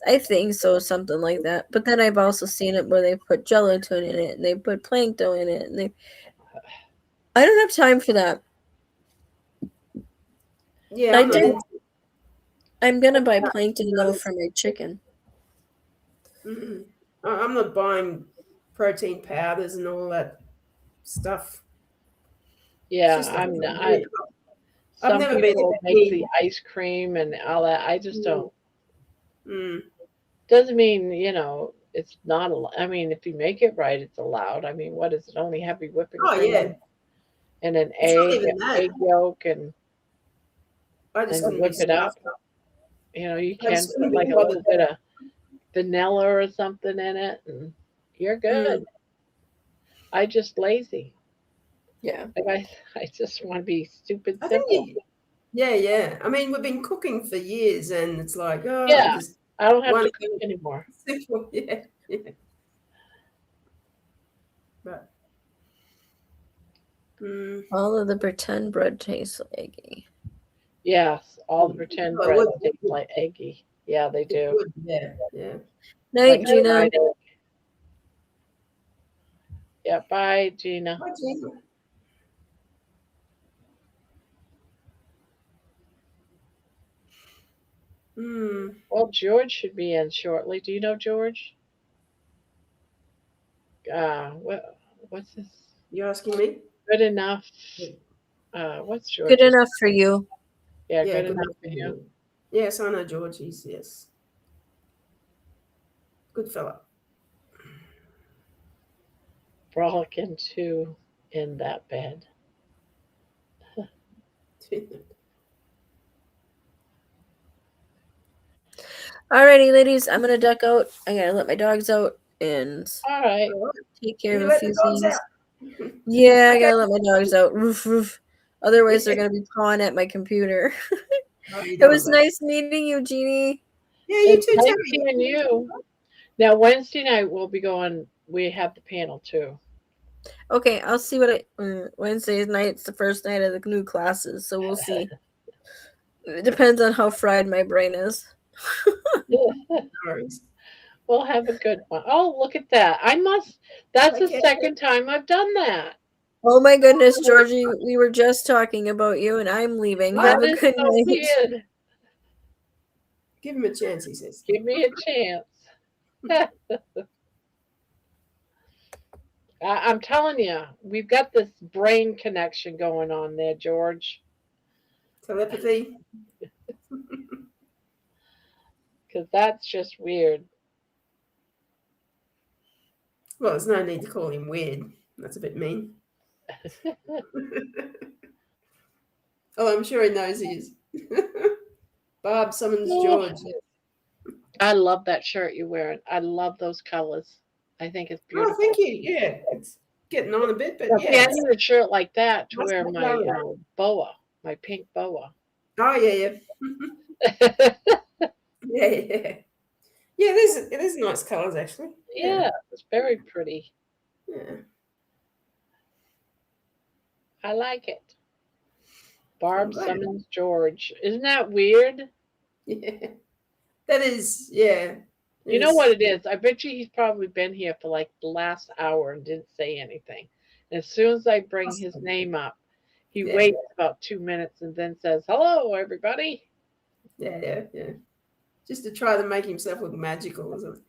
I think so, something like that. But then I've also seen it where they put gelatin in it and they put plankton in it, and I don't have time for that. yeah, I I'm not did. into. I'm gonna buy plankton though for my chicken. Mm-mm. I'm not buying protein powders and all that stuff. It's Yeah, just not I'm for not. me. I've Some never been people a make big. the ice cream and all that. I just don't. Mm, Doesn't mean, it's not. I mean, if you make it right, it's allowed. I mean, what is it? Only heavy whipping oh yeah, cream and an it's not even that. egg yolk, and I just then you couldn't be whip it up. stuffed. You I can just couldn't put be like a bothered. little bit of vanilla or something in it, and you're Mm, good. I just lazy. Yeah. Like I just want to be stupid I think simple. yeah. I mean, we've been cooking for years, and it's like, oh, I Yeah, just I don't have want to to cook eat anymore. simple. Yeah. But mm, All of the pretend bread tastes eggy. Yes, all the pretend oh, it breads would. taste like eggy. Yeah, they It do. would. Yeah. Night, Like Gina. fried egg. Yeah, bye, Gina. Oh, gee. Mm, Well, George should be in shortly. Do you know George? What's this? you asking me? Good enough. What's Good George's? enough for you. Yeah, Yeah, good good enough enough for for you. you. Yes, I know George. Yes, good fella. Frolicking too in that bed. Alrighty, ladies, I'm gonna duck out. I gotta let my dogs out and All right. take care You of a let the few dogs things. out. Yeah, I Okay. gotta let my dogs out. Roof, roof. Otherwise, they're gonna be pawing at my computer. How you It doing, was babe? nice meeting you, Jeannie. Yeah, you It's too, nice Terry. seeing you. Now Wednesday night we'll be going. We have the panel too. Okay, I'll see what Wednesday night's the first night of the new classes, so we'll see. It depends on how fried my brain is. No worries. We'll have a good one. Oh, look at that! That's the Okay. second time I've done that. Oh my goodness, Georgie, we were just talking about you, and I'm leaving. Have That a is good so night. weird. Give him a chance, he says. Give me a chance. I'm telling you, we've got this brain connection going on there, George. Telepathy. Because that's just weird. Well, there's no need to call him weird. That's a bit mean. Oh, I'm sure he knows he is. Barb summons George. I love that shirt you're wearing. I love those colors. I think it's Oh, beautiful. thank you. Yeah, it's getting on a bit, but Yeah, yeah. I need a shirt like that to Nice wear to my know. boa, my pink boa. Oh yeah, yeah. Yeah, it is nice colours actually. Yeah, it's very pretty. Yeah. I like it. I'm Barb glad. summons George. Isn't that weird? Yeah. That is, yeah. You know what it is? I bet you he's probably been here for like the last hour and didn't say anything. And as soon as I bring his name up, he Yeah. waits about 2 minutes and then says, "Hello, everybody." Yeah. Just to try to make himself look magical or something.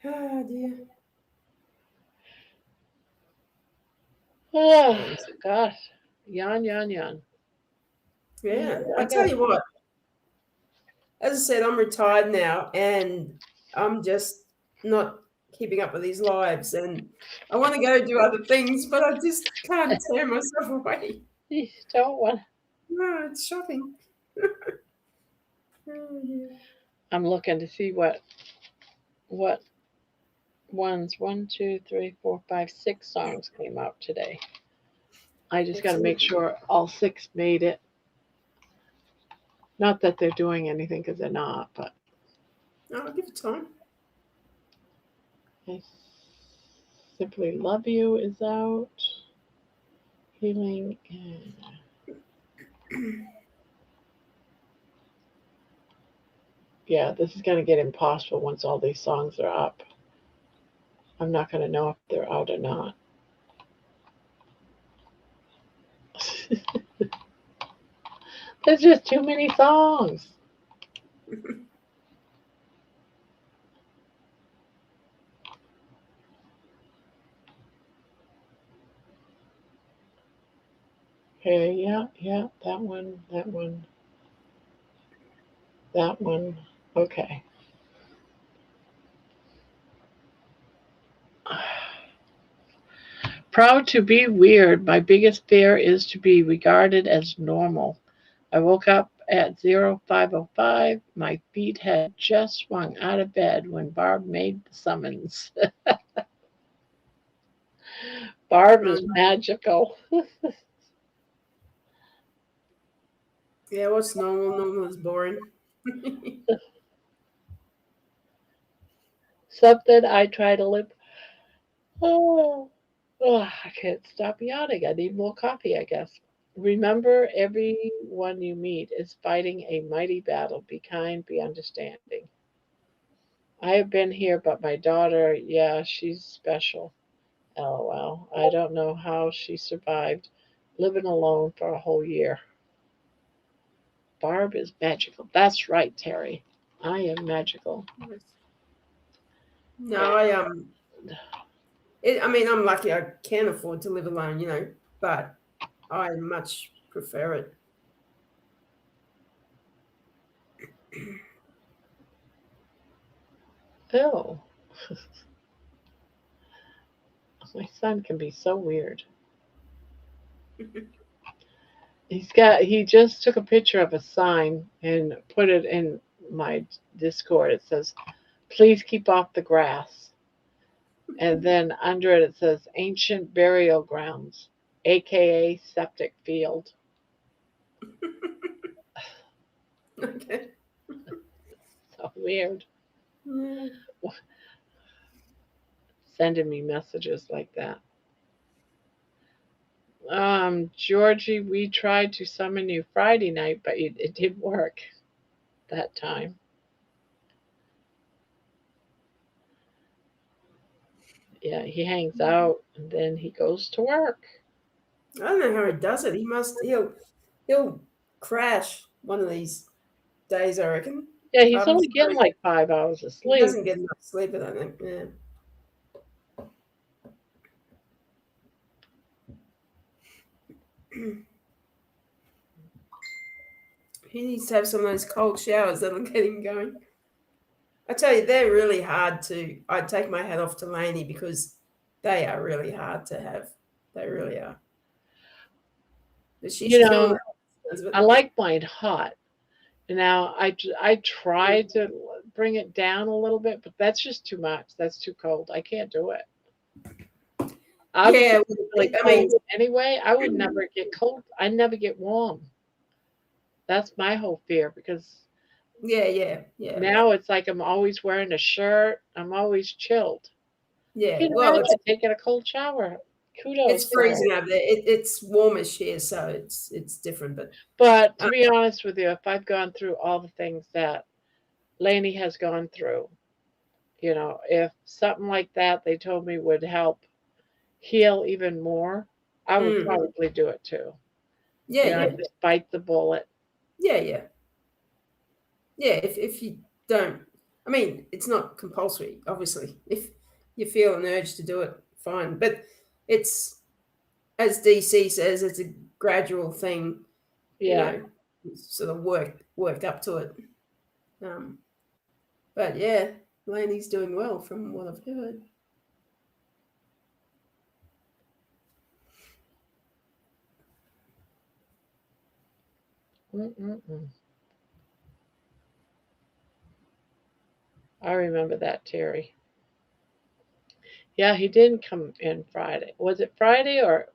Oh dear. Oh, gosh. Yawn. Yeah. I tell you what, as I said, I'm retired now and I'm just not keeping up with these lives and I want to go do other things, but I just can't tear myself away. You don't want. No, it's shocking. Oh, dear. I'm looking to see what ones 1, 2, 3, 4, 5, 6 songs came out today. I just got to make sure all 6 made it. Not that they're doing anything because they're not, but No, I'll give it time. I Simply Love You is out. Healing and yeah, this is going to get impossible once all these songs are up. I'm not going to know if they're out or not. There's just too many songs. Okay, yeah, that one. Okay. Proud to be weird. My biggest fear is to be regarded as normal. I woke up at 05:05. My feet had just swung out of bed when Barb made the summons. Barb is magical. Yeah, what's normal? Normal is boring. Something I try to live. Oh, I can't stop yawning. I need more coffee, I guess. Remember, everyone you meet is fighting a mighty battle. Be kind, be understanding. I have been here, but my daughter, yeah, she's special. LOL. I don't know how she survived living alone for a whole year. Barb is magical. That's right, Terry. I am magical. No, I mean, I'm lucky I can afford to live alone, but I much prefer it. Oh, my son can be so weird. He just took a picture of a sign and put it in my Discord. It says, "Please keep off the grass." And then under it says ancient burial grounds, aka septic field. Okay. So weird. Yeah. Sending me messages like that. Georgie, we tried to summon you Friday night, but it didn't work that time. Yeah, he hangs out and then he goes to work. I don't know how he does it. He'll crash one of these days, I reckon. Yeah, he's I'm only getting sorry. like 5 hours of He sleep. doesn't get enough sleep, I don't think. Yeah. He needs to have some of those cold showers that'll get him going. I tell you, they're really hard to. I take my hat off to Lainey because they are really hard to have. They really are. But You she's killing know, it. I like mine hot. Now, I tried to bring it down a little bit, but that's just too much. That's too cold. I can't do it. I'm Yeah, really I mean, cold anyway. I would never get cold. I never get warm. That's my whole fear because yeah. now it's like I'm always wearing a shirt. I'm always chilled. Yeah. Can't Well, imagine taking a cold shower. it's Kudos to her. freezing up there. It's warmish here, so it's different. But to Uh, be honest with you, if I've gone through all the things that Lainey has gone through, if something like that they told me would help heal even more, I would mm, probably do it too. yeah. Just bite the bullet. Yeah. If you don't, I mean, it's not compulsory, obviously. If you feel an urge to do it, fine. But it's, as DC says, it's a gradual thing. Yeah. Sort of worked up to it. But yeah, Laney's doing well from what I've heard. Mm-mm-mm. I remember that, Terry. Yeah, he didn't come in Friday. Was it Friday or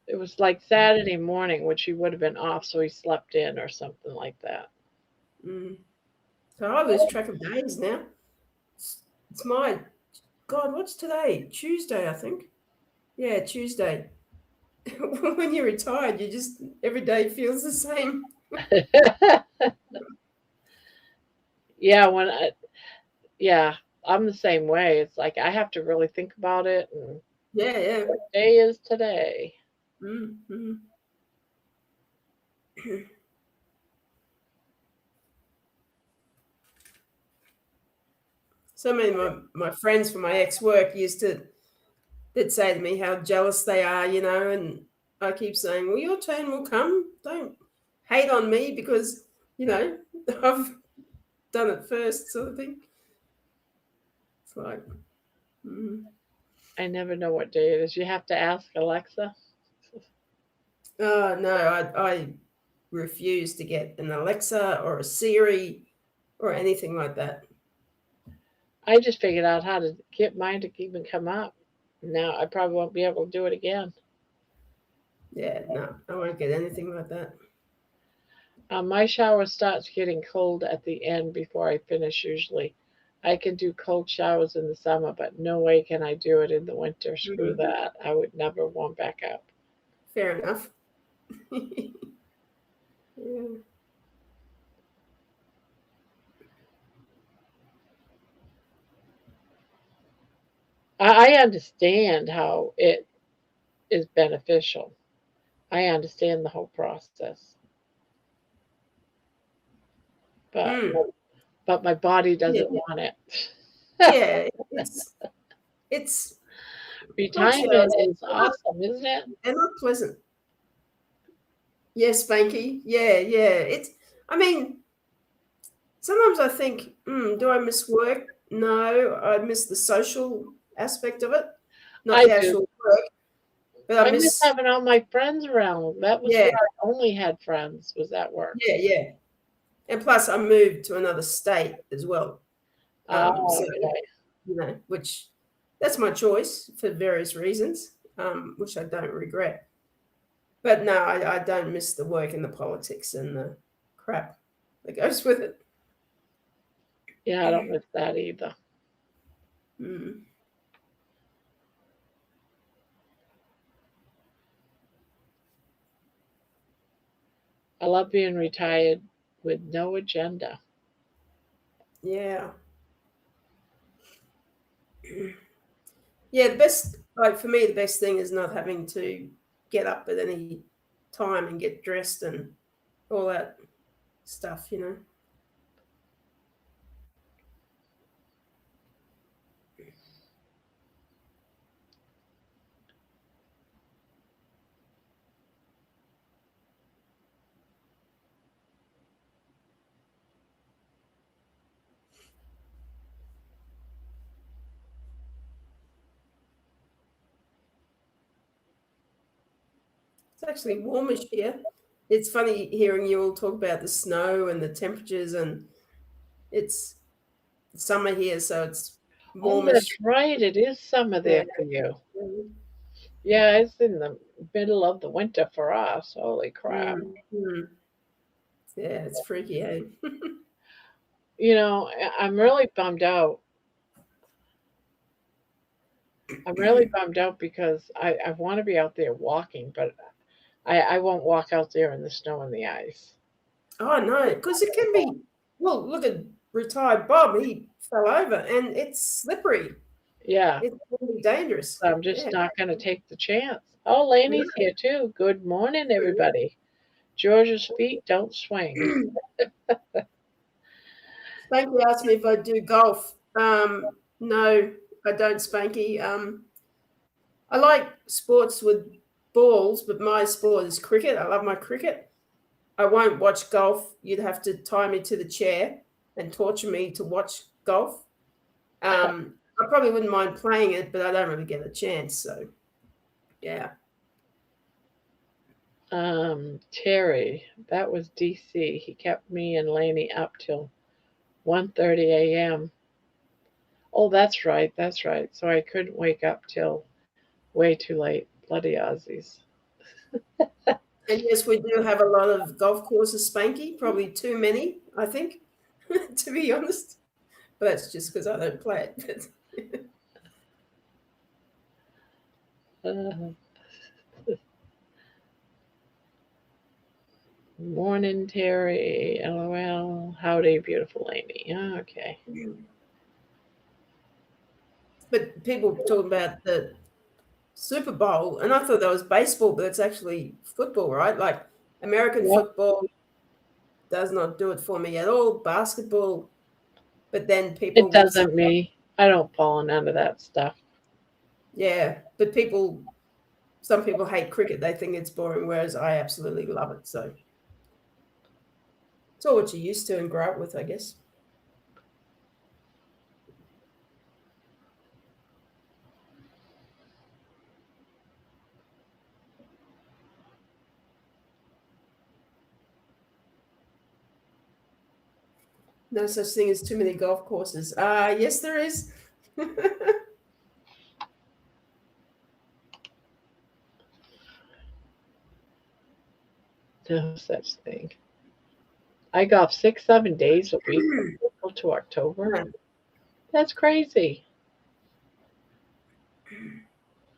it was like Saturday morning, which he would have been off, so he slept in or something like that. Mm. So I lose track of days now. It's my God. What's today? Tuesday, I think. Yeah, Tuesday. When you're retired, you just every day feels the same. Yeah, yeah, I'm the same way. It's like I have to really think about it and Yeah. what day is today? Mm-hmm. So many of my friends from my ex-work they'd say to me how jealous they are, and I keep saying, well, your turn will come. Don't hate on me because, I've done it first, sort of thing. It's like, I never know what day it is. You have to ask Alexa. oh, no, I refuse to get an Alexa or a Siri or anything like that. I just figured out how to get mine to even come up. Now I probably won't be able to do it again. Yeah, no, I won't get anything like that. My shower starts getting cold at the end before I finish usually. I can do cold showers in the summer, but no way can I do it in the winter. Screw that. I would never warm back up. Fair enough. Yeah. I understand how it is beneficial. I understand the whole process. But Mm. but my body Yeah, doesn't want it. yeah, it's cold Retirement showers. is awesome, isn't it? They're not pleasant. Yes, Spanky. Yeah. I mean, sometimes I think, do I miss work? No, I miss the social aspect of it, not I the do. actual work. But I I miss miss, having all my friends around. That was yeah, where I only had friends, was at work. yeah. And plus, I moved to another state as well. So, Oh, okay. which that's my choice for various reasons, which I don't regret. But no, I don't miss the work and the politics and the crap that goes with it. Yeah, I don't miss that either. Mm. I love being retired with no agenda. Yeah. Yeah, the best, like for me, the best thing is not having to get up at any time and get dressed and all that stuff. It's actually warmish here. It's funny hearing you all talk about the snow and the temperatures, and it's summer here, so it's Oh, warmish. that's right. It is summer there for you. Yeah, it's in the middle of the winter for us. Holy crap. Mm. Yeah, it's freaky, eh? You know, I'm really bummed out. I'm really bummed out because I want to be out there walking, but I won't walk out there in the snow and the ice. Oh no, because it can be. Well, look at retired Bob. He fell over, and it's slippery. Yeah, It's really dangerous. so I'm just not going to take the chance. Oh, Laney's here too. Good morning, everybody. George's feet don't swing. Spanky asked me if I do golf. No, I don't, Spanky. I like sports with balls, but my sport is cricket. I love my cricket. I won't watch golf. You'd have to tie me to the chair and torture me to watch golf. I probably wouldn't mind playing it, but I don't really get a chance. So, yeah. Terry, that was DC. He kept me and Laney up till 1:30 a.m. Oh, that's right. That's right. So I couldn't wake up till way too late. Bloody Aussies. And yes, we do have a lot of golf courses, Spanky. Probably too many, I think, to be honest. But that's just because I don't play it. Uh, Morning, Terry. LOL. Howdy, beautiful Laney. Okay. But people talk about the Super Bowl, and I thought that was baseball, but it's actually football, right? Like American Yep. football does not do it for me at all. Basketball, but then people It doesn't me. I don't fall none of that stuff. yeah, but some people hate cricket. They think it's boring, whereas I absolutely love it. So it's all what you're used to and grow up with, I guess. No such thing as too many golf courses. Yes, there is. No such thing. I golf 6, 7 days a week from April to October. That's crazy.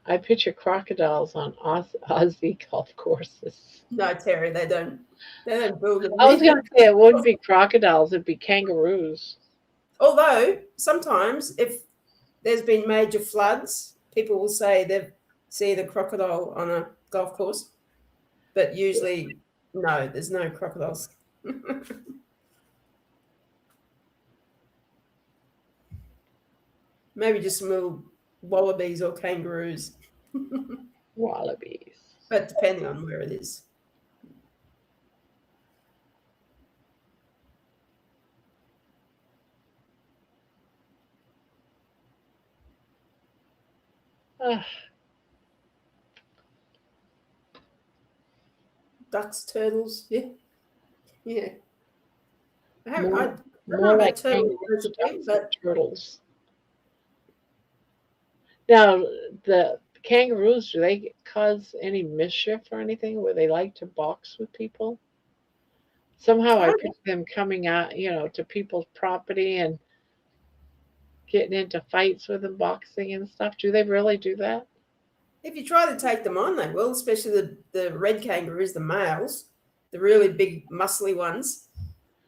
I picture crocodiles on Aussie golf courses. No, Terry, they don't build them. I was going to say it wouldn't be crocodiles, it'd be kangaroos. Although sometimes, if there's been major floods, people will say they've seen a crocodile on a golf course, but usually, no, there's no crocodiles. Maybe just some little wallabies or kangaroos, Wallabies. but depending on where it is. Ah, Ducks, turtles, yeah. I don't more know like about turtle kangaroos, recipe, ducks, but and turtles. Now, the kangaroos, do they cause any mischief or anything where they like to box with people? Somehow I picture them coming out, to people's property and getting into fights with them, boxing and stuff. Do they really do that? if you try to take them on, they will, especially the red kangaroos, the males, the really big, muscly ones.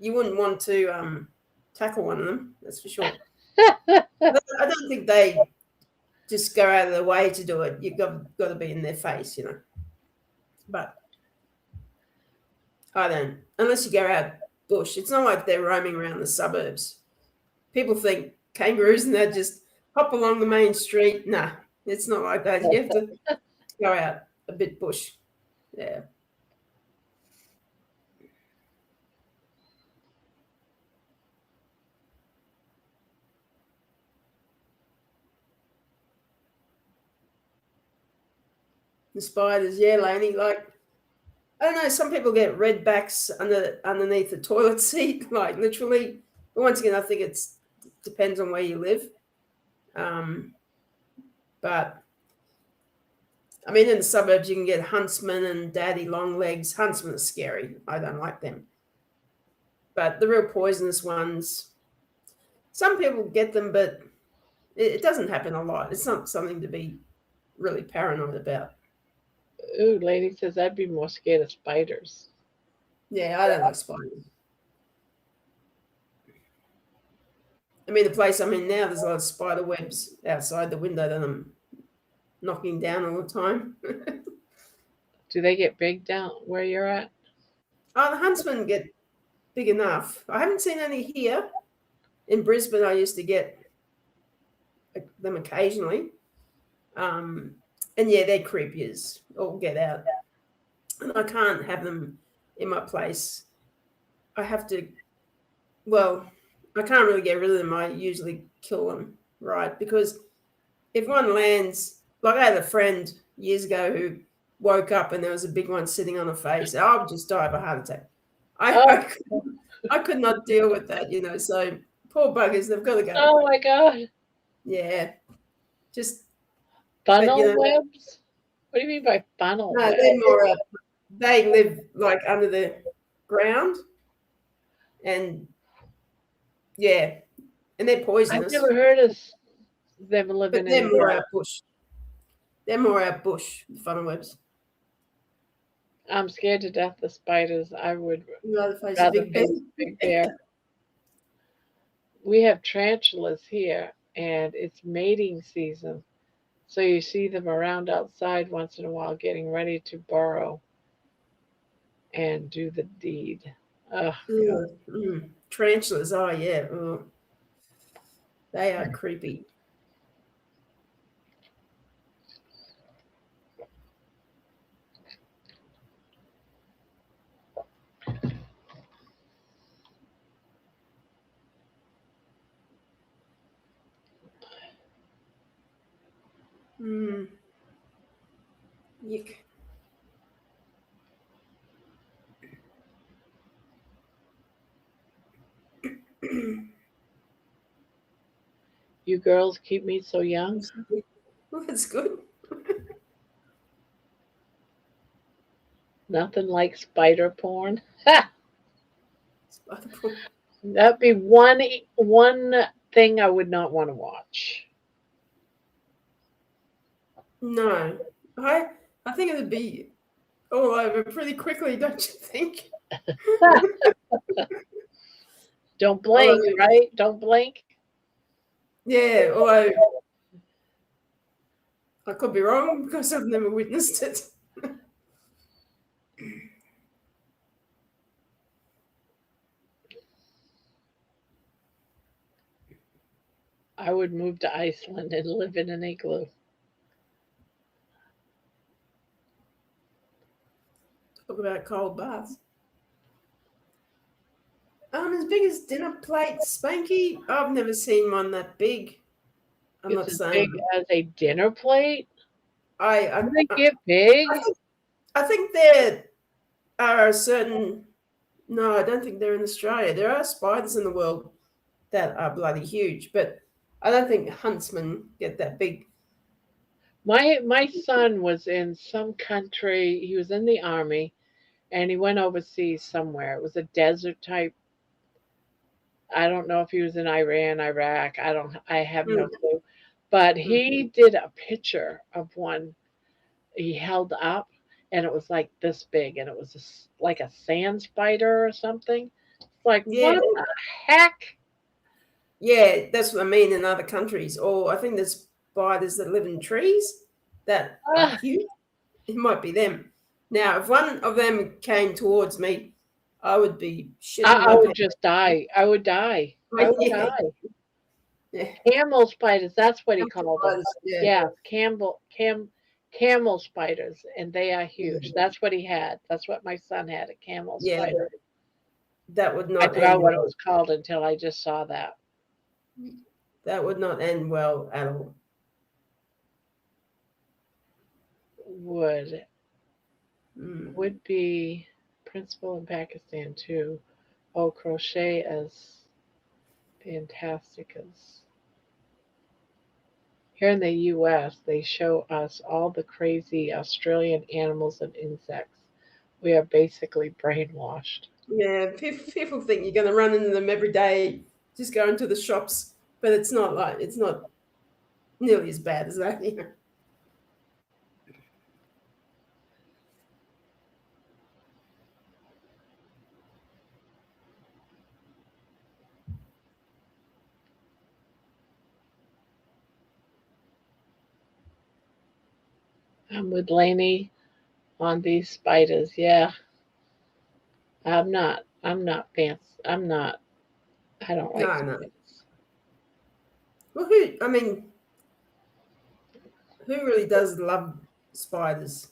You wouldn't want to tackle one of them, that's for sure. I don't think they just go out of their way to do it. You've got to be in their face, But I don't, unless you go out bush. It's not like they're roaming around the suburbs. People think kangaroos and they just hop along the main street. Nah, it's not like that. You have to go out a bit bush. Yeah. The spiders, yeah, Laney, like I don't know. Some people get redbacks underneath the toilet seat, like literally. But once again, I think it's depends on where you live. But I mean, in the suburbs, you can get huntsmen and daddy long legs. Huntsmen are scary. I don't like them. But the real poisonous ones, some people get them, but it doesn't happen a lot. It's not something to be really paranoid about. Ooh, lady says I'd be more scared of spiders. Yeah, I don't like spiders. I mean, the place I'm in now, there's a lot of spider webs outside the window that I'm knocking down all the time. Do they get big down where you're at? Oh, the huntsmen get big enough. I haven't seen any here. In Brisbane, I used to get them occasionally. And yeah, they're creepy as all get out. And I can't have them in my place. I have to, well, I can't really get rid of them. I usually kill them, right? Because if one lands, like I had a friend years ago who woke up and there was a big one sitting on her face. I would just die of a heart attack. I could not deal with that, So poor buggers, they've got to go. Oh my God. Yeah, just Funnel webs? What do you mean by funnel no, webs? they're more. They live like under the ground, and yeah, and they're I've poisonous. never heard of them But living they're in more out bush. They're more out bush. The funnel webs. I'm scared to death of spiders. I would You rather face a rather big face bear. a big bear. We have tarantulas here, and it's mating season. So you see them around outside once in a while getting ready to burrow and do the deed. Oh, God. Tarantulas. Oh yeah. They are creepy. Yuck. You girls keep me so young. That's good. Nothing like spider porn. Spider porn. That'd be one thing I would not want to watch. No, I think it would be all over pretty quickly, don't you think? Don't blink, right? Don't blink. Yeah, although I could be wrong because I've never witnessed it. I would move to Iceland and live in an igloo. Talk about cold baths. As big as dinner plate, Spanky. I've never seen one that big. I'm not It's as saying. big as a dinner plate. I Do they get big? I think there are certain. No, I don't think they're in Australia. There are spiders in the world that are bloody huge, but I don't think huntsmen get that big. My son was in some country. He was in the army, and he went overseas somewhere. It was a desert type. I don't know if he was in Iran, Iraq. I have no clue. But he did a picture of one he held up, and it was like this big, and it was like a sand spider or something. Like, Yeah. what the heck? Yeah, that's what I mean in other countries. Or I think there's spiders that live in trees that are huge. It might be them. Now, if one of them came towards me, I would be shitting. I would just die. I would die. I would Yeah. die. Yeah. Camel spiders, that's what he called them. Yeah. Yeah, camel spiders, and they are huge. That's what he had. That's what my son had, a camel Yeah. spider. That would I not forgot end what it well. was called until I just saw that. That would not end well at all. Would. would be principal in Pakistan too. Oh, crochet is fantastic. As here in the U.S., they show us all the crazy Australian animals and insects. We are basically brainwashed. Yeah, people think you're going to run into them every day, just going to the shops, but it's not nearly as bad as that. You know. I'm with Lainey on these spiders. Yeah, I'm not fancy. I'm not. I don't like No, no. spiders. Well, I mean, who really does love spiders?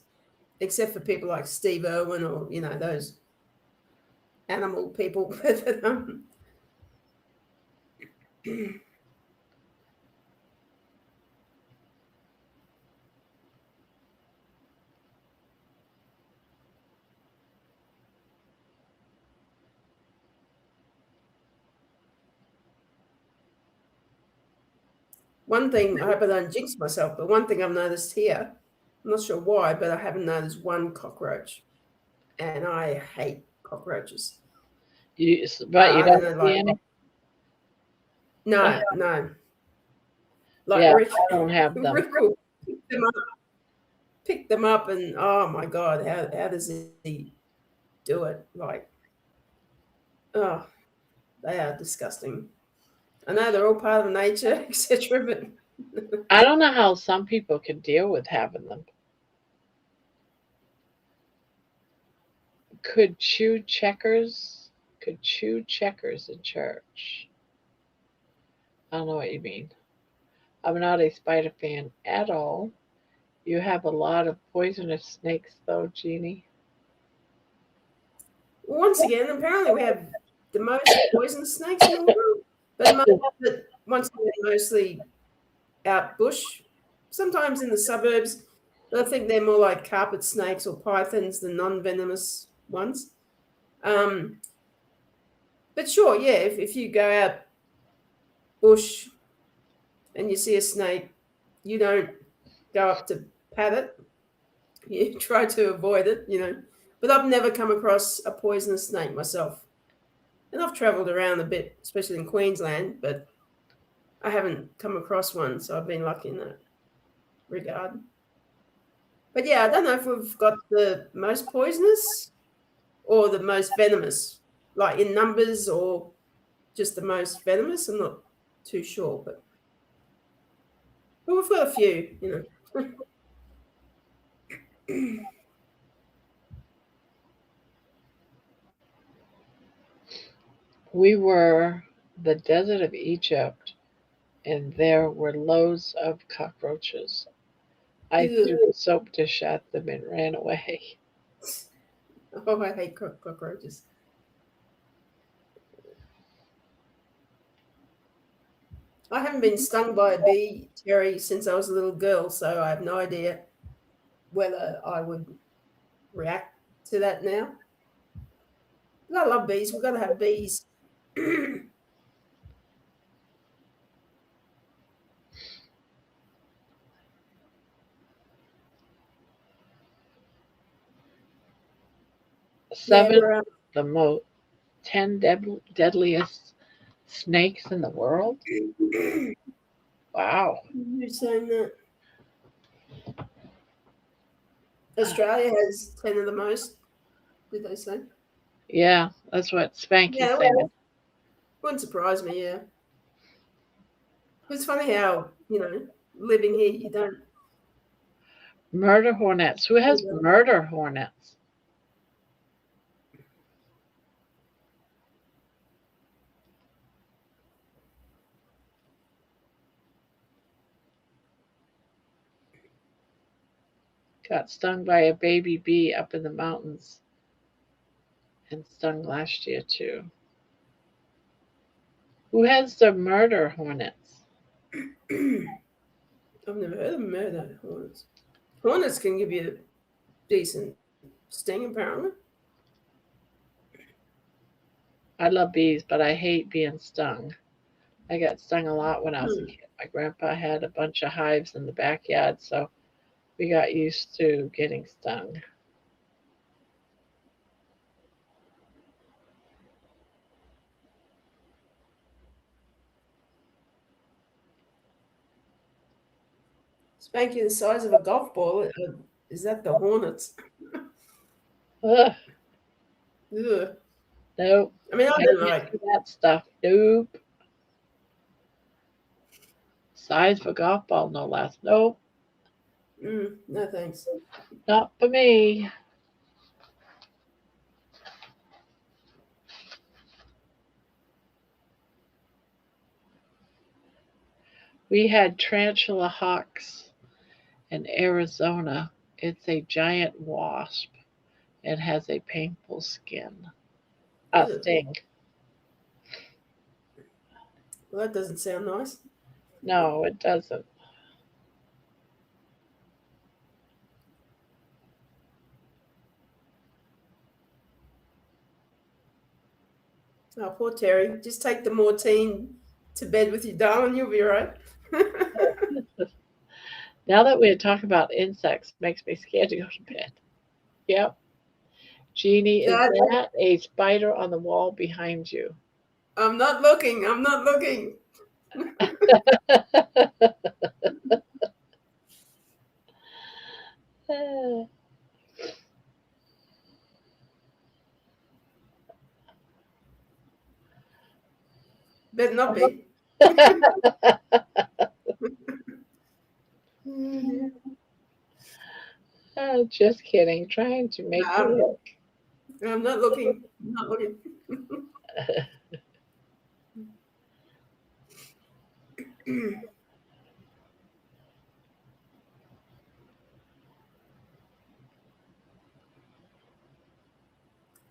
Except for people like Steve Irwin or, those animal people. One thing, I hope I don't jinx myself, but one thing I've noticed here, I'm not sure why, but I haven't noticed one cockroach. And I hate cockroaches. But you I don't don't know, see like, any. no. Like Yeah, Rick, I don't have them. Rick will pick them up and, oh my God, how does he do it? Like, oh, they are disgusting. I know they're all part of nature, etc., but I don't know how some people can deal with having them. Could chew checkers. Could chew checkers in church. I don't know what you mean. I'm not a spider fan at all. You have a lot of poisonous snakes, though, Jeannie. once again, apparently we have the most poisonous snakes in the world, but once again, mostly out bush, sometimes in the suburbs. But I think they're more like carpet snakes or pythons than non-venomous ones. Um, but sure, yeah, if you go out bush and you see a snake, you don't go up to pat it. You try to avoid it. But I've never come across a poisonous snake myself. And I've traveled around a bit, especially in Queensland, but I haven't come across one, so I've been lucky in that regard. But yeah, I don't know if we've got the most poisonous or the most venomous, like in numbers or just the most venomous. I'm not too sure, but we've got a few. We were the desert of Egypt, and there were loads of cockroaches. I Ew. threw the soap dish at them and ran away. Oh, I hate cockroaches. I haven't been stung by a bee, Terry, since I was a little girl, so I have no idea whether I would react to that now. But I love bees. We've got to have bees. 7 Yeah, the most 10 deadliest snakes in the world. Wow. who's saying that? Australia has 10 of the most, did they say? Yeah, that's what Spanky Yeah, said. well, wouldn't surprise me, yeah. It's funny how, living here, you don't. Murder hornets. Who has murder hornets? Got stung by a baby bee up in the mountains and stung last year too. Who has the murder hornets? I've never heard of murder hornets. Hornets can give you decent sting, apparently. I love bees, but I hate being stung. I got stung a lot when I was a kid. My grandpa had a bunch of hives in the backyard, so we got used to getting stung. Spanky, the size of a golf ball. Is that the hornets? Ugh, Ugh. nope. I mean, I I don't can't like. do that stuff. Nope. Size of a golf ball, no less. Nope. No thanks. Not for me. We had tarantula hawks in Arizona. It's a giant wasp and has a painful skin. A Ugh. sting. Well, that doesn't sound nice. No, it doesn't. Oh, poor Terry. Just take the Mortine to bed with you, darling. You'll be all right. Now that we're talking about insects, makes me scared to go to bed. Yep. Jeannie, is Dad, that a spider on the wall behind you? I'm not looking. I'm not looking. Better not be. Oh, just kidding. Trying to make you look. I'm not looking. I'm not looking.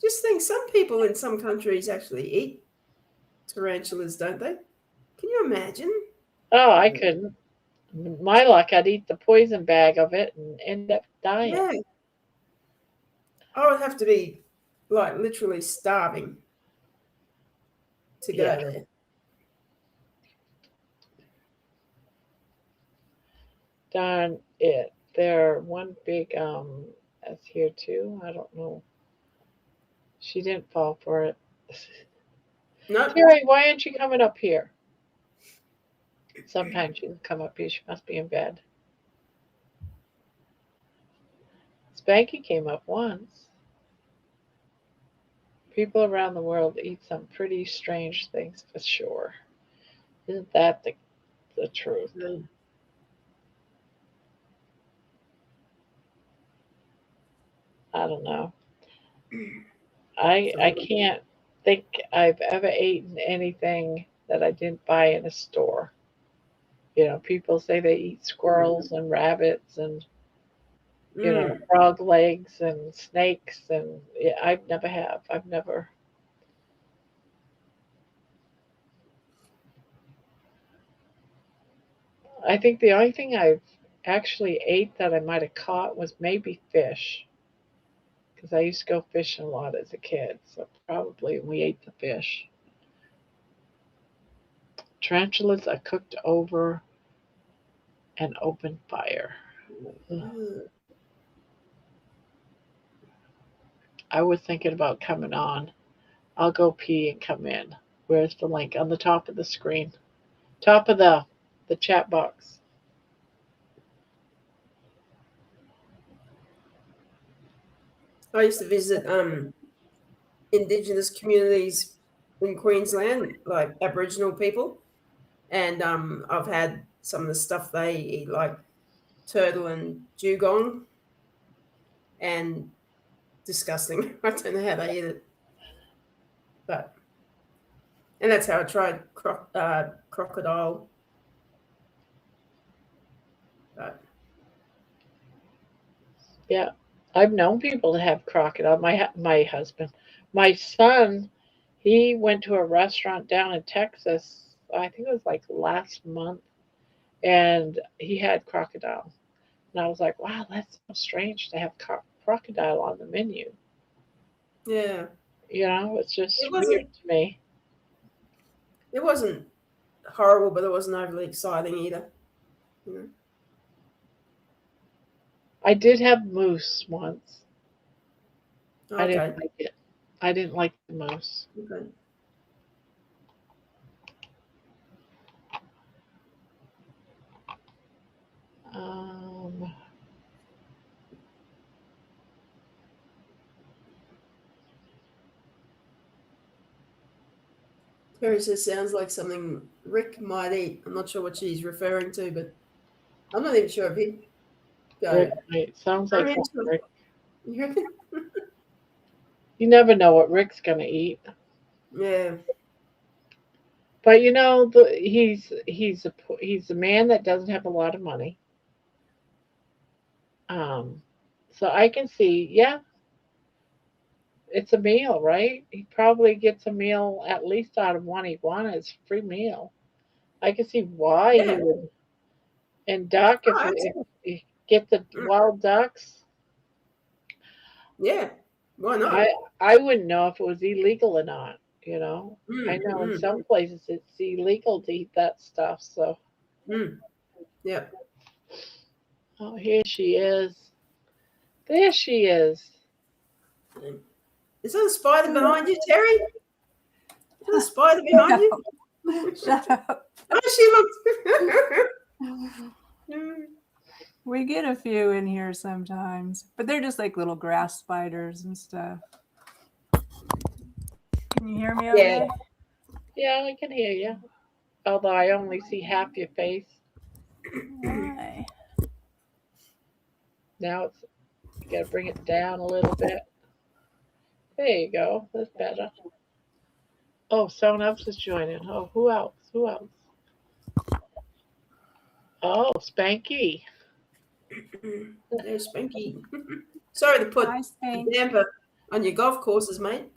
Just think, some people in some countries actually eat tarantulas, don't they? Can you imagine? Oh, I couldn't. My luck, I'd eat the poison bag of it and end up dying. Yeah. I would have to be like literally starving to go Yeah. there. Darn it. They're one big that's here too. I don't know. She didn't fall for it. No, Terry, why aren't you coming up here? Sometimes she can come up here. She must be in bed. Spanky came up once. People around the world eat some pretty strange things for sure. Isn't that the truth? I don't know. I can't think I've ever eaten anything that I didn't buy in a store. You know, people say they eat squirrels and rabbits and frog legs and snakes, and yeah, I've never have. I've never. I think the only thing I've actually ate that I might have caught was maybe fish, because I used to go fishing a lot as a kid, so probably we ate the fish. Tarantulas are cooked over an open fire. Ugh. I was thinking about coming on. I'll go pee and come in. Where's the link? On the top of the screen. Top of the chat box. I used to visit Indigenous communities in Queensland, like Aboriginal people, and I've had some of the stuff they eat, like turtle and dugong, and disgusting. I don't know how they eat it, but and that's how I tried crocodile. But Yeah, I've known people to have crocodile. My husband, my son, he went to a restaurant down in Texas. I think it was like last month, and he had crocodile. And I was like, wow, that's so strange to have crocodile on the menu. Yeah. It's just It weird wasn't. to me. It wasn't horrible, but it wasn't overly exciting either. You know. I did have moose once. I Okay. didn't like it. I didn't like the moose. Okay. Um, Terry says sounds like something Rick might eat. I'm not sure what she's referring to, but I'm not even sure if he'd go. Rick, it sounds like I'm into that, it. Rick. You reckon? You never know what Rick's gonna eat. Yeah. But he's a man that doesn't have a lot of money. So I can see, yeah, it's a meal, right? He probably gets a meal at least out of one iguana. It's a free meal. I can see why he Yeah. would. And duck, Oh, if you get the wild ducks, yeah. Why not? I wouldn't know if it was illegal or not. I know in Mm. some places it's illegal to eat that stuff. So, Yeah. oh, here she is. There she is. Is there a spider behind you, Terry? Is there a spider behind you? Shut up. Oh, she looks. We get a few in here sometimes, but they're just like little grass spiders and stuff. Can you hear me okay? Yeah, I can hear you. Although I only see half your face. Why? Now you gotta bring it down a little bit. There you go. That's better. Oh, someone else is joining. Oh, who else? Who else? Oh, Spanky. There's Spanky. Sorry to put Hi, Spank. damper on your golf courses, mate.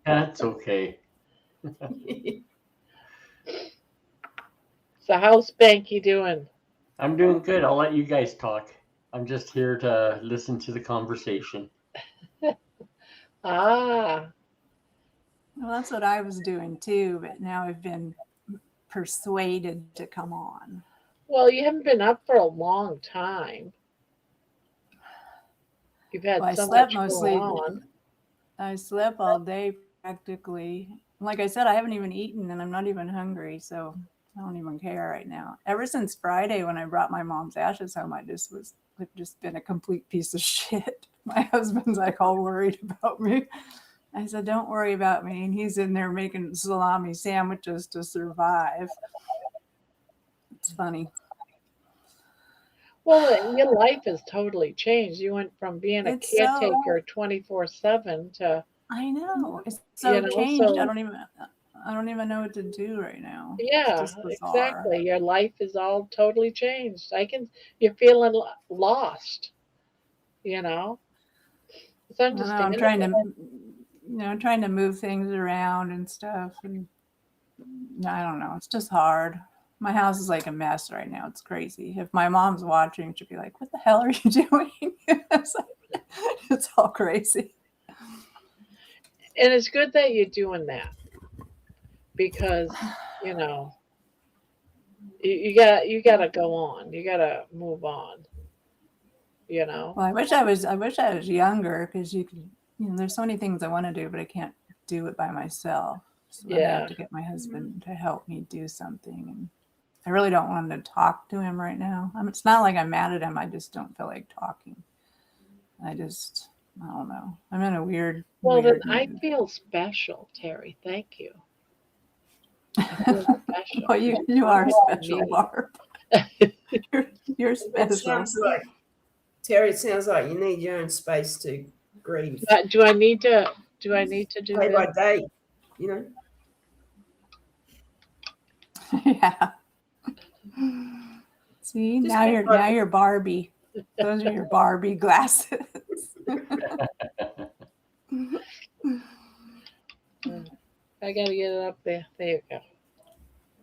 That's okay. So how's Spanky doing? I'm doing good. I'll let you guys talk. I'm just here to listen to the conversation. Ah, Well, that's what I was doing too, but now I've been persuaded to come on. well, you haven't been up for a long time. You've had Well, I so slept much mostly. going on. I slept all day practically. Like I said, I haven't even eaten and I'm not even hungry, so I don't even care right now. Ever since Friday when I brought my mom's ashes home, I've just been a complete piece of shit. My husband's like all worried about me. I said, don't worry about me. And he's in there making salami sandwiches to survive. It's funny. Well, your life has totally changed. You went from being a It's so, caretaker 24/7 to, I know. It's so changed. so I don't even know what to do right now. It's yeah, just bizarre. exactly. Your life is all totally changed. You're feeling lost, It's I know, understandable. I'm trying to move things around and stuff, and I don't know. It's just hard. My house is like a mess right now. It's crazy. If my mom's watching, she'll be like, "What the hell are you doing?" It's all crazy. And it's good that you're doing that because, you gotta go on. You gotta move on. Well, I wish I was younger because you could, there's so many things I want to do, but I can't do it by myself. So I have to get my husband to help me do something, and I really don't want to talk to him right now. It's not like I'm mad at him. I just don't feel like talking. I don't know. I'm in a weird. Well, weird then I mood. feel special, Terry. Thank you. I feel special. Well, you are special, Me. Barb. You're It special. sounds like, Terry, it sounds like you need your own space to grieve. Do I need to do Day by this? day, Yeah. See, Just now be fun. you're Barbie. Those are your Barbie glasses. I gotta get it up there. There you go.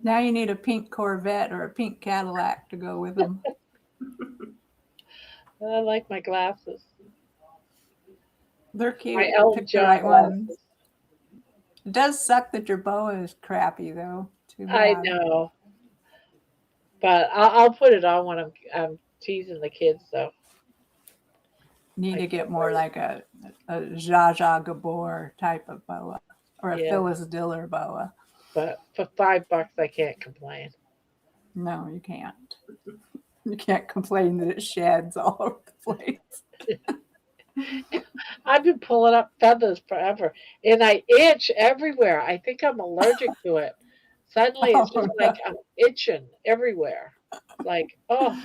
Now you need a pink Corvette or a pink Cadillac to go with them. I like my glasses. They're cute. My Elton Pick the right John ones. glasses. It does suck that your boa is crappy, though. Too I bad. know, but I'll put it on when I'm teasing the kids. So Need I to get can't more wait. like a Zsa Zsa Gabor type of boa, or a Yeah. Phyllis Diller boa. But for $5, I can't complain. No, you can't. You can't complain that it sheds all over the place. I've been pulling up feathers forever, and I itch everywhere. I think I'm allergic to it. Suddenly, it's just Oh, like I'm itching everywhere. Like, oh,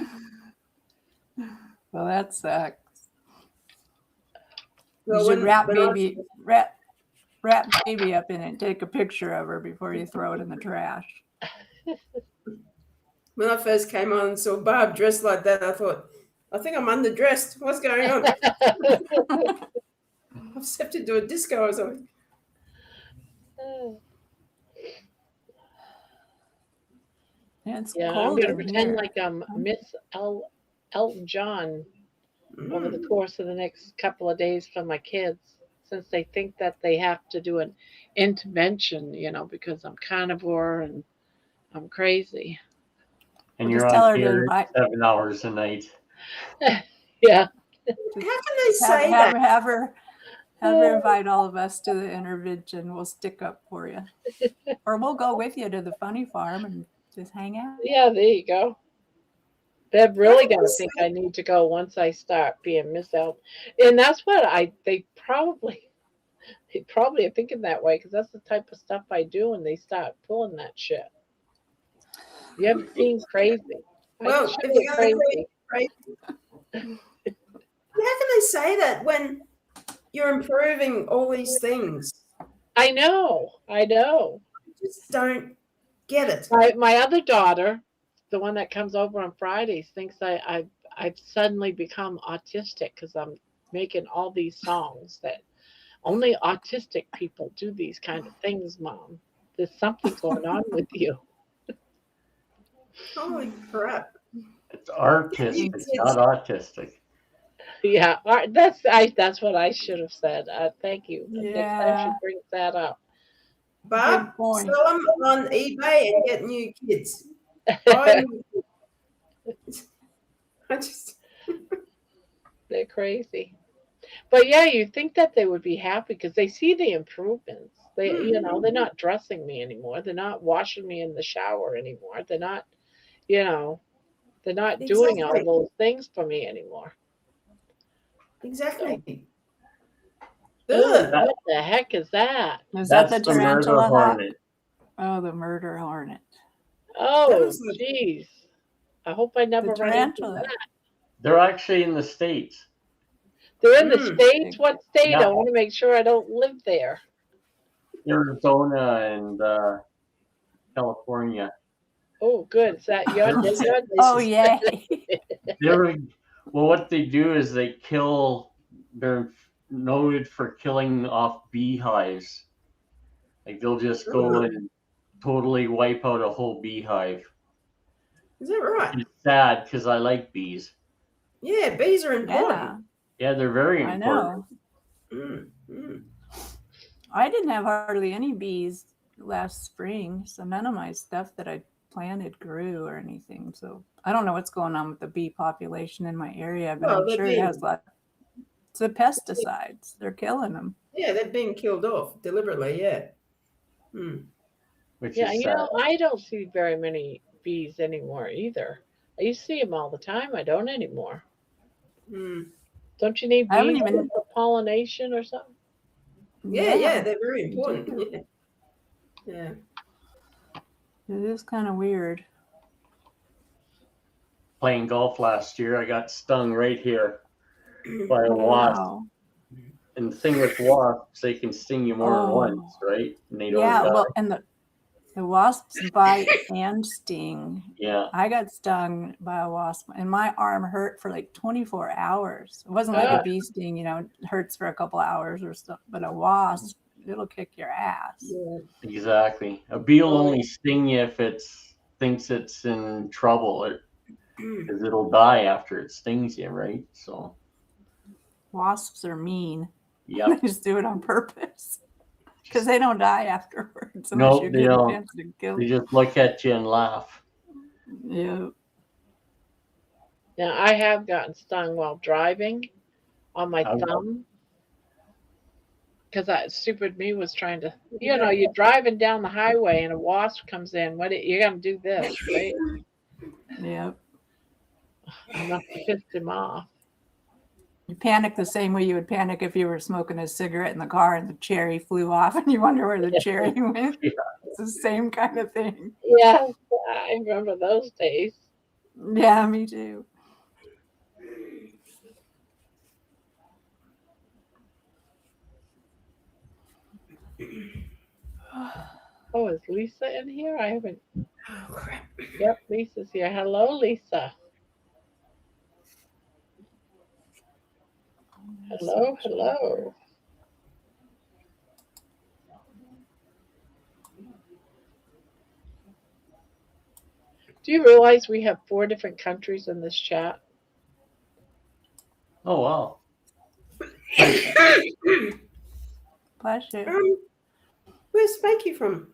well, that sucks. Well, You should wrap when I- baby up in it and take a picture of her before you throw it in the trash. when I first came on and saw Barb dressed like that, I thought, I think I'm underdressed. What's going on? I've stepped into a disco or something. Yeah, it's yeah. I'm cold gonna in pretend here. like I'm Miss Elton John over the Mm. course of the next couple of days for my kids, since they think that they have to do an intervention, because I'm carnivore and I'm crazy. And Well, you're just tell on her to here invite. 7 hours a night. Yeah. How can they say Have that? her invite all of us to the intervention. We'll stick up for you, or we'll go with you to the funny farm and just hang out. Yeah, there you go. They're really How can gonna they think say- I need to go once I start being Miss Elton. And that's what they probably are thinking that way, because that's the type of stuff I do when they start pulling that shit. You haven't seen crazy. Well, I show if you you're going to crazy. crazy, how can they say that when you're improving all these things? I know. I just don't get it. My other daughter, the one that comes over on Fridays, thinks I've suddenly become autistic because I'm making all these songs that only autistic people do these kind of things, Mom. There's something going on with you. Holy crap. It's artistic, It's- not autistic. Yeah, that's what I should have said. Thank you. Next time she Yeah. brings that up. Barb, Good point. sell them on eBay and get new kids. Buy new kids. I just, They're crazy. But yeah, you'd think that they would be happy because they see the improvements. They're not dressing me anymore. They're not washing me in the shower anymore. They're not, they're not doing all Exactly. those things for me anymore. exactly. Ugh, Ugh. what the heck is that? Is that That's the the murder tarantula hawk? hornet. Oh, the murder hornet. Oh, was the- jeez. I hope I never The run into tarantula. that. They're actually in the States. They're in the Mm. States? What state? Yeah. I want to make sure I don't live there. Arizona and California. Oh, good. Is that your neighborhood? Oh, yay. What they do is they're noted for killing off beehives. Like they'll just go and totally wipe out a whole beehive. Is that right? It's sad because I like bees. Yeah, bees are Yeah, important. Yeah, they're very I important. know. Mm, mm. I didn't have hardly any bees last spring, so none of my stuff that I planted grew or anything. So I don't know what's going on with the bee population in my area, but Well, I'm they're sure it being- has lots. It's the pesticides. They're killing them. Yeah, they're being killed off deliberately, yeah. Mm. Which Yeah, is sad. I don't see very many bees anymore either. I used to see them all the time. I don't anymore. Mm. Don't you need I haven't bees even- for pollination or something? Yeah, they're very you important. do. Yeah. It is kind of weird. Playing golf last year, I got stung right here by a wasp. Wow. And the thing with wasps, they can sting you more than Oh. once, right? And they don't Yeah, die. well, and the wasps bite and sting. Yeah. I got stung by a wasp, and my arm hurt for like 24 hours. It wasn't like Ah. a bee sting, it hurts for a couple hours or stuff, but a wasp, it'll kick your ass. Yeah. Exactly. A bee will only sting you if it thinks it's in trouble, because it'll die after it stings you, right? So Wasps are mean. Yep. They just do it on purpose because they don't die afterwards unless No, you're they getting don't. fancy to kill They them. just look at you and laugh. Yeah. Now, I have gotten stung while driving on my Oh. thumb because that stupid me was trying to, you're driving down the highway and a wasp comes in. You're going to do this, right? Yep. I must have pissed him off. You panic the same way you would panic if you were smoking a cigarette in the car and the cherry flew off and you wonder where the cherry went. Yeah. It's the same kind of thing. Yes, I remember those days. Yeah, me too. Oh, is Lisa in here? I haven't. Oh, crap. Yep, Lisa's here. Hello, Lisa. Hello, hello. Do you realize we have 4 different countries in this chat? Oh, wow. Bless you. Where's Spanky from?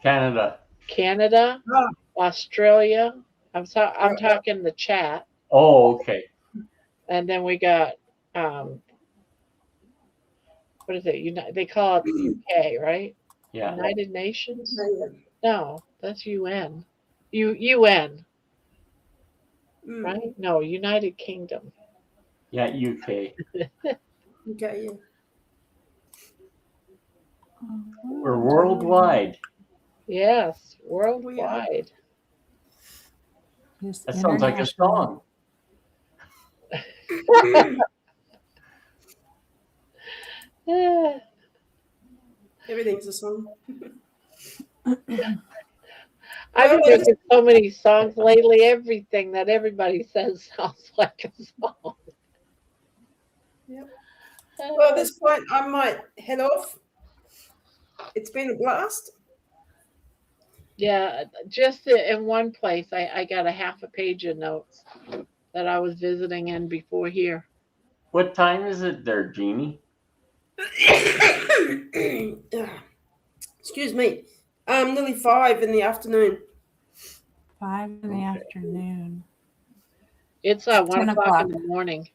Canada. Canada, Oh. Australia. I'm talking the chat. Oh, okay. And then we got what is it? They call it the UK, right? Yeah. United Nations? No, that's UN. UN, right? No, United Kingdom. Yeah, UK. Okay, yeah. We're worldwide. Yes, worldwide. Yes, That sounds like a song. Yeah. Everything's a song. I've been making so many songs lately. Everything that everybody says sounds like a song. Yep. Well, at this point, I might head off. It's been a blast. Yeah, just in one place, I got a half a page of notes that I was visiting in before here. What time is it there, Jeannie? Excuse me. Nearly 5 in the afternoon. 5 in the afternoon. It's 1 10 o'clock in the morning.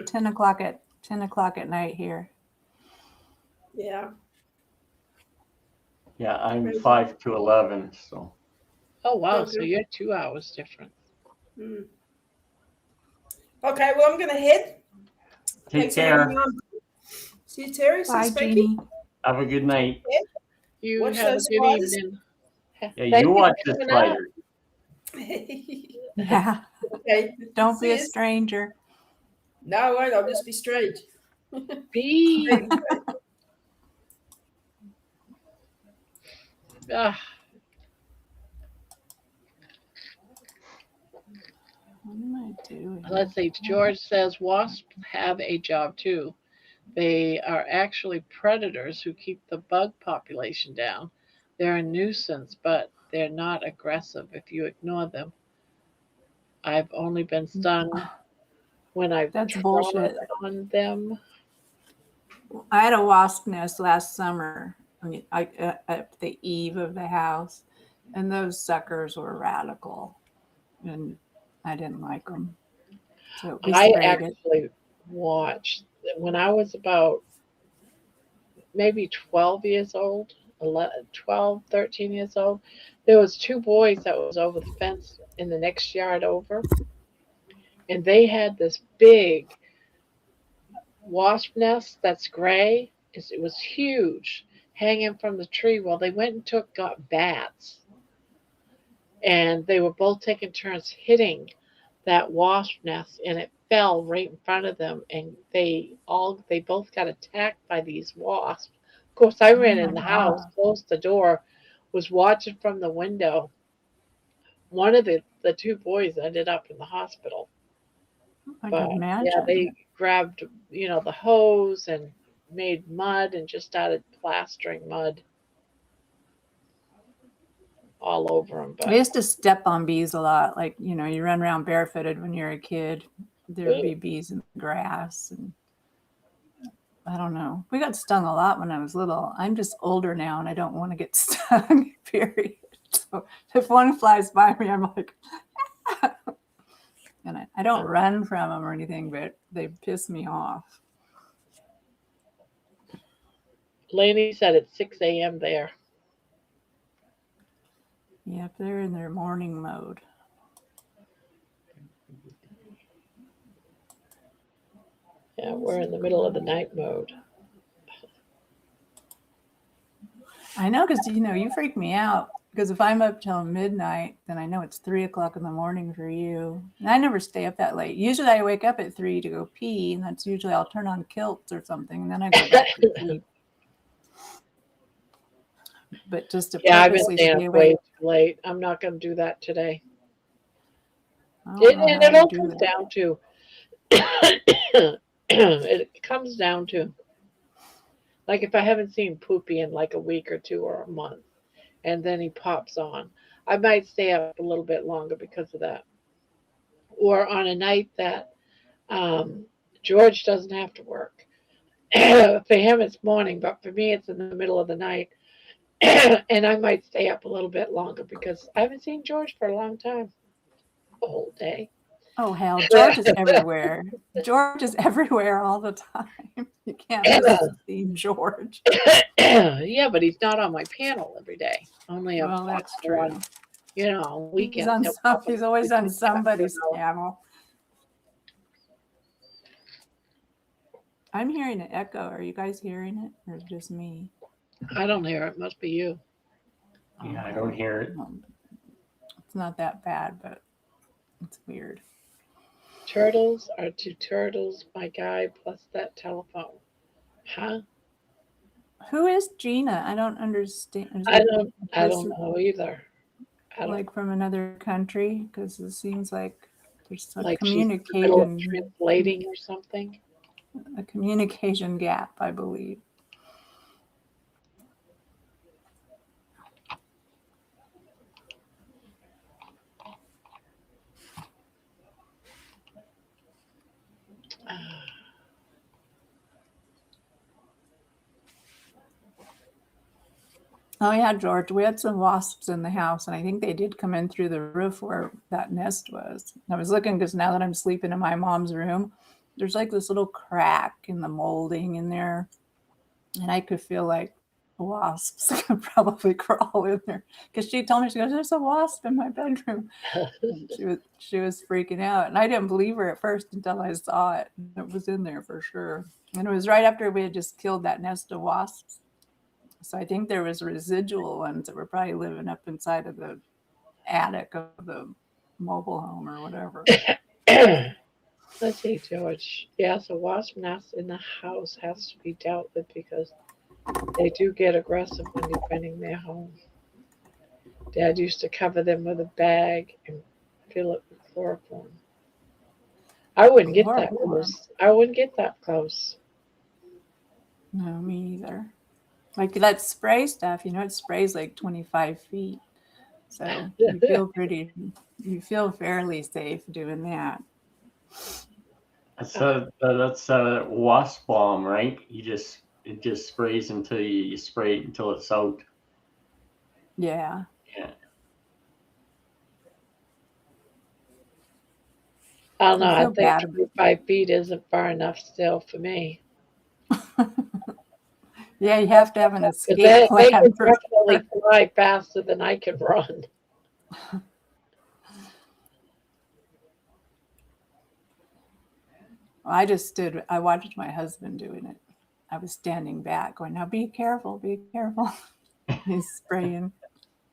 10 o'clock at night here. Yeah. Yeah, I'm 5 to 11, so. Oh wow, Okay. so you're 2 hours different. Okay, well, I'm going to head. Take Thanks for care. having me on. See you, Terry. See you, Bye, Spanky. Jeannie. Have a good night. You Watch have a those good spiders. evening. Yeah, Thank you watch for the coming up. spider. Yeah. Okay. Don't be a See you. stranger. No, I won't. I'll just be strange. Be. Ah, What am I doing? let's see. George says wasps have a job too. They are actually predators who keep the bug population down. They're a nuisance, but they're not aggressive if you ignore them. I've only been stung when I've That's trod bullshit. on them. I had a wasp nest last summer. I mean, at the eve of the house, and those suckers were radical, and I didn't like them. So we I sprayed it. actually watched when I was about maybe 12 years old, 11, 12, 13 years old. There was 2 boys that was over the fence in the next yard over, and they had this big wasp nest that's gray. It was huge, hanging from the tree. Well, they went and got bats, and they were both taking turns hitting that wasp nest, and it fell right in front of them, and they both got attacked by these wasps. Of course, I ran in the house, closed the door, was watching from the window. One of the 2 boys ended up in the hospital. I But could imagine. yeah, they grabbed the hose and made mud and just started plastering mud all over them. I But used to step on bees a lot. Like, you run around barefooted when you're a kid. There'd be bees in the grass. And I don't know. We got stung a lot when I was little. I'm just older now and I don't want to get stung, period. So if one flies by me, I'm like, and I don't run from them or anything, but they piss me off. Lainey said it's 6 a.m. there. Yep, they're in their morning mode. Yeah, we're in the middle of the night mode. I know, because you freak me out. Because if I'm up till midnight, then I know it's 3 o'clock in the morning for you. And I never stay up that late. Usually I wake up at 3 to go pee, and that's usually I'll turn on kilts or something, and then I go back to sleep. But just to Yeah, I've been purposely staying stay up way awake. too late. I'm not going to do that today. I don't know And how it all you do comes that. down to, it comes down to, like if I haven't seen Poopy in like a week or two or a month, and then he pops on, I might stay up a little bit longer because of that. Or on a night that George doesn't have to work. For him, it's morning, but for me, it's in the middle of the night. And I might stay up a little bit longer because I haven't seen George for a long time. A whole day. Oh, hell. George is everywhere. George is everywhere all the time. You can't miss seeing George. Yeah, but he's not on my panel every day. Only a Well, that's on, true. weekends. He's always on somebody's panel. I'm hearing an echo. Are you guys hearing it, or just me? I don't hear it. Must be you. Yeah, I don't hear it. It's not that bad, but it's weird. Turtles are 2 turtles, my guy, plus that telephone. Huh? Who is Gina? I don't understand. I don't know either. Like from another country, because it seems like there's a like she's in the middle of communication translating or something. a communication gap, I believe. Oh yeah, George, we had some wasps in the house, and I think they did come in through the roof where that nest was. I was looking because now that I'm sleeping in my mom's room, there's like this little crack in the molding in there, and I could feel like wasps could probably crawl in there. Because she told me, she goes, "There's a wasp in my bedroom." And she was freaking out, and I didn't believe her at first until I saw it. It was in there for sure, and it was right after we had just killed that nest of wasps. So I think there was residual ones that were probably living up inside of the attic of the mobile home or whatever. Let's see, George. Yes, a wasp nest in the house has to be dealt with because they do get aggressive when defending their home. Dad used to cover them with a bag and fill it with chloroform. I wouldn't get that close. I wouldn't get that close. No, me either. Like that spray stuff, it sprays like 25 feet. So you feel fairly safe doing that. That's a wasp bomb, right? It just sprays until you spray it until it's out. Yeah. Yeah. I don't know. I think 25 feet isn't far enough still for me. Yeah, you have to have an escape They plan. can definitely fly faster than I can run. I watched my husband doing it. I was standing back going, "Now be careful, be careful." He's spraying.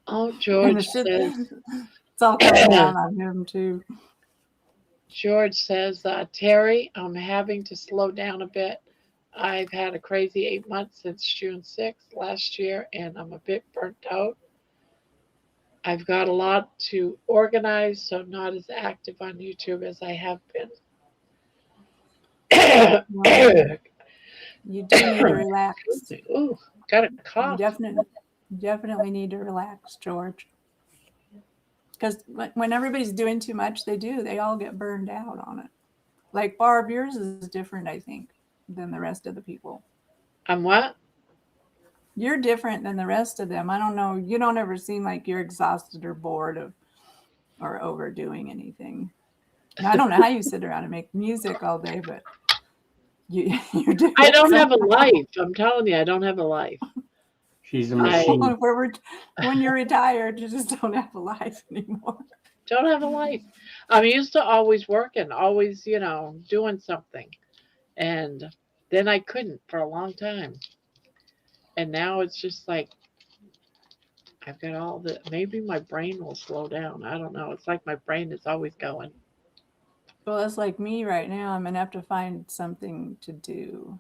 Oh, George says. It's all coming down on him too. George says, Terry, I'm having to slow down a bit. I've had a crazy 8 months since June 6th last year, and I'm a bit burnt out. I've got a lot to organize, so not as active on YouTube as I have been. You do need to relax. Ooh, got a cough. You definitely need to relax, George. Because when everybody's doing too much, they all get burned out on it. Like Barb, yours is different, I think. than the rest of the people. I'm what? You're different than the rest of them. I don't know. You don't ever seem like you're exhausted or bored of or overdoing anything. And I don't know how you sit around and make music all day, but you're doing I don't have a somehow. life. I'm telling you, I don't have a life. She's a I machine. When you're retired, you just don't have a life anymore. don't have a life. I'm used to always working, always, doing something. And then I couldn't for a long time. And now it's just like I've got all the, maybe my brain will slow down. I don't know. It's like my brain is always going. Well, it's like me right now. I'm gonna have to find something to do.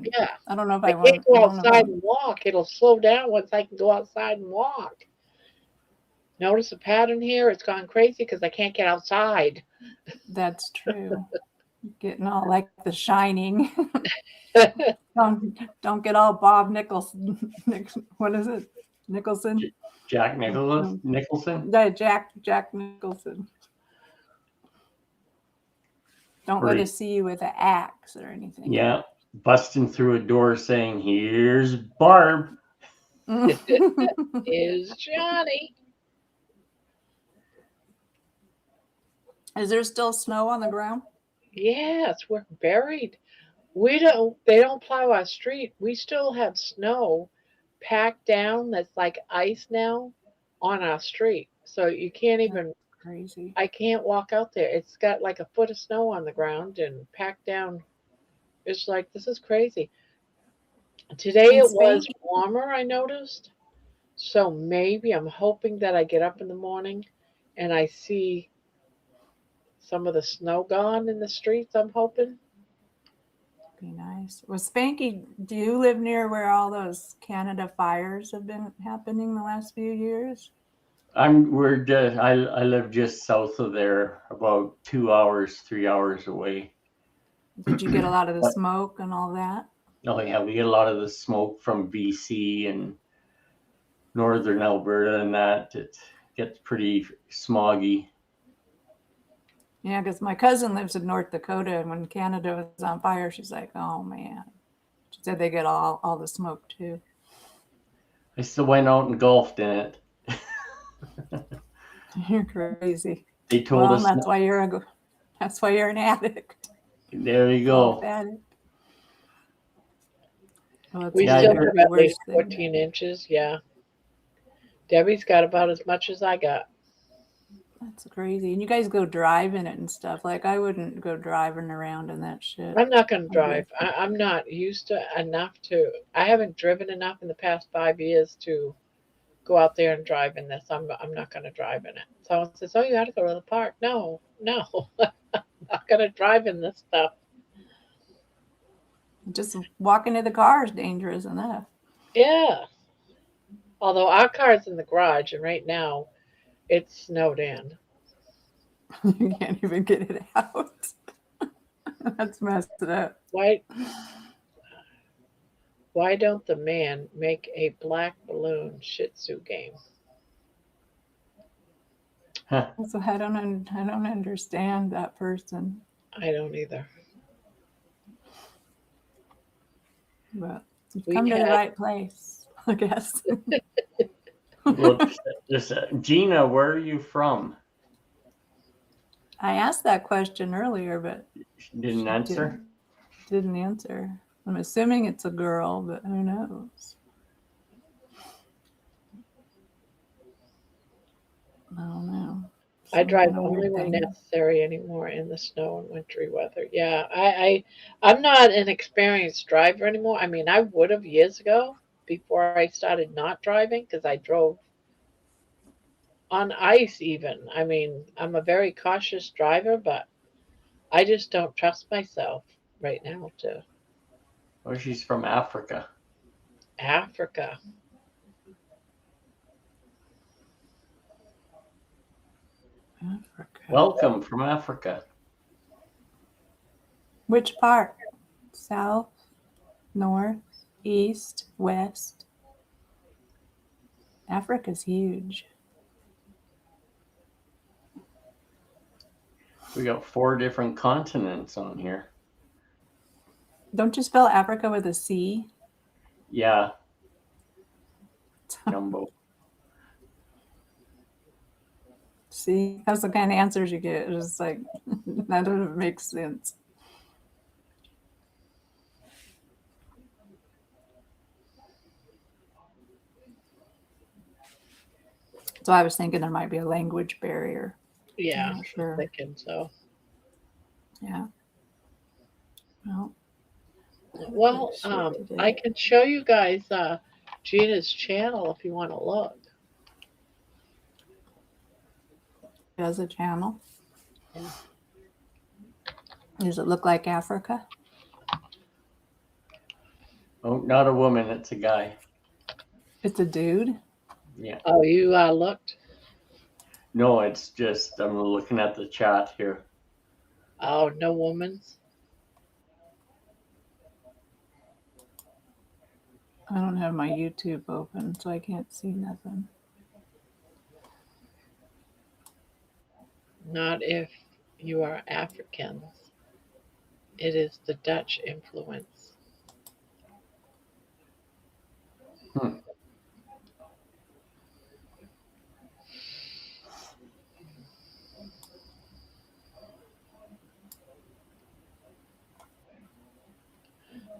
Yeah. I don't know if I I can't want. go I don't know if outside I'm- and walk. It'll slow down once I can go outside and walk. Notice a pattern here? It's gone crazy because I can't get outside. That's true. Getting all like The Shining. Don't get all Bob Nicholson. What is it? Nicholson? Jack Nicholson. Yeah, Jack Nicholson. Don't let Right. us see you with an axe or anything. Yeah, busting through a door saying, "Here's Barb." Is Johnny. Is there still snow on the ground? Yes, we're buried. They don't plow our street. We still have snow packed down that's like ice now on our street. So you can't even, Crazy. I can't walk out there. It's got like a foot of snow on the ground and packed down. It's like, this is crazy. Today And it was Spanky- warmer, I noticed. So maybe I'm hoping that I get up in the morning and I see some of the snow gone in the streets, I'm hoping. Be nice. Well, Spanky, do you live near where all those Canada fires have been happening the last few years? I live just south of there, about 3 hours away. Did you get a lot of the smoke and all that? Oh yeah, we get a lot of the smoke from BC and northern Alberta, and that it gets pretty smoggy. Yeah, because my cousin lives in North Dakota, and when Canada was on fire, she's like, "Oh man." She said they get all the smoke too. I still went out and golfed in it. You're crazy. They told us. That's why you're an addict. There you Golf go. addict. Well, We Yeah, still you're- have at least 14 inches, yeah. Debbie's got about as much as I got. That's crazy. And you guys go driving it and stuff. Like I wouldn't go driving around in that shit. I'm not going to drive. I'm not used to enough to, I haven't driven enough in the past 5 years to go out there and drive in this. I'm not going to drive in it. Someone says, oh, you got to go to the park. No, I'm not going to drive in this stuff. Just walking to the car is dangerous enough. Yeah. Although our car's in the garage, and right now it's snowed in. You can't even get it out. That's messed up. Why don't the man make a black balloon Shih Tzu game? Huh. So I don't understand that person. I don't either. But you've We come to the had- right place, I guess. Look, Gina, where are you from? I asked that question earlier, but She didn't answer. Didn't answer. I'm assuming it's a girl, but who knows? I don't know. I drive Some only weird when thing. necessary anymore in the snow and wintry weather. Yeah, I'm not an experienced driver anymore. I mean, I would have years ago before I started not driving because I drove on ice even. I mean, I'm a very cautious driver, but I just don't trust myself right now to Oh, she's from Africa. Africa. Africa. Welcome from Africa. Which part? South, north, east, west? Africa's huge. We got 4 different continents on here. Don't you spell Africa with a C? Yeah. Jumbo. See, that's the kind of answers you get. It's just like, none of it makes sense. So I was thinking there might be a language barrier. Yeah, I'm not sure. I'm thinking so. Yeah. Well, Well, shit today. I can show you guys Gina's channel if you want to look. Does a channel? Yeah. Does it look like Africa? Oh, not a woman. It's a guy. It's a dude. Yeah. Oh, you looked? No, it's just I'm looking at the chat here. Oh, no woman's? I don't have my YouTube open, so I can't see nothing. Not if you are Africans. It is the Dutch influence.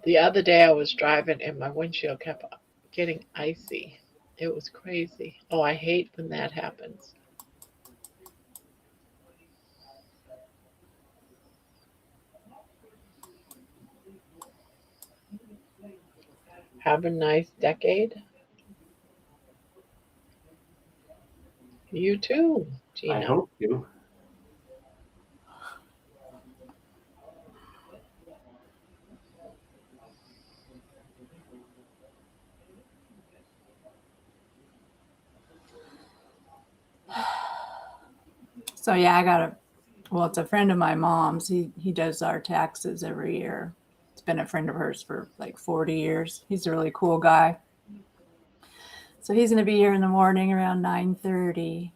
The other day I was driving and my windshield kept getting icy. It was crazy. Oh, I hate when that happens. Have a nice decade. You too, Gina. I hope you. So yeah, well, it's a friend of my mom's. He does our taxes every year. It's been a friend of hers for like 40 years. He's a really cool guy. So he's going to be here in the morning around 9:30.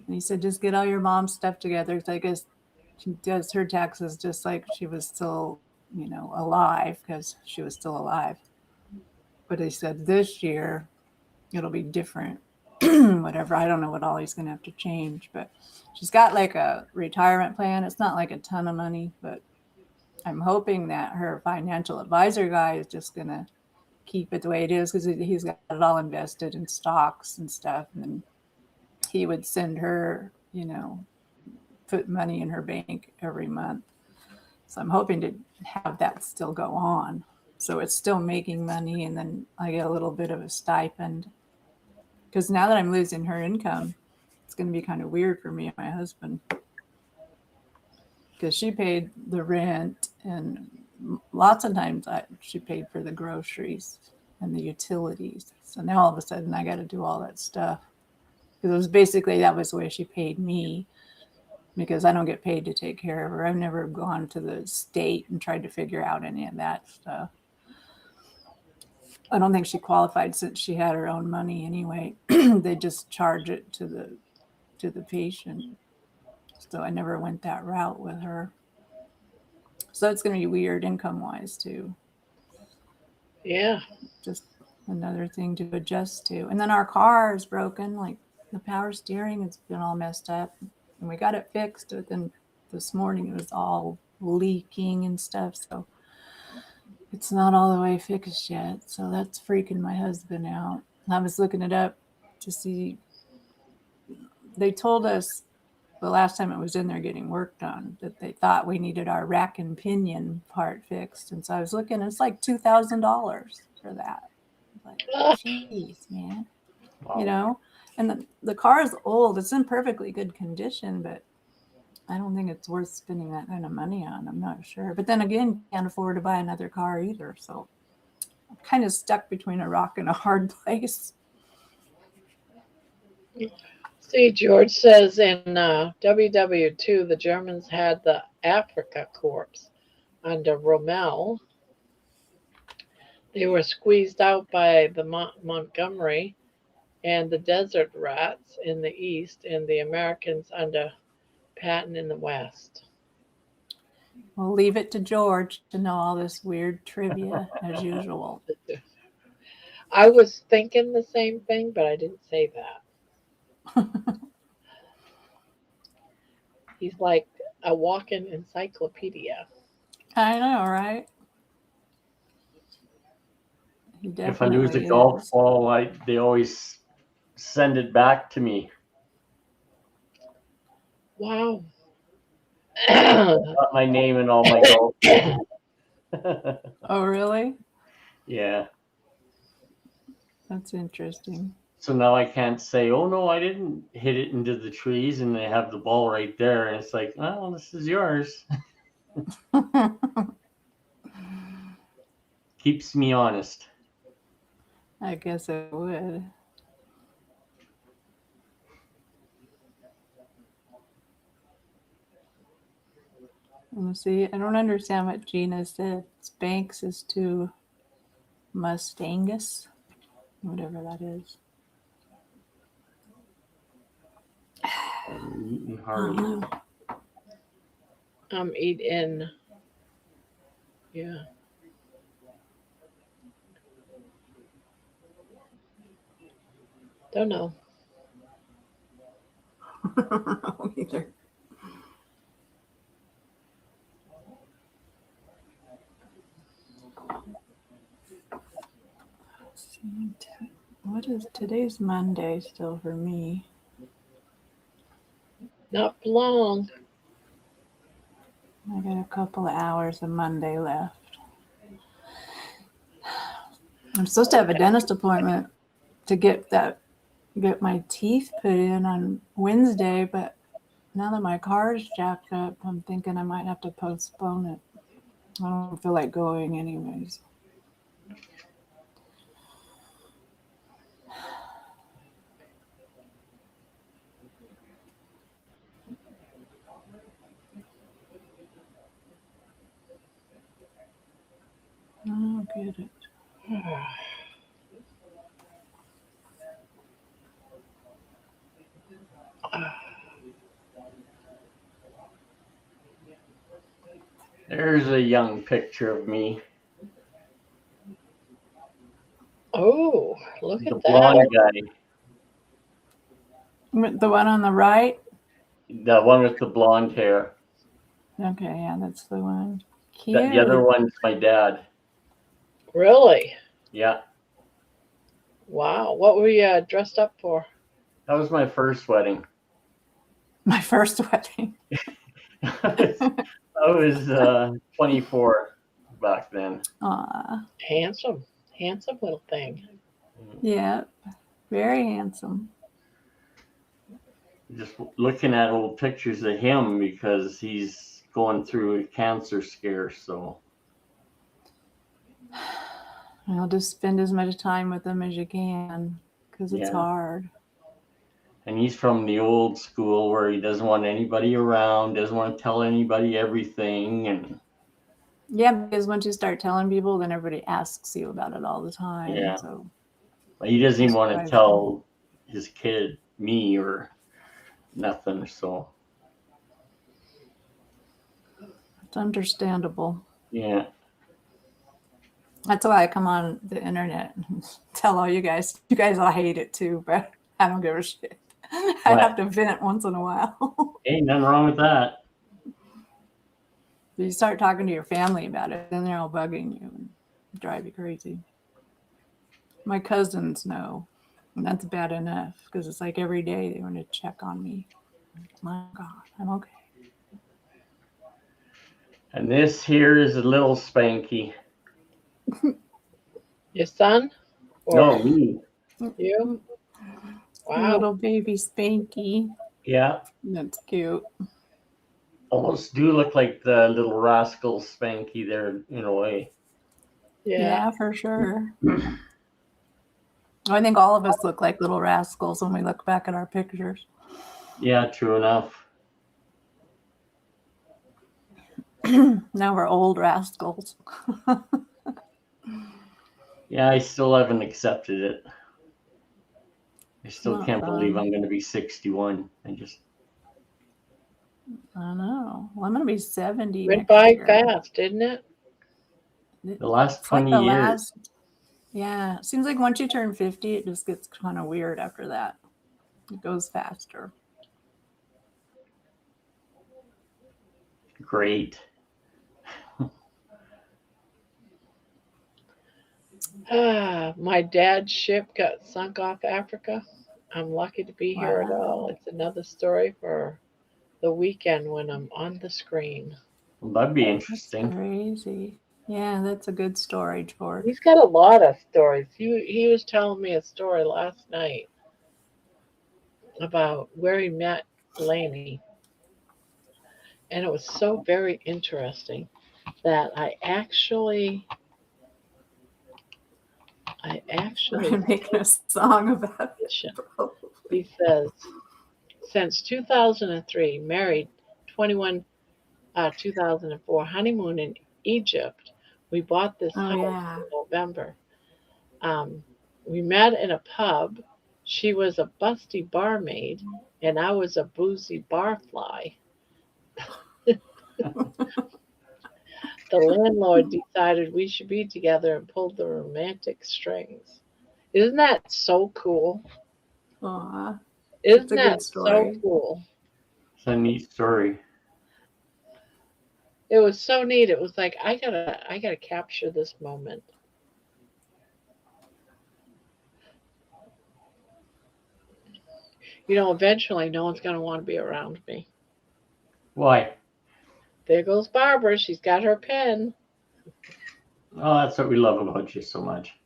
And he said, just get all your mom's stuff together. So I guess she does her taxes just like she was still, alive, because she was still alive. But he said this year it'll be different. Whatever. I don't know what all he's going to have to change, but she's got like a retirement plan. It's not like a ton of money, but I'm hoping that her financial advisor guy is just going to keep it the way it is, because he's got it all invested in stocks and stuff. And then he would send her, put money in her bank every month. So I'm hoping to have that still go on. So it's still making money, and then I get a little bit of a stipend. Because now that I'm losing her income, it's going to be kind of weird for me and my husband. Because she paid the rent, and lots of times she paid for the groceries and the utilities. So now all of a sudden I got to do all that stuff. Because it was basically, that was the way she paid me, because I don't get paid to take care of her. I've never gone to the state and tried to figure out any of that stuff. I don't think she qualified since she had her own money anyway. They just charge it to the patient. So I never went that route with her. So it's going to be weird income-wise too. Yeah. Just another thing to adjust to. And then our car is broken. Like the power steering has been all messed up. And we got it fixed. But then this morning it was all leaking and stuff. So it's not all the way fixed yet. So that's freaking my husband out. And I was looking it up to see. They told us the last time it was in there getting worked on that they thought we needed our rack and pinion part fixed. And so I was looking, it's like $2,000 for that. Like, jeez, man. Wow. And the car is old. It's in perfectly good condition, but I don't think it's worth spending that kind of money on. I'm not sure. But then again, can't afford to buy another car either. So I'm kind of stuck between a rock and a hard place. See, George says in WW2, the Germans had the Africa Corps under Rommel. They were squeezed out by the Montgomery and the Desert Rats in the east, and the Americans under Patton in the west. We'll leave it to George to know all this weird trivia as usual. I was thinking the same thing, but I didn't say that. He's like a walking encyclopedia. I know, right? He If I lose a definitely golf is. ball, they always send it back to me. Wow. Got my name in all my golf balls. Oh, really? Yeah. That's interesting. So now I can't say, oh no, I didn't hit it into the trees, and they have the ball right there, and it's like, well, this is yours. Keeps me honest. I guess it would. Let's see. I don't understand what Gina said. Spanx is to Mustangus, whatever that is. I'm eating Oh, hard. no. I'm eating. Yeah. Don't know. I don't know either. What is today's Monday still for me? Not long. I got a couple of hours of Monday left. I'm supposed to have a dentist appointment to get my teeth put in on Wednesday, but now that my car's jacked up, I'm thinking I might have to postpone it. I don't feel like going anyways. I don't get it. There's a young picture of me. Oh, look The at blonde that. guy. The one on the right? The one with the blonde hair. Okay, yeah, that's the one. Cute. The other one's my dad. Really? Yeah. Wow. What were you dressed up for? That was my first wedding. My first wedding. I was 24 back then. Aw. Handsome. Handsome little thing. Yeah, very handsome. Just looking at old pictures of him because he's going through a cancer scare. So I'll just spend as much time with them as you can because it's hard. And he's from the old school where he doesn't want anybody around, doesn't want to tell anybody everything. And yeah, because once you start telling people, then everybody asks you about it all the time. Yeah. So he doesn't even want to Right. tell his kid, me, or nothing. So it's understandable. yeah. That's why I come on the internet and tell all you guys all hate it too, but I don't give a shit. I have to vent once in a while. Ain't nothing wrong with that. You start talking to your family about it, then they're all bugging you and drive you crazy. My cousins know, and that's bad enough because it's like every day they want to check on me. My God, I'm okay. And this here is a little Spanky. Your son? No, me. You? Wow. Little baby Spanky. Yeah. That's cute. Almost do look like the little rascal Spanky there in a way. Yeah, for sure. I think all of us look like little rascals when we look back at our pictures. Yeah, true enough. Now we're old rascals. Yeah, I still haven't accepted it. I still Not can't believe fun. I'm going to be 61. I don't know. Well, I'm gonna be 70 Went next by year. fast, didn't it? The last It's like 20 the years. last. Yeah, it seems like once you turn 50, it just gets kind of weird after that. It goes faster. Great. My dad's ship got sunk off Africa. I'm lucky to be here at all. Wow. It's another story for the weekend when I'm on the screen. Well, that'd be That's interesting. crazy. Yeah, that's a good story, George. He's got a lot of stories. He was telling me a story last night about where he met Lainey, and it was so very interesting that I actually We're making a song about it. He says, since 2003, married 2004, honeymoon in Egypt. We bought this Oh, house yeah. in November. We met in a pub. She was a busty barmaid, and I was a boozy barfly. The landlord decided we should be together and pulled the romantic strings. Isn't that so cool? Aw, Isn't a that good so story. cool? It's a neat story. It was so neat. It was like I gotta capture this moment. Eventually no one's gonna want to be around me. Why? There goes Barbara. She's got her pen. Oh, that's what we love about you so much.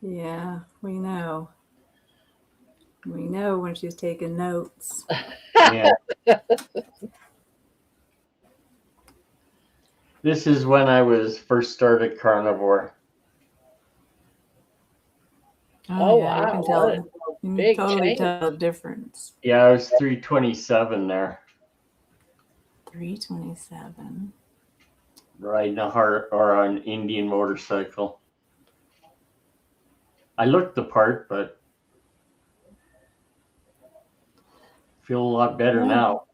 Yeah, we know. We know when she's taking notes. Yeah. This is when I was first started Carnivore. Oh, yeah, you wow, can tell. what a You can big totally change. tell the difference. Yeah, I was 327 there, 327. riding a or an Indian motorcycle. I looked the part, but feel a lot better Yeah. now.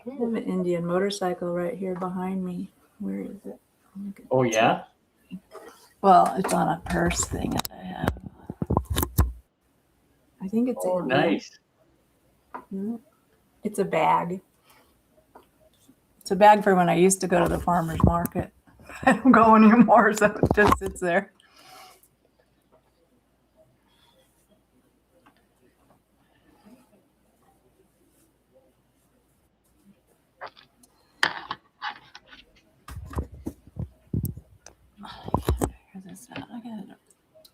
I have an Indian motorcycle right here behind me. Where is it? Oh yeah? Well, it's on a purse thing that I have. I think it's Oh, Indian. nice. It's a bag. It's a bag for when I used to go to the farmer's market. I don't go anymore, so it just sits there.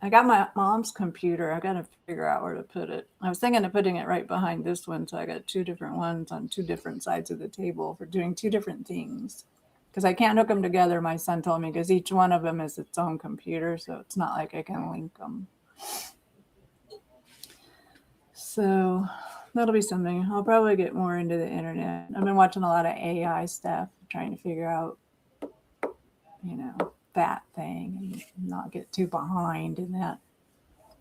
I got my mom's computer. I got to figure out where to put it. I was thinking of putting it right behind this one, so I got two different ones on two different sides of the table for doing two different things. Because I can't hook them together, my son told me, because each one of them is its own computer, so it's not like I can link them. So that'll be something. I'll probably get more into the internet. I've been watching a lot of AI stuff, trying to figure out, that thing and not get too behind in that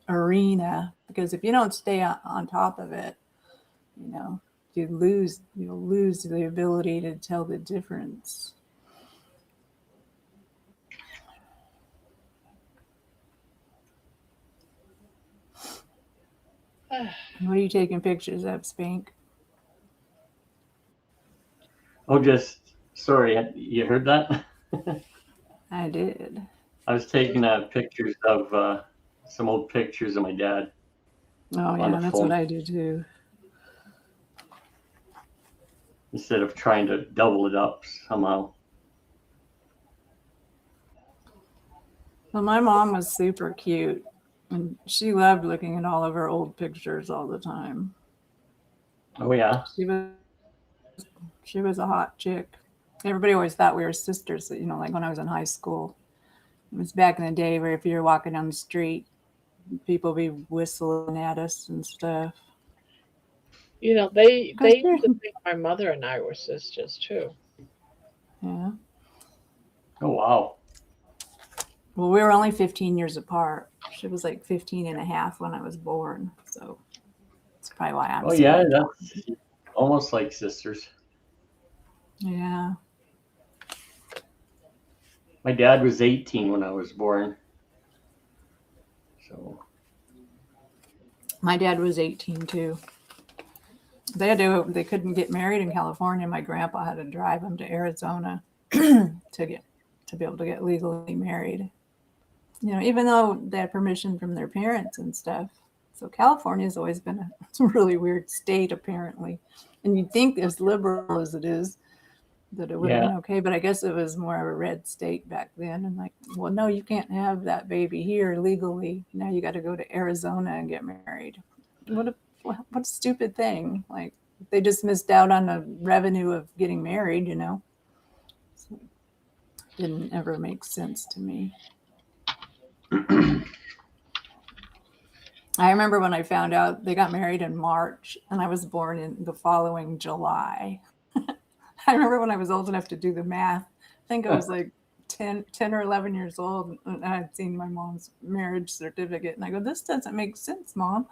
arena. Because if you don't stay on top of it, you'll lose the ability to tell the difference. What are you taking pictures of, Spink? Oh, sorry, you heard that? I did. I was taking pictures of some old pictures of my dad. Oh, yeah, that's what I do too. Instead of trying to double it up somehow. Well, my mom was super cute, and she loved looking at all of her old pictures all the time. Oh, yeah? She was a hot chick. Everybody always thought we were sisters, like when I was in high school. It was back in the day where if you were walking down the street, people would be whistling at us and stuff. They used to think my mother and I were sisters too. Yeah. Oh, wow. Well, we were only 15 years apart. She was like 15 and a half when I was born. So that's probably why I'm Oh, so yeah, much that's almost like sisters. Yeah. My dad was 18 when I was born. So, My dad was 18 too. They couldn't get married in California. My grandpa had to drive them to Arizona to be able to get legally married. You know, even though they had permission from their parents and stuff. So California's always been a really weird state, apparently. And you'd think as liberal as it is, that it would have yeah. been okay, but I guess it was more of a red state back then. And like, well, no, you can't have that baby here legally. Now you got to go to Arizona and get married. What a stupid thing. Like, they just missed out on the revenue of getting married, you know? So, didn't ever make sense to me. I remember when I found out they got married in March and I was born in the following July. I remember when I was old enough to do the math. I think I was like 10 or 11 years old, and I had seen my mom's marriage certificate. And I go, this doesn't make sense, Mom.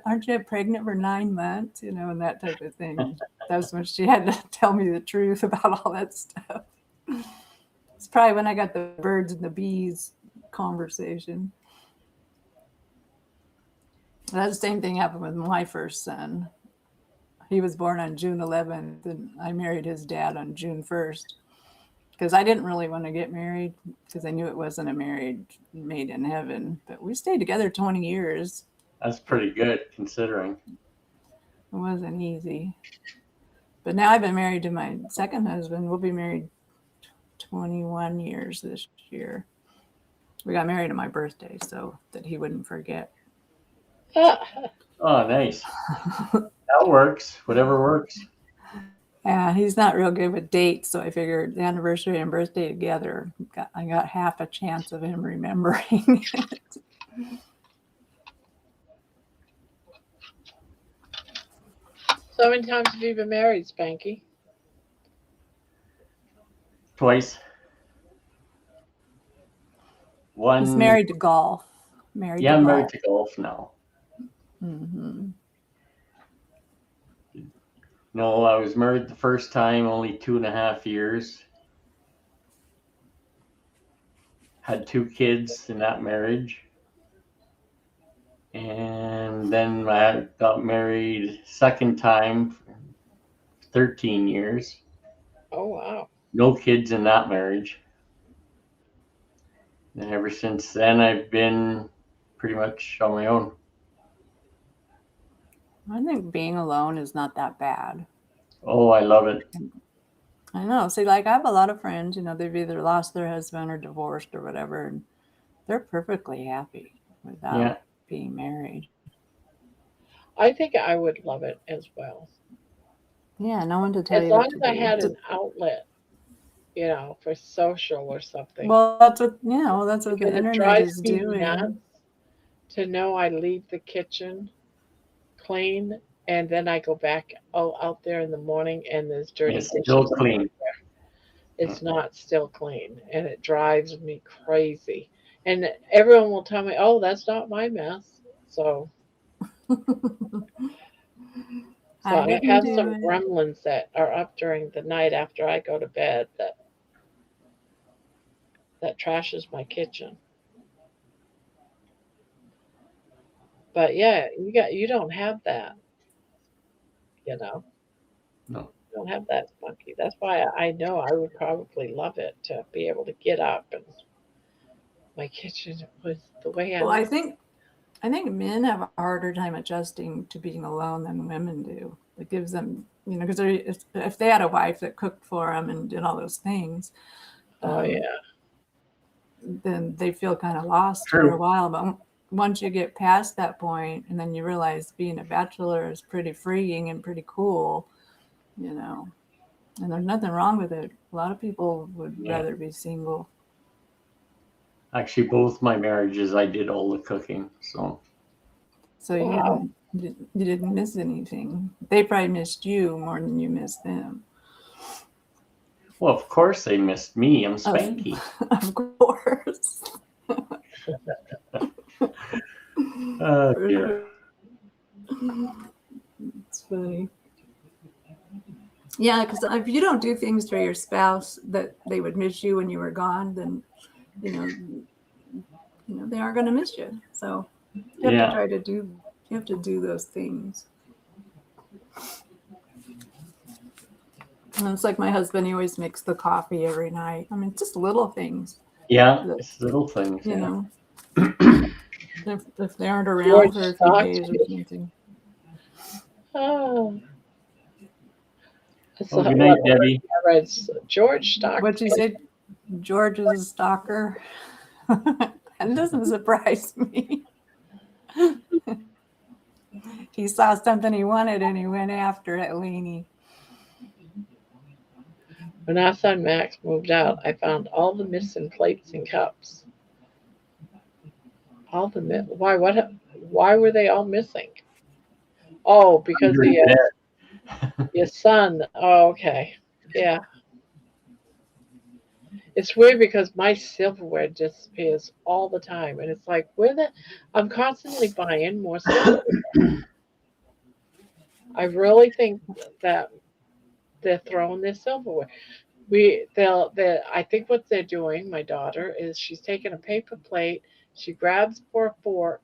Aren't you pregnant for 9 months? You know, and that type of thing. That was when she had to tell me the truth about all that stuff. It's probably when I got the birds and the bees conversation. That same thing happened with my first son. He was born on June 11th, and I married his dad on June 1st because I didn't really want to get married because I knew it wasn't a marriage made in heaven. But we stayed together 20 years. That's pretty good considering. It wasn't easy. But now I've been married to my second husband. We'll be married 21 years this year. We got married on my birthday so that he wouldn't forget. Oh, nice. That works. Whatever works. Yeah, he's not real good with dates, so I figured the anniversary and birthday together, I got half a chance of him remembering it. So how many times have you been married, Spanky? Twice. One. He's married to golf. I'm married golf. to golf now. Mm-hmm. No, I was married the first time, only 2.5 years. Had 2 kids in that marriage. And then I got married second time for 13 years. Oh, wow. No kids in that marriage. And ever since then, I've been pretty much on my own. I think being alone is not that bad. Oh, I love it. I know. See, like I have a lot of friends, you know, they've either lost their husband or divorced or whatever, and they're perfectly happy without being married. I think I would love it as well. Yeah, no one to tell As you long what as to I do. had an outlet, you know, for social or something. Well, that's what the Because it internet drives is me doing. nuts to know I leave the kitchen clean and then I go back out there in the morning and there's dirty It's dishes. still clean. It's not still clean and it drives me crazy. And everyone will tell me, "Oh, that's not my mess." So I I didn't have do some it. gremlins that are up during the night after I go to bed that trashes my kitchen. But yeah, you don't have that, you know. No. You don't have that, Spunky. That's why I know I would probably love it to be able to get up and my kitchen was the way I Well, know. I think men have a harder time adjusting to being alone than women do. It gives them, you know, because if they had a wife that cooked for them and did all those things, Oh yeah. then they feel kind of lost True. for a while. But once you get past that point, and then you realize being a bachelor is pretty freeing and pretty cool, you know, and there's nothing wrong with it. A lot of people would rather be single. Actually, both my marriages, I did all the cooking. So So you didn't miss anything. They probably missed you more than you missed them. Well, of course they missed me. I'm Spanky. Of course. Oh dear. It's funny. Yeah, because if you don't do things for your spouse that they would miss you when you were gone, then you know they are going to miss you. So you have Yeah. to try to do. You have to do those things. And it's like my husband. He always makes the coffee every night. I mean, just little things. Yeah, that, it's little things. you Yeah. know, if they aren't around George for a few Stockton. days or something. Oh. That's Oh, not good night, what Debbie. I read. George Stockton. What you say? George is a stalker. That doesn't surprise me. He saw something he wanted and he went after it, Lainey. When our son Max moved out, I found all the missing plates and cups. All the why? What? Why were they all missing? Oh, because Under his your son. Oh, okay. Yeah. It's weird because my silverware disappears all the time, and it's like I'm constantly buying more silverware. I really think that they're throwing their silverware. I think what they're doing, my daughter, is she's taking a paper plate, she grabs for a fork,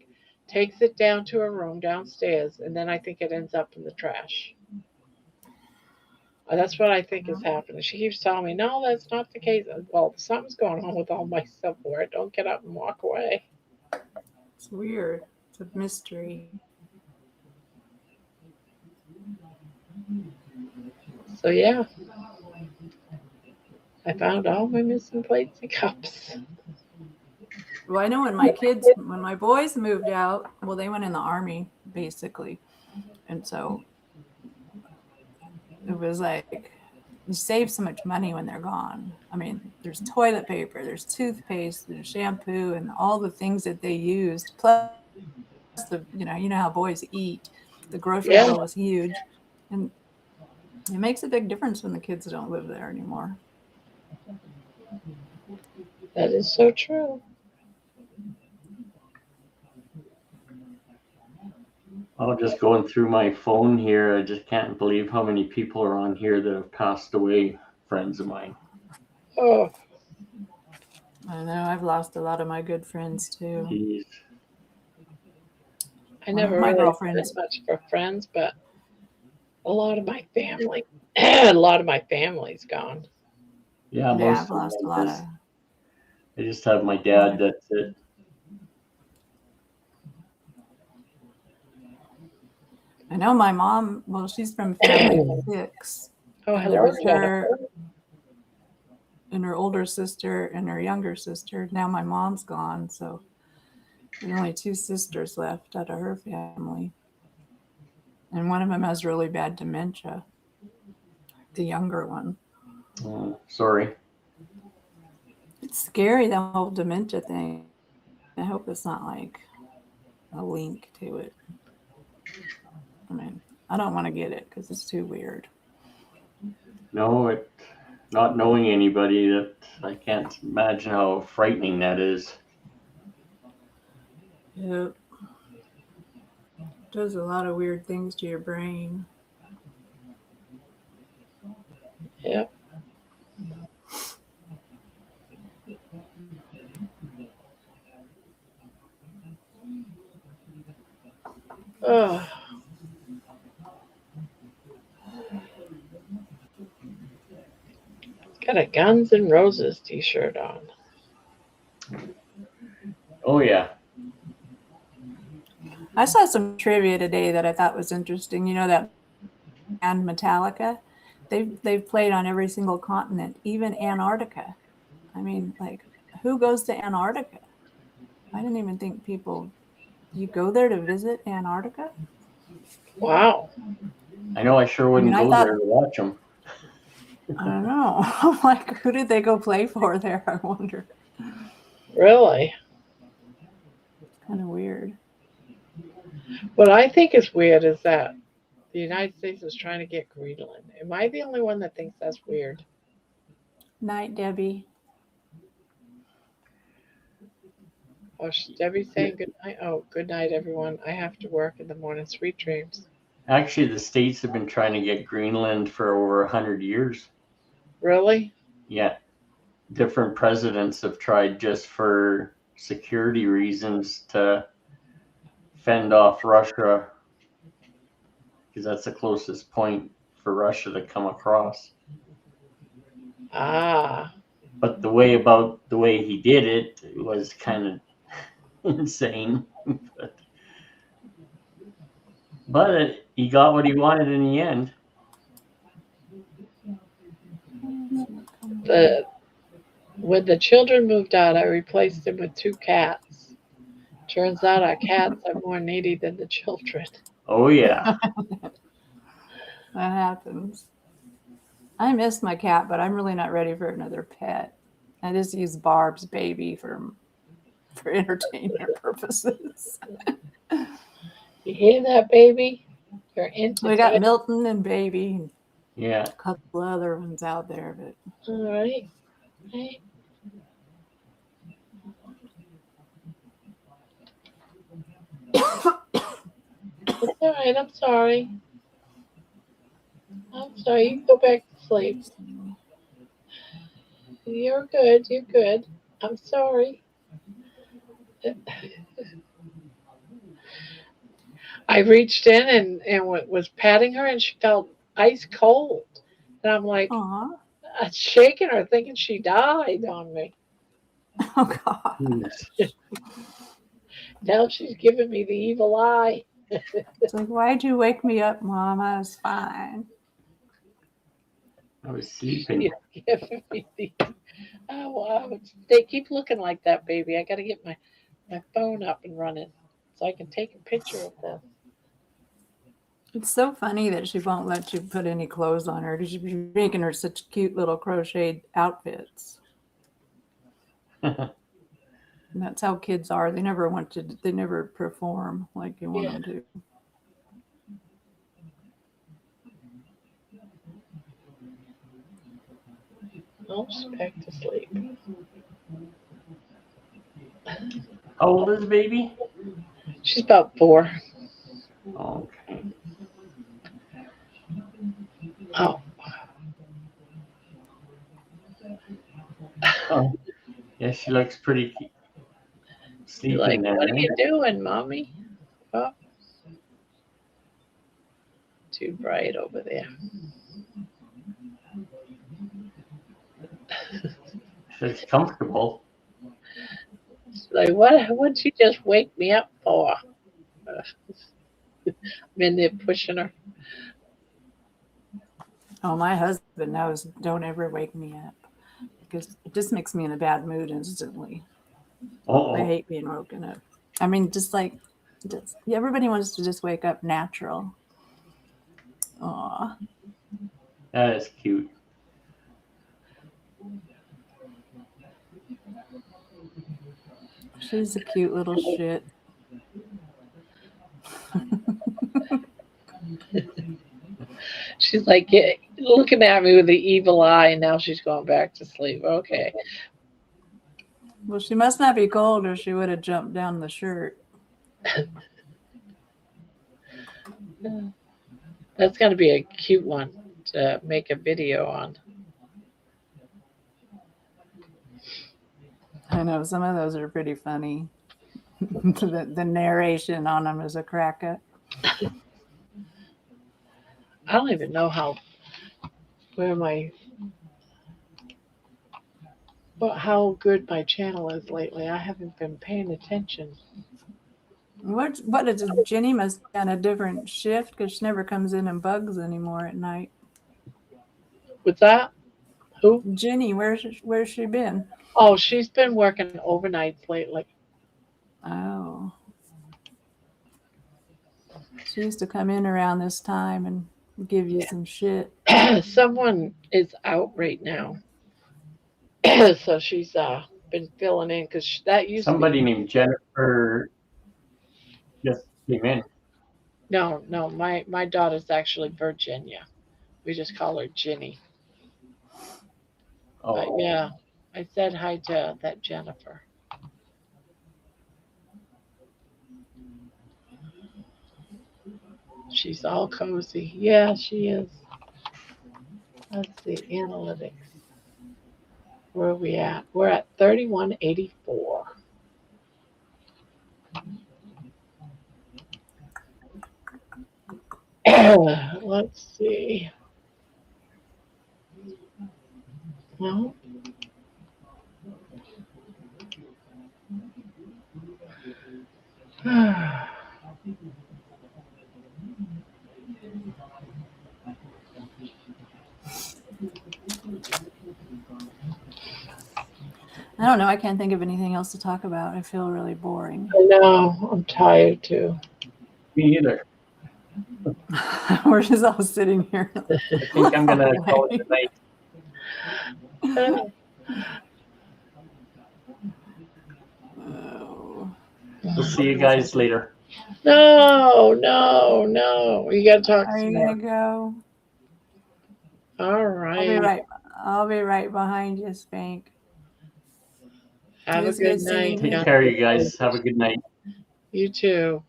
takes it down to her room downstairs, and then I think it ends up in the trash. That's what I think is happening. She keeps telling me, no, that's not the case. Well, something's going on with all my silverware. Don't get up and walk away. It's weird. It's a mystery. So, yeah. I found all my missing plates and cups. Well, I know when my boys moved out, well, they went in the army, basically. And so it was like, you save so much money when they're gone. I mean, there's toilet paper, there's toothpaste, there's shampoo, and all the things that they used. Plus, you know how boys eat. The grocery bill was huge. And it makes a big difference when the kids don't live there anymore. That is so true. I'm just going through my phone here. I just can't believe how many people are on here that have passed away, friends of mine. Oh. I know. I've lost a lot of my good friends too. Jeez. I never my really girlfriends. did much for friends, but a lot of my family, a lot of my family's gone. Yeah, I've lost a lot of. I just have my dad. That's it. I know my mom. Well, she's from family 6. Oh, and hello, it was her and her older sister and her younger sister. Now my mom's gone, so there's only 2 sisters left out of her family. And one of them has really bad dementia. The younger one. Sorry. It's scary, that whole dementia thing. I hope it's not like a link to it. I mean, I don't want to get it because it's too weird. No, not knowing anybody, that I can't imagine how frightening that is. Yep. It does a lot of weird things to your brain. Yep. Oh. Got a Guns N' Roses t-shirt on. Oh, yeah. I saw some trivia today that I thought was interesting. You know that band Metallica? They've played on every single continent, even Antarctica. I mean, like, who goes to Antarctica? I didn't even think you go there to visit Antarctica? Wow. I know I sure wouldn't go there to watch them. I don't know. I'm like, who did they go play for there? I wonder. Really? Kind of weird. What I think is weird is that the United States is trying to get Greenland. Am I the only one that thinks that's weird? Night, Debbie. Oh, Debbie's saying good night. Oh, good night, everyone. I have to work in the morning. Sweet dreams. Actually, the States have been trying to get Greenland for over 100 years. Really? Yeah. Different presidents have tried just for security reasons to fend off Russia, because that's the closest point for Russia to come across. Ah. But the way he did it was kind of insane. But he got what he wanted in the end. When the children moved out, I replaced them with 2 cats. Turns out our cats are more needy than the children. Oh yeah. That happens. I miss my cat, but I'm really not ready for another pet. I just use Barb's baby for entertainment purposes. You hear that, baby? You're into We got Milton and Baby, and Yeah. a couple other ones out there, but All right. Right. It's all right. I'm sorry. I'm sorry. You go back to sleep. You're good. You're good. I'm sorry. I reached in and was patting her, and she felt ice cold. And I'm like, aw, shaking her, thinking she died on me. oh God. Now she's giving me the evil eye. It's like, why'd you wake me up, Mom? I was fine. I was sleeping. She's giving me the. Oh wow! They keep looking like that, baby. I got to get my phone up and running so I can take a picture of this. It's so funny that she won't let you put any clothes on her because you'd be making her such cute little crocheted outfits. And that's how kids are. They never they never perform like you want them to. Oh, she's back to sleep. How old is the baby? She's about 4. Okay. Oh. Oh. Yeah, she looks pretty sleeping Like, there. what are you doing, Mommy? Oh. Too bright over there. She looks comfortable. Like, what'd you just wake me up for? I'm in there pushing her. Oh, my husband knows, don't ever wake me up because it just makes me in a bad mood instantly. Uh-oh. I hate being woken up. I mean, everybody wants to just wake up natural. Aw. That is cute. She's a cute little shit. She's like looking at me with the evil eye, and now she's going back to sleep. Okay. Well, she must not be cold or she would have jumped down the shirt. That's going to be a cute one to make a video on. I know some of those are pretty funny. the narration on them is a crack up. I don't even know how good my channel is lately. I haven't been paying attention. What is it? Jenny must be on a different shift because she never comes in and bugs anymore at night. What's that? Who? Jenny, where's she been? Oh, she's been working overnights lately. Oh. She used to come in around this time and give you some shit. Someone is out right now. So she's been filling in because that used Somebody to be... named Jennifer just came in. No, my daughter's actually Virginia. We just call her Ginny. But Oh, yeah, I said hi to that Jennifer. She's all cozy. Yeah, she is. Let's see, analytics. Where are we at? We're at 3184. Let's see. Well, I don't know. I can't think of anything else to talk about. I feel really boring. I know. I'm tired too. me either. We're just all sitting here. I think I'm gonna call it tonight. Oh. We'll see you guys later. No, no, no. You got to talk Are some you more. gonna go? All right. I'll be right behind you, Spank. Have It a was good good night. seeing Take you. care, you guys. Have a good night. You too.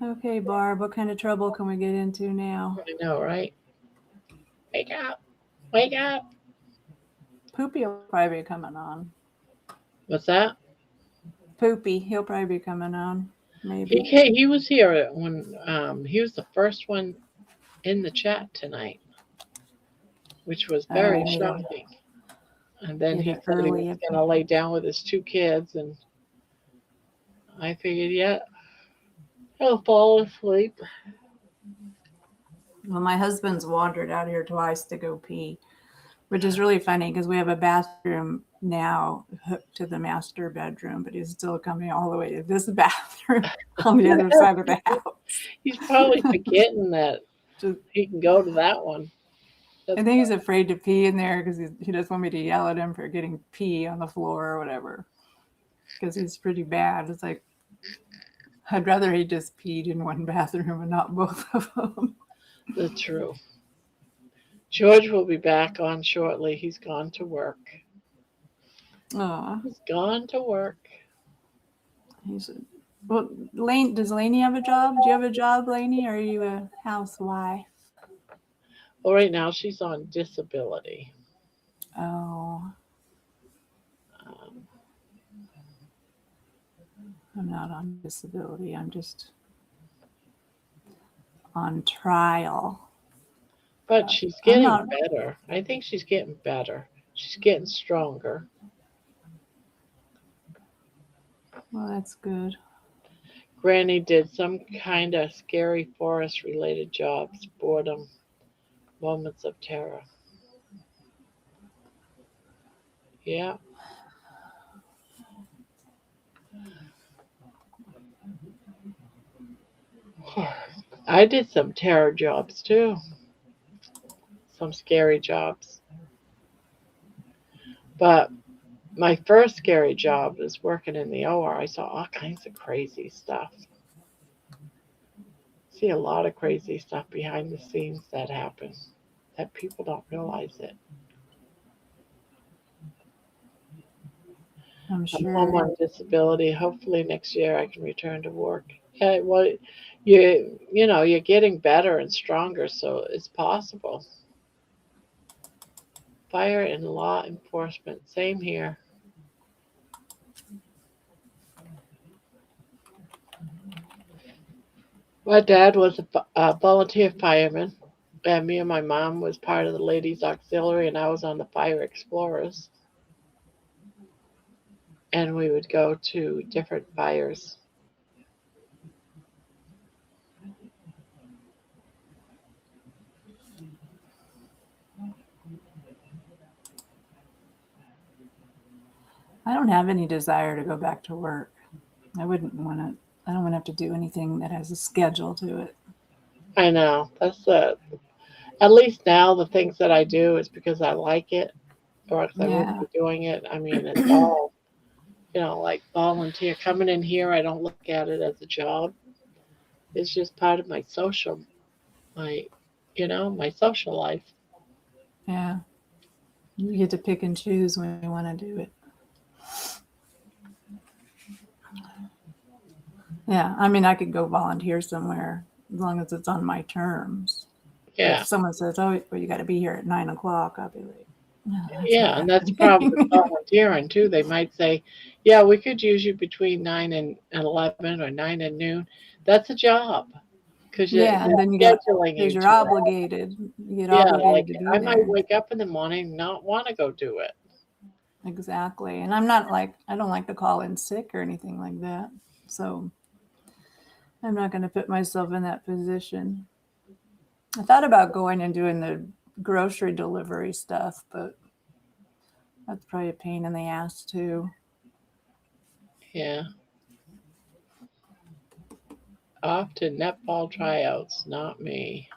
Okay, Barb, what kind of trouble can we get into now? I know, right? Wake up. Wake up. Poopy will probably be coming on. What's that? Poopy, he'll probably be coming on. Maybe. He was here when he was the first one in the chat tonight, which was very shocking. And then he said he was going to lay down with his 2 kids, and I figured, yeah, he'll fall asleep. Well, my husband's wandered out here twice to go pee, which is really funny because we have a bathroom now hooked to the master bedroom, but he's still coming all the way to this bathroom on the other side of the house. He's probably forgetting that he can go to that one. I think he's afraid to pee in there because he doesn't want me to yell at him for getting pee on the floor or whatever, because he's pretty bad. It's like, I'd rather he just peed in one bathroom and not both of them. That's true. George will be back on shortly. He's gone to work. Oh, He's gone to work. Well, does Lainey have a job? Do you have a job, Lainey? Or are you a housewife? Well, right now she's on disability. Oh. I'm not on disability. I'm just on trial. But she's getting better. I think she's getting better. She's getting stronger. Well, that's good. Granny did some kind of scary forest related jobs, boredom, moments of terror. Yeah. I did some terror jobs too. Some scary jobs. But my first scary job was working in the OR. I saw all kinds of crazy stuff. See a lot of crazy stuff behind the scenes that happens that people don't realize it. I'm sure. I'm home on disability. Hopefully next year I can return to work. Well, you're getting better and stronger, so it's possible. Fire and law enforcement, same here. My dad was a volunteer fireman, and me and my mom was part of the ladies auxiliary, and I was on the fire explorers. And we would go to different fires. I don't have any desire to go back to work. I don't want to have to do anything that has a schedule to it. I know. That's at least now the things that I do is because I like it or because I wouldn't be doing it. I mean, it's all, like volunteer. Coming in here, I don't look at it as a job. It's just part of my social life. Yeah. You get to pick and choose when you want to do it. Yeah. I mean, I could go volunteer somewhere as long as it's on my terms. Yeah. If someone says, "Oh, well, you got to be here at 9 o'clock," I'll be like, "No, that's Yeah, not and that's the problem with happening." volunteering too. They might say, "Yeah, we could use you between 9 and 11 or 9 and noon." That's a job because Yeah, and they're then you get scheduling because you you're to it. obligated. You get Yeah, obligated like to be I might there. wake up in the morning and not want to go do it. Exactly. And I'm not like I don't like to call in sick or anything like that. So I'm not going to put myself in that position. I thought about going and doing the grocery delivery stuff, but that's probably a pain in the ass too. Yeah. Off to netball tryouts, not me.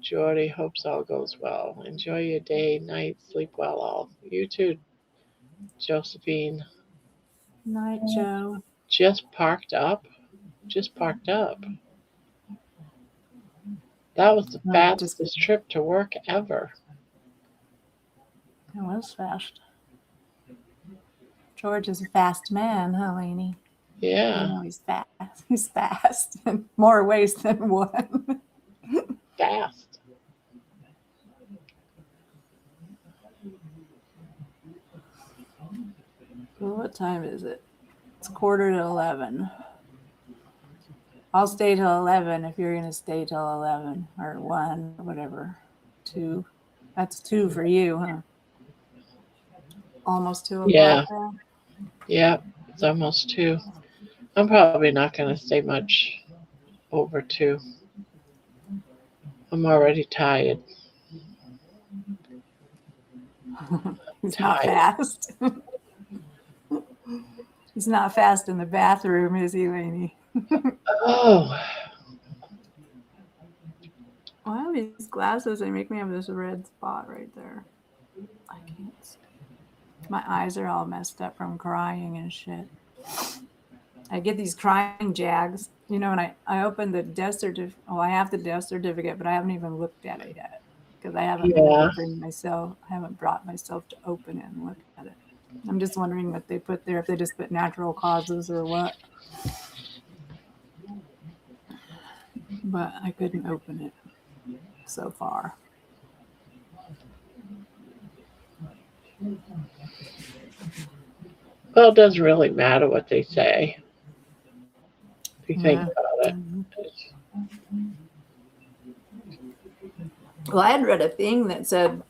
Jordy, hopes all goes well. Enjoy your day, night, sleep well all. You too, Josephine. Night, Joe. Just parked up. Just parked up. That was the Just fastest trip to work ever. it was fast. George is a fast man, huh, Lainey? Yeah. You know he's fast. He's fast in more ways than one. Fast. Well, what time is it? It's 11:15. I'll stay till 11 if you're going to stay till 11 or 1 or whatever. 2. That's 2 for you, huh? Almost 2 o'clock Yeah. now? Yeah. It's almost 2. I'm probably not going to stay much over 2. I'm already tired. He's not Tired. fast. He's not fast in the bathroom, is he, Lainey? Oh, Wow, these glasses, they make me have this red spot right there. I can't see. My eyes are all messed up from crying and shit. I get these crying jags, you know, and I opened the death certificate. Oh, I have the death certificate, but I haven't even looked at it yet because I haven't been able to bring myself. I haven't brought myself to open it and look at it. I'm just wondering what they put there, if they just put natural causes or what. But I couldn't open it so far. well, it doesn't really matter what they say. If you think about it. Well, I had read a thing that said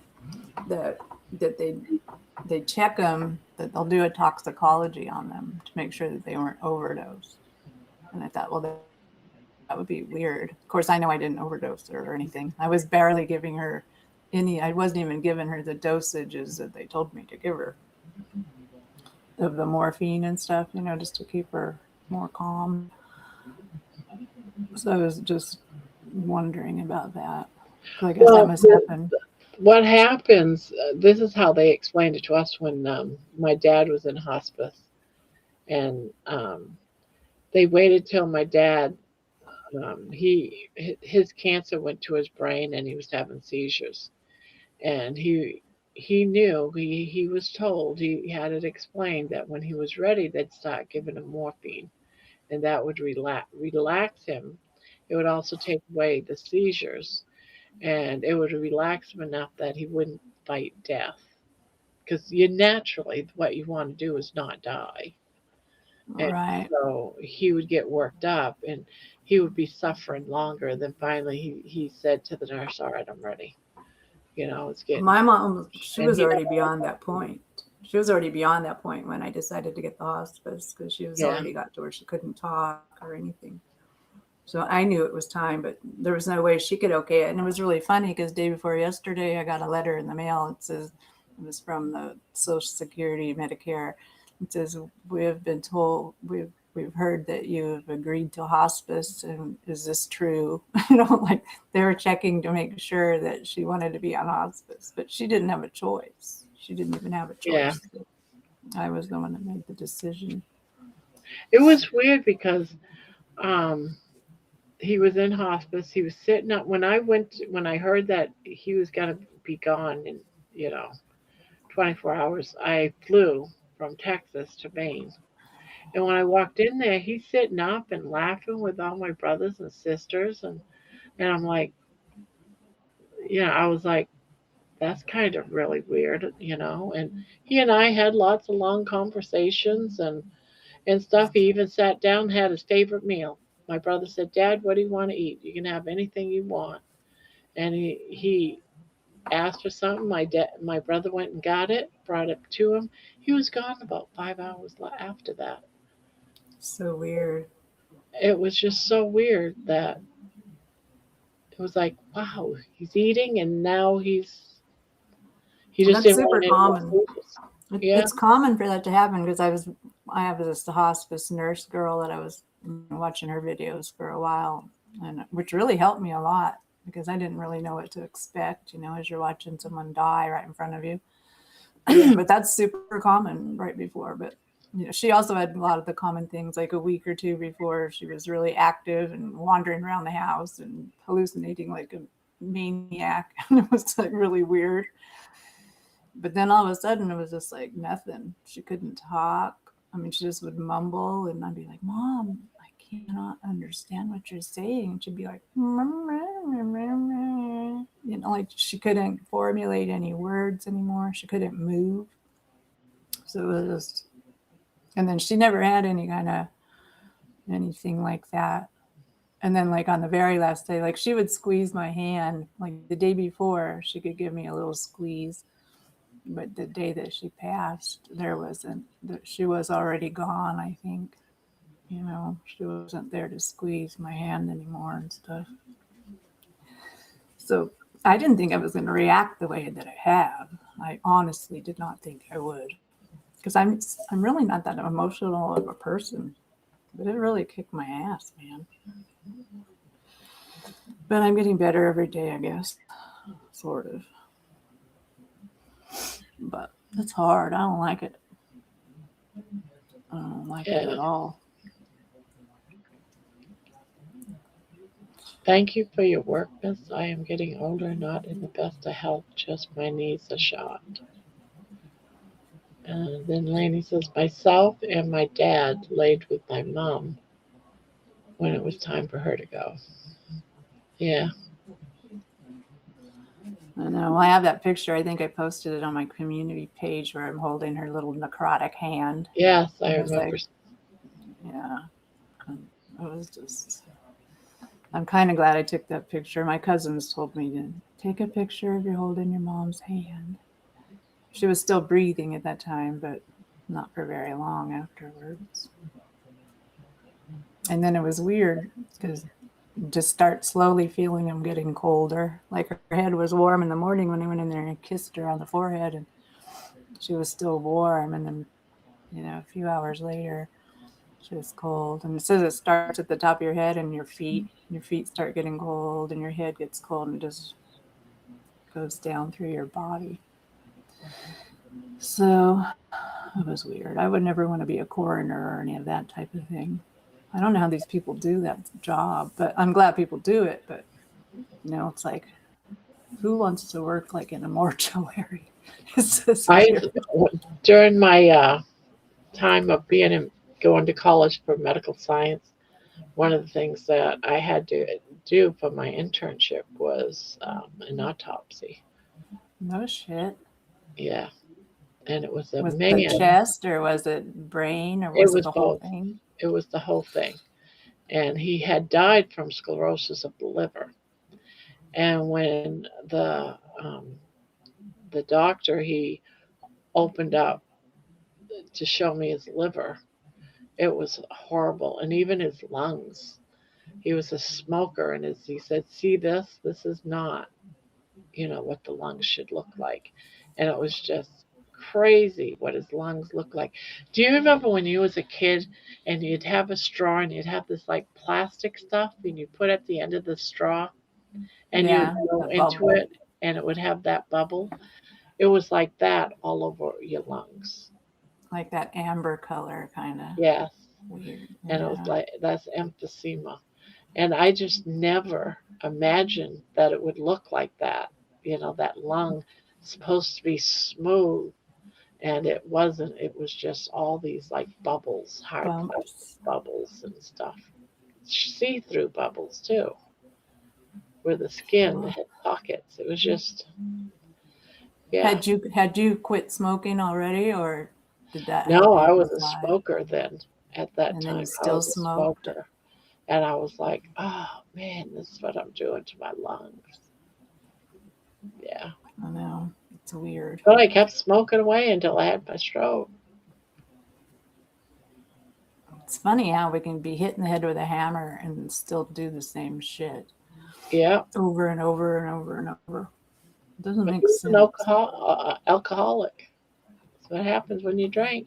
that they check them, that they'll do a toxicology on them to make sure that they weren't overdosed. And I thought, well, that would be weird. Of course, I know I didn't overdose her or anything. I was barely giving her I wasn't even giving her the dosages that they told me to give her of the morphine and stuff, you know, just to keep her more calm. So I was just wondering about that. So I guess that must happen. What happens, this is how they explained it to us when my dad was in hospice. And they waited till my dad, his cancer went to his brain and he was having seizures. And he knew, he was told, he had it explained that when he was ready, they'd start giving him morphine. And that would relax him. It would also take away the seizures. And it would relax him enough that he wouldn't fight death. Because you naturally, what you want to do is not die. And Right. so he would get worked up and he would be suffering longer. Then finally he said to the nurse, "All right, I'm ready." You know, it's getting. My mom, she and was he already never- beyond that point. She was already beyond that point when I decided to get the hospice because she was Yeah. already got to where she couldn't talk or anything. So I knew it was time, but there was no way she could okay it. And it was really funny because day before yesterday, I got a letter in the mail. It says, it was from the Social Security, Medicare. It says, "We have been told, we've heard that you have agreed to hospice, and is this true?" You know, like they were checking to make sure that she wanted to be on hospice, but she didn't have a choice. She didn't even have a choice. Yeah. I was the one that made the decision. It was weird because he was in hospice. He was sitting up when I heard that he was gonna be gone in, you know, 24 hours. I flew from Texas to Maine. And when I walked in there, he's sitting up and laughing with all my brothers and sisters and I'm like, I was like, that's kind of really weird. And he and I had lots of long conversations and stuff. He even sat down, had his favorite meal. My brother said, Dad, what do you want to eat? You can have anything you want. And he asked for something. My brother went and got it, brought it to him. He was gone about 5 hours after that. So weird. It was just so weird that it was like, wow, he's eating and now he Well, just that's didn't super want any more common. food. Yeah. It's common for that to happen because I have this hospice nurse girl that I was watching her videos for a while, and which really helped me a lot because I didn't really know what to expect, as you're watching someone die right in front of you. But that's super common right before. But she also had a lot of the common things, like a week or two before she was really active and wandering around the house and hallucinating like a maniac. It was like really weird. But then all of a sudden it was just like nothing. She couldn't talk. I mean, she just would mumble and I'd be like, Mom, I cannot understand what you're saying. And she'd be like, like she couldn't formulate any words anymore. She couldn't move. So it was just, and then she never had any kind of anything like that. And then like on the very last day, like she would squeeze my hand, like the day before she could give me a little squeeze. But the day that she passed, she was already gone, I think. She wasn't there to squeeze my hand anymore and stuff. So I didn't think I was going to react the way that I have. I honestly did not think I would. Because I'm really not that emotional of a person. But it really kicked my ass, man. But I'm getting better every day, I guess. Sort of. But it's hard. I don't like it. I don't like it at all. Thank you for your work, Miss. I am getting older, not in the best of health, just my knees are shot. And then Laney says, myself and my dad laid with my mom when it was time for her to go. Yeah. I know. I have that picture. I think I posted it on my community page where I'm holding her little necrotic hand. Yes, I remember. Yeah. It was just, I'm kind of glad I took that picture. My cousins told me to take a picture of you holding your mom's hand. She was still breathing at that time, but not for very long afterwards. And then it was weird because just start slowly feeling them getting colder. Like her head was warm in the morning when I went in there and kissed her on the forehead, and she was still warm. And then, a few hours later, she was cold. And it says it starts at the top of your head and your feet. Your feet start getting cold and your head gets cold and it just goes down through your body. So it was weird. I would never want to be a coroner or any of that type of thing. I don't know how these people do that job, but I'm glad people do it. But, it's like, who wants to work like in a mortuary? During my time of going to college for medical science, one of the things that I had to do for my internship was an autopsy. No shit. Yeah. And it was Was it chest or was it brain or was it the whole thing? It was the whole thing. And he had died from sclerosis of the liver. And when the doctor, he opened up to show me his liver, it was horrible. And even his lungs. He was a smoker, and he said, see this? This is not, what the lungs should look like. And it was just crazy what his lungs looked like. Do you remember when you was a kid and you'd have a straw and you'd have this like plastic stuff and you put at the end of the straw and you would go into it and it would have that bubble? It was like that all over your lungs. Like that amber color kind of. Yes. Weird. And it was like, that's emphysema. And I just never imagined that it would look like that. That lung supposed to be smooth, and it wasn't. It was just all these like bubbles, hard plastic Bumps. bubbles and stuff. See-through bubbles too, where the skin had pockets. It was just, yeah. Had you quit smoking already, or did that? No, help I you was a decide? smoker then. At that And time, then you I still was a smoked? smoker, and I was like, oh man, this is what I'm doing to my lungs. Yeah. I know, it's weird. But I kept smoking away until I had my stroke. It's funny how we can be hit in the head with a hammer and still do the same shit Yeah. over and over and over and over. It doesn't But make who's sense. an alcoholic? That's what happens when you drink.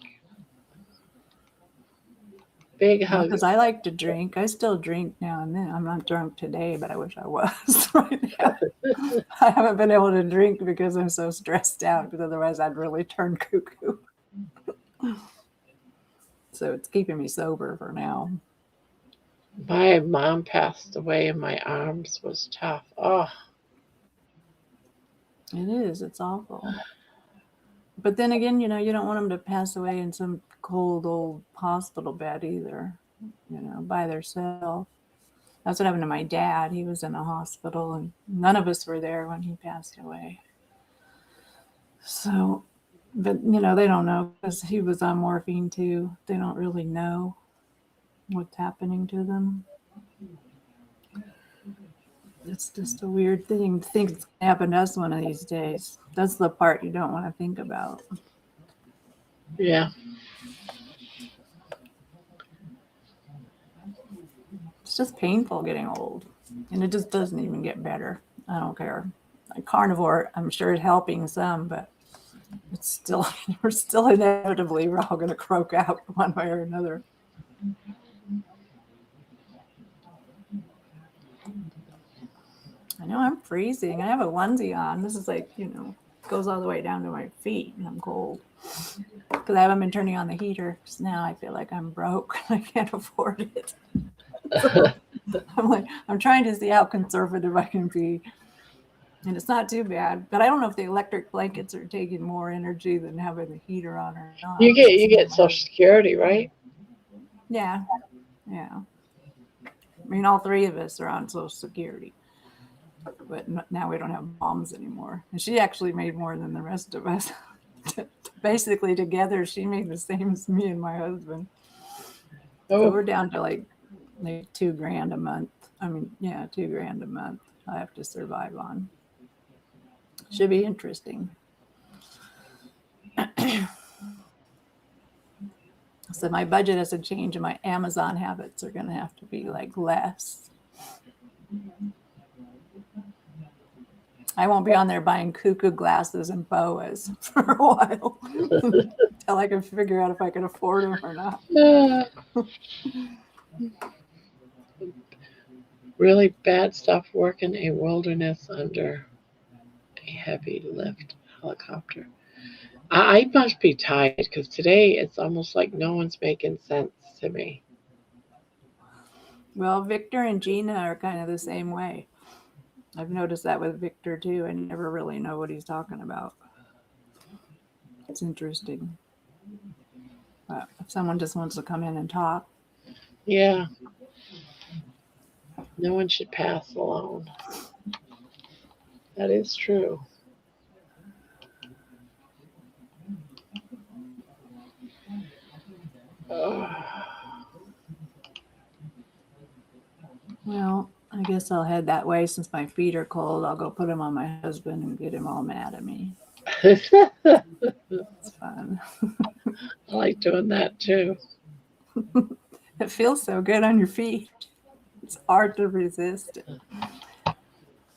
Big hug. Because I like to drink. I still drink now and then. I'm not drunk today, but I wish I was right now. I haven't been able to drink because I'm so stressed out, because otherwise I'd really turn cuckoo. So it's keeping me sober for now. My mom passed away and my arms was tough. Oh, It is. It's awful. But then again, you don't want them to pass away in some cold old hospital bed either, by themselves. That's what happened to my dad. He was in a hospital and none of us were there when he passed away. So, but they don't know, because he was on morphine too. They don't really know what's happening to them. It's just a weird thing to think it's going to happen to us one of these days. That's the part you don't want to think about. yeah. It's just painful getting old, and it just doesn't even get better. I don't care. Like Carnivore, I'm sure is helping some, but it's still, we're still inevitably, we're all going to croak out one way or another. I know I'm freezing. I have a onesie on. This is like, goes all the way down to my feet, and I'm cold because I haven't been turning on the heater. Because now I feel like I'm broke. I can't afford it. So I'm trying to see how conservative I can be, and it's not too bad. But I don't know if the electric blankets are taking more energy than having the heater on or not. You get Social Security, right? Yeah. I mean, all three of us are on Social Security, but now we don't have moms anymore. And she actually made more than the rest of us. Basically, together, she made the same as me and my husband. Oh. So we're down to like $2,000 a month. I mean, yeah, $2,000 a month I have to survive on. Should be interesting. So my budget has to change, and my Amazon habits are going to have to be like less. I won't be on there buying cuckoo glasses and boas for a while until I can figure out if I can afford them or not. Really bad stuff working a wilderness under a heavy lift helicopter. I must be tired because today it's almost like no one's making sense to me. Well, Victor and Gina are kind of the same way. I've noticed that with Victor too. I never really know what he's talking about. It's interesting. But if someone just wants to come in and talk. Yeah. No one should pass alone. That is true. Well, I guess I'll head that way since my feet are cold. I'll go put them on my husband and get him all mad at me. It's fun. I like doing that too. It feels so good on your feet. It's hard to resist it.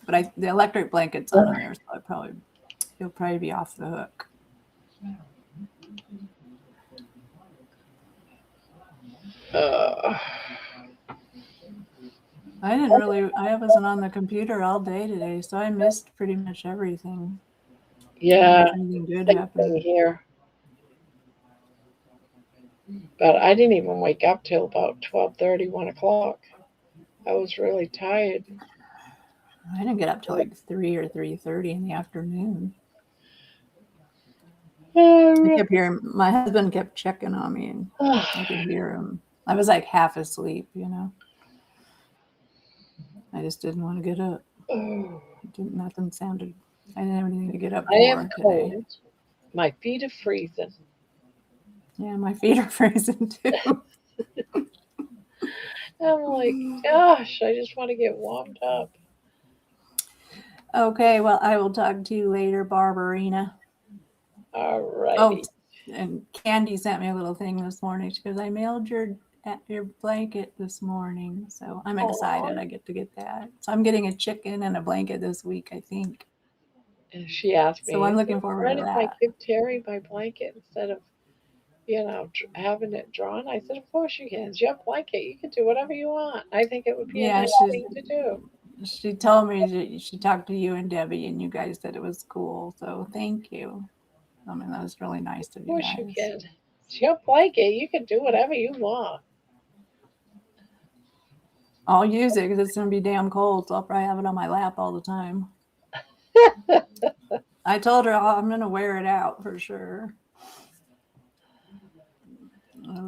But the electric blanket's on there, so he'll probably be off the hook. I wasn't on the computer all day today, so I missed pretty much everything. Yeah, anything good happened here. But I didn't even wake up till about 12:30, 1 o'clock. I was really tired. I didn't get up till like 3 or 3:30 in the afternoon. I kept hearing, my husband kept checking on me, and I could hear him. I was like half asleep, you know. I just didn't want to get up. Nothing sounded. I didn't have anything to get up I am for today. cold. My feet are freezing. Yeah, my feet are freezing too. I'm like, gosh, I just want to get warmed up. Okay, well, I will talk to you later, Barbarina. All righty. Oh, and Candy sent me a little thing this morning. She goes, I mailed your blanket this morning. So I'm excited. I get to get that. So I'm getting a chicken and a blanket this week, I think. And she asked me, so I'm looking forward to if I that. give Terry my blanket instead of, having it drawn? I said, of course you can. It's your blanket. You can do whatever you want. I think it would be a nice thing to do. She told me she talked to you and Debbie, and you guys said it was cool. So thank you. I mean, that was really nice of you guys. Of course you can. It's your blanket. You can do whatever you want. I'll use it because it's going to be damn cold, so I'll probably have it on my lap all the time. I told her I'm going to wear it out for sure.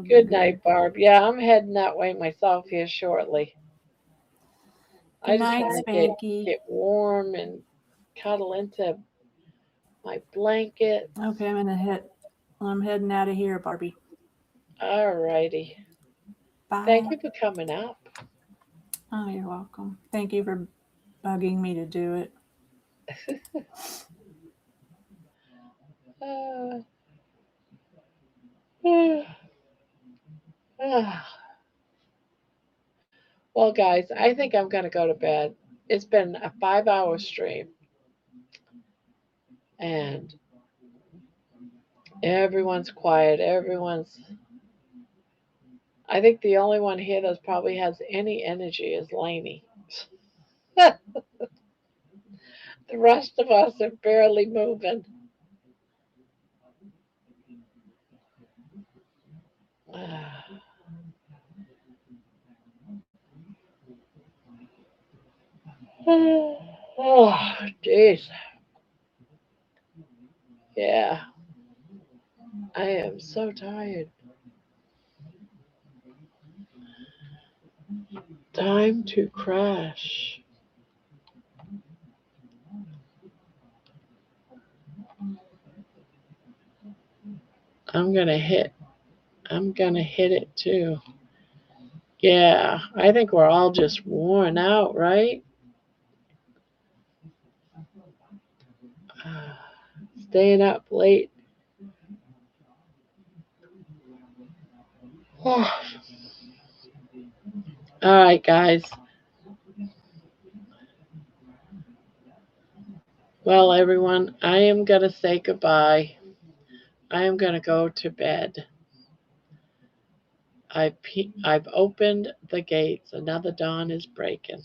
Good night, Barb. Yeah, I'm heading that way myself here shortly. Good night, Spanky. Get warm and cuddle into my blanket. Okay, I'm heading out of here, Barbie. All righty. Bye. Thank you for coming up. Oh, you're welcome. Thank you for bugging me to do it. Well, guys, I think I'm going to go to bed. It's been a 5-hour stream. And everyone's quiet. I think the only one here that probably has any energy is Lainey. The rest of us are barely moving. Oh, jeez. Yeah. I am so tired. Time to crash. I'm gonna hit it too. Yeah, I think we're all just worn out, right? Staying up late. All right, guys. Well, everyone, I am going to say goodbye. I am going to go to bed. I've opened the gates. Another dawn is breaking.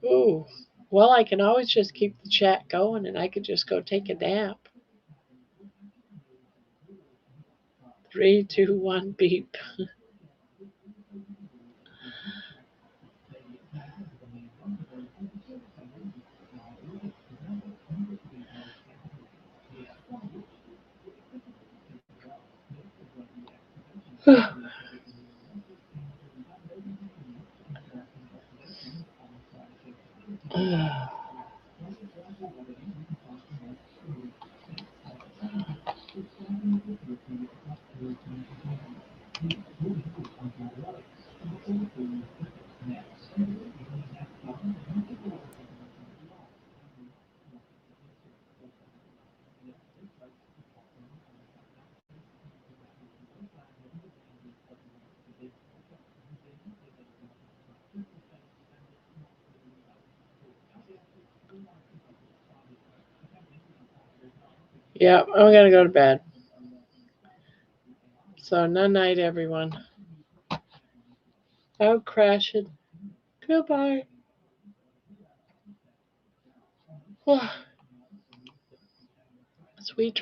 Ooh. Well, I can always just keep the chat going and I could just go take a nap. 3, 2, 1, beep. Yeah, I'm going to go to bed. So, night, everyone. I'll crash it. Goodbye. Sweet dreams.